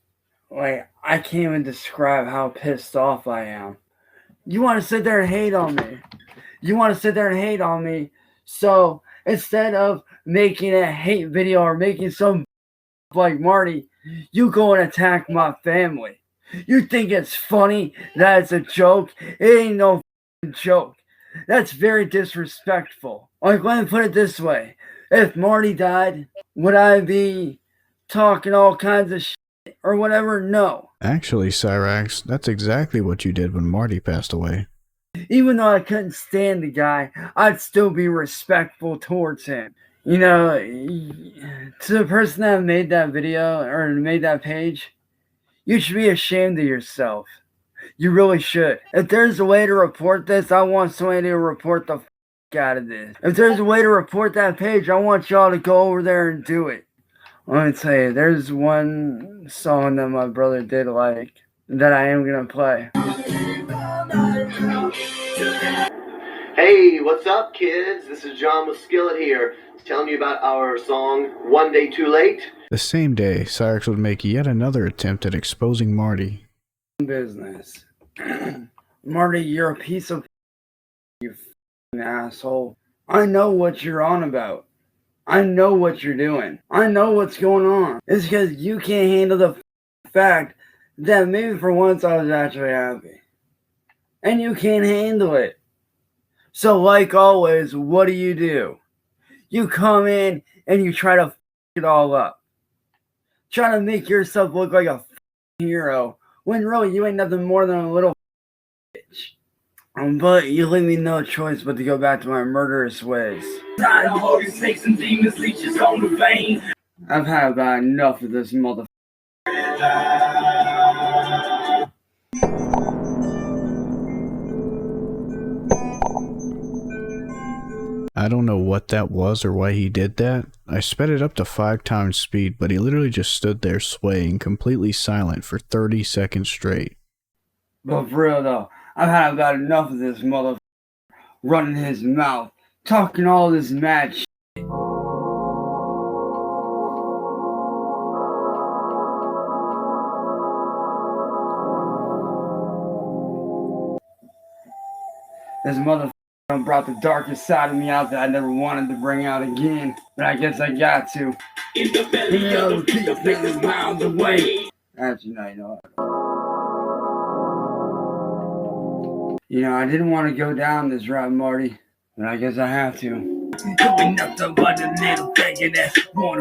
Like, I can't even describe how pissed off I am. You want to sit there and hate on me. So instead of making a hate video or making some like Marty, you go and attack my family. You think it's funny that it's a joke? It ain't no joke. That's very disrespectful. Like, let me put it this way. If Marty died, would I be talking all kinds of shit or whatever? No. Actually, Cyraxx, that's exactly what you did when Marty passed away. Even though I couldn't stand the guy, I'd still be respectful towards him. You know, to the person that made that video or made that page, you should be ashamed of yourself. You really should. If there's a way to report this, I want somebody to report the out of this. If there's a way to report that page, I want y'all to go over there and do it. Let me tell you, there's one song that my brother did like that I am gonna play. Hey, what's up, kids? This is John with Skillet here, telling you about our song, One Day Too Late. The same day, Cyraxx would make yet another attempt at exposing Marty. Business. Marty, you're a piece of you f***ing asshole. I know what you're on about. I know what you're doing. I know what's going on. It's because you can't handle the fact that maybe for once I was actually happy. And you can't handle it. So like always, what do? You come in and you try to f*** it all up. Try to make yourself look like a hero when really you ain't nothing more than a little bitch. But you leave me no choice but to go back to my murderous ways. I've had about enough of this motherfucker. I don't know what that was or why he did that. I sped it up to 5 times speed, but he literally just stood there swaying, completely silent for 30 seconds straight. But for real though, I've had about enough of this motherfucker running his mouth, talking all this mad shit. This motherfucker brought the darkest side of me out that I never wanted to bring out again, but I guess I got to. Miles away. Actually, no, you know what? You know, I didn't want to go down this route, Marty, but I guess I have to. Doing nothing but a little begging ass wanna.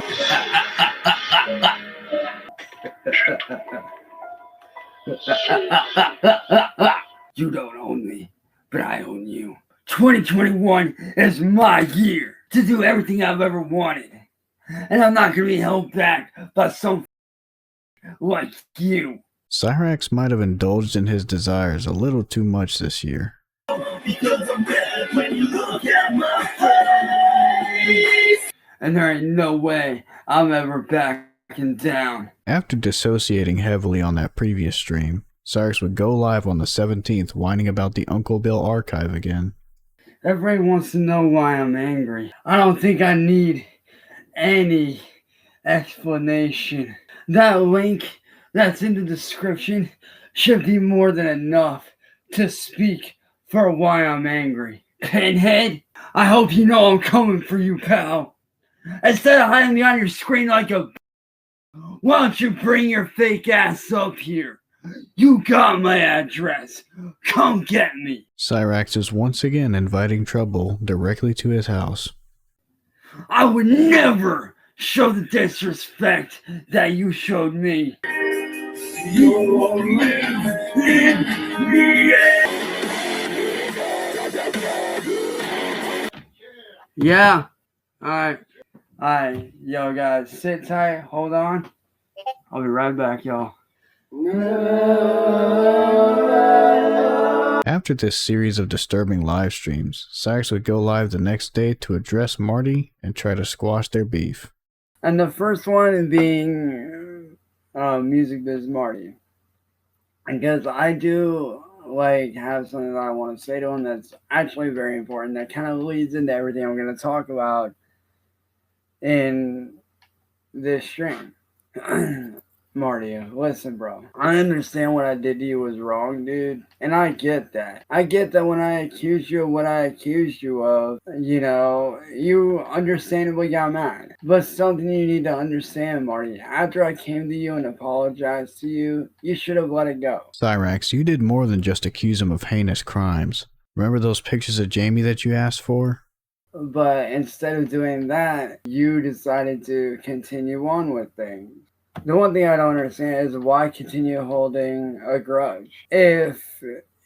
You don't own me, but I own you. 2021 is my year to do everything I've ever wanted. And I'm not going to be held back by some like you. Cyraxx might have indulged in his desires a little too much this year. Because I'm bad when you look at my face. And there ain't no way I'm ever backing down. After dissociating heavily on that previous stream, Cyraxx would go live on the 17th whining about the Uncle Bill archive again. Everybody wants to know why I'm angry. I don't think I need any explanation. That link that's in the description should be more than enough to speak for why I'm angry. Pinhead, I hope you know I'm coming for you, pal. Instead of hiding me on your screen like a why don't you bring your fake ass up here? You got my address. Come get me. Cyraxx is once again inviting trouble directly to his house. I would never show the disrespect that you showed me. You won't live in me. Yeah. Alright. Alright. Yo, guys, sit tight. Hold on. I'll be right back, y'all. After this series of disturbing live streams, Cyraxx would go live the next day to address Marty and try to squash their beef. And the first one being Music Biz Marty. Because I do like have something that I want to say to him that's actually very important that kind of leads into everything I'm going to talk about in this stream. Marty, listen, bro. I understand what I did to you was wrong, dude. And I get that. I get that when I accused you of what I accused you of, you know, you understandably got mad. But something you need to understand, Marty. After I came to you and apologized to you, you should have let it go. Cyraxx, you did more than just accuse him of heinous crimes. Remember those pictures of Jamie that you asked for? But instead of doing that, you decided to continue on with things. The one thing I don't understand is why continue holding a grudge. If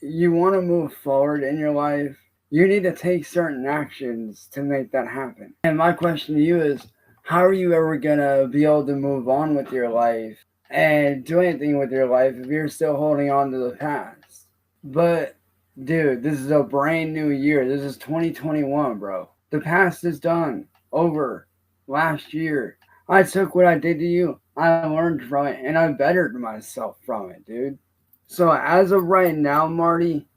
you want to move forward in your life, you need to take certain actions to make that happen. And my question to you is, how are you ever going to be able to move on with your life and do anything with your life if you're still holding on to the past? But, dude, this is a brand new year. This is 2021, bro. The past is done. Over. Last year. I took what I did to you. I learned from it, and I bettered myself from it, dude. So as of right now, Marty,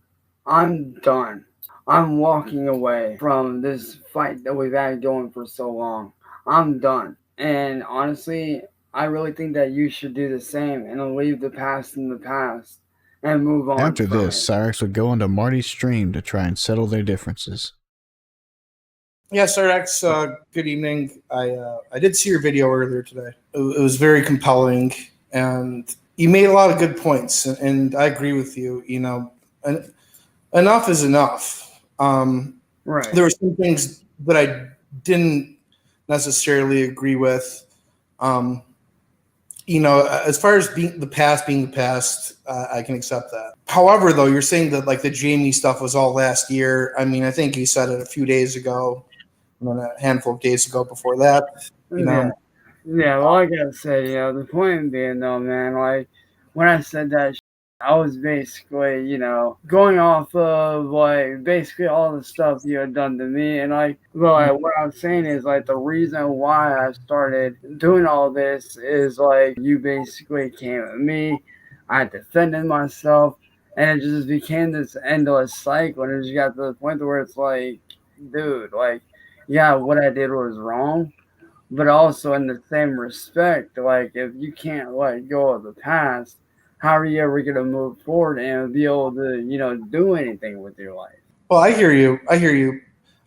I'm done. I'm walking away from this fight that we've had going for so long. I'm done. And honestly, I really think that you should do the same and leave the past in the past and move on. After this, Cyraxx would go onto Marty's stream to try and settle their differences. Yeah, Cyraxx, good evening. I did see your video earlier today. It was very compelling, and you made a lot of good points, and I agree with you. You know, enough is enough. Right. There were some things that I didn't necessarily agree with. You know, as far as being the past, I can accept that. However, though, you're saying that like the Jamie stuff was all last year. I mean, I think you said it a few days ago, and then a handful of days ago before that. You know, Yeah, well, I gotta say, the point being though, man, like when I said that, I was basically, going off of like basically all the stuff you had done to me, and what I'm saying is like the reason why I started doing all this is like you basically came at me, I defended myself, and it just became this endless cycle, and it just got to the point where it's like, dude, like, yeah, what I did was wrong. But also in the same respect, like if you can't let go of the past, how are you ever gonna move forward and be able to, do anything with your life? well, I hear you.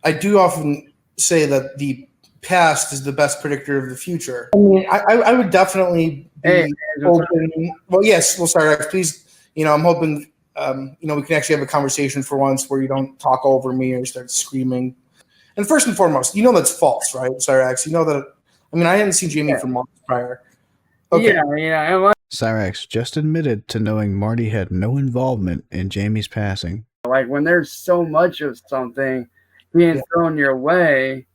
I do often say that the past is the best predictor of the future. I mean, I would definitely be open. Well, yes. Well, sorry, please. I'm hoping. We can actually have a conversation for once where you don't talk over me or start screaming. And first and foremost, that's false, right, Cyraxx? You know that. I mean, I hadn't seen Jamie for months prior. Okay. Yeah. Cyraxx just admitted to knowing Marty had no involvement in Jamie's passing. Like when there's so much of something being thrown your way.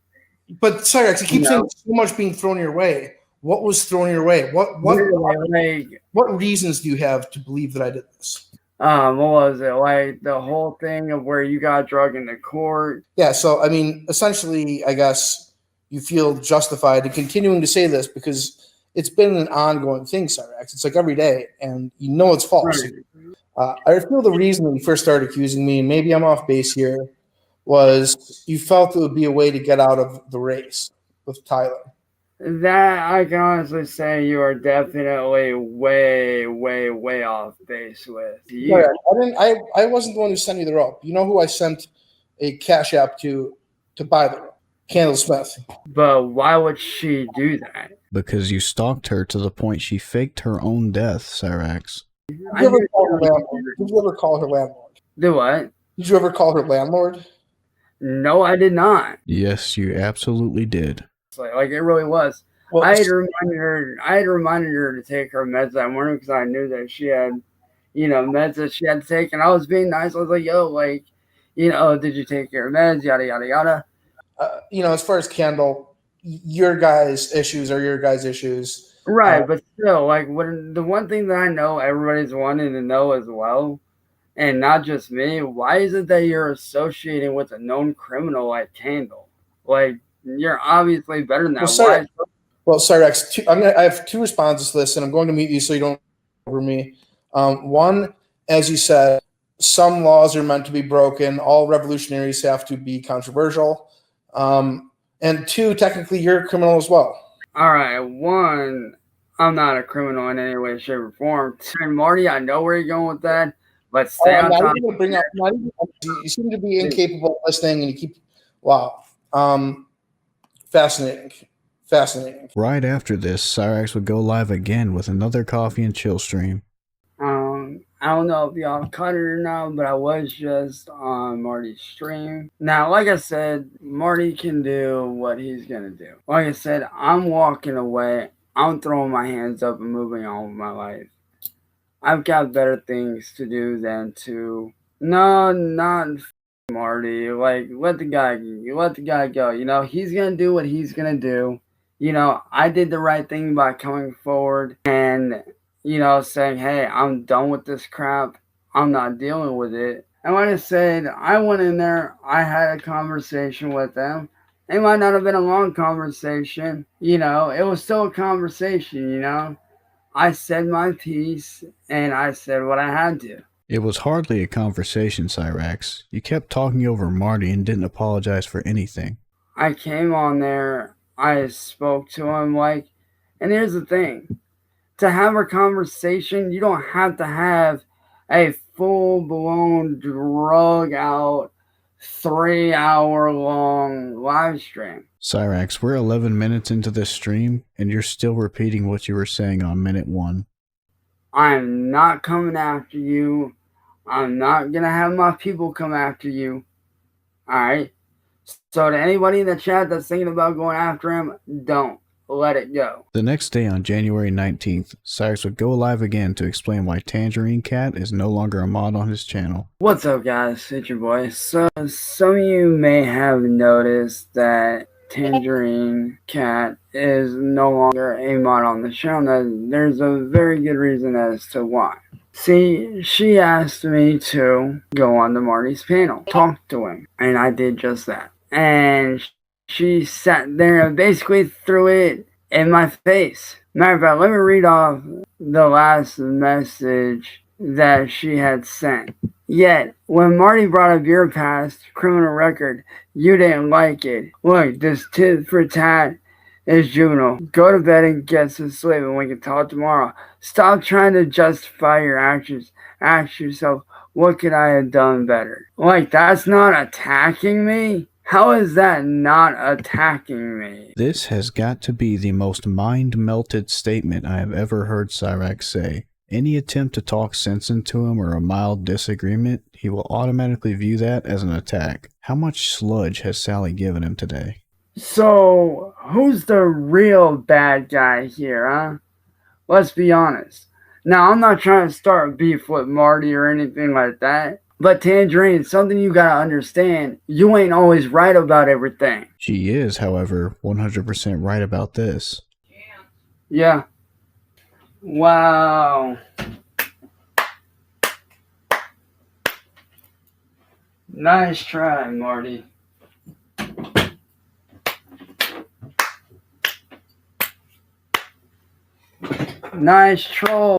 But Cyraxx, you keep saying so much being thrown your way. What was thrown your way? What reasons do you have to believe that I did this? What was it? Like the whole thing of where you got drug into court? Yeah, so I mean, essentially, I guess you feel justified in continuing to say this because it's been an ongoing thing, Cyraxx. It's like every day, and it's false. Right. I feel the reason that you first started accusing me, and maybe I'm off base here, was you felt it would be a way to get out of the race with Tyler. That I can honestly say you are definitely way, way, way off base with. Yeah, I wasn't the one who sent you the rope. You know who I sent a cash app to buy the rope? Candle Smith. But why would she do that? Because you stalked her to the point she faked her own death, Cyraxx. Did you ever call her landlord? Do what? Did you ever call her landlord? No, I did not. Yes, you absolutely did. Like it really was. Well, I had reminded her to take her meds that morning because I knew that she had, meds that she had to take, and I was being nice. I was like, "Yo, like, did you take your meds? Yada yada yada." As far as Kendall, your guys' issues are your guys' issues, right? But still, like, the one thing that I know everybody's wanting to know as well, and not just me, why is it that you're associating with a known criminal like Kendall? Like, you're obviously better than that. Well, Cyraxx, I have two responses to this, and I'm going to mute you so you don't over me. One, as you said, some laws are meant to be broken. All revolutionaries have to be controversial. And two, technically, you're a criminal as well. All right. One, I'm not a criminal in any way, shape, or form. And Marty, I know where you're going with that, but stay on top. You seem to be incapable of listening, and you keep wow. Fascinating. Right after this, Cyraxx would go live again with another coffee and chill stream. I don't know if y'all caught it or not, but I was just on Marty's stream. Now, like I said, Marty can do what he's going to do. Like I said, I'm walking away. I'm throwing my hands up and moving on with my life. I've got better things to do than to... No, not Marty. Like, let the guy go. He's going to do what he's going to do. I did the right thing by coming forward and... saying, hey, I'm done with this crap. I'm not dealing with it. And like I said, I went in there. I had a conversation with them. It might not have been a long conversation. It was still a conversation, I said my piece, and I said what I had to. It was hardly a conversation, Cyraxx. You kept talking over Marty and didn't apologize for anything. I came on there, I spoke to him and here's the thing. To have a conversation, you don't have to have a full-blown, drug-out, 3-hour-long live stream. Cyraxx, we're 11 minutes into this stream, and you're still repeating what you were saying on minute 1. I'm not coming after you. I'm not going to have my people come after you. Alright? So to anybody in the chat that's thinking about going after him, don't. Let it go. The next day on January 19th, Cyraxx would go live again to explain why Tangerine Cat is no longer a mod on his channel. What's up, guys? It's your boy. So some of you may have noticed that Tangerine Cat is no longer a mod on the channel. There's a very good reason as to why. See, she asked me to go on to Marty's panel, talk to him, and I did just that. And she sat there and basically threw it in my face. Matter of fact, let me read off the last message that she had sent. Yet, when Marty brought up your past criminal record, you didn't like it. Look, this tit for tat is juvenile. Go to bed and get some sleep and we can talk tomorrow. Stop trying to justify your actions. Ask yourself, what could I have done better? That's not attacking me? How is that not attacking me? This has got to be the most mind-melted statement I have ever heard Cyraxx say. Any attempt to talk sense into him or a mild disagreement, he will automatically view that as an attack. How much sludge has Sally given him today? So, who's the real bad guy here, huh? Let's be honest. Now, I'm not trying to start beef with Marty or anything like that. But Tangerine, something you gotta understand, you ain't always right about everything. She is, however, 100% right about this. Yeah. Wow. Nice try, Marty. Nice troll.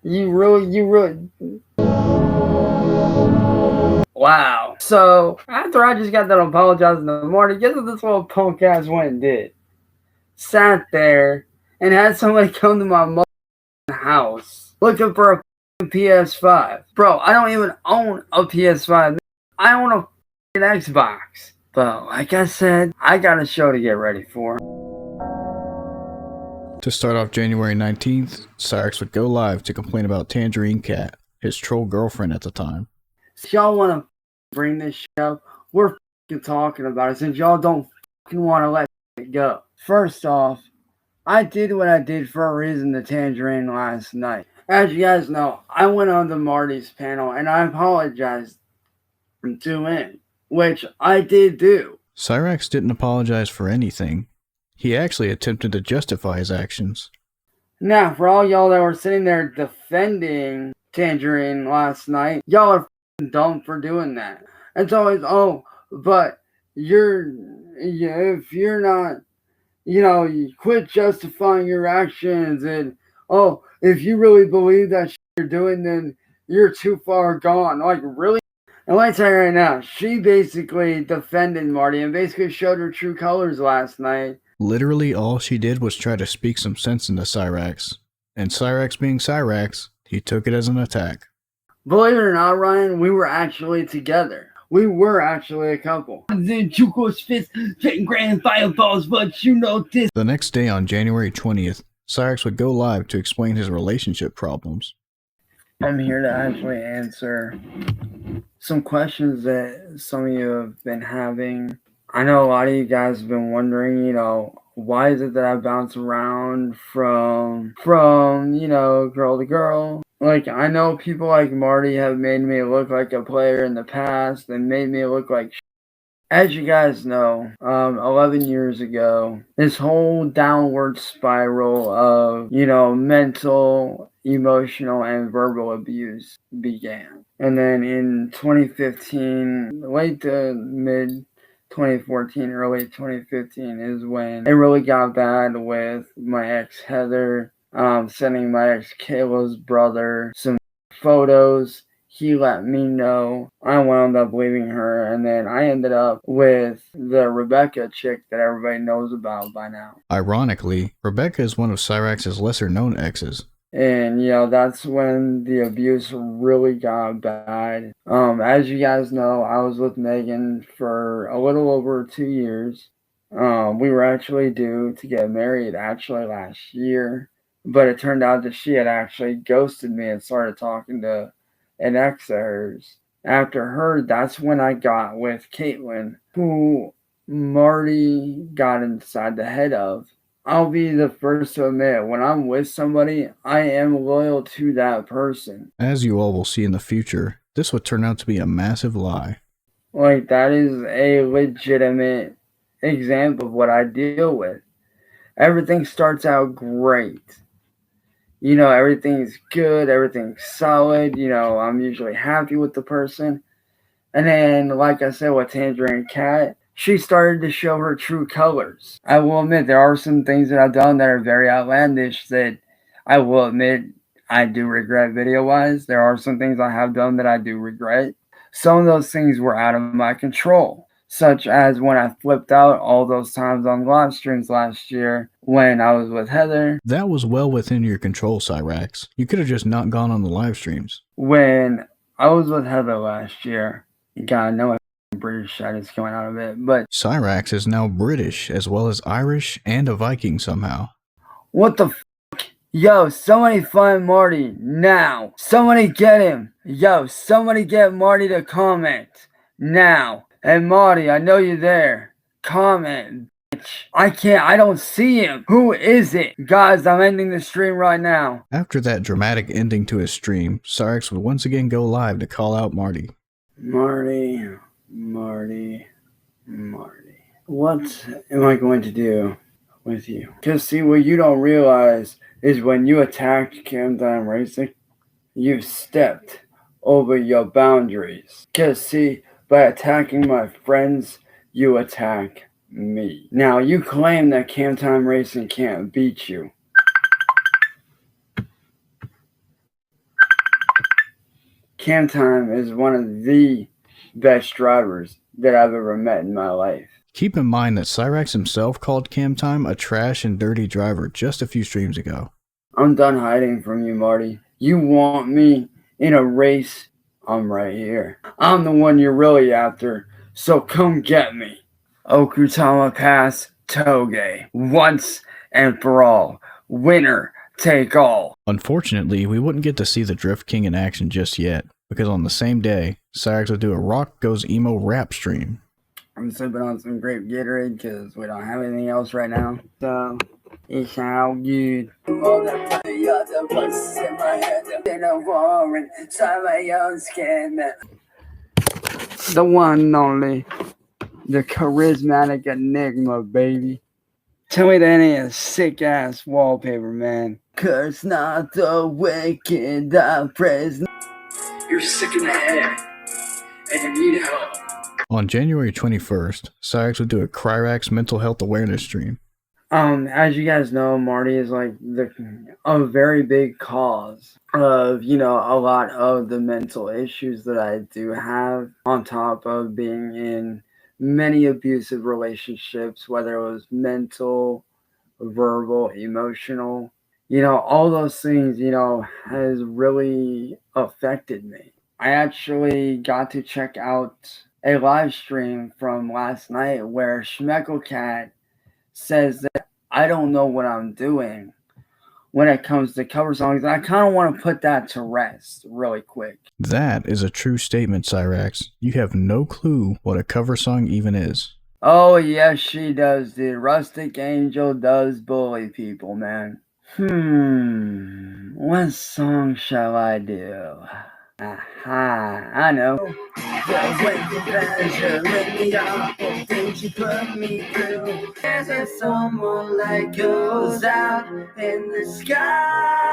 You really. Wow. So, after I just got done apologizing to Marty, guess what this little punk ass went and did? Sat there and had somebody come to my house looking for a PS5. Bro, I don't even own a PS5. I own a Xbox. But like I said, I got a show to get ready for. To start off January 19th, Cyraxx would go live to complain about Tangerine Cat, his troll girlfriend at the time. If y'all want to bring this shit up, we're talking about it since y'all don't want to let it go. First off, I did what I did for a reason to Tangerine last night. As you guys know, I went on to Marty's panel and I apologized to him, which I did do. Cyraxx didn't apologize for anything. He actually attempted to justify his actions. Now, for all y'all that were sitting there defending Tangerine last night, y'all are dumb for doing that. It's always, but if you're not, you quit justifying your actions and, if you really believe that shit you're doing, then you're too far gone. Really? And let me tell you right now, she basically defended Marty and basically showed her true colors last night. Literally all she did was try to speak some sense into Cyraxx. And Cyraxx being Cyraxx, he took it as an attack. Believe it or not, Ryan, we were actually together. We were actually a couple. Then Chuko's fist, getting grand fireballs, but you know this. The next day on January 20th, Cyraxx would go live to explain his relationship problems. I'm here to actually answer some questions that some of you have been having. I know a lot of you guys have been wondering, why is it that I bounce around from girl to girl? I know people like Marty have made me look like a player in the past and made me look like As you guys know, 11 years ago, this whole downward spiral of, mental, emotional, and verbal abuse began. And then in 2015, late to mid 2014, early 2015 is when it really got bad with my ex Heather sending my ex Kayla's brother some photos. He let me know. I wound up leaving her, and then I ended up with the Rebecca chick that everybody knows about by now. Ironically, Rebecca is one of Cyraxx's lesser-known exes. And, you know, that's when the abuse really got bad. As you guys know, I was with Megan for a little over 2 years. We were actually due to get married actually last year, but it turned out that she had actually ghosted me and started talking to an ex of hers. After her, that's when I got with Caitlin, who Marty got inside the head of. I'll be the first to admit, when I'm with somebody, I am loyal to that person. As you all will see in the future, this would turn out to be a massive lie. Like, that is a legitimate example of what I deal with. Everything starts out great. You know, everything's good, everything's solid. You know, I'm usually happy with the person. And then, like I said, with Tangerine Cat, she started to show her true colors. I will admit there are some things that I've done that are very outlandish that I will admit I do regret video-wise. There are some things I have done that I do regret. Some of those things were out of my control, such as when I flipped out all those times on live streams last year when I was with Heather. That was well within your control, Cyraxx. You could have just not gone on the live streams. When I was with Heather last year, God, no British shit is coming out of it, but Cyraxx is now British, as well as Irish and a Viking somehow. What the f***? Yo, somebody find Marty now. Somebody get him. Yo, somebody get Marty to comment now. Hey Marty, I know you're there. Comment, bitch. I don't see him. Who is it? Guys, I'm ending the stream right now. After that dramatic ending to his stream, Cyraxx would once again go live to call out Marty. Marty. What am I going to do with you? Because see, what you don't realize is when you attacked Camden Racing, you stepped over your boundaries. Because see, by attacking my friends, you attack me. Now, you claim that Cam Time Racing can't beat you. Cam Time is one of the best drivers that I've ever met in my life. Keep in mind that Cyraxx himself called Cam Time a trash and dirty driver just a few streams ago. I'm done hiding from you, Marty. You want me in a race? I'm right here. I'm the one you're really after, so come get me. Okutama Pass Toge. Once and for all. Winner take all. Unfortunately, we wouldn't get to see the Drift King in action just yet, because on the same day, Cyraxx would do a Rock Goes Emo rap stream. I'm sipping on some grape Gatorade because we don't have anything else right now. So, it's all good. The one and only, the charismatic enigma, baby. Tell me that ain't a sick-ass wallpaper, man. Curse not the wicked, I praise. You're sick in the head, and you need help. On January 21st, Cyraxx would do a Cyraxx mental health awareness stream. As you guys know, Marty is like a very big cause of, you know, a lot of the mental issues that I do have, on top of being in many abusive relationships, whether it was mental, verbal, emotional. You know, all those things, you know, has really affected me. I actually got to check out a live stream from last night where Schmecklecat says that I don't know what I'm doing when it comes to cover songs. And I kind of want to put that to rest really quick. That is a true statement, Cyraxx. You have no clue what a cover song even is. Oh, yes, she does, dude. Rustic Angel does bully people, man. What song shall I do? Aha, I know.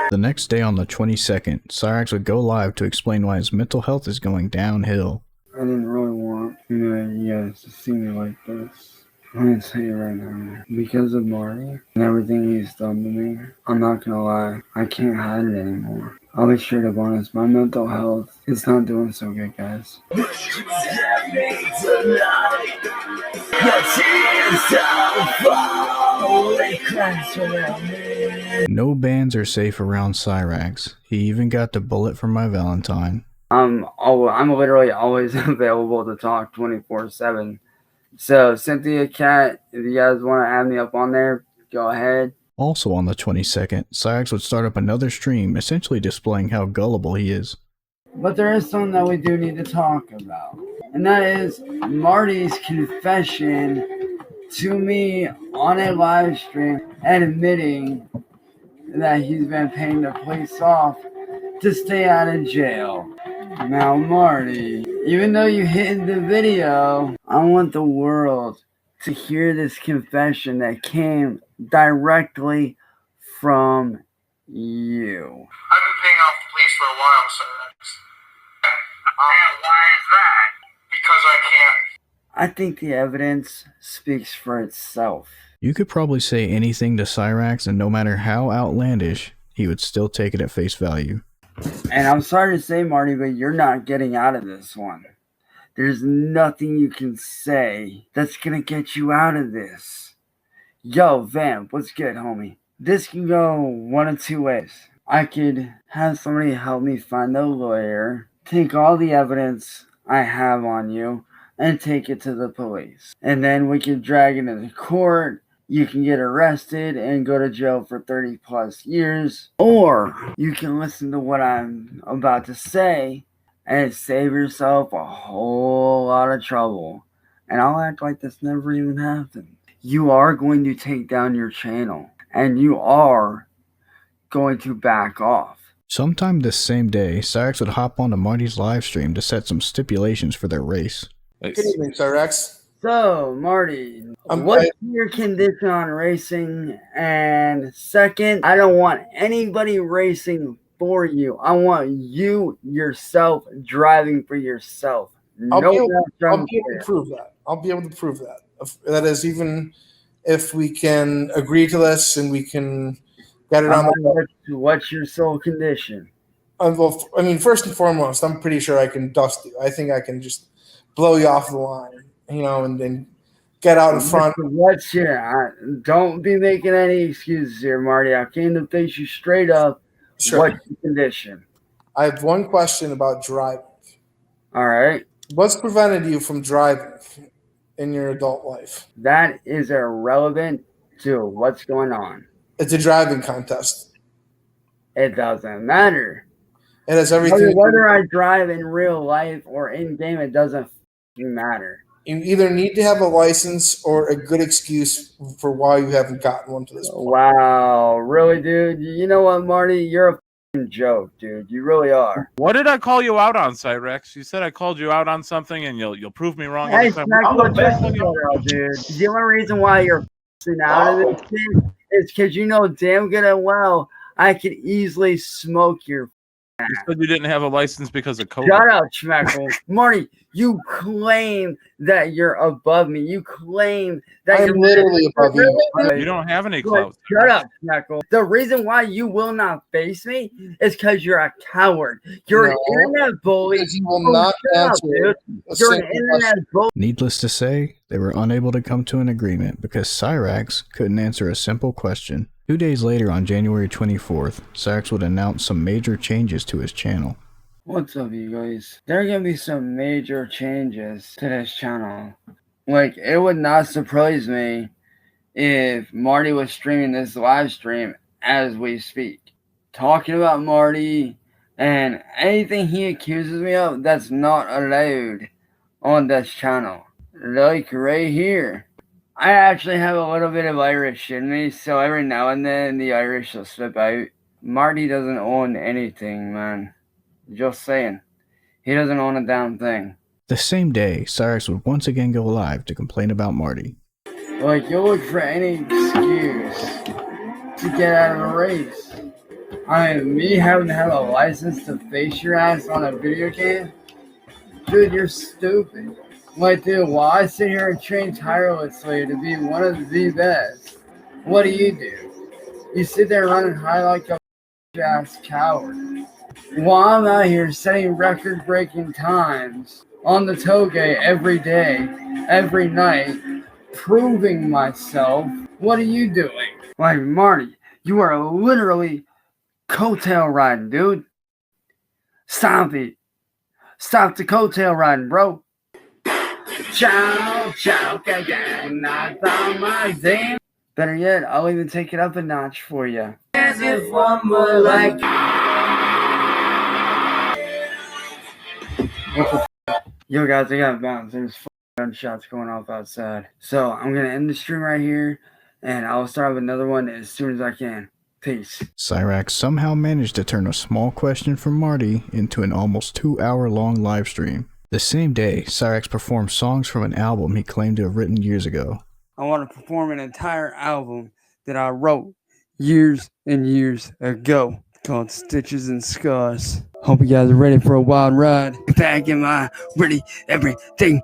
The next day on the 22nd, Cyraxx would go live to explain why his mental health is going downhill. I didn't really want you guys to see me like this. I'm gonna tell you right now, because of Marty and everything he's done to me, I'm not gonna lie, I can't hide it anymore. I'll be straight up honest, my mental health is not doing so good, guys. No bands are safe around Cyraxx. He even got the bullet for my Valentine. I'm literally always available to talk 24/7. So Cynthia, Cat, if you guys want to add me up on there, go ahead. Also on the 22nd, Cyraxx would start up another stream, essentially displaying how gullible he is. But there is something that we do need to talk about, and that is Marty's confession to me on a live stream and admitting that he's been paying the police off to stay out of jail. Now, Marty, even though you hid the video, I want the world to hear this confession that came directly from you. I've been paying off the police for a while, Cyraxx. And why is that? Because I can't. I think the evidence speaks for itself. You could probably say anything to Cyraxx, and no matter how outlandish, he would still take it at face value. And I'm sorry to say, Marty, but you're not getting out of this one. There's nothing you can say that's gonna get you out of this. Yo, Vamp, what's good, homie? This can go one of two ways. I could have somebody help me find a lawyer, take all the evidence I have on you, and take it to the police. And then we can drag it into court. You can get arrested and go to jail for 30 plus years. Or you can listen to what I'm about to say and save yourself a whole lot of trouble. And I'll act like this never even happened. You are going to take down your channel. And you are going to back off. Sometime this same day, Cyraxx would hop onto Marty's live stream to set some stipulations for their race. Good evening, Cyraxx. So, Marty, what's your condition on racing? And second, I don't want anybody racing for you. I want you yourself driving for yourself. I'll be able to prove that. I'll be able to prove that. That is, even if we can agree to this and we can get it on the... What's your sole condition? Well, I mean, first and foremost, I'm pretty sure I can dust you. I think I can just blow you off the line, you know, and then get out in front. What's your? Don't be making any excuses here, Marty. I came to face you straight up. Sure. What's your condition? I have one question about driving. All right. What's prevented you from driving in your adult life? That is irrelevant to what's going on. It's a driving contest. It doesn't matter. It has everything. Whether I drive in real life or in game, it doesn't matter. You either need to have a license or a good excuse for why you haven't gotten one to this point. Wow, really, dude? You know what, Marty? You're a fucking joke, dude. You really are. What did I call you out on, Cyraxx? You said I called you out on something, and you'll prove me wrong. Hey, every time. dude. The only reason why you're out of this shit is because you know damn good and well I could easily smoke your ass. You said you didn't have a license because of COVID. Shut up, Schmeckle. Marty, you claim that you're above me. You claim that I'm literally above you. You don't have any clout. Shut up, Schmeckle. The reason why you will not face me is because you're a coward. You're an internet bully. You will not answer. You're an internet bully. Needless to say, they were unable to come to an agreement because Cyraxx couldn't answer a simple question. 2 days later, on January 24th, Cyraxx would announce some major changes to his channel. What's up, you guys? There are gonna be some major changes to this channel. Like, it would not surprise me if Marty was streaming this live stream as we speak, talking about Marty and anything he accuses me of that's not allowed on this channel. Like right here. I actually have a little bit of Irish in me, so every now and then the Irish will slip out. Marty doesn't own anything, man. Just saying. He doesn't own a damn thing. The same day, Cyraxx would once again go live to complain about Marty. Like, you look for any excuse to get out of a race. I mean, me having to have a license to face your ass on a video game? Dude, you're stupid. Like, dude, while I sit here and train tirelessly to be one of the best, what do? You sit there running high like a ass coward. While I'm out here setting record-breaking times on the toge every day, every night, proving myself, what are you doing? Like, Marty, you are literally coattail riding, dude. Stop it. Stop the coattail riding, bro. Ciao, ciao, not on my damn. Better yet, I'll even take it up a notch for you. As if one more like. What the f? Yo, guys, I got bounce. There's gunshots going off outside. So I'm gonna end the stream right here, and I'll start with another one as soon as I can. Peace. Cyraxx somehow managed to turn a small question from Marty into an almost 2-hour-long live stream. The same day, Cyraxx performed songs from an album he claimed to have written years ago. I want to perform an entire album that I wrote years and years ago called Stitches and Scars. Hope you guys are ready for a wild ride. Back in my ready everything.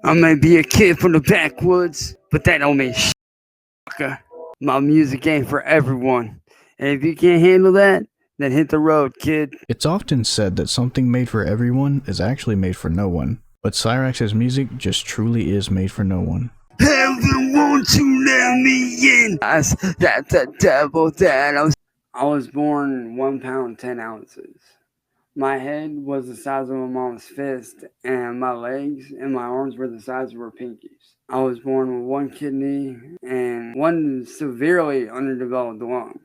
I may be a kid from the backwoods, but that don't mean shit. My music ain't for everyone. And if you can't handle that, then hit the road, kid. It's often said that something made for everyone is actually made for no one, but Cyraxx's music just truly is made for no one. Everyone to let me in. That's the devil that I was born 1 pound 10 ounces. My head was the size of my mom's fist, and my legs and my arms were the size of her pinkies. I was born with 1 kidney and 1 severely underdeveloped lung.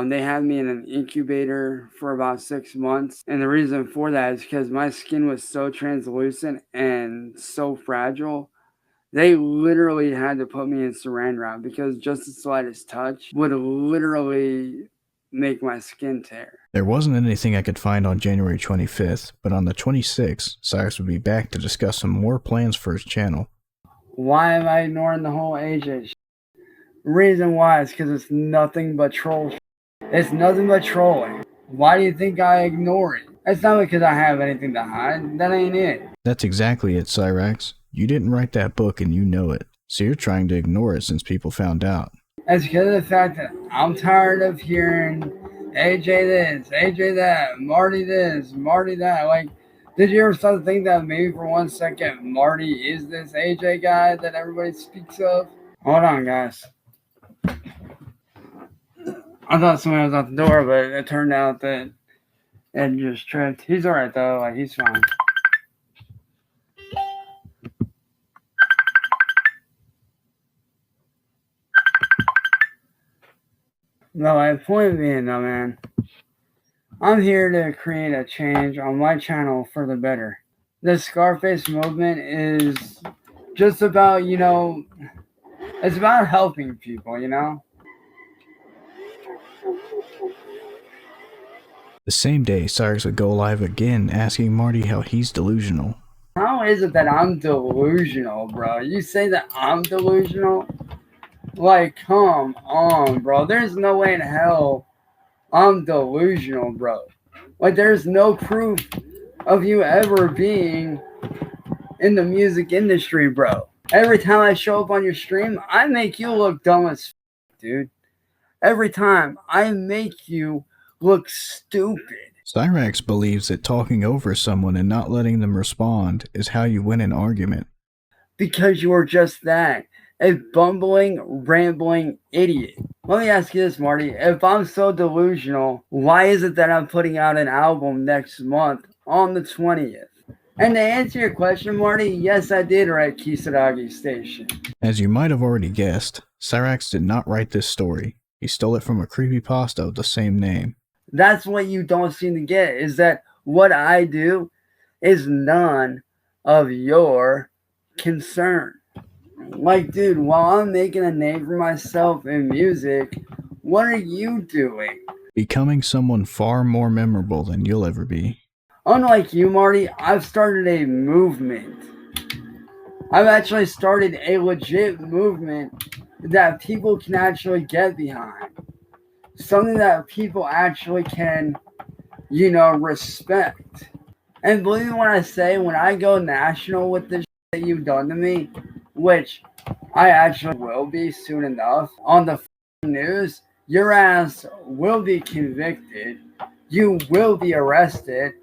They had me in an incubator for about 6 months, and the reason for that is because my skin was so translucent and so fragile. They literally had to put me in saran wrap because just the slightest touch would literally make my skin tear. There wasn't anything I could find on January 25th, but on the 26th, Cyraxx would be back to discuss some more plans for his channel. Why am I ignoring the whole AJ shit? The reason why is because it's nothing but troll shit. It's nothing but trolling. Why do you think I ignore it? It's not because I have anything to hide. That ain't it. That's exactly it, Cyraxx. You didn't write that book and you know it, so you're trying to ignore it since people found out. It's because of the fact that I'm tired of hearing AJ this, AJ that, Marty this, Marty that. Like, did you ever start to think that maybe for 1 second Marty is this AJ guy that everybody speaks of? Hold on, guys. I thought somebody was at the door, but it turned out that Ed just tripped. He's alright though, like he's fine. No, my point being though, man, I'm here to create a change on my channel for the better. The Scarface movement is just about, it's about helping people, The same day, Cyraxx would go live again asking Marty how he's delusional. How is it that I'm delusional, bro? You say that I'm delusional? Like, come on, bro. There's no way in hell I'm delusional, bro. Like, there's no proof of you ever being in the music industry, bro. Every time I show up on your stream, I make you look dumb as f***, dude. Every time I make you look stupid. Cyraxx believes that talking over someone and not letting them respond is how you win an argument. Because you are just that. A bumbling, rambling idiot. Let me ask you this, Marty. If I'm so delusional, why is it that I'm putting out an album next month on the 20th? And to answer your question, Marty, yes, I did write Kisaragi Station. As you might have already guessed, Cyraxx did not write this story. He stole it from a creepypasta of the same name. That's what you don't seem to get, is that what I do is none of your concern. Like, dude, while I'm making a name for myself in music, what are you doing? Becoming someone far more memorable than you'll ever be. Unlike you, Marty, I've started a movement. I've actually started a legit movement that people can actually get behind. Something that people actually can, respect. And believe me when I say, when I go national with this, that you've done to me, which I actually will be soon enough, on the news, your ass will be convicted. You will be arrested.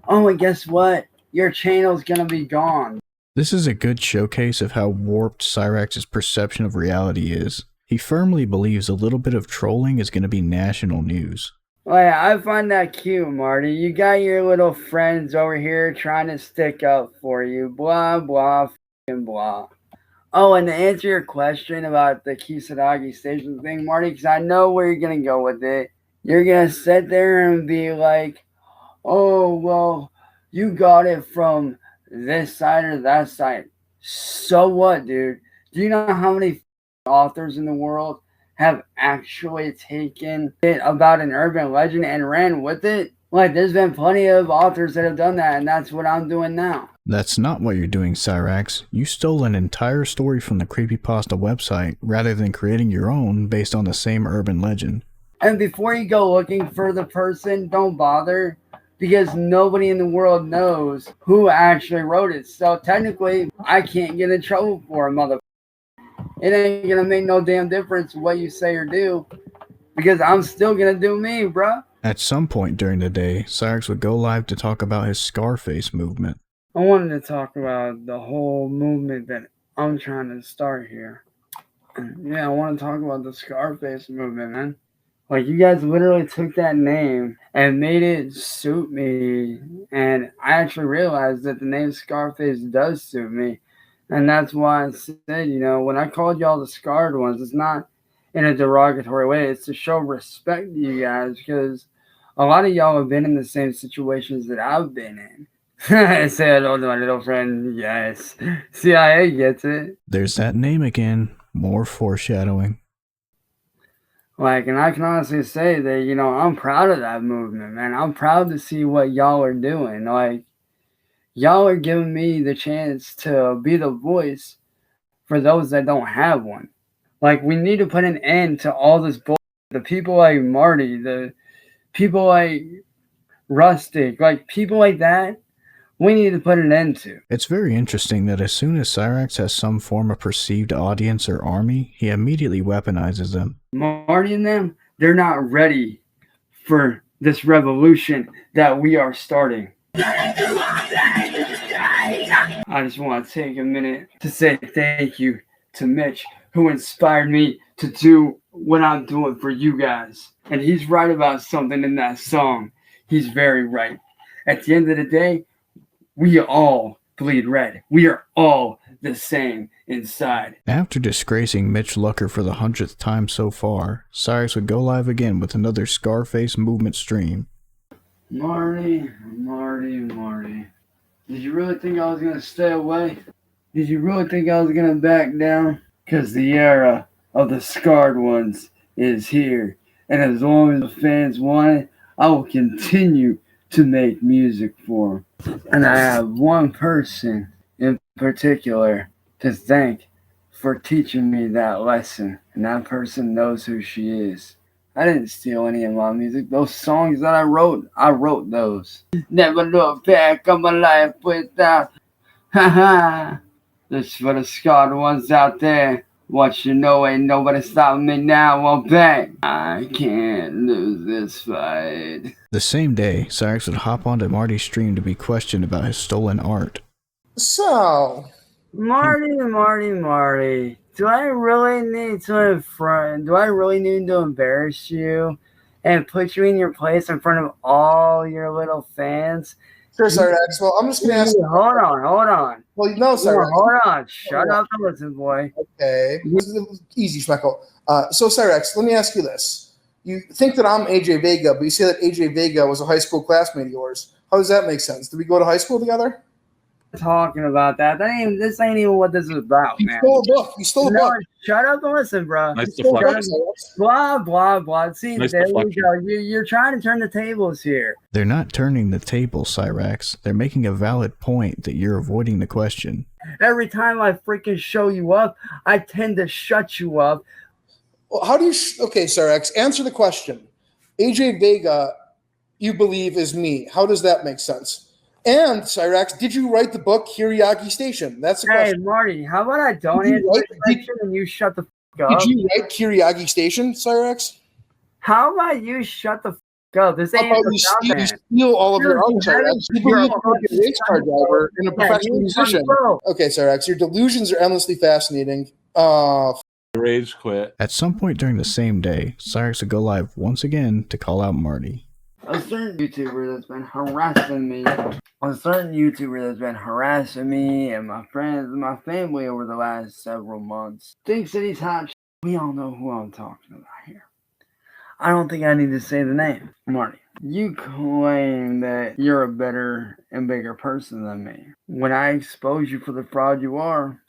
Oh, and guess what? Your channel's gonna be gone. This is a good showcase of how warped Cyraxx's perception of reality is. He firmly believes a little bit of trolling is going to be national news. Like, I find that cute, Marty. You got your little friends over here trying to stick up for you. Blah, blah, f***ing blah. Oh, and to answer your question about the Kisaragi Station thing, Marty, because I know where you're going to go with it. You're going to sit there and be like, oh, well, you got it from this side or that side. So what, dude? Do you know how many authors in the world have actually taken it about an urban legend and ran with it? Like, there's been plenty of authors that have done that, and that's what I'm doing now. That's not what you're doing, Cyraxx. You stole an entire story from the Creepypasta website rather than creating your own based on the same urban legend. And before you go looking for the person, don't bother, because nobody in the world knows who actually wrote it. So technically, I can't get in trouble for it, motherfucker. It ain't gonna make no damn difference what you say or do, because I'm still gonna do me, bruh. At some point during the day, Cyraxx would go live to talk about his Scarface movement. I wanted to talk about the whole movement that I'm trying to start here. Yeah, I want to talk about the Scarface movement, man. Like, you guys literally took that name and made it suit me. And I actually realized that the name Scarface does suit me. And that's why I said, you know, when I called y'all the scarred ones, it's not in a derogatory way. It's to show respect to you guys, because a lot of y'all have been in the same situations that I've been in. I say hello to my little friend. Yes. CIA gets it. There's that name again. More foreshadowing. Like, and I can honestly say that, you know, I'm proud of that movement, man. I'm proud to see what y'all are doing. Like, y'all are giving me the chance to be the voice for those that don't have one. Like, we need to put an end to all this bullshit. The people like Marty, the people like Rustic, like people like that, we need to put an end to. It's very interesting that as soon as Cyraxx has some form of perceived audience or army, he immediately weaponizes them. Marty and them, they're not ready for this revolution that we are starting. I just want to take a minute to say thank you to Mitch, who inspired me to do what I'm doing for you guys. And he's right about something in that song. He's very right. At the end of the day, we all bleed red. We are all the same inside. After disgracing Mitch Lucker for the 100th time so far, Cyraxx would go live again with another Scarface movement stream. Marty. Did you really think I was going to stay away? Did you really think I was going to back down? Because the era of the scarred ones is here. And as long as the fans want it, I will continue to make music for them. And I have one person in particular to thank for teaching me that lesson. And that person knows who she is. I didn't steal any of my music. Those songs that I wrote those. Never look back on my life without. Haha. This for the scarred ones out there. What you know, ain't nobody stopping me now. Well, bang. I can't lose this fight. The same day, Cyraxx would hop onto Marty's stream to be questioned about his stolen art. So, Marty. Do I really need to embarrass you and put you in your place in front of all your little fans? Sure, Cyraxx. Well, I'm just going to ask you. Hold on. Well, no, Cyraxx. Hold on. Shut up and listen, boy. Okay. Easy, Schmeckle. So, Cyraxx, let me ask you this. You think that I'm AJ Vega, but you say that AJ Vega was a high school classmate of yours. How does that make sense? Did we go to high school together? Talking about that. This ain't even what this is about, man. You stole a book. Shut up and listen, bro. Nice deflection. Blah, blah, blah. See, Nice there deflection. you go. You're trying to turn the tables here. They're not turning the tables, Cyraxx. They're making a valid point that you're avoiding the question. Every time I freaking show you up, I tend to shut you up. Well, how do you... Okay, Cyraxx, answer the question. AJ Vega, you believe, is me. How does that make sense? And Cyraxx, did you write the book Kiriaki Station? That's the question. Hey, Marty, how about I don't answer this question and you shut the fuck up? Did you write Kiriaki Station, Cyraxx? How about you shut the fuck up? This ain't you steal all of your own, Cyraxx. You believe you're a race car driver and a professional musician. Okay, Cyraxx, your delusions are endlessly fascinating. Rage quit. At some point during the same day, Cyraxx would go live once again to call out Marty. A certain YouTuber that's been harassing me and my friends and my family over the last several months thinks that he's hot shit. We all know who I'm talking about here. I don't think I need to say the name. Marty, you claim that you're a better and bigger person than me. When I expose you for the fraud you are,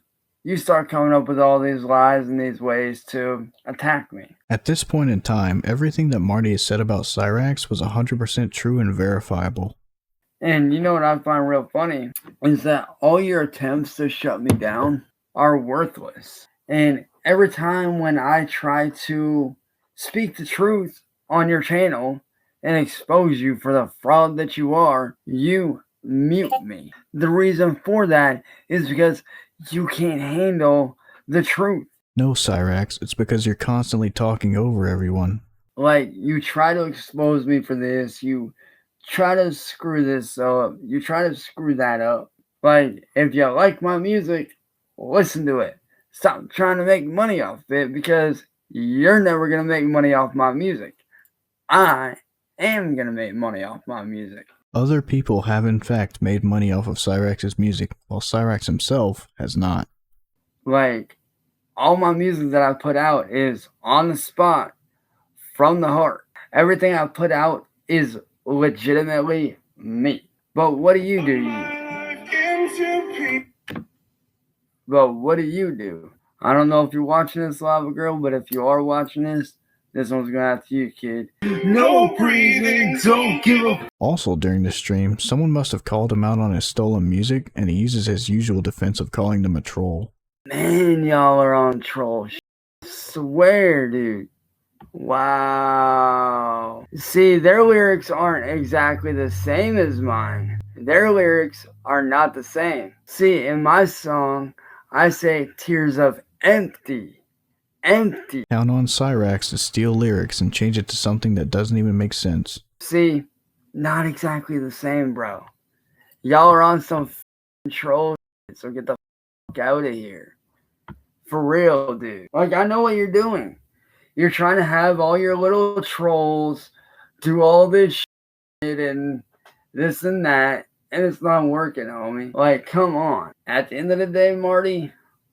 you start coming up with all these lies and these ways to attack me. At this point in time, everything that Marty has said about Cyraxx was 100% true and verifiable. And you know what I find real funny is that all your attempts to shut me down are worthless. And every time when I try to speak the truth on your channel and expose you for the fraud that you are, you mute me. The reason for that is because you can't handle the truth. No, Cyraxx, it's because you're constantly talking over everyone. Like, you try to expose me for this, you try to screw this up, you try to screw that up. Like, if you like my music, listen to it. Stop trying to make money off it because you're never going to make money off my music. I am going to make money off my music. Other people have in fact made money off of Cyraxx's music, while Cyraxx himself has not. Like, all my music that I put out is on the spot, from the heart. Everything I put out is legitimately me. But what do you do? I don't know if you're watching this, Lava Girl, but if you are watching this one's going out to you, kid. No breathing, don't give a... Also during the stream, someone must have called him out on his stolen music, and he uses his usual defense of calling them a troll. Man, y'all are on troll shit. Swear, dude. Wow. See, their lyrics aren't exactly the same as mine. Their lyrics are not the same. See, in my song, I say tears of empty. Empty. Count on Cyraxx to steal lyrics and change it to something that doesn't even make sense. See, not exactly the same, bro. Y'all are on some troll shit, so get the out of here. For real, dude. Like, I know what you're doing. You're trying to have all your little trolls do all this shit and this and that, and it's not working, homie. Like, come on. At the end of the day, Marty,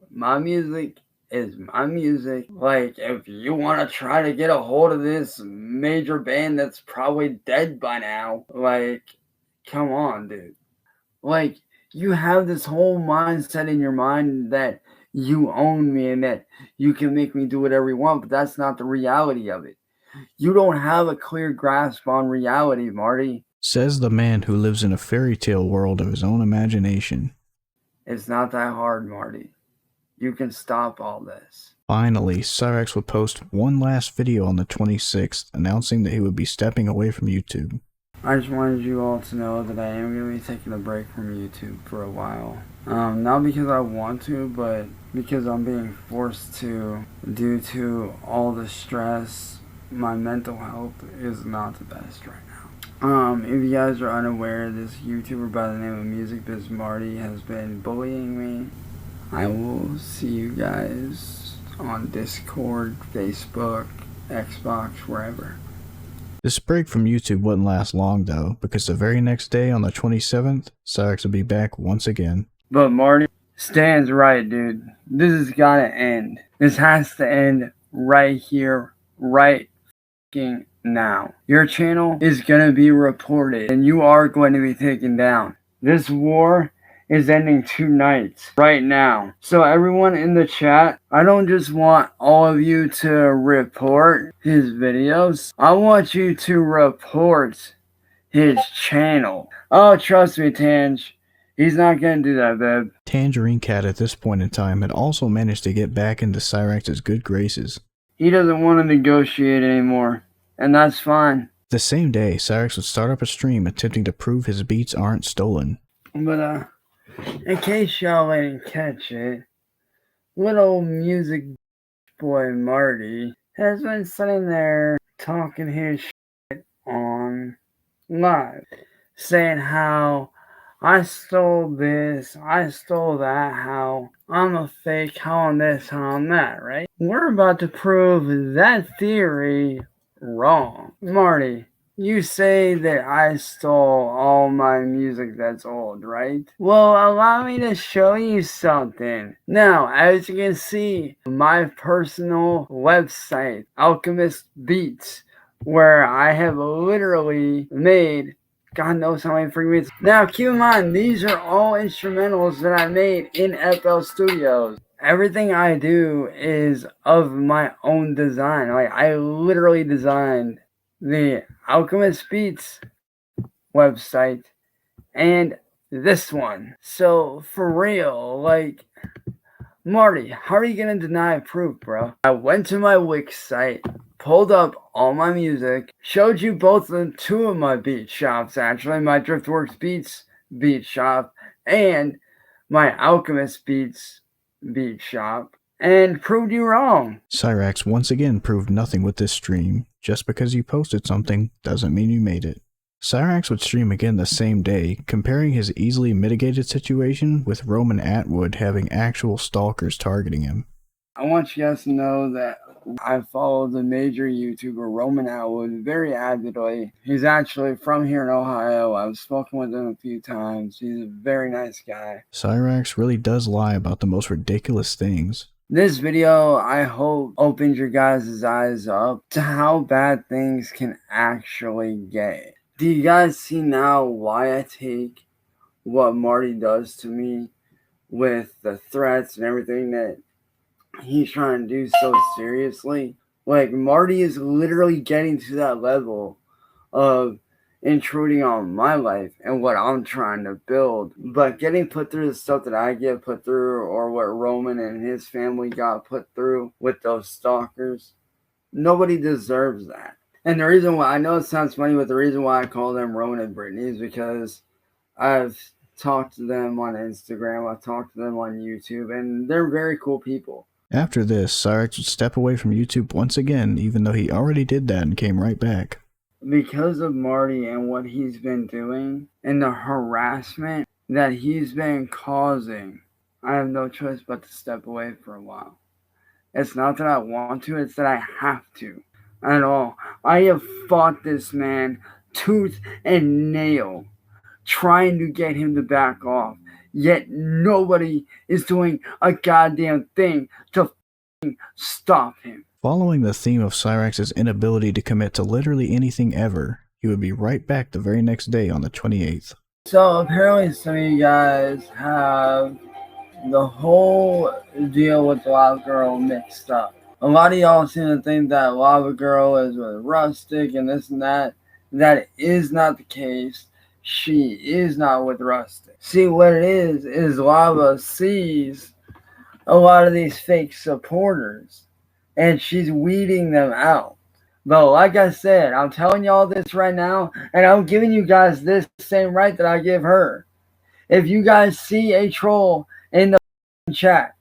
my music is my music. Like, if you want to try to get a hold of this major band that's probably dead by now, like, come on, dude. Like, you have this whole mindset in your mind that you own me and that you can make me do whatever you want, but that's not the reality of it. You don't have a clear grasp on reality, Marty. Says the man who lives in a fairy tale world of his own imagination. It's not that hard, Marty. You can stop all this. Finally, Cyraxx would post one last video on the 26th, announcing that he would be stepping away from YouTube. I just wanted you all to know that I am going to be taking a break from YouTube for a while. Not because I want to, but because I'm being forced to due to all the stress. My mental health is not the best right now. If you guys are unaware, this YouTuber by the name of Music Biz Marty has been bullying me. I will see you guys on Discord, Facebook, Xbox, wherever. This break from YouTube wouldn't last long though, because the very next day on the 27th, Cyraxx would be back once again. But Marty, Stan's right, dude. This has gotta end. This has to end right here, right f***ing now. Your channel is gonna be reported, and you are going to be taken down. This war is ending tonight, right now. So everyone in the chat, I don't just want all of you to report his videos. I want you to report his channel. Oh, trust me, Tange. He's not gonna do that, babe. Tangerine Cat at this point in time had also managed to get back into Cyraxx's good graces. He doesn't want to negotiate anymore, and that's fine. The same day, Cyraxx would start up a stream attempting to prove his beats aren't stolen. But in case y'all didn't catch it, little music boy Marty has been sitting there talking his shit on live, saying how I stole this, I stole that, how I'm a fake, how I'm this, how I'm that, right? We're about to prove that theory wrong. Marty, you say that I stole all my music that's old, right? Well, allow me to show you something. Now, as you can see, my personal website, Alchemist Beats, where I have literally made God knows how many freaking beats. Now, keep in mind, these are all instrumentals that I made in FL Studios. Everything I do is of my own design. Like, I literally designed the Alchemist Beats website and this one. So, for real, like, Marty, how are you gonna deny proof, bro? I went to my Wix site, pulled up all my music, showed you both the two of my beat shops, actually, my Driftworks Beats beat shop and my Alchemist Beats beat shop, and proved you wrong. Cyraxx once again proved nothing with this stream. Just because you posted something doesn't mean you made it. Cyraxx would stream again the same day, comparing his easily mitigated situation with Roman Atwood having actual stalkers targeting him. I want you guys to know that I follow the major YouTuber Roman Atwood very avidly. He's actually from here in Ohio. I've spoken with him a few times. He's a very nice guy. Cyraxx really does lie about the most ridiculous things. This video, I hope, opens your guys' eyes up to how bad things can actually get. Do you guys see now why I take what Marty does to me with the threats and everything that he's trying to do so seriously? Like, Marty is literally getting to that level of intruding on my life and what I'm trying to build, but getting put through the stuff that I get put through, or what Roman and his family got put through with those stalkers, nobody deserves that. And the reason why, I know it sounds funny, but the reason why I call them Roman and Brittany is because I've talked to them on Instagram, I've talked to them on YouTube, and they're very cool people. After this, Cyraxx would step away from YouTube once again, even though he already did that and came right back. Because of Marty and what he's been doing, and the harassment that he's been causing, I have no choice but to step away for a while. It's not that I want to, it's that I have to. At all. I have fought this man tooth and nail, trying to get him to back off, yet nobody is doing a goddamn thing to stop him. Following the theme of Cyraxx's inability to commit to literally anything ever, he would be right back the very next day on the 28th. So apparently some of you guys have the whole deal with Lava Girl mixed up. A lot of y'all seem to think that Lava Girl is with Rustic and this and that. That is not the case. She is not with Rustic. See, what it is Lava sees a lot of these fake supporters, and she's weeding them out. But like I said, I'm telling y'all this right now, and I'm giving you guys this same right that I give her. If you guys see a troll in the chat,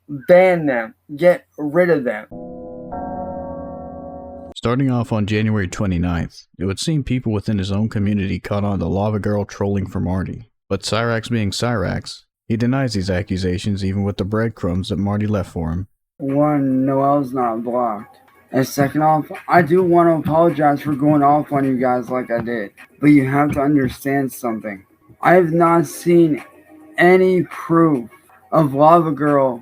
ban them. Get rid of them. Starting off on January 29th, it would seem people within his own community caught on to Lava Girl trolling for Marty. But Cyraxx being Cyraxx, he denies these accusations even with the breadcrumbs that Marty left for him. One, Noel's not blocked. And second off, I do want to apologize for going off on you guys like I did. But you have to understand something. I have not seen any proof of Lava Girl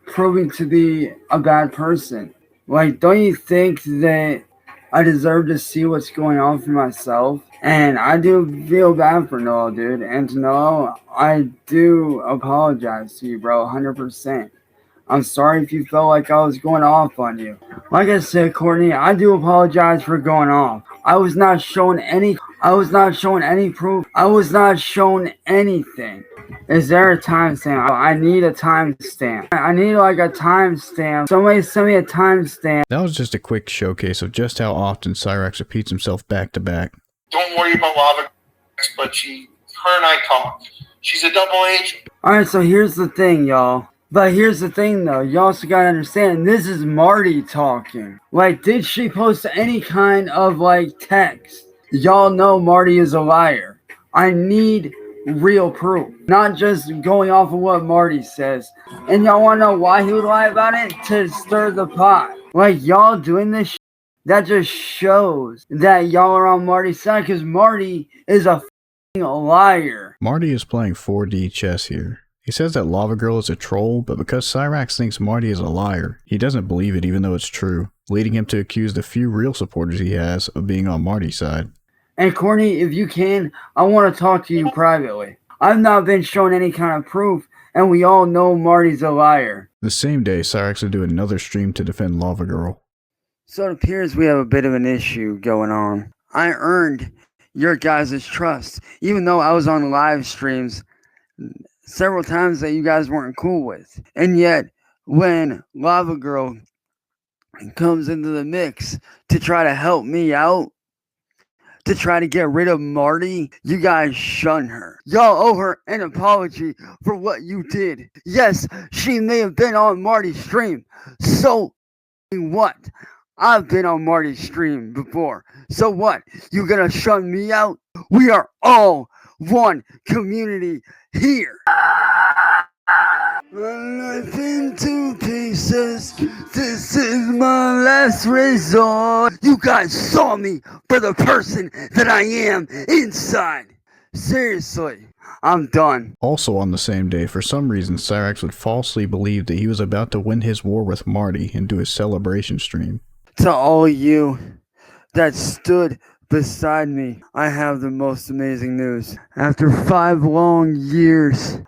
proving to be a bad person. Like, don't you think that I deserve to see what's going on for myself? And I do feel bad for Noel, dude. And to Noel, I do apologize to you, bro, 100%. I'm sorry if you felt like I was going off on you. Like I said, Courtney, I do apologize for going off. I was not showing any... I was not shown any proof. I was not shown anything. Is there a timestamp? I need a timestamp. I need like a timestamp. Somebody send me a timestamp. That was just a quick showcase of just how often Cyraxx repeats himself back to back. Don't worry about Lava, but her and I talk. She's a double agent. Alright, so here's the thing, y'all. But here's the thing, though. You also gotta understand, this is Marty talking. Like, did she post any kind of, like, text? Y'all know Marty is a liar. I need real proof. Not just going off of what Marty says. And y'all wanna know why he would lie about it? To stir the pot. Like, y'all doing this shit, that just shows that y'all are on Marty's side, because Marty is a liar. Marty is playing 4D chess here. He says that Lava Girl is a troll, but because Cyraxx thinks Marty is a liar, he doesn't believe it even though it's true, leading him to accuse the few real supporters he has of being on Marty's side. And Courtney, if you can, I want to talk to you privately. I've not been shown any kind of proof, and we all know Marty's a liar. The same day, Cyraxx would do another stream to defend Lava Girl. So it appears we have a bit of an issue going on. I earned your guys' trust, even though I was on live streams several times that you guys weren't cool with. And yet, when Lava Girl comes into the mix to try to help me out, to try to get rid of Marty, you guys shun her. Y'all owe her an apology for what you did. Yes, she may have been on Marty's stream. So what? I've been on Marty's stream before. So what? You gonna shun me out? We are all one community here. My life into pieces. This is my last resort. You guys saw me for the person that I am inside. Seriously, I'm done. Also on the same day, for some reason, Cyraxx would falsely believe that he was about to win his war with Marty and do his celebration stream. To all you that stood beside me, I have the most amazing news. After 5 long years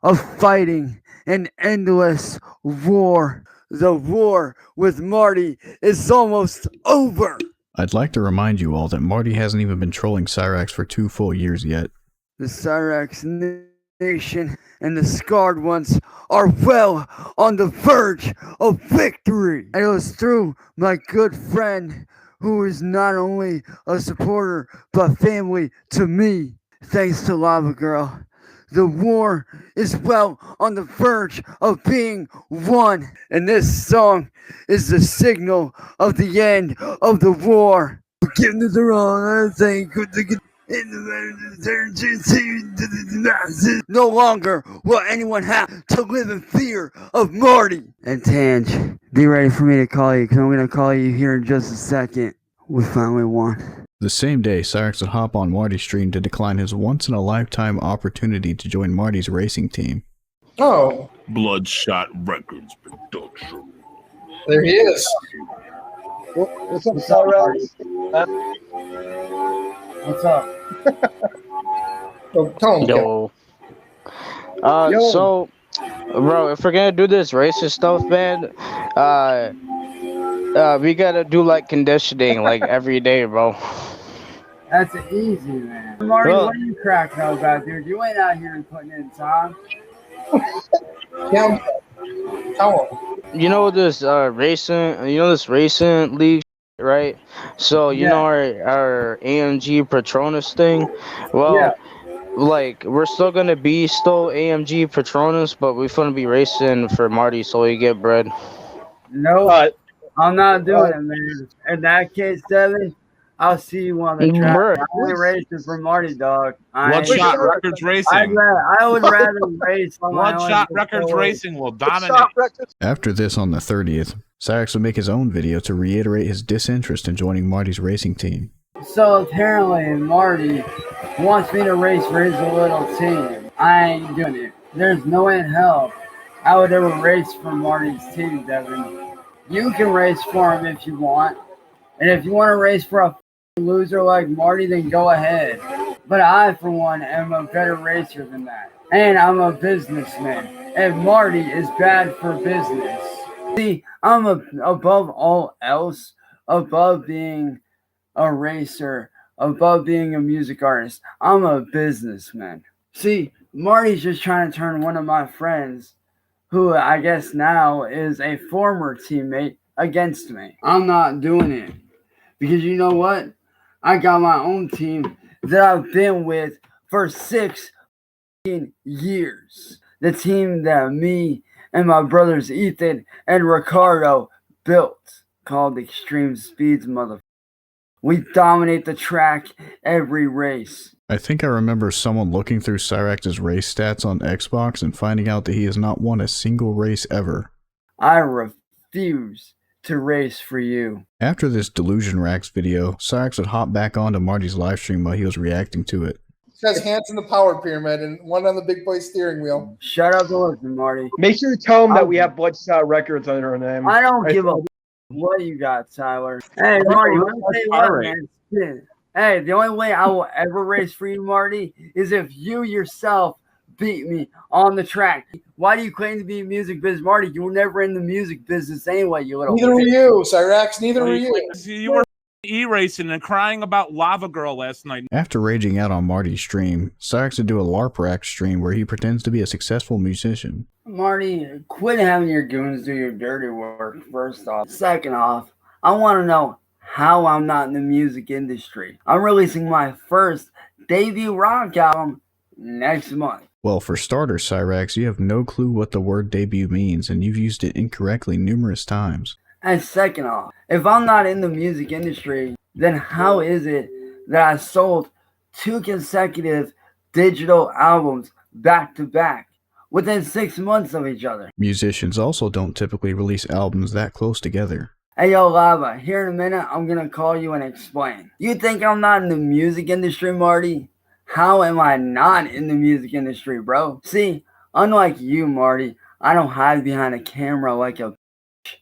of fighting an endless war, the war with Marty is almost over. I'd like to remind you all that Marty hasn't even been trolling Cyraxx for 2 full years yet. The Cyraxx Nation and the scarred ones are well on the verge of victory. And it was through my good friend, who is not only a supporter but family to me. Thanks to Lava Girl, the war is well on the verge of being won. And this song is the signal of the end of the war. Forgiveness the wrong thing. No longer will anyone have to live in fear of Marty. And Tange, be ready for me to call you, because I'm going to call you here in just a second. We finally won. The same day, Cyraxx would hop on Marty's stream to decline his once-in-a-lifetime opportunity to join Marty's racing team. Oh. Bloodshot Records production. There he is. What's up, Cyraxx? What's up? Tell him. Yo. So, bro, if we're gonna do this racist stuff, man, we gotta do like conditioning like every day, bro. That's easy, man. Marty, what are you cracking out about, dude? You ain't out here putting in time. Tell him. You know this racing league, right? So you know our AMG Patronus thing. Well, like we're still gonna be AMG Patronus, but we're gonna be racing for Marty, so we get bread. No, I'm not doing it, man. In that case, Devin, I'll see you on the track. I'm only racing for Marty, dog. Bloodshot Records Racing. I would rather race on my own. Bloodshot Records Racing will dominate. After this, on the 30th, Cyraxx would make his own video to reiterate his disinterest in joining Marty's racing team. So apparently Marty wants me to race for his little team. I ain't doing it. There's no way in hell I would ever race for Marty's team, Devin. You can race for him if you want. And if you want to race for a loser like Marty, then go ahead. But I, for one, am a better racer than that. And I'm a businessman. And Marty is bad for business. See, I'm above all else, above being a racer, above being a music artist. I'm a businessman. See, Marty's just trying to turn one of my friends, who I guess now is a former teammate, against me. I'm not doing it. Because you know what? I got my own team that I've been with for 16 years. The team that me and my brothers Ethan and Ricardo built, called Extreme Speeds, motherfucker. We dominate the track every race. I think I remember someone looking through Cyraxx's race stats on Xbox and finding out that he has not won a single race ever. I refuse to race for you. After this Delusion Racks video, Cyraxx would hop back onto Marty's livestream while he was reacting to it. He has hands in the power pyramid and one on the big boy steering wheel. Shut up and listen, Marty. Make sure you tell him that we have Bloodshot Records under our name. I don't give a what you got, Tyler. Hey, Marty, let me tell you what, man. Hey, the only way I will ever race for you, Marty, is if you yourself beat me on the track. Why do you claim to be in music business, Marty? You were never in the music business anyway, you little. Neither were you, Cyraxx. Neither were you. You were e-racing and crying about Lava Girl last night. After raging out on Marty's stream, Cyraxx would do a LARP Rack stream where he pretends to be a successful musician. Marty, quit having your goons do your dirty work, first off. Second off, I want to know how I'm not in the music industry. I'm releasing my first debut rock album next month. Well, for starters, Cyraxx, you have no clue what the word debut means, and you've used it incorrectly numerous times. And second off, if I'm not in the music industry, then how is it that I sold 2 consecutive digital albums back to back within 6 months of each other? Musicians also don't typically release albums that close together. Hey, yo, Lava, here in a minute, I'm going to call you and explain. You think I'm not in the music industry, Marty? How am I not in the music industry, bro? See, unlike you, Marty, I don't hide behind a camera like a...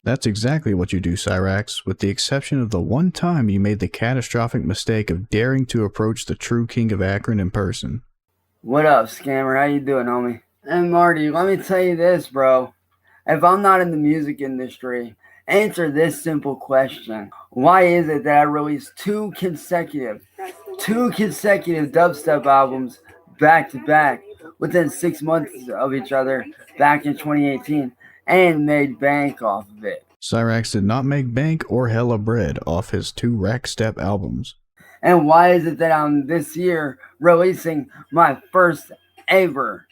That's exactly what you do, Cyraxx, with the exception of the one time you made the catastrophic mistake of daring to approach the true king of Akron in person. What up, scammer? How you doing, homie? And Marty, let me tell you this, bro. If I'm not in the music industry, answer this simple question. Why is it that I released 2 consecutive dubstep albums back to back within 6 months of each other back in 2018 and made bank off of it? Cyraxx did not make bank or hella bread off his 2 Rack Step albums. And why is it that I'm this year releasing my first ever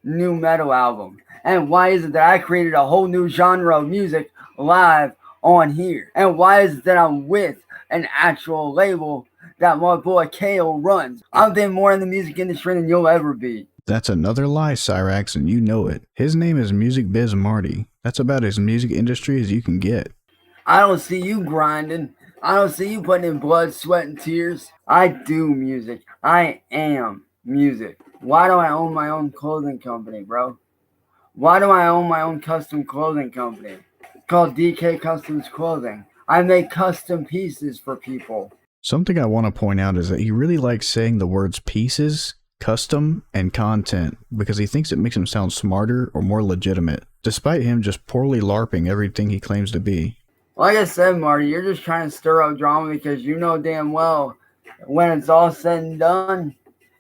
new metal album? And why is it that I created a whole new genre of music live on here? And why is it that I'm with an actual label that my boy KO runs? I've been more in the music industry than you'll ever be. That's another lie, Cyraxx, and you know it. His name is Music Biz Marty. That's about as music industry as you can get. I don't see you grinding. I don't see you putting in blood, sweat, and tears. I do music. I am music. Why do I own my own clothing company, bro? Why do I own my own custom clothing company called DK Customs Clothing? I make custom pieces for people. Something I want to point out is that he really likes saying the words pieces, custom, and content because he thinks it makes him sound smarter or more legitimate, despite him just poorly LARPing everything he claims to be. Like I said, Marty, you're just trying to stir up drama because you know damn well when it's all said and done,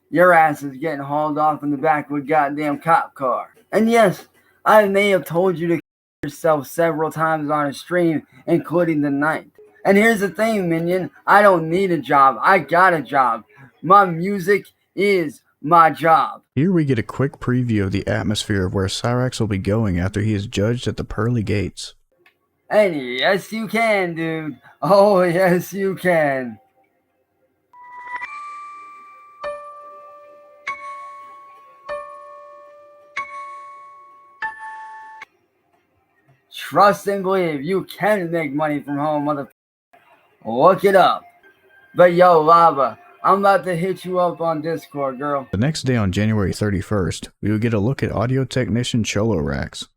your ass is getting hauled off in the back of a goddamn cop car. And yes, I may have told you to yourself several times on a stream, including tonight. And here's the thing, minion. I don't need a job. I got a job. My music is my job. Here we get a quick preview of the atmosphere of where Cyraxx will be going after he is judged at the pearly gates. And yes, you can, dude. Oh, yes, you can. Trust and believe you can make money from home, motherfucker. Look it up. But yo, Lava, I'm about to hit you up on Discord, girl. The next day on January 31st, we will get a look at audio technician Cholo Racks.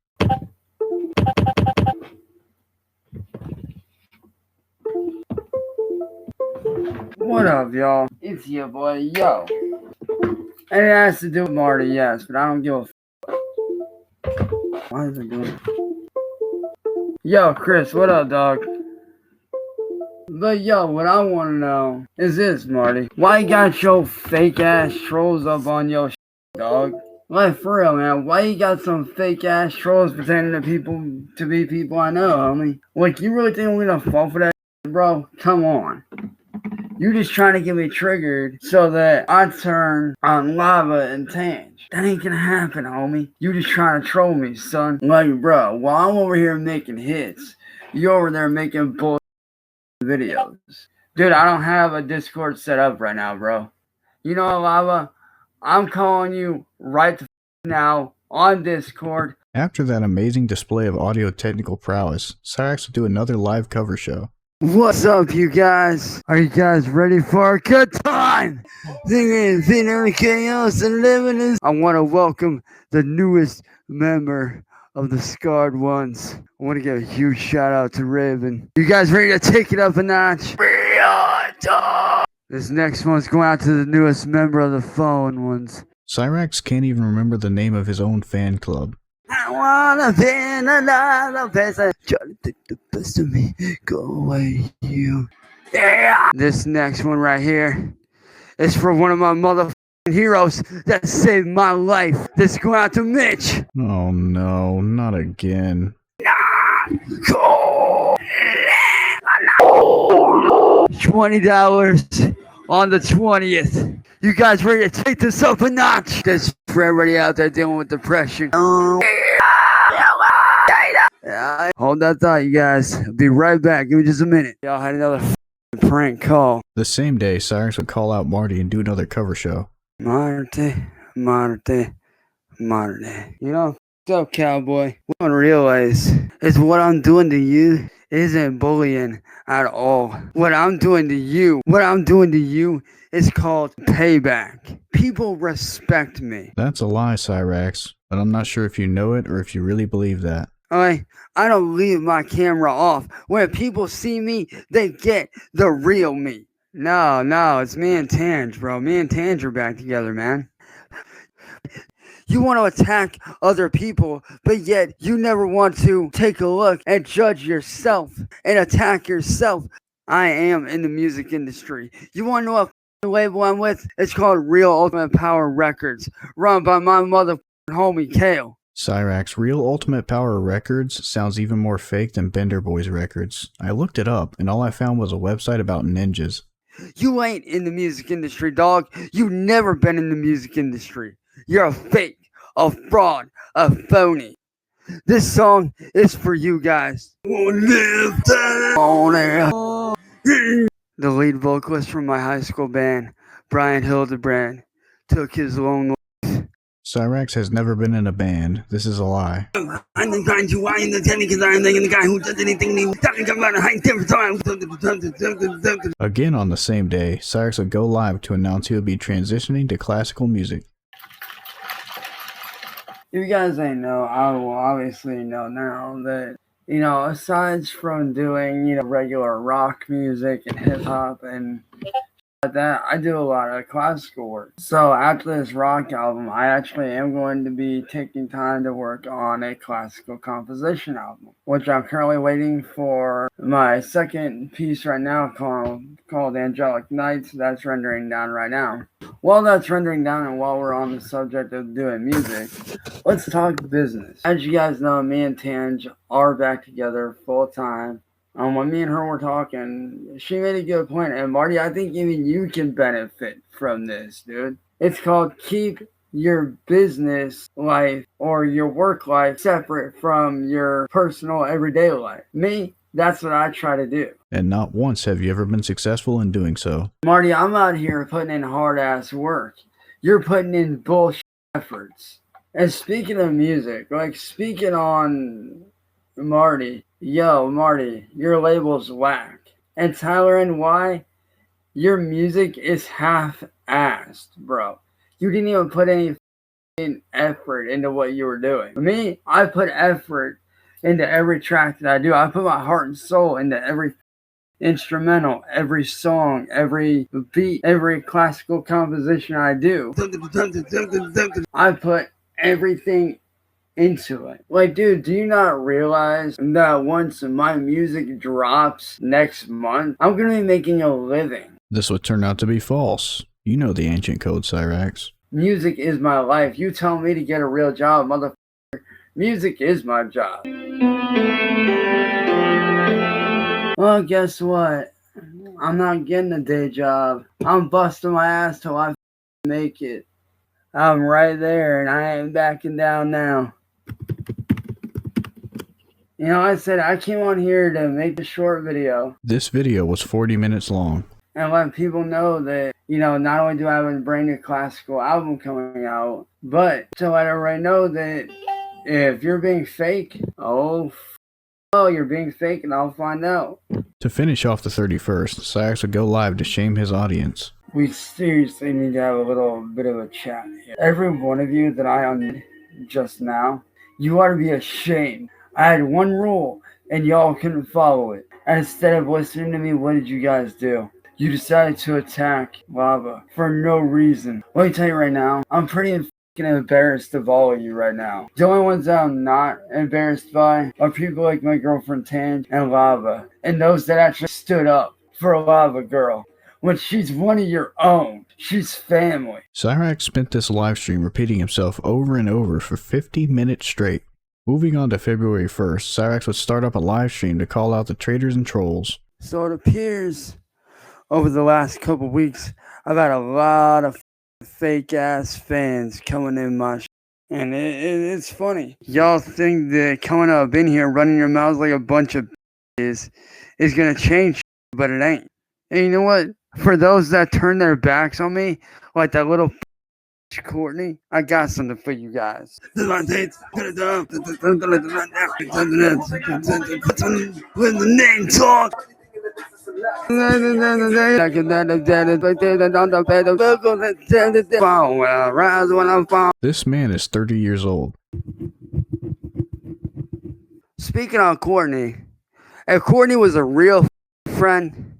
What up, y'all? It's your boy, yo. And it has to do with Marty, yes, but I don't give a Why is it doing it? Yo, Chris, what up, dog? But yo, what I want to know is this, Marty. Why you got your fake ass trolls up on your dog? Like, for real, man. Why you got some fake ass trolls pretending to be people I know, homie? Like, you really think we're gonna fall for that, bro? Come on. You just trying to get me triggered so that I turn on Lava and Tange. That ain't gonna happen, homie. You just trying to troll me, son. Like, bro, while I'm over here making hits, you over there making bull videos. Dude, I don't have a Discord set up right now, bro. You know, Lava, I'm calling you right now on Discord. After that amazing display of audio technical prowess, Cyraxx will do another live cover show. What's up, you guys? Are you guys ready for a good time? Thinking chaos and living is. I want to welcome the newest member of the Scarred Ones. I want to give a huge shout out to Raven. You guys ready to take it up a notch? This next one's going out to the newest member of the Fallen Ones. Cyraxx can't even remember the name of his own fan club. I wanna be another person. Try to take the best of me. Go away, you. Yeah. This next one right here is for one of my motherfucking heroes that saved my life. This going out to Mitch. Oh no, not again. $20 on the 20th. You guys ready to take this up a notch? There's for everybody out there dealing with depression. Hold that thought, you guys. I'll be right back. Give me just a minute. Y'all had another prank call. The same day, Cyraxx would call out Marty and do another cover show. Marty. You know, what's up, cowboy? What I don't realize is what I'm doing to you isn't bullying at all. What I'm doing to you is called payback. People respect me. That's a lie, Cyraxx, but I'm not sure if you know it or if you really believe that. I don't leave my camera off. When people see me, they get the real me. No, it's me and Tange, bro. Me and Tange are back together, man. You want to attack other people, but yet you never want to take a look and judge yourself and attack yourself. I am in the music industry. You want to know what label I'm with? It's called Real Ultimate Power Records, run by my mother homie Kale. Cyraxx, Real Ultimate Power Records sounds even more fake than Bender Boys Records. I looked it up, and all I found was a website about ninjas. You ain't in the music industry, dog. You never been in the music industry. You're a fake, a fraud, a phony. This song is for you guys. The lead vocalist from my high school band, Brian Hildebrand, took his own life. Cyraxx has never been in a band. This is a lie. I'm the kind to why in the tenny because I'm the guy who does anything new. Talking about a high temperature. Again on the same day, Cyraxx would go live to announce he would be transitioning to classical music. If you guys ain't know, I will obviously know now that, you know, aside from doing, you know, regular rock music and hip hop and that, I do a lot of classical work. So after this rock album, I actually am going to be taking time to work on a classical composition album, which I'm currently waiting for my second piece right now called Angelic Nights. That's rendering down right now. While that's rendering down and while we're on the subject of doing music, let's talk business. As you guys know, me and Tange are back together full time. When me and her were talking, she made a good point. And Marty, I think even you can benefit from this, dude. It's called keep your business life or your work life separate from your personal everyday life. Me, that's what I try to do. And not once have you ever been successful in doing so. Marty, I'm out here putting in hard-ass work. You're putting in bullshit efforts. And speaking of music, like speaking on Marty, yo, Marty, your label's whack. And Tyler and Y, your music is half-assed, bro. You didn't even put any effort into what you were doing. For me, I put effort into every track that I do. I put my heart and soul into every instrumental, every song, every beat, every classical composition I do. I put everything into it. Like, dude, do you not realize that once my music drops next month, I'm gonna be making a living? This would turn out to be false. You know the ancient code, Cyraxx. Music is my life. You tell me to get a real job, motherfucker. Music is my job. Well, guess what? I'm not getting a day job. I'm busting my ass till I make it. I'm right there and I ain't backing down now. You know, I said I came on here to make the short video This video was 40 minutes long. and let people know that, you know, not only do I have a brand new classical album coming out, but to let everybody know that if you're being fake, you're being fake and I'll find out. To finish off the 31st, Cyraxx would go live to shame his audience. We seriously need to have a little bit of a chat here. Every one of you that I on just now, you ought to be ashamed. I had one rule and y'all couldn't follow it. And instead of listening to me, what did you guys do? You decided to attack Lava for no reason. Let me tell you right now, I'm pretty fucking embarrassed of all of you right now. The only ones that I'm not embarrassed by are people like my girlfriend Tan and Lava, and those that actually stood up for Lava Girl. When she's one of your own, she's family. Cyraxx spent this live stream repeating himself over and over for 50 minutes straight. Moving on to February 1st, Cyraxx would start up a live stream to call out the traitors and trolls. So it appears over the last couple weeks, I've had a lot of fake ass fans coming in my and it's funny. Y'all think that coming up in here running your mouths like a bunch of is gonna change, but it ain't. And you know what? For those that turn their backs on me, like that little Courtney, I got something for you guys. With the name talk. This man is 30 years old. Speaking of Courtney, if Courtney was a real friend,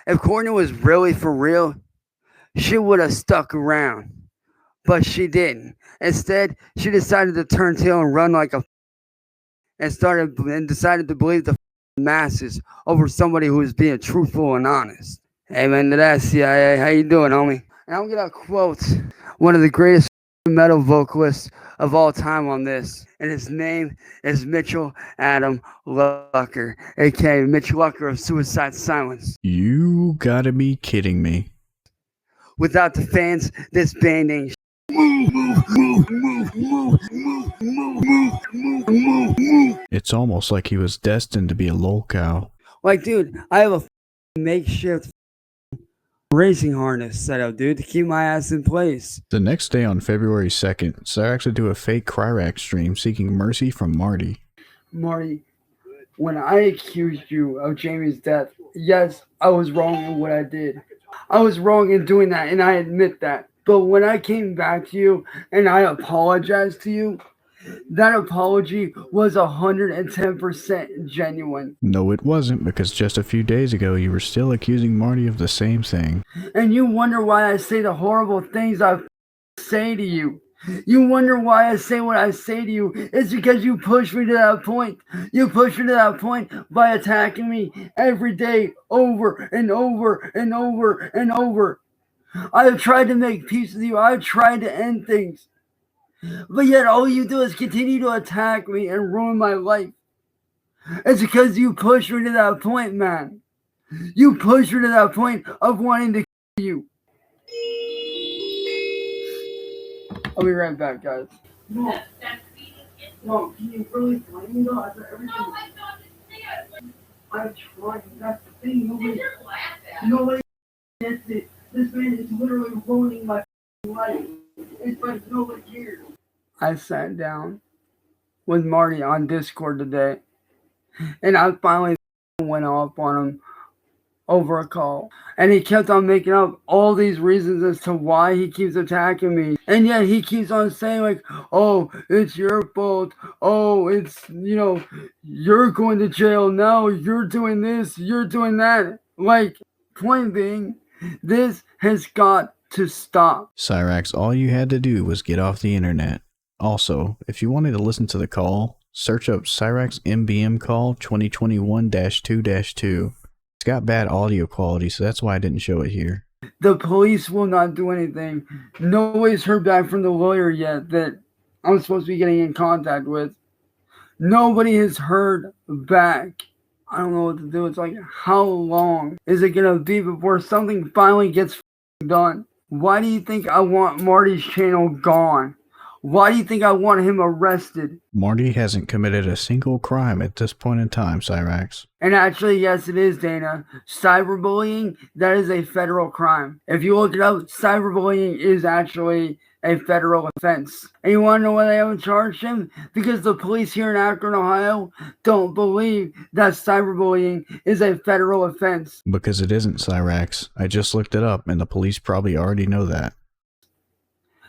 if Courtney was really for real, she would have stuck around. But she didn't. Instead, she decided to turn tail and run like a and decided to believe the masses over somebody who was being truthful and honest. Amen to that, CIA. How you doing, homie? And I'm gonna quote one of the greatest metal vocalists of all time on this, and his name is Mitchell Adam Lucker, aka Mitch Lucker of Suicide Silence. You gotta be kidding me. Without the fans, this band ain't It's almost like he was destined to be a lolcow. Like, dude, I have a makeshift racing harness set up, dude, to keep my ass in place. The next day on February 2nd, Cyraxx would do a fake Cyraxx stream seeking mercy from Marty. Marty, when I accused you of Jamie's death, yes, I was wrong in what I did. I was wrong in doing that, and I admit that. But when I came back to you and I apologized to you, that apology was 110% genuine. No, it wasn't, because just a few days ago you were still accusing Marty of the same thing. And you wonder why I say the horrible things I say to you. You wonder why I say what I say to you. It's because you pushed me to that point. You pushed me to that point by attacking me every day over and over and over and over. I have tried to make peace with you. I have tried to end things. But yet all you do is continue to attack me and ruin my life. It's because you pushed me to that point, man. You pushed me to that point of wanting to kill you. I'll be right back, guys. No, can you really blame me though? After everything. I've tried. That's the thing. Nobody gets it. This man is literally ruining my life. It's like nobody cares. I sat down with Marty on Discord today, and I finally went off on him over a call. And he kept on making up all these reasons as to why he keeps attacking me. And yet he keeps on saying like, oh, it's your fault. Oh, it's, you know, you're going to jail now. You're doing this. You're doing that. Like, point being, this has got to stop. Cyraxx, all you had to do was get off the internet. Also, if you wanted to listen to the call, search up Cyraxx MBM call 2021-2-2. It's got bad audio quality, so that's why I didn't show it here. The police will not do anything. Nobody's heard back from the lawyer yet that I'm supposed to be getting in contact with. Nobody has heard back. I don't know what to do. It's like, how long is it going to be before something finally gets done? Why do you think I want Marty's channel gone? Why do you think I want him arrested? Marty hasn't committed a single crime at this point in time, Cyraxx. And actually, yes, it is, Dana. Cyberbullying, that is a federal crime. If you look it up, cyberbullying is actually a federal offense. And you want to know why they haven't charged him? Because the police here in Akron, Ohio, don't believe that cyberbullying is a federal offense. Because it isn't, Cyraxx. I just looked it up, and the police probably already know that.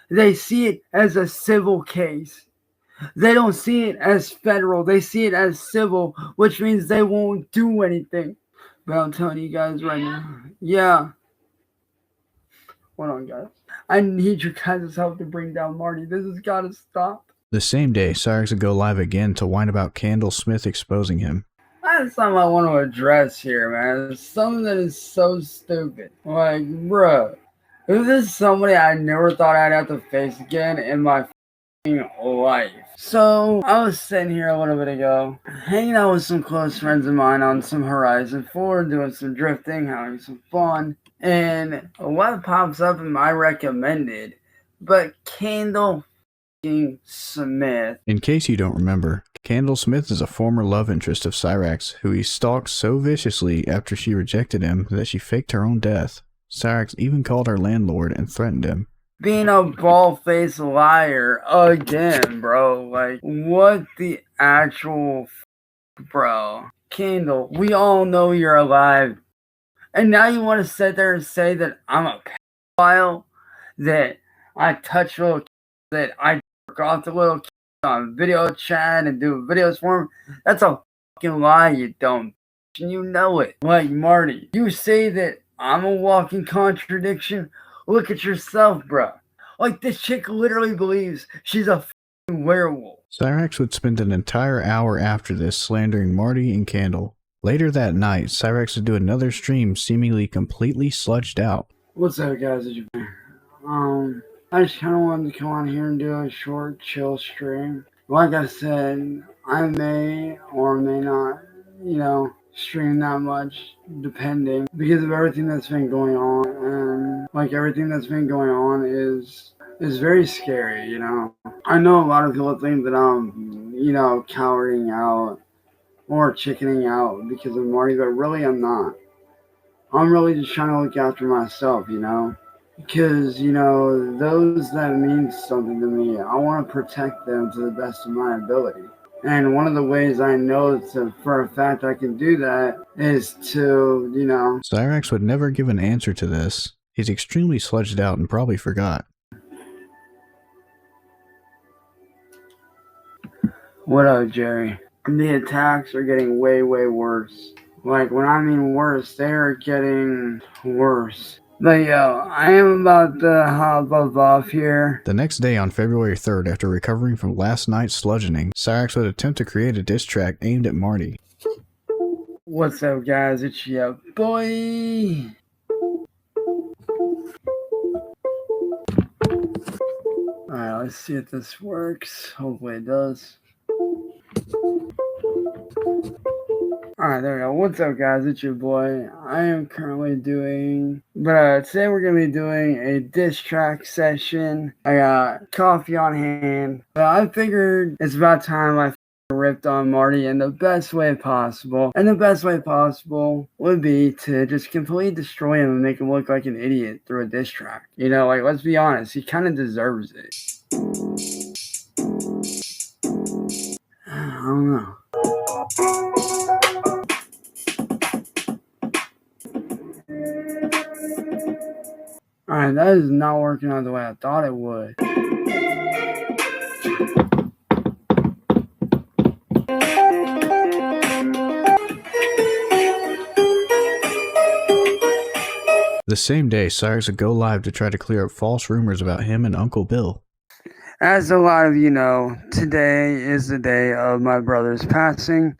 They see it as a civil case. They don't see it as federal. They see it as civil, which means they won't do anything. But I'm telling you guys right now. Yeah. Hold on, guys. I need your guys' help to bring down Marty. This has got to stop. The same day, Cyraxx would go live again to whine about Candle Smith exposing him. That's something I want to address here, man. It's something that is so stupid. Like, bruh. This is somebody I never thought I'd have to face again in my life. So, I was sitting here a little bit ago, hanging out with some close friends of mine on some Horizon 4, doing some drifting, having some fun, and what pops up in my recommended, but Candle Smith. In case you don't remember, Candle Smith is a former love interest of Cyraxx, who he stalked so viciously after she rejected him that she faked her own death. Cyraxx even called her landlord and threatened him. Being a bald-faced liar again, bro. Like, what the actual bro? Candle, we all know you're alive. And now you want to sit there and say that I'm a pedophile? That I touch little kids, that I jerk off the little kids on video chat and do videos for them? That's a fucking lie, you dumb bitch, and you know it. Like, Marty, you say that I'm a walking contradiction. Look at yourself, bro. Like, this chick literally believes she's a fucking werewolf. Cyraxx would spend an entire hour after this slandering Marty and Candle. Later that night, Cyraxx would do another stream seemingly completely sludged out. What's up, guys? I just kind of wanted to come on here and do a short, chill stream. Like I said, I may or may not, stream that much, depending, because of everything that's been going on. And like, everything that's been going on is very scary. I know a lot of people think that I'm cowering out or chickening out because of Marty, but really I'm not. I'm really just trying to look after myself, because those that mean something to me, I want to protect them to the best of my ability. And one of the ways I know for a fact I can do that is to, Cyraxx would never give an answer to this. He's extremely sludged out and probably forgot. What up, Jerry? The attacks are getting way, way worse. Like, when I mean worse, they are getting worse. But yo, I am about to hop off here. The next day on February 3rd, after recovering from last night's sludgeoning, Cyraxx would attempt to create a diss track aimed at Marty. What's up, guys? It's your boy. Alright, let's see if this works. Hopefully it does. Alright, there we go. What's up, guys? It's your boy. I am currently doing... today we're going to be doing a diss track session. I got coffee on hand. But I figured it's about time I ripped on Marty in the best way possible. And the best way possible would be to just completely destroy him and make him look like an idiot through a diss track. Like, let's be honest. He kind of deserves it. I don't know. Alright, that is not working out the way I thought it would. The same day, Cyraxx would go live to try to clear up false rumors about him and Uncle Bill. As a lot of you know, today is the day of my brother's passing.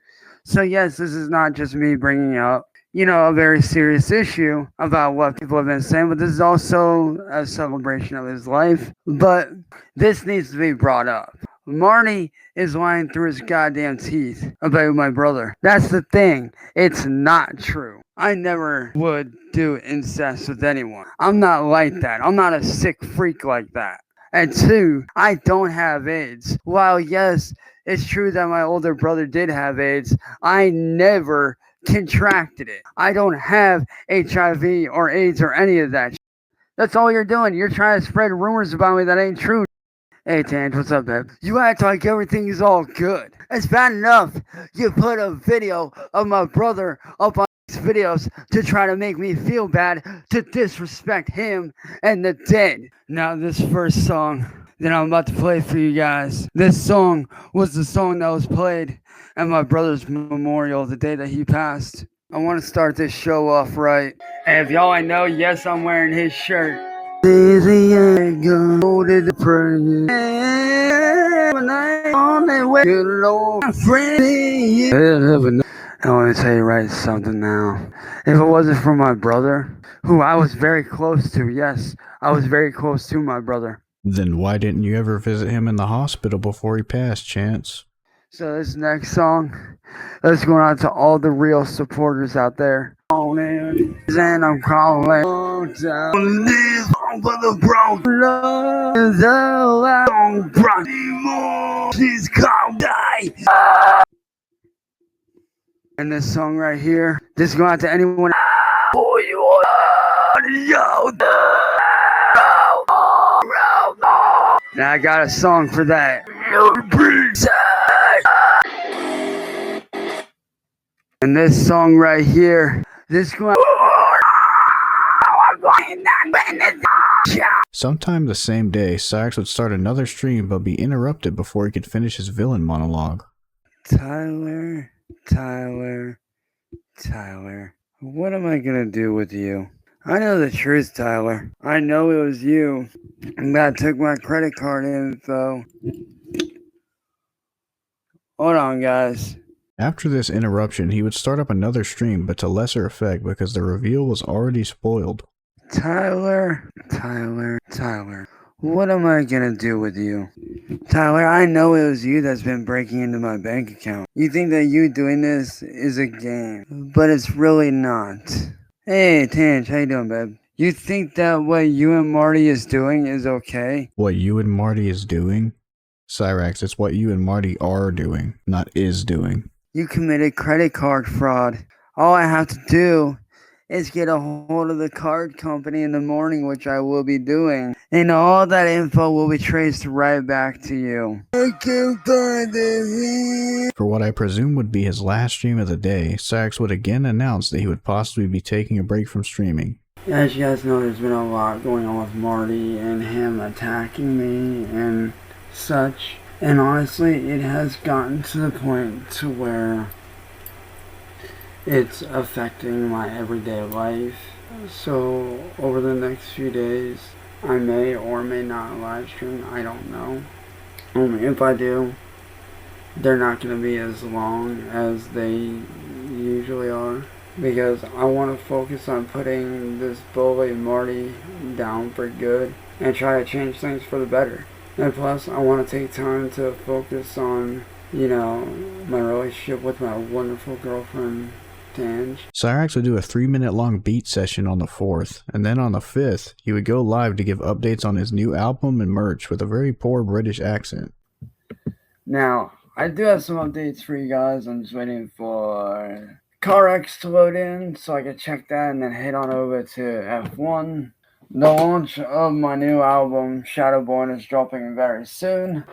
So yes, this is not just me bringing up, a very serious issue about what people have been saying, but this is also a celebration of his life. But this needs to be brought up. Marty is lying through his goddamn teeth about my brother. That's the thing. It's not true. I never would do incest with anyone. I'm not like that. I'm not a sick freak like that. And two, I don't have AIDS. While yes, it's true that my older brother did have AIDS, I never contracted it. I don't have HIV or AIDS or any of that. That's all you're doing. You're trying to spread rumors about me that ain't true. Hey, Tange, what's up, babe? You act like everything is all good. It's bad enough you put a video of my brother up on these videos to try to make me feel bad, to disrespect him and the dead. Now, this first song that I'm about to play for you guys, this song was the song that was played at my brother's memorial the day that he passed. I want to start this show off right. And if y'all ain't know, yes, I'm wearing his shirt. Easy and go to the prayer. I want to tell you right something now. If it wasn't for my brother, who I was very close to, yes, I was very close to my brother. Then why didn't you ever visit him in the hospital before he passed, Chance? So this next song, that's going out to all the real supporters out there. And I'm calling down this song for the broken love is allowed anymore. She's called die. And this song right here, this is going out to anyone. For you now I got a song for that. And this song right here, this going. Sometime the same day, Cyraxx would start another stream but be interrupted before he could finish his villain monologue. Tyler, what am I gonna do with you? I know the truth, Tyler. I know it was you that took my credit card info. Hold on, guys. After this interruption, he would start up another stream, but to lesser effect because the reveal was already spoiled. Tyler, what am I gonna do with you? Tyler, I know it was you that's been breaking into my bank account. You think that you doing this is a game, but it's really not. Hey, Tange, how you doing, babe? You think that what you and Marty is doing is okay? What you and Marty is doing? Cyraxx, it's what you and Marty are doing, not is doing. You committed credit card fraud. All I have to do is get a hold of the card company in the morning, which I will be doing. And all that info will be traced right back to you. I can't find it. For what I presume would be his last stream of the day, Cyraxx would again announce that he would possibly be taking a break from streaming. As you guys know, there's been a lot going on with Marty and him attacking me and such. And honestly, it has gotten to the point to where it's affecting my everyday life. So over the next few days, I may or may not live stream. I don't know. If I do, they're not going to be as long as they usually are. Because I want to focus on putting this bully Marty down for good and try to change things for the better. And plus, I want to take time to focus on, my relationship with my wonderful girlfriend, Tange. Cyraxx would do a 3-minute long beat session on the 4th, and then on the 5th, he would go live to give updates on his new album and merch with a very poor British accent. Now, I do have some updates for you guys. I'm just waiting for Cyraxx to load in so I can check that and then head on over to F1. The launch of my new album, Shadowborn, is dropping very soon.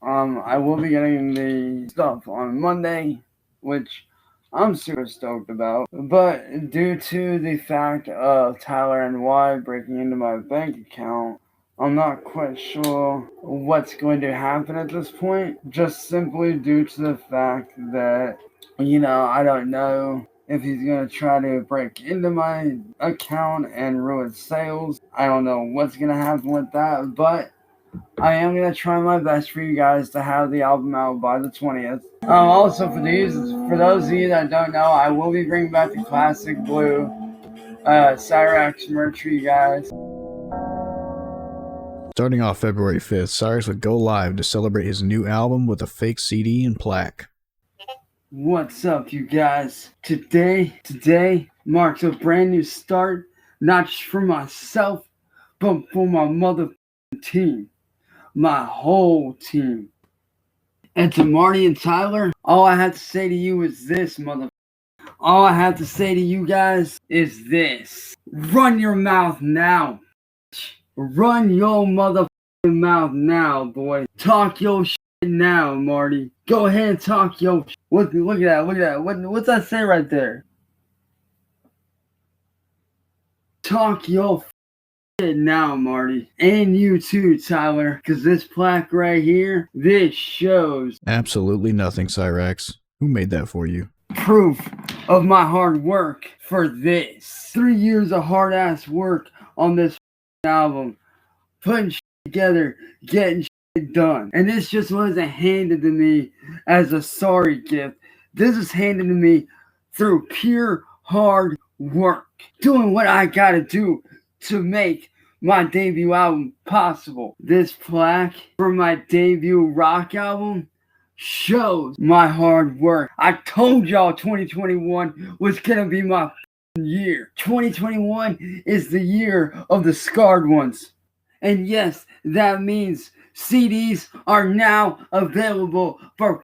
I will be getting the stuff on Monday, which I'm super stoked about. But due to the fact of Tyler and Y breaking into my bank account, I'm not quite sure what's going to happen at this point. Just simply due to the fact that, I don't know if he's going to try to break into my account and ruin sales. I don't know what's going to happen with that, but I am going to try my best for you guys to have the album out by the 20th. Also, for those of you that don't know, I will be bringing back the classic blue Cyraxx merch for you guys. Starting off February 5th, Cyraxx would go live to celebrate his new album with a fake CD and plaque. What's up, you guys? Today marks a brand new start, not just for myself, but for my mother team. My whole team. And to Marty and Tyler, all I have to say to you is this, mother. All I have to say to you guys is this. Run your mouth now. Run your motherfucking mouth now, boy. Talk your shit now, Marty. Go ahead and talk your shit. Look at that. What's that say right there? Talk your shit now, Marty. And you too, Tyler. Because this plaque right here, this shows Absolutely nothing, Cyraxx. Who made that for you? proof of my hard work for this. 3 years of hard-ass work on this album. Putting shit together, getting shit done. And this just wasn't handed to me as a sorry gift. This is handed to me through pure hard work. Doing what I gotta do to make my debut album possible. This plaque for my debut rock album shows my hard work. I told y'all 2021 was gonna be my year. 2021 is the year of the scarred ones. And yes, that means CDs are now available for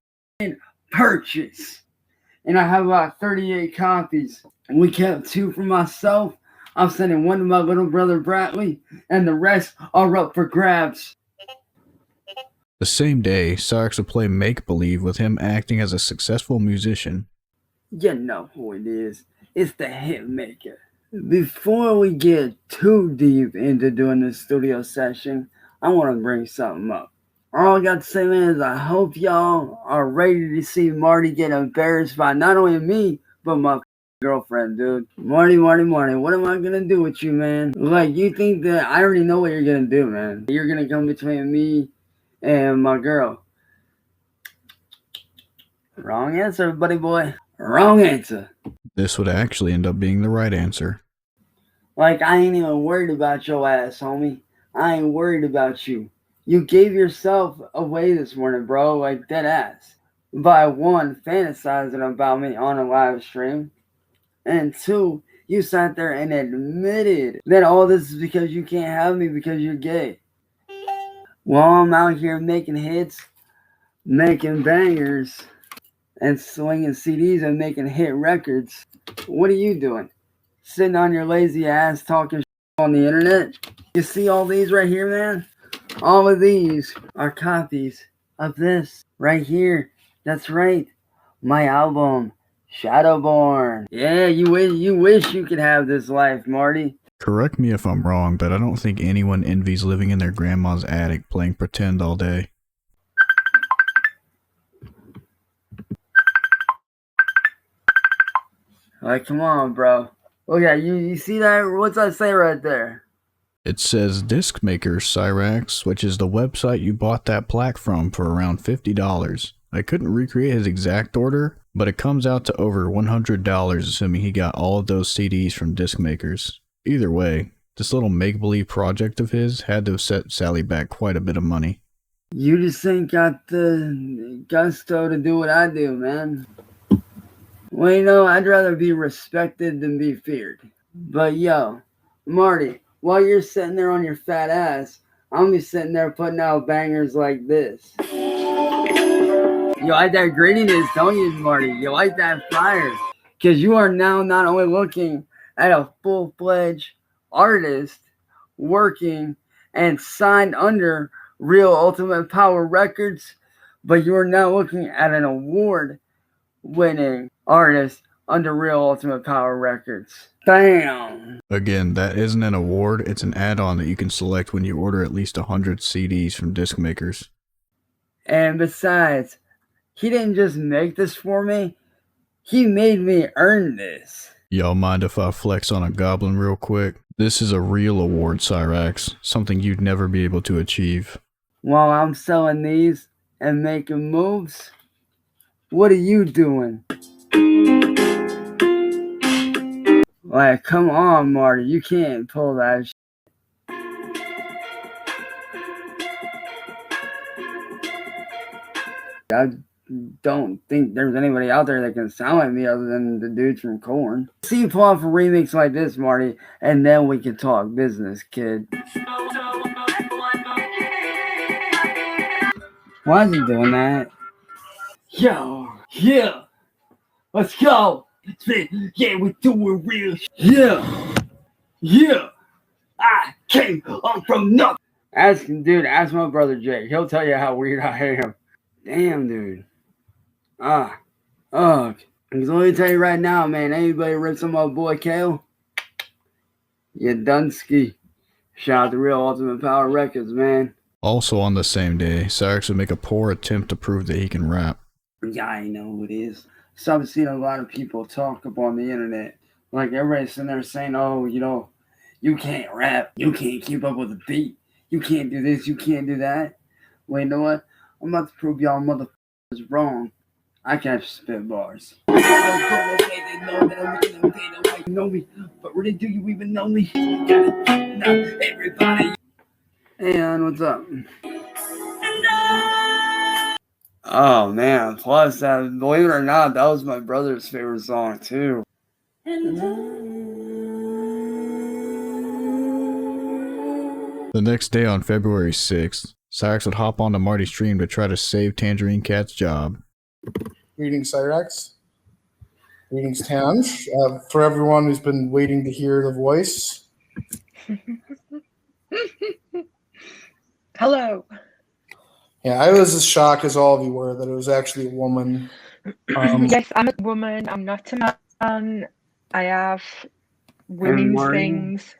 purchase. And I have about 38 copies. And we kept 2 for myself. I'm sending 1 to my little brother Bradley, and the rest are up for grabs. The same day, Cyraxx would play Make Believe with him acting as a successful musician. You know who it is. It's the hit maker. Before we get too deep into doing this studio session, I want to bring something up. All I got to say, man, is I hope y'all are ready to see Marty get embarrassed by not only me, but my girlfriend, dude. Marty, what am I going to do with you, man? Like, you think that I already know what you're going to do, man. You're going to come between me and my girl. Wrong answer, buddy boy. Wrong answer. This would actually end up being the right answer. Like, I ain't even worried about your ass, homie. I ain't worried about you. You gave yourself away this morning, bro, like dead ass. By 1, fantasizing about me on a live stream. And 2, you sat there and admitted that all this is because you can't have me because you're gay. While I'm out here making hits, making bangers, and swinging CDs and making hit records, what are you doing? Sitting on your lazy ass talking shit on the internet? You see all these right here, man? All of these are copies of this right here. That's right. My album, Shadowborn. Yeah, you wish you could have this life, Marty. Correct me if I'm wrong, but I don't think anyone envies living in their grandma's attic playing pretend all day. Like, come on, bro. Look at you see that? What's that say right there? It says Disc Maker Cyraxx, which is the website you bought that plaque from for around $50. I couldn't recreate his exact order, but it comes out to over $100 assuming he got all of those CDs from Disc Makers. Either way, this little make-believe project of his had to have set Sally back quite a bit of money. You just ain't got the gusto to do what I do, man. Well, you know, I'd rather be respected than be feared. But yo, Marty, while you're sitting there on your fat ass, I'm just sitting there putting out bangers like this. You like that grittiness, don't you, Marty? You like that fire. Because you are now not only looking at a full-fledged artist working and signed under Real Ultimate Power Records, but you are now looking at an award-winning artist under Real Ultimate Power Records. Bam! Again, that isn't an award, it's an add-on that you can select when you order at least 100 CDs from Disc Makers. And besides, he didn't just make this for me, he made me earn this. Y'all mind if I flex on a goblin real quick? This is a real award, Cyraxx, something you'd never be able to achieve. while I'm selling these and making moves? What are you doing? Like, come on, Marty, you can't pull that shit. I don't think there's anybody out there that can sound like me other than the dudes from Korn. See, pull off a remix like this, Marty, and then we can talk business, kid. Why is he doing that? Yo, yeah, let's go. Yeah, we're doing real shit. Yeah, I came up from nothing. Ask my brother Jake. He'll tell you how weird I am. Damn, dude. Ugh. Because let me tell you right now, man, anybody rips on my boy Kale, you done ski. Shout out to Real Ultimate Power Records, man. Also on the same day, Cyraxx would make a poor attempt to prove that he can rap. Yeah, I know who it is. So I've seen a lot of people talk up on the internet. Like everybody's sitting there saying, oh, you can't rap. You can't keep up with the beat. You can't do this. You can't do that. Well, you know what? I'm about to prove y'all motherfuckers wrong. I can't spit bars. They know me, but really, do you even know me? Everybody. Hey, Ann, what's up? Oh man! Plus, believe it or not, that was my brother's favorite song too. The next day on February 6th, Cyraxx would hop onto Marty's stream to try to save Tangerine Cat's job. Greetings, Cyraxx. Greetings, Tange. For everyone who's been waiting to hear the voice. Hello. Yeah, I was as shocked as all of you were that it was actually a woman. Yes, I'm a woman. I'm not a man. I have women's things.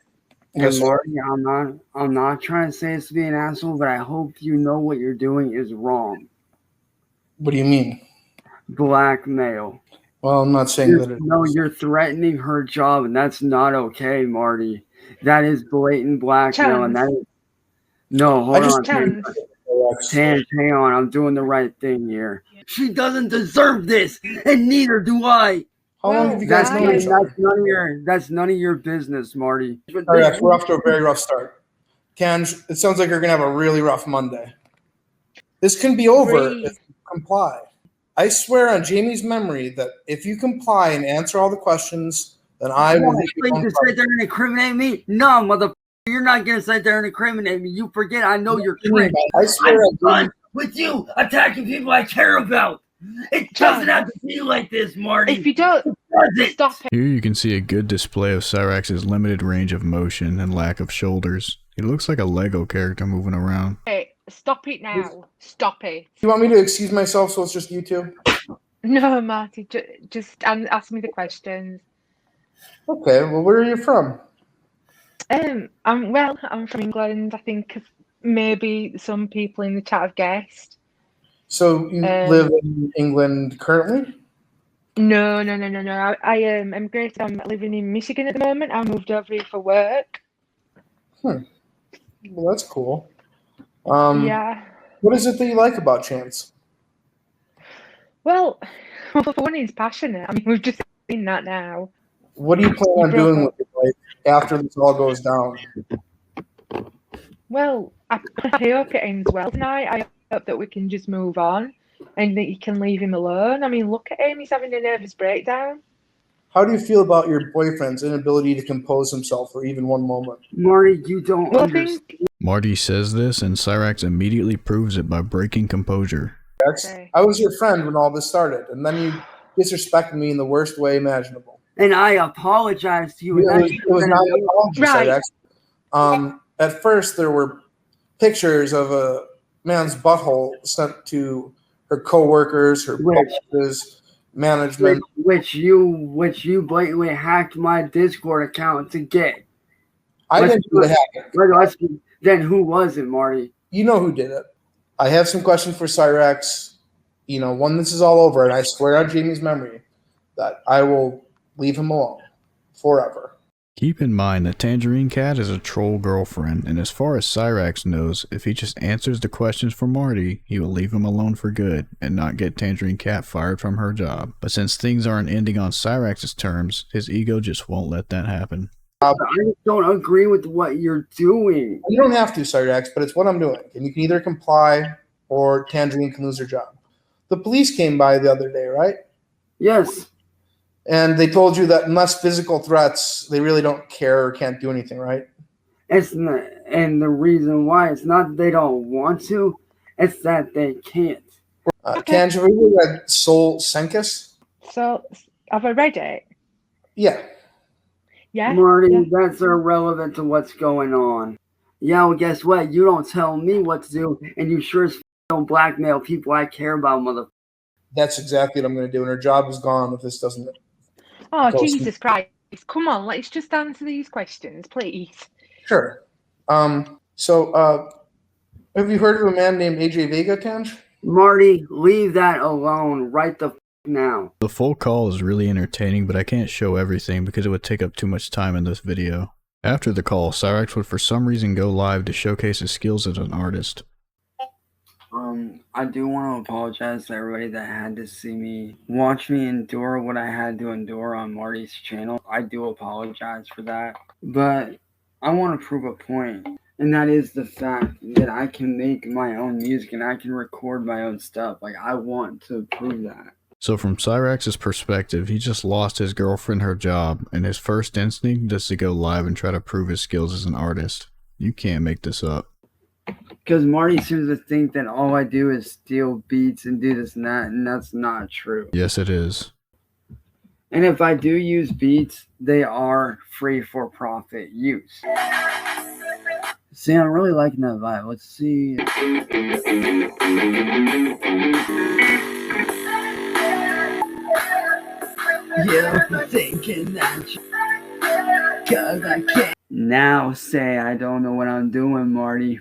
And Marty, I'm not trying to say this to be an asshole, but I hope you know what you're doing is wrong. What do you mean? Blackmail. Well, I'm not saying that it No, you're threatening her job, and that's not okay, Marty. That is blatant blackmail, and that is... No, hold on. Tan, hang on. I'm doing the right thing here. She doesn't deserve this, and neither do I. How long have you guys known each other? That's none of your business, Marty. Cyraxx, we're off to a very rough start. Tange, it sounds like you're going to have a really rough Monday. This can be over if you comply. I swear on Jamie's memory that if you comply and answer all the questions, then I will... You sit there and incriminate me? No, motherfucker. You're not going to sit there and incriminate me. You forget I know you're crazy. I swear I'm done with you attacking people I care about. It doesn't have to be like this, Marty. If you don't, stop it. Here you can see a good display of Cyraxx's limited range of motion and lack of shoulders. He looks like a Lego character moving around. Hey, stop it now. Stop it. You want me to excuse myself so it's just you two? No, Marty, just ask me the questions. Okay, well, where are you from? I'm from England. I think maybe some people in the chat have guessed. So you live in England currently? No. I emigrated. I'm living in Michigan at the moment. I moved over here for work. Well, that's cool. Yeah. What is it that you like about Chance? Well, for one, he's passionate. I mean, we've just seen that now. What do you plan on doing with your life after this all goes down? Well, I hope it ends well tonight. I hope that we can just move on and that you can leave him alone. I mean, look at him. He's having a nervous breakdown. How do you feel about your boyfriend's inability to compose himself for even one moment? Marty, you don't understand. Marty says this, and Cyraxx immediately proves it by breaking composure. I was your friend when all this started, and then you disrespected me in the worst way imaginable. And I apologize to you. It was not an apology, Cyraxx. At first, there were pictures of a man's butthole sent to her coworkers, her bosses, management. Which you blatantly hacked my Discord account to get. I didn't do the hacking. Then who was it, Marty? You know who did it. I have some questions for Cyraxx. When this is all over, and I swear on Jamie's memory that I will leave him alone forever. Keep in mind that Tangerine Cat is a troll girlfriend, and as far as Cyraxx knows, if he just answers the questions for Marty, he will leave him alone for good and not get Tangerine Cat fired from her job. But since things aren't ending on Cyraxx's terms, his ego just won't let that happen. I just don't agree with what you're doing. You don't have to, Cyraxx, but it's what I'm doing. And you can either comply or Tangerine can lose her job. The police came by the other day, right? Yes. And they told you that unless physical threats, they really don't care or can't do anything, right? It's not, and the reason why, it's not that they don't want to, it's that they can't. Tangerine, you read Soul Senkis? So, have I read it? Yeah. Yeah. Marty, yeah. that's irrelevant to what's going on. Yeah, well, guess what? You don't tell me what to do, and you sure as don't blackmail people I care about, mother. That's exactly what I'm going to do, and her job is gone if this doesn't. Oh, Jesus Christ. Come on, let's just answer these questions, please. Sure. So, have you heard of a man named AJ Vega, Tange? Marty, leave that alone right the now. The full call is really entertaining, but I can't show everything because it would take up too much time in this video. After the call, Cyraxx would for some reason go live to showcase his skills as an artist. I do want to apologize to everybody that had to see me, watch me endure what I had to endure on Marty's channel. I do apologize for that. But I want to prove a point, and that is the fact that I can make my own music and I can record my own stuff. Like, I want to prove that. So from Cyraxx's perspective, he just lost his girlfriend her job, and his first instinct is to go live and try to prove his skills as an artist. You can't make this up. Because Marty seems to think that all I do is steal beats and do this and that, and that's not true. Yes, it is. And if I do use beats, they are free for profit use. See, I'm really liking that vibe. Let's see. Yeah, I'm thinking that cause I can't. Now say I don't know what I'm doing, Marty.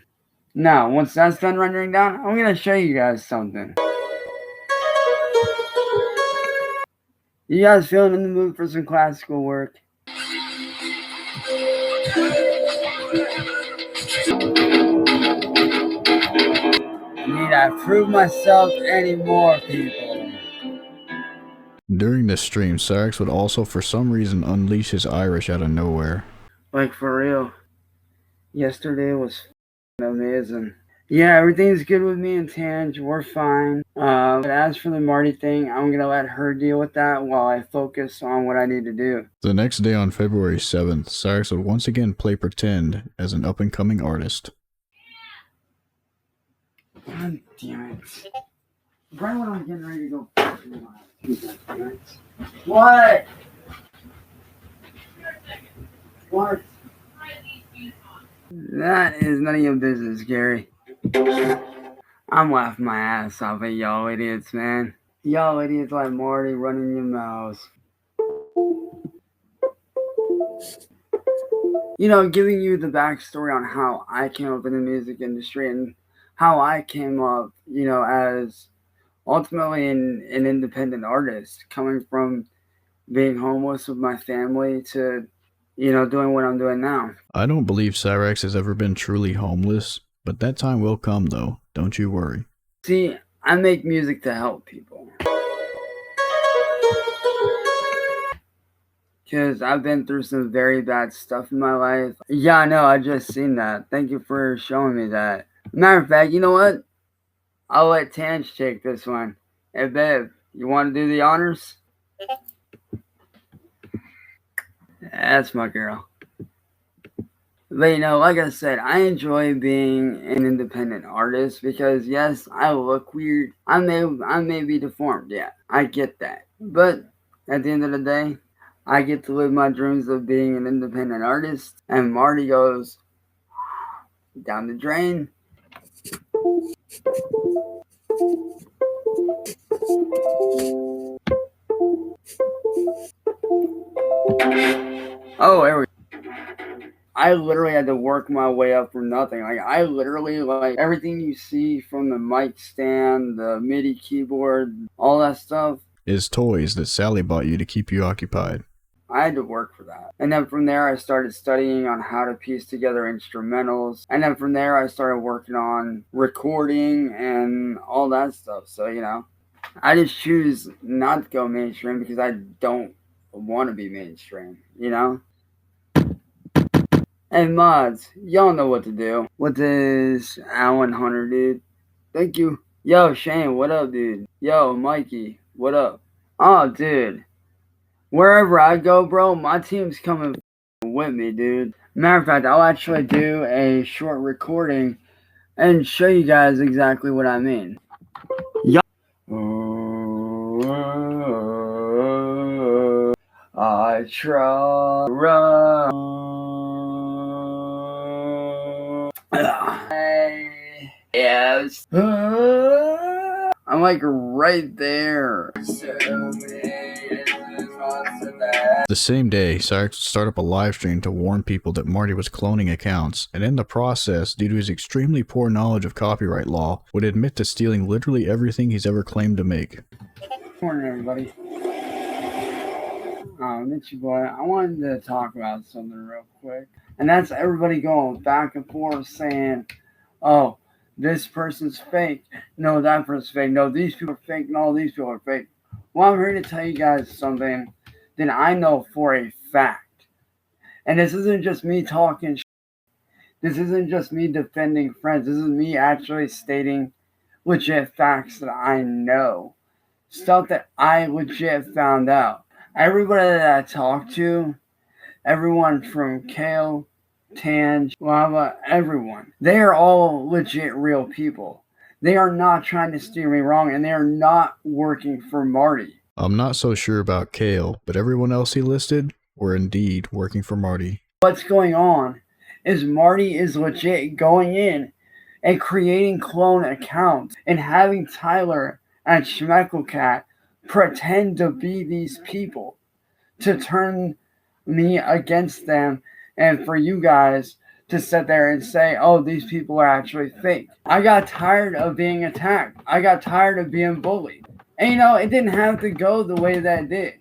Now, once that's done rendering down, I'm going to show you guys something. You guys feeling in the mood for some classical work? Need I prove myself anymore, people? During this stream, Cyraxx would also for some reason unleash his Irish out of nowhere. Like, for real. Yesterday was amazing. Yeah, everything's good with me and Tange. We're fine. But as for the Marty thing, I'm gonna let her deal with that while I focus on what I need to do. The next day on February 7th, Cyraxx would once again play pretend as an up-and-coming artist. God damn it. Right when I'm getting ready to go. What? What? That is none of your business, Gary. I'm laughing my ass off at y'all idiots, man. Y'all idiots like Marty running your mouths. You know, giving you the backstory on how I came up in the music industry and how I came up, you know, as ultimately an independent artist, coming from being homeless with my family to, you know, doing what I'm doing now. I don't believe Cyraxx has ever been truly homeless, but that time will come though, don't you worry. See, I make music to help people. Because I've been through some very bad stuff in my life. Yeah, I know, I just seen that. Thank you for showing me that. Matter of fact, you know what? I'll let Tange take this one. Hey, babe, you want to do the honors? That's my girl. But you know, like I said, I enjoy being an independent artist because yes, I look weird. I may be deformed, yeah. I get that. But at the end of the day, I get to live my dreams of being an independent artist, and Marty goes down the drain. Oh, there we go. I literally had to work my way up from nothing. Like, I literally, like, everything you see from the mic stand, the MIDI keyboard, all that stuff is toys that Sally bought you to keep you occupied. I had to work for that. And then from there, I started studying on how to piece together instrumentals. And then from there, I started working on recording and all that stuff. So, you know, I just choose not to go mainstream because I don't want to be mainstream, you know? And mods, y'all know what to do. What is Alan Hunter, dude? Thank you. Yo, Shane, what up, dude? Yo, Mikey, what up? Oh, dude. Wherever I go, bro, my team's coming with me, dude. Matter of fact, I'll actually do a short recording and show you guys exactly what I mean. Yo. I try to run. Yes. I'm like right there. The same day, Cyraxx would start up a live stream to warn people that Marty was cloning accounts, and in the process, due to his extremely poor knowledge of copyright law, would admit to stealing literally everything he's ever claimed to make. Good morning, everybody. It's your boy. I wanted to talk about something real quick. And that's everybody going back and forth saying, oh, this person's fake. No, that person's fake. No, these people are fake. No, these people are fake. Well, I'm here to tell you guys something that I know for a fact. And this isn't just me talking shit. This isn't just me defending friends. This is me actually stating legit facts that I know. Stuff that I legit found out. Everybody that I talked to, everyone from Kale, Tange, Lava, everyone, they are all legit real people. They are not trying to steer me wrong, and they are not working for Marty. I'm not so sure about Kale, but everyone else he listed were indeed working for Marty. What's going on is Marty is legit going in and creating clone accounts and having Tyler and Schmecklecat pretend to be these people to turn me against them and for you guys to sit there and say, oh, these people are actually fake. I got tired of being attacked. I got tired of being bullied. And you know, it didn't have to go the way that it did.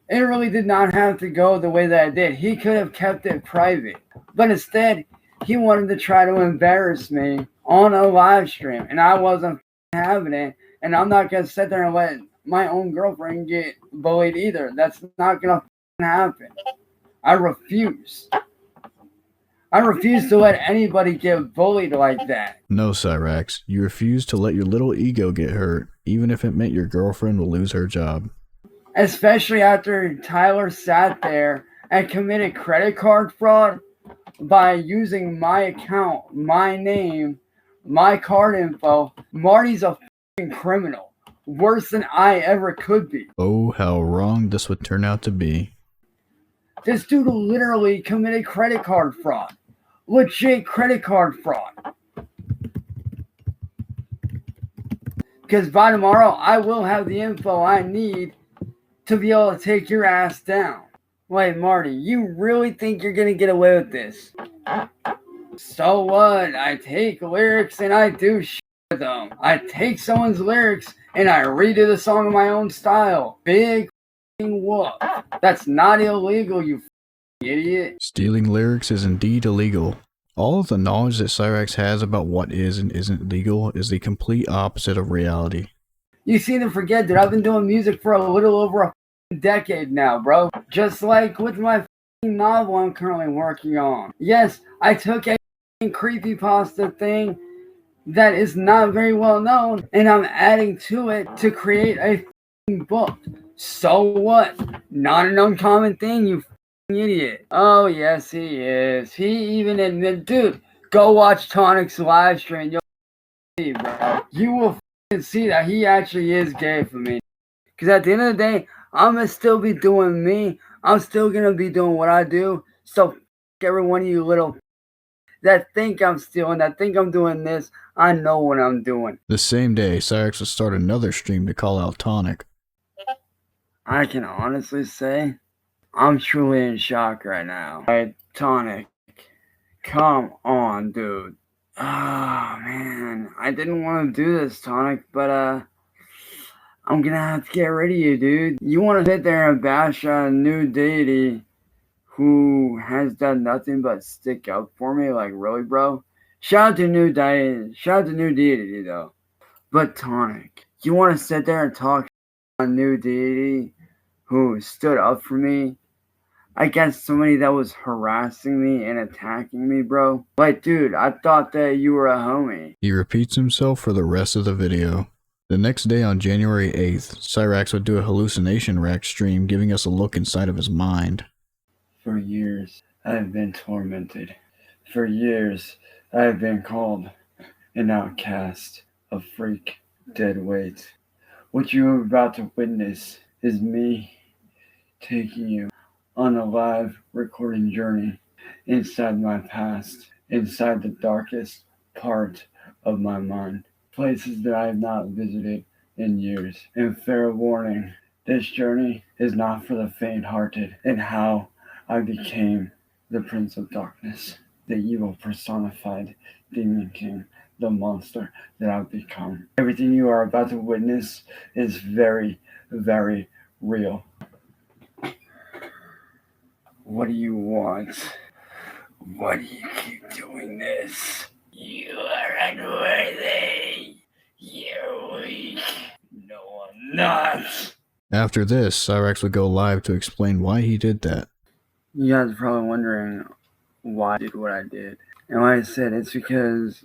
It really did not have to go the way that it did. He could have kept it private. But instead, he wanted to try to embarrass me on a live stream. And I wasn't having it. And I'm not going to sit there and let my own girlfriend get bullied either. That's not going to happen. I refuse. I refuse to let anybody get bullied like that. No, Cyraxx, you refuse to let your little ego get hurt, even if it meant your girlfriend will lose her job. Especially after Tyler sat there and committed credit card fraud by using my account, my name, my card info. Marty's a f***ing criminal. Worse than I ever could be. Oh, how wrong this would turn out to be. This dude literally committed credit card fraud. Legit credit card fraud. Because by tomorrow, I will have the info I need to be able to take your ass down. Wait, Marty, you really think you're going to get away with this? So what? I take lyrics and I do shit with them. I take someone's lyrics and I redo the song in my own style. Big f***ing whoop. That's not illegal, you idiot. Stealing lyrics is indeed illegal. All of the knowledge that Cyraxx has about what is and isn't legal is the complete opposite of reality. You seem to forget that I've been doing music for a little over a decade now, bro. Just like with my novel I'm currently working on. Yes, I took a creepypasta thing that is not very well known and I'm adding to it to create a book. So what? Not an uncommon thing, you idiot. Oh, yes, he is. He even admitted, dude, go watch Tonic's live stream. You'll see, bro. You will see that he actually is gay for me. Because at the end of the day, I'm going to still be doing me. I'm still going to be doing what I do. So, every one of you little that think I'm stealing, that think I'm doing this, I know what I'm doing. The same day, Cyraxx would start another stream to call out Tonic. I can honestly say, I'm truly in shock right now. Alright, Tonic, come on, dude. Oh, man, I didn't want to do this, Tonic, but, I'm gonna have to get rid of you, dude. You wanna sit there and bash a new deity who has done nothing but stick up for me? Like, really, bro? Shout out to new deity. Shout out to new deity, though. But Tonic, you wanna sit there and talk a new deity who stood up for me against somebody that was harassing me and attacking me, bro? Like, dude, I thought that you were a homie. He repeats himself for the rest of the video. The next day on January 8th, Cyraxx would do a hallucination rack stream giving us a look inside of his mind. For years, I have been tormented. For years, I have been called an outcast, a freak, dead weight. What you are about to witness is me taking you on a live recording journey inside my past, inside the darkest part of my mind, places that I have not visited in years. And fair warning, this journey is not for the faint-hearted. And how I became the Prince of Darkness, the evil personified Demon King, the monster that I've become. Everything you are about to witness is very, very real. What do you want? Why do you keep doing this? You are unworthy. You're weak. No, I'm not. After this, Cyraxx would go live to explain why he did that. You guys are probably wondering why I did what I did. And like I said, it's because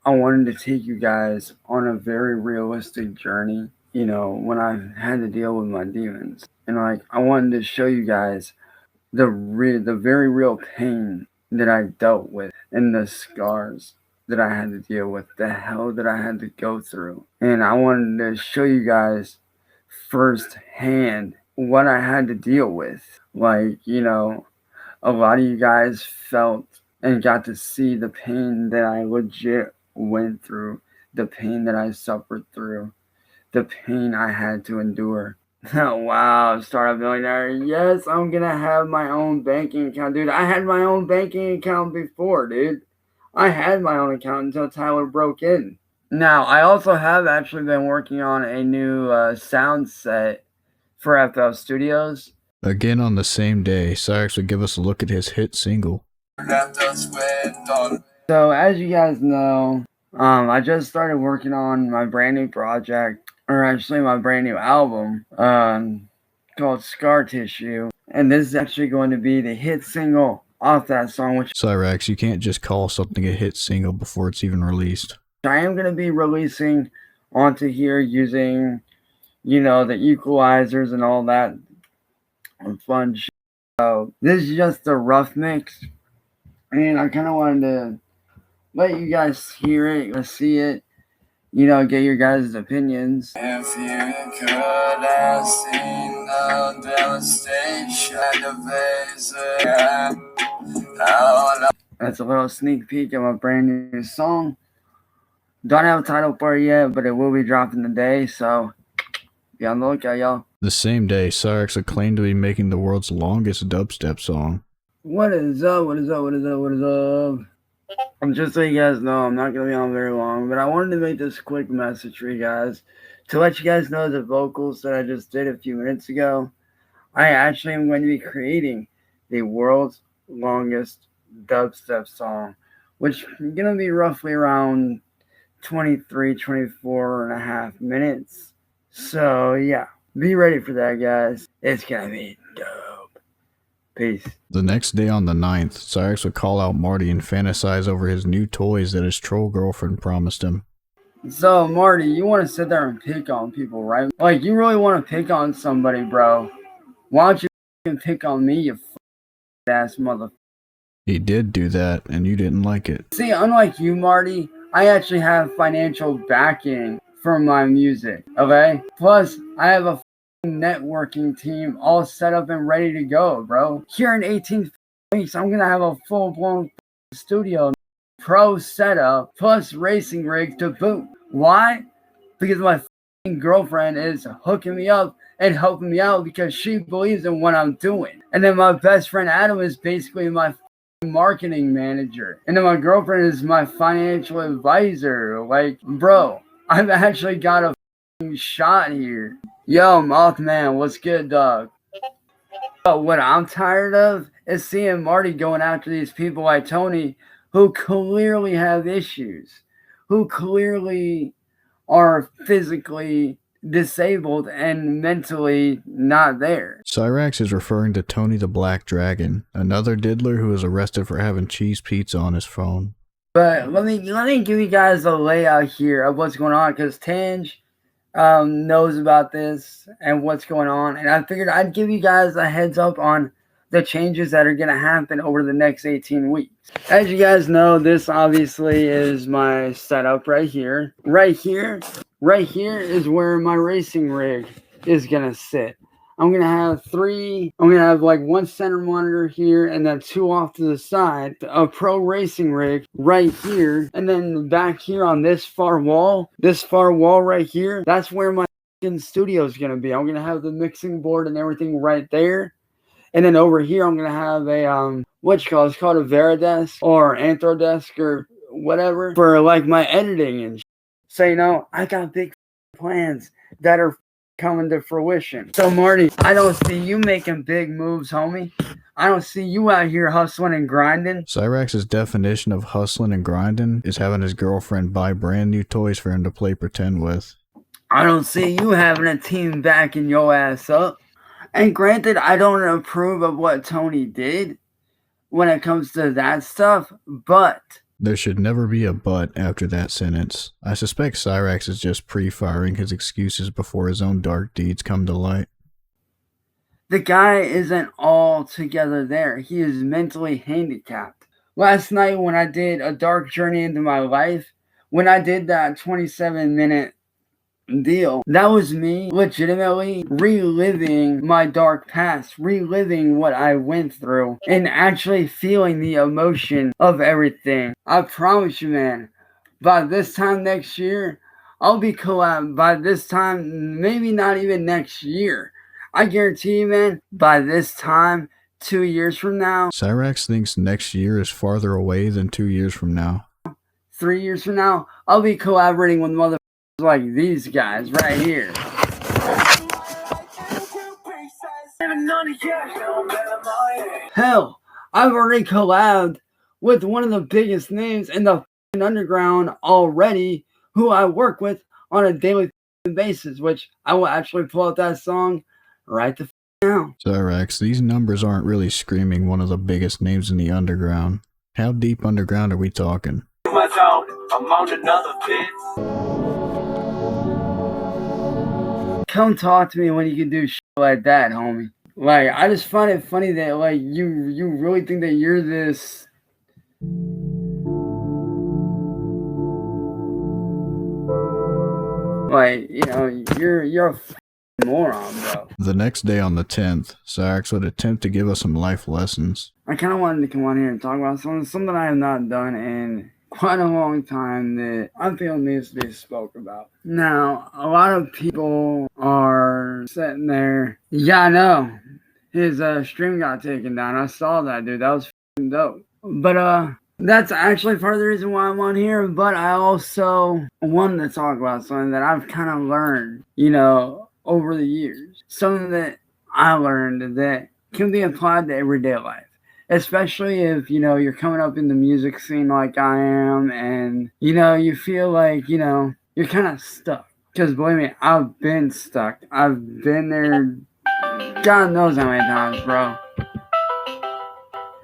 I wanted to take you guys on a very realistic journey, you know, when I had to deal with my demons. And like, I wanted to show you guys the very real pain that I dealt with and the scars that I had to deal with, the hell that I had to go through. And I wanted to show you guys firsthand what I had to deal with. Like, you know, a lot of you guys felt and got to see the pain that I legit went through, the pain that I suffered through, the pain I had to endure. Oh, wow, startup millionaire. Yes, I'm gonna have my own banking account, dude. I had my own banking account before, dude. I had my own account until Tyler broke in. Now, I also have actually been working on a new sound set for FL Studios. Again on the same day, Cyraxx would give us a look at his hit single. So, as you guys know, I just started working on my brand new project, or actually my brand new album, called Scar Tissue. And this is actually going to be the hit single off that song, which Cyraxx, you can't just call something a hit single before it's even released. I am going to be releasing onto here using, you know, the equalizers and all that fun shit. So this is just a rough mix, and I kind of wanted to let you guys hear it, see it, you know, get your guys' opinions. If you could have seen the devastation, that's a little sneak peek of a brand new song. Don't have a title for it yet, but it will be dropping today, so be on the lookout, y'all. The same day, Cyraxx claimed to be making the world's longest dubstep song. What is up? What is up? What is up? What is up? Just so you guys know, I'm not going to be on very long, but I wanted to make this quick message for you guys to let you guys know the vocals that I just did a few minutes ago. I actually am going to be creating the world's longest dubstep song, which is going to be roughly around 24 and a half minutes. So yeah, be ready for that, guys. It's gonna be dope. Peace. The next day on the 9th, Cyraxx would call out Marty and fantasize over his new toys that his troll girlfriend promised him. So Marty, you want to sit there and pick on people, right? Like, you really want to pick on somebody, bro. Why don't you pick on me, you ass mother. He did do that, and you didn't like it. See, unlike you, Marty, I actually have financial backing for my music, okay? Plus, I have a networking team all set up and ready to go, bro. Here in 18 weeks, I'm gonna have a full-blown studio, pro setup, plus racing rig to boot. Why? Because my girlfriend is hooking me up and helping me out because she believes in what I'm doing. And then my best friend Adam is basically my marketing manager, and then my girlfriend is my financial advisor. Like, bro, I've actually got a shot here. Yo, Mothman, what's good, dog? But what I'm tired of is seeing Marty going after these people like Tony who clearly have issues, who clearly are physically disabled and mentally not there. Cyraxx is referring to Tony the Black Dragon, another diddler who was arrested for having cheese pizza on his phone. But let me give you guys a layout here of what's going on, because Tange knows about this and what's going on, and I figured I'd give you guys a heads up on the changes that are going to happen over the next 18 weeks. As you guys know, this obviously is my setup right here. Right here is where my racing rig is going to sit. I'm going to have like one center monitor here and then two off to the side, a pro racing rig right here, and then back here on this far wall right here, that's where my studio is going to be. I'm going to have the mixing board and everything right there. And then over here, I'm going to have a, it's called a Veridesk or Anthrodesk or whatever for like my editing and so, you know, I got big plans that are coming to fruition. So, Marty, I don't see you making big moves, homie. I don't see you out here hustling and grinding. Cyraxx's definition of hustling and grinding is having his girlfriend buy brand new toys for him to play pretend with. I don't see you having a team backing your ass up. And granted, I don't approve of what Tony did when it comes to that stuff, but there should never be a but after that sentence. I suspect Cyraxx is just pre-firing his excuses before his own dark deeds come to light. The guy isn't altogether there. He is mentally handicapped. Last night when I did a dark journey into my life, when I did that 27-minute deal, that was me legitimately reliving my dark past, reliving what I went through, and actually feeling the emotion of everything. I promise you, man, by this time next year, I'll be collab. By this time, maybe not even next year, I guarantee you, man, by this time 2 years from now, Cyraxx thinks next year is farther away than 2 years from now. 3 years from now, I'll be collaborating with mother like these guys right here. Hell, I've already collabed with one of the biggest names in the underground already, who I work with on a daily basis, which I will actually pull out that song right now. Cyraxx, these numbers aren't really screaming one of the biggest names in the underground. How deep underground are we talking? I'm on another bit. Come talk to me when you can do shit like that, homie. Like, I just find it funny that, like, you really think that you're this... Like, you know, you're a moron, bro. The next day on the 10th, Cyraxx would attempt to give us some life lessons. I kind of wanted to come on here and talk about something I have not done in quite a long time that I feel needs to be spoke about. Now, a lot of people are sitting there. Yeah, I know. His stream got taken down. I saw that, dude. That was f***ing dope. But that's actually part of the reason why I'm on here. But I also wanted to talk about something that I've kind of learned, you know, over the years. Something that I learned that can be applied to everyday life. Especially if, you know, you're coming up in the music scene like I am and, you know, you feel like, you know, you're kind of stuck. Because believe me, I've been stuck. I've been there God knows how many times, bro.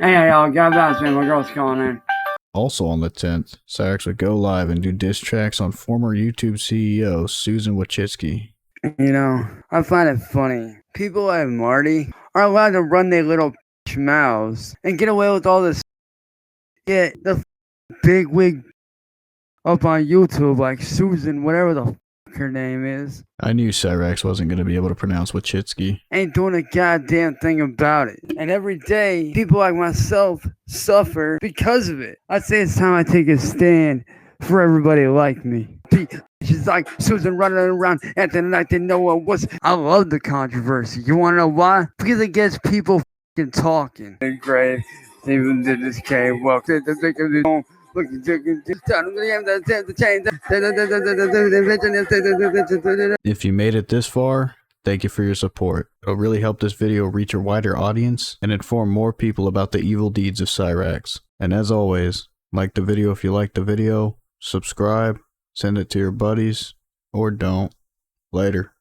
Hey, y'all, God bless, man. My girl's calling in. Also on the 10th, Cyraxx would go live and do diss tracks on former YouTube CEO Susan Wojcicki. You know, I find it funny. People like Marty are allowed to run their little mouths and get away with all this. Yet the big wig up on YouTube like Susan, whatever the her name is, I knew Cyraxx wasn't going to be able to pronounce Wojcicki. ain't doing a goddamn thing about it. And every day, people like myself suffer because of it. I'd say it's time I take a stand for everybody like me. She's like Susan running around acting like they know what was. I love the controversy. You want to know why? Because it gets people talking. Great. Even did this cave walk. If you made it this far, thank you for your support. It'll really help this video reach a wider audience and inform more people about the evil deeds of Cyraxx. And as always, like the video if you like the video, subscribe, send it to your buddies, or don't. Later.